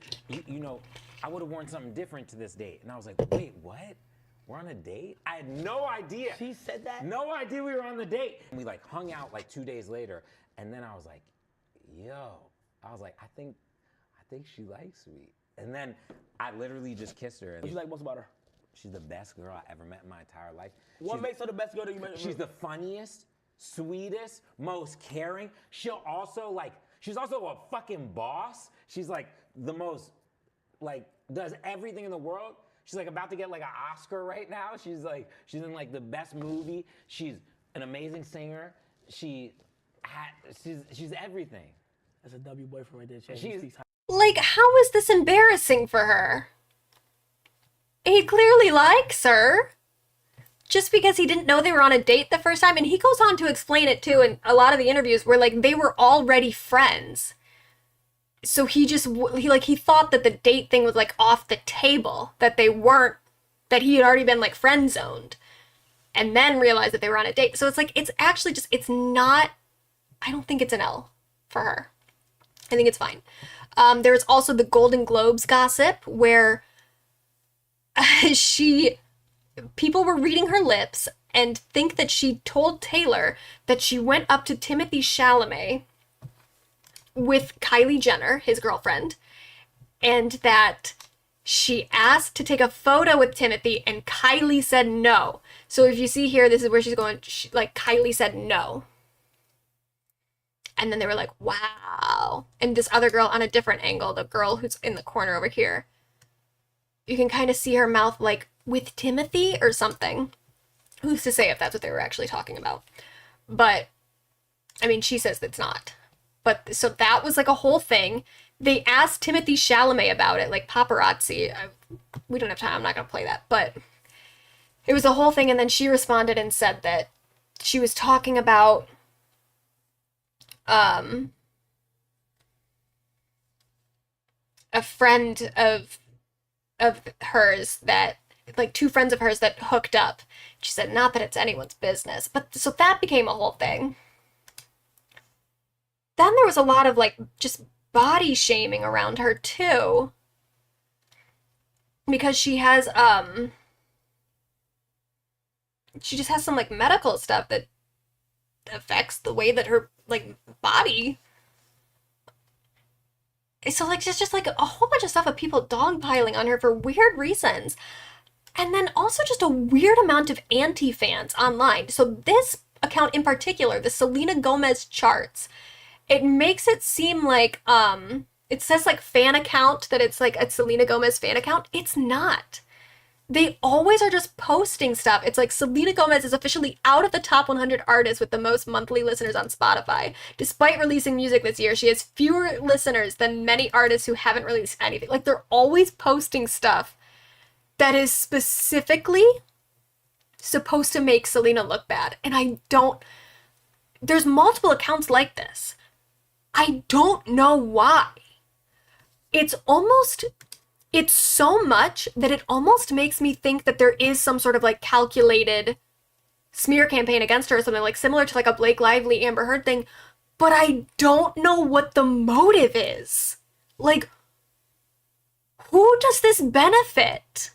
you know, I would have worn something different to this date. And I was like, wait, what? We're on a date? I had no idea. She said that? No idea we were on the date. And we like hung out like 2 days later. And then I was like, yo, I think she likes me. And then I literally just kissed her. What you like most about her? She's the best girl I ever met in my entire life. What makes her the best girl that you met? She's the funniest, sweetest, most caring. She's also a fucking boss. She's like the most, like, does everything in the world. She's like about to get like an Oscar right now. She's in like the best movie. She's an amazing singer. She's everything. That's a W boyfriend right there. She's like, how is this embarrassing for her? He clearly likes her. Just because he didn't know they were on a date the first time. And he goes on to explain it too in a lot of the interviews where like they were already friends. So he thought that the date thing was like off the table, that he had already been like friend zoned, and then realized that they were on a date. So it's like, it's actually just, it's not, I don't think it's an L for her. I think it's fine. There's also the Golden Globes gossip where people were reading her lips and think that she told Taylor that she went up to Timothée Chalamet with Kylie Jenner, his girlfriend, and that she asked to take a photo with Timothy and Kylie said no. So if you see here, this is where she's going, Kylie said no. And then they were like, wow. And this other girl on a different angle, the girl who's in the corner over here, you can kind of see her mouth like, with Timothy or something. Who's to say if that's what they were actually talking about? But, I mean, she says it's not. But, so that was like a whole thing. They asked Timothée Chalamet about it, like paparazzi. We don't have time, I'm not going to play that. But it was a whole thing, and then she responded and said that she was talking about a friend of hers that like 2 friends of hers that hooked up. She said, not that it's anyone's business. But so that became a whole thing. Then there was a lot of like just body shaming around her too. Because she has she just has some like medical stuff that affects the way that her like body. So like there's just like a whole bunch of stuff of people dogpiling on her for weird reasons. And then also just a weird amount of anti-fans online. So this account in particular, the Selena Gomez charts, it makes it seem like it says like fan account, that it's like a Selena Gomez fan account. It's not. They always are just posting stuff. It's like Selena Gomez is officially out of the top 100 artists with the most monthly listeners on Spotify. Despite releasing music this year, she has fewer listeners than many artists who haven't released anything. Like they're always posting stuff that is specifically supposed to make Selena look bad. And there's multiple accounts like this. I don't know why. It's so much that it almost makes me think that there is some sort of like calculated smear campaign against her or something, like similar to like a Blake Lively Amber Heard thing, but I don't know what the motive is. Like, who does this benefit?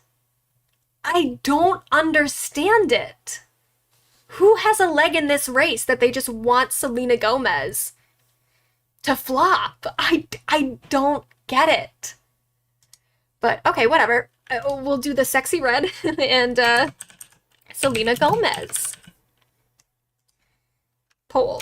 I don't understand it. Who has a leg in this race that they just want Selena Gomez to flop? I don't get it. But okay, whatever. We'll do the sexy red and Selena Gomez poll.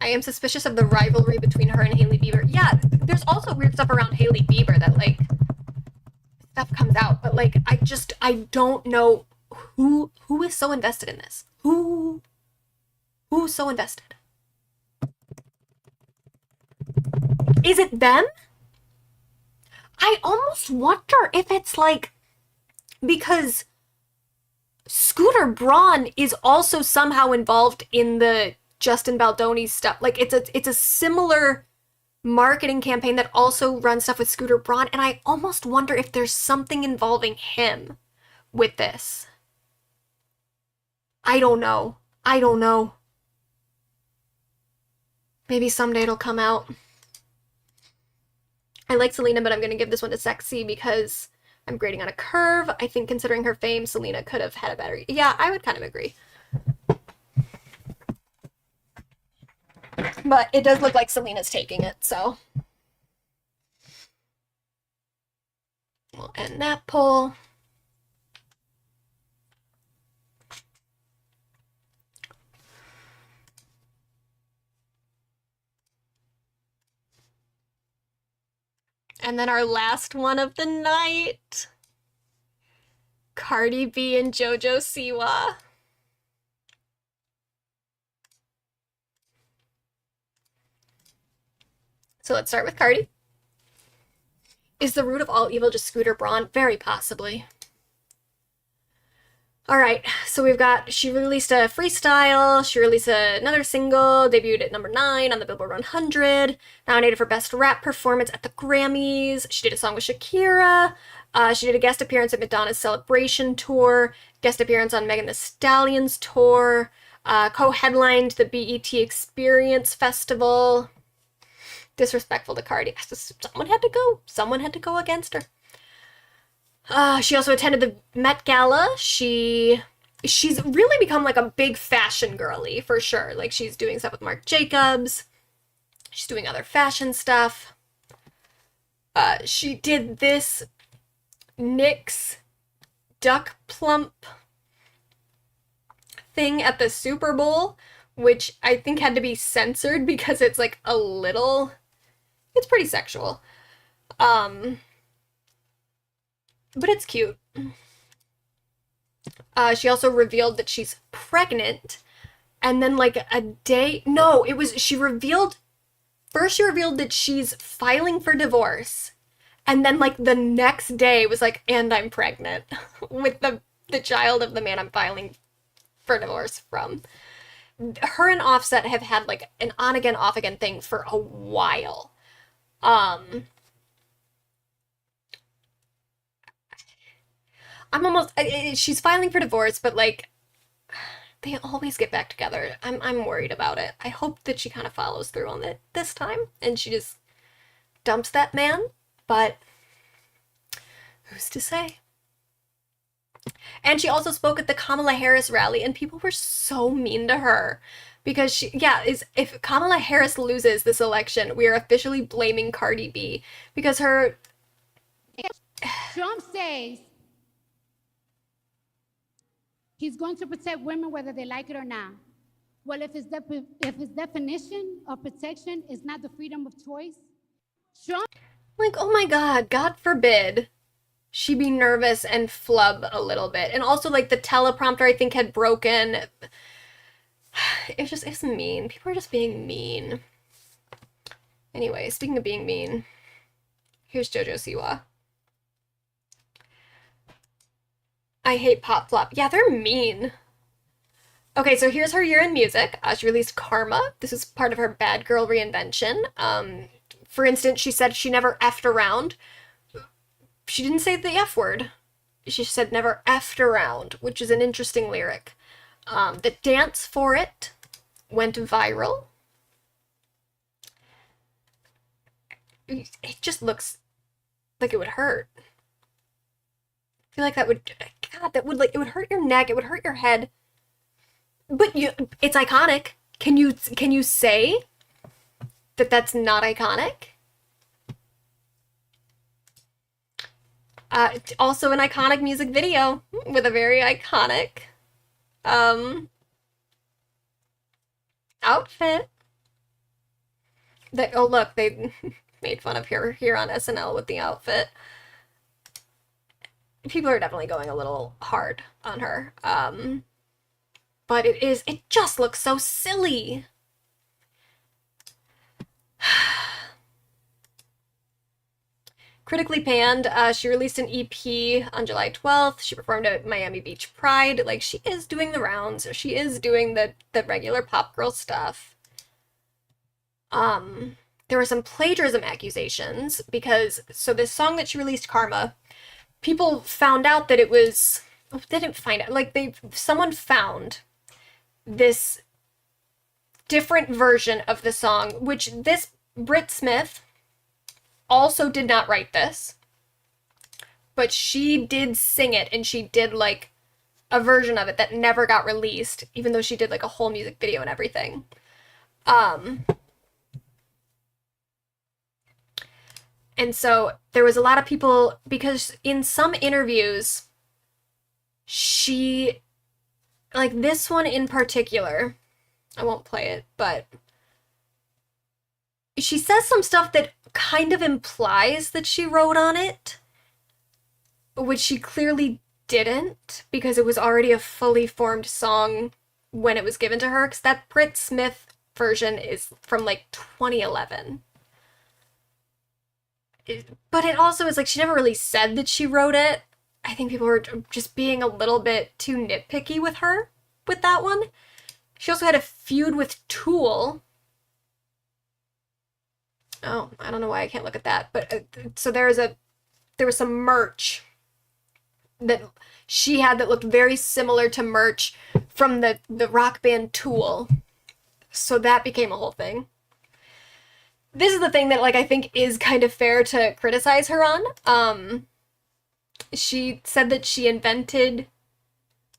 I am suspicious of the rivalry between her and Hailey Bieber. Yeah, there's also weird stuff around Hailey Bieber that like stuff comes out, but like I don't know who is so invested in this. Who's so invested? Is it them? I almost wonder if it's like because Scooter Braun is also somehow involved in the Justin Baldoni stuff. Like it's a similar marketing campaign that also runs stuff with Scooter Braun, and I almost wonder if there's something involving him with this. I don't know. Maybe someday it'll come out. I like Selena, but I'm gonna give this one to sexy because I'm grading on a curve. I think considering her fame, Selena could have had a better... Yeah, I would kind of agree. But it does look like Selena's taking it, so. We'll end that poll. And then our last one of the night. Cardi B and JoJo Siwa. So let's start with Cardi. Is the root of all evil just Scooter Braun? Very possibly. All right, so we've got, she released a freestyle, she released another single, debuted at number 9 on the Billboard 100, nominated for Best Rap Performance at the Grammys. She did a song with Shakira. She did a guest appearance at Madonna's Celebration Tour, guest appearance on Megan Thee Stallion's tour, co-headlined the BET Experience Festival. Disrespectful to Cardi. Someone had to go. Someone had to go against her. She also attended the Met Gala. She's really become like a big fashion girly for sure. Like she's doing stuff with Marc Jacobs. She's doing other fashion stuff. She did this NYX duck plump thing at the Super Bowl, which I think had to be censored because it's like a little... It's pretty sexual. But it's cute. She also revealed that she's pregnant. And then like a day... No, she revealed... First she revealed that she's filing for divorce. And then like the next day was like, and I'm pregnant. With the child of the man I'm filing for divorce from. Her and Offset have had like an on again, off again thing for a while. She's filing for divorce, but like they always get back together. I'm worried about it. I hope that she kind of follows through on it this time and she just dumps that man, but who's to say? And she also spoke at the Kamala Harris rally, and people were so mean to her because if Kamala Harris loses this election, we are officially blaming Cardi B because her. Trump says he's going to protect women whether they like it or not. Well, if his definition of protection is not the freedom of choice, Trump. Like, oh my God, God forbid she be nervous and flub a little bit. And also, like, the teleprompter, I think, had broken. It's mean. People are just being mean. Anyway, speaking of being mean, here's JoJo Siwa. I hate Pop Flop. Yeah, they're mean. Okay, so here's her year in music. She released Karma. This is part of her Bad Girl reinvention. For instance, she said she never effed around. She didn't say the F word. She said never effed around, which is an interesting lyric. The dance for it went viral. It just looks like it would hurt. I feel like that would, God, it would hurt your neck, it would hurt your head. But it's iconic. Can you say that that's not iconic? Also an iconic music video with a very iconic outfit. Oh look, they made fun of her here on SNL with the outfit. People are definitely going a little hard on her. But it just looks so silly. Critically panned, she released an EP on July 12th. She performed at Miami Beach Pride. Like, she is doing the rounds. She is doing the regular pop girl stuff. There were some plagiarism accusations because, so this song that she released, Karma, people found out that it was, they didn't find out, like someone found this different version of the song, which this Britt Smith also did not write this, but she did sing it, and she did like a version of it that never got released, even though she did like a whole music video and everything. And so there was a lot of people, because in some interviews, she, like this one in particular, I won't play it, but she says some stuff that kind of implies that she wrote on it, which she clearly didn't, because it was already a fully formed song when it was given to her, because that Britt Smith version is from like 2011. But it also is like she never really said that she wrote it. I think people were just being a little bit too nitpicky with her with that one. She also had a feud with Tool. Oh, I don't know why I can't look at that. But so there was some merch that she had that looked very similar to merch from the rock band Tool. So that became a whole thing. This is the thing that, like, I think is kind of fair to criticize her on. She said that she invented...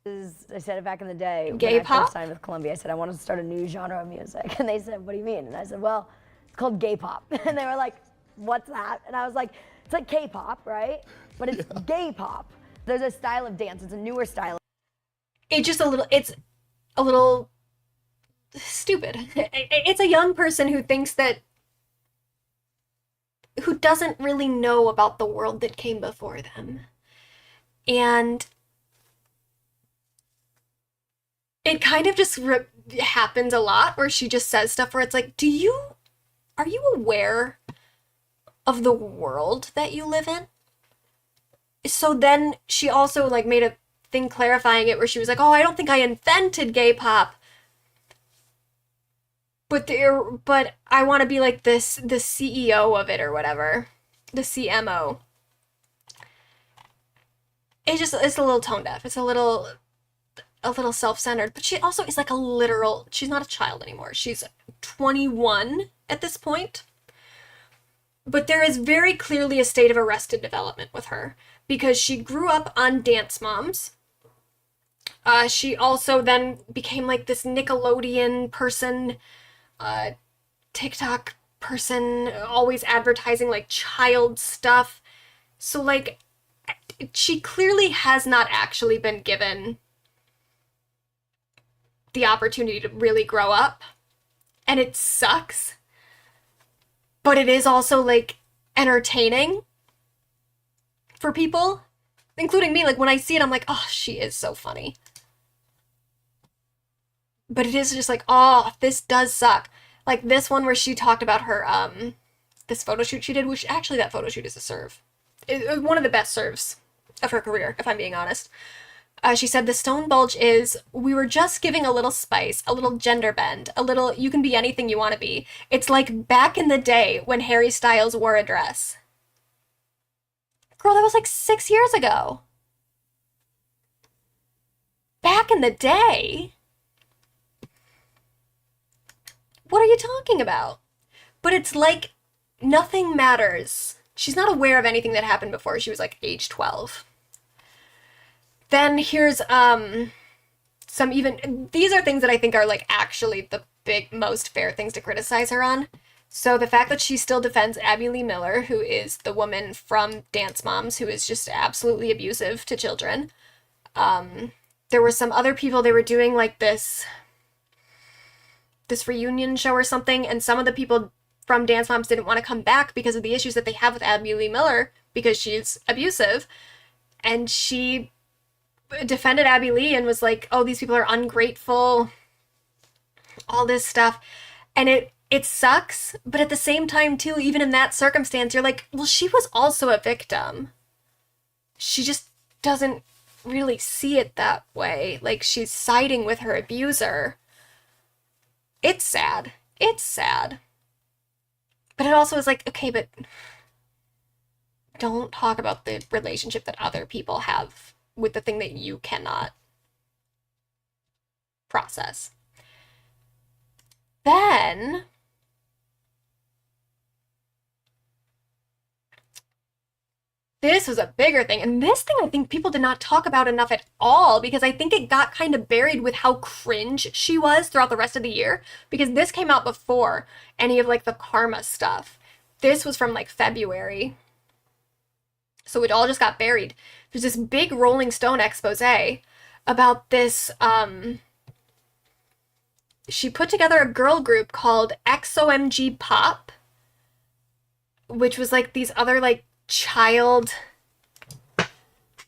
I said it back in the day. Gay when I pop? first signed with Columbia. I said, I want to start a new genre of music. And they said, what do you mean? And I said, well, it's called gay pop. And they were like, what's that? And I was like, it's like K-pop, right? But it's gay pop. There's a style of dance. It's a newer style. It's a little stupid. It's a young person who thinks that, who doesn't really know about the world that came before them. And it kind of just happens a lot where she just says stuff where it's like, are you aware of the world that you live in? So then she also like made a thing clarifying it where she was like, oh, I don't think I invented gay pop. But I want to be like the CEO of it or whatever. The CMO. It's a little tone deaf. It's a little self-centered, but she also is like she's not a child anymore. She's 21 at this point. But there is very clearly a state of arrested development with her because she grew up on Dance Moms. She also then became like this Nickelodeon person, TikTok person, always advertising like child stuff. So like, she clearly has not actually been given the opportunity to really grow up. And it sucks. But it is also like entertaining for people, including me. Like when I see it, I'm like, oh, she is so funny. But it is just like, oh, this does suck. Like this one where she talked about her, this photo shoot she did, which actually that photo shoot is a serve. One of the best serves of her career, if I'm being honest. She said the stone bulge is, we were just giving a little spice, a little gender bend, a little, you can be anything you want to be. It's like back in the day when Harry Styles wore a dress. Girl, that was like 6 years ago. Back in the day? What are you talking about? But it's like nothing matters. She's not aware of anything that happened before she was like age 12. Then here's some even, these are things that I think are like actually the big most fair things to criticize her on. So the fact that she still defends Abby Lee Miller, who is the woman from Dance Moms, who is just absolutely abusive to children. There were some other people, they were doing like this reunion show or something, and some of the people from Dance Moms didn't want to come back because of the issues that they have with Abby Lee Miller because she's abusive. And she defended Abby Lee and was like, oh, these people are ungrateful, all this stuff. And it sucks, but at the same time too, even in that circumstance, you're like, well, she was also a victim. She just doesn't really see it that way. Like, she's siding with her abuser. It's sad. It's sad. But it also is like, okay, but don't talk about the relationship that other people have with the thing that you cannot process. Then this was a bigger thing, and this thing I think people did not talk about enough at all because I think it got kind of buried with how cringe she was throughout the rest of the year, because this came out before any of like the karma stuff. This was from like February, so it all just got buried. There's this big Rolling Stone expose about this. She put together a girl group called XOMG Pop, which was like these other like child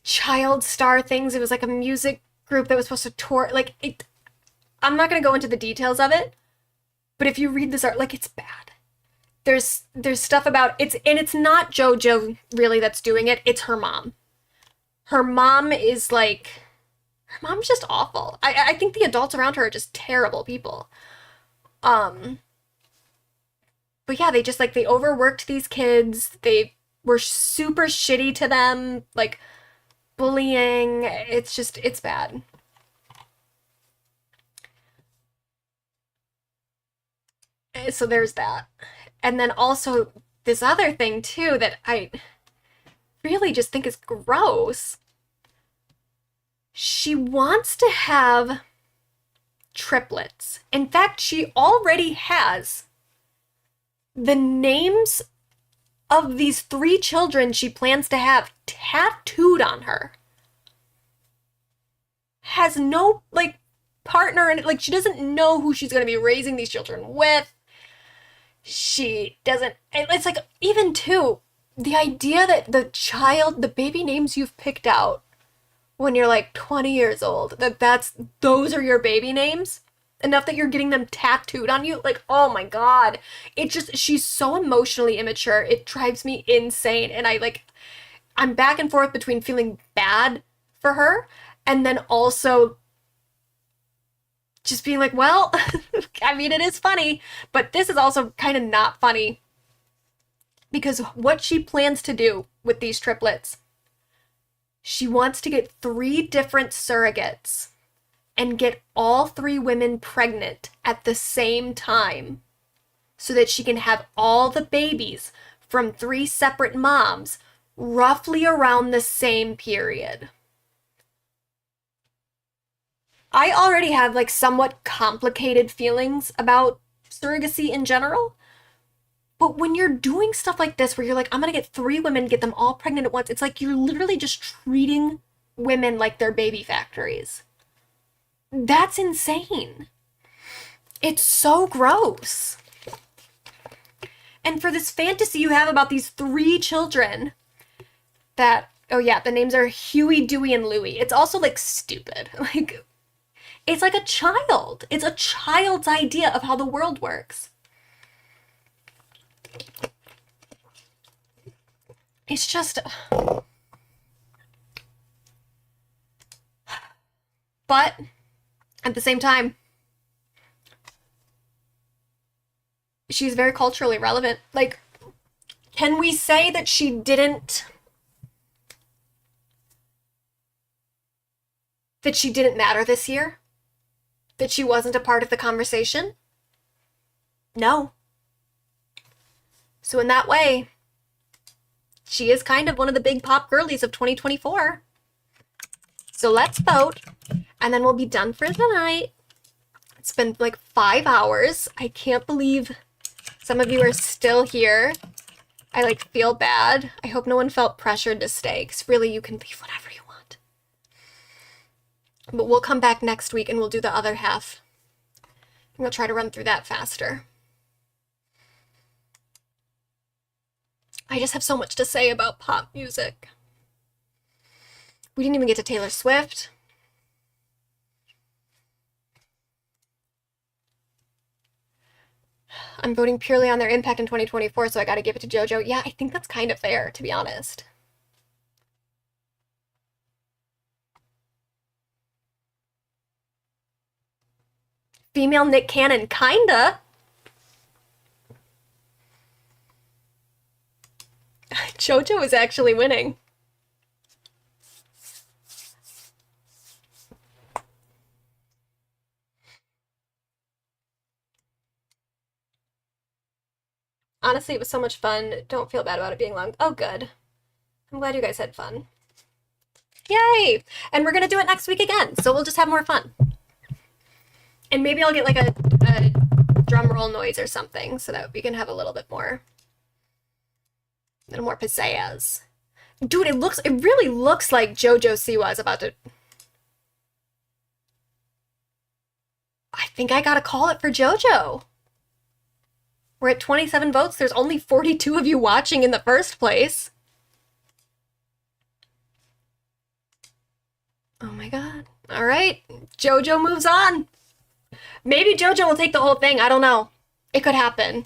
star things. It was like a music group that was supposed to tour. Like, it, I'm not gonna go into the details of it, but if you read this art, like, it's bad. There's stuff about it's, and it's not JoJo really that's doing it. It's her mom. Her mom is like, her mom's just awful. I think the adults around her are just terrible people. But yeah, they just like, they overworked these kids. They were super shitty to them, like bullying. It's just, it's bad. So there's that. And then also this other thing too that I really just think is gross. She wants to have triplets. In fact, she already has the names of these 3 children she plans to have tattooed on her. Has no, like, partner in it. Like, she doesn't know who she's going to be raising these children with. She doesn't, it's like, even too, the idea that the baby names you've picked out when you're like 20 years old, those are your baby names, enough that you're getting them tattooed on you, like, oh my god. It just, she's so emotionally immature, it drives me insane, and I'm back and forth between feeling bad for her And then also just being like, well, I mean, it is funny, but this is also kind of not funny. Because what she plans to do with these triplets, she wants to get 3 different surrogates and get all 3 women pregnant at the same time so that she can have all the babies from 3 separate moms roughly around the same period. I already have like somewhat complicated feelings about surrogacy in general. But when you're doing stuff like this, where you're like, I'm gonna get 3 women, get them all pregnant at once, it's like you're literally just treating women like they're baby factories. That's insane. It's so gross. And for this fantasy you have about these 3 children that, oh yeah, the names are Huey, Dewey, and Louie. It's also like stupid. Like, it's like a child. It's a child's idea of how the world works. It's just... But, at the same time, she's very culturally relevant. Like, can we say that she didn't... that she didn't matter this year? That she wasn't a part of the conversation? No. So in that way, she is kind of one of the big pop girlies of 2024. So let's vote, and then we'll be done for the night. It's been like 5 hours. I can't believe some of you are still here. I like feel bad. I hope no one felt pressured to stay, because really you can leave whatever you want. But we'll come back next week and we'll do the other half. And we'll try to run through that faster. I just have so much to say about pop music. We didn't even get to Taylor Swift. I'm voting purely on their impact in 2024, so I gotta give it to JoJo. Yeah, I think that's kind of fair, to be honest. Female Nick Cannon, kinda. JoJo is actually winning. Honestly, it was so much fun. Don't feel bad about it being long. Oh, good. I'm glad you guys had fun. Yay! And we're gonna do it next week again, so we'll just have more fun. And maybe I'll get like a drum roll noise or something so that we can have a little more pizzazz. Dude, it really looks like JoJo Siwa is about to... I think I gotta call it for JoJo. We're at 27 votes. There's only 42 of you watching in the first place. Oh my god. All right. JoJo moves on. Maybe JoJo will take the whole thing. I don't know. It could happen.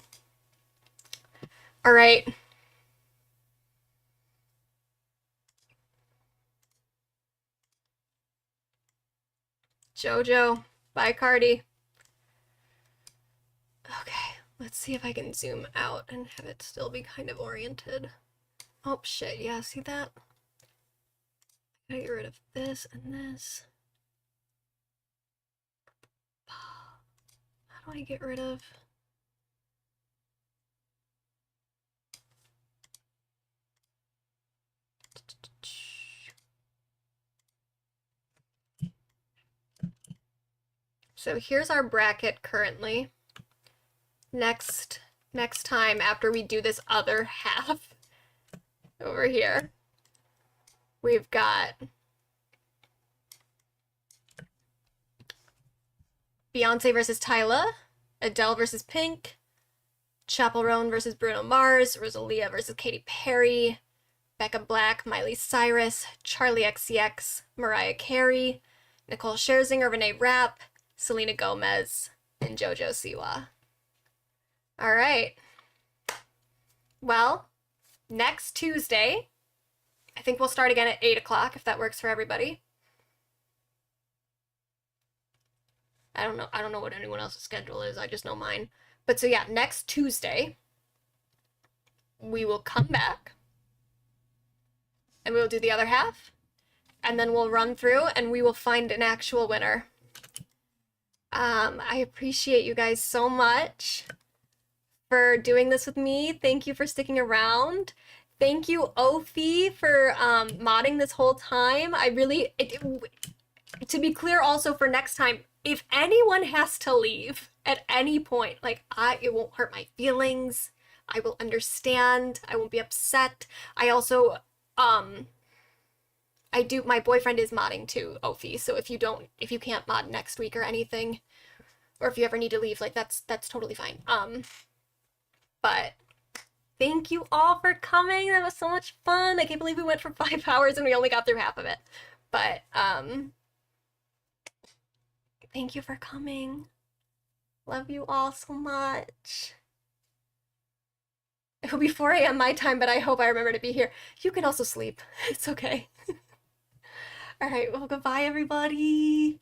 All right. JoJo. Bye, Cardi. Okay. Let's see if I can zoom out and have it still be kind of oriented. Oh, shit. Yeah, see that? I gotta get rid of this and this. How do I get rid of... So here's our bracket currently. Next time after we do this other half over here, we've got Beyoncé versus Tyla, Adele versus Pink, Chappell Roan versus Bruno Mars, Rosalia versus Katy Perry, Becca Black, Miley Cyrus, Charli XCX, Mariah Carey, Nicole Scherzinger, Renee Rapp, Selena Gomez, and JoJo Siwa. All right. Well, next Tuesday, I think we'll start again at 8 o'clock if that works for everybody. I don't know what anyone else's schedule is. I just know mine. But so yeah, next Tuesday we will come back and we will do the other half, and then we'll run through and we will find an actual winner. I appreciate you guys so much for doing this with me. Thank you for sticking around. Thank you, Ophi, for modding this whole time. I really, to be clear also for next time, if anyone has to leave at any point, like it won't hurt my feelings. I will understand. I won't be upset. I also, my boyfriend is modding too, Ophi. So if you can't mod next week or anything, or if you ever need to leave, like that's totally fine. But thank you all for coming. That was so much fun. I can't believe we went for 5 hours and we only got through half of it. But thank you for coming. Love you all so much. It'll be 4 a.m. my time, but I hope I remember to be here. You can also sleep. It's okay. All right, well, goodbye, everybody.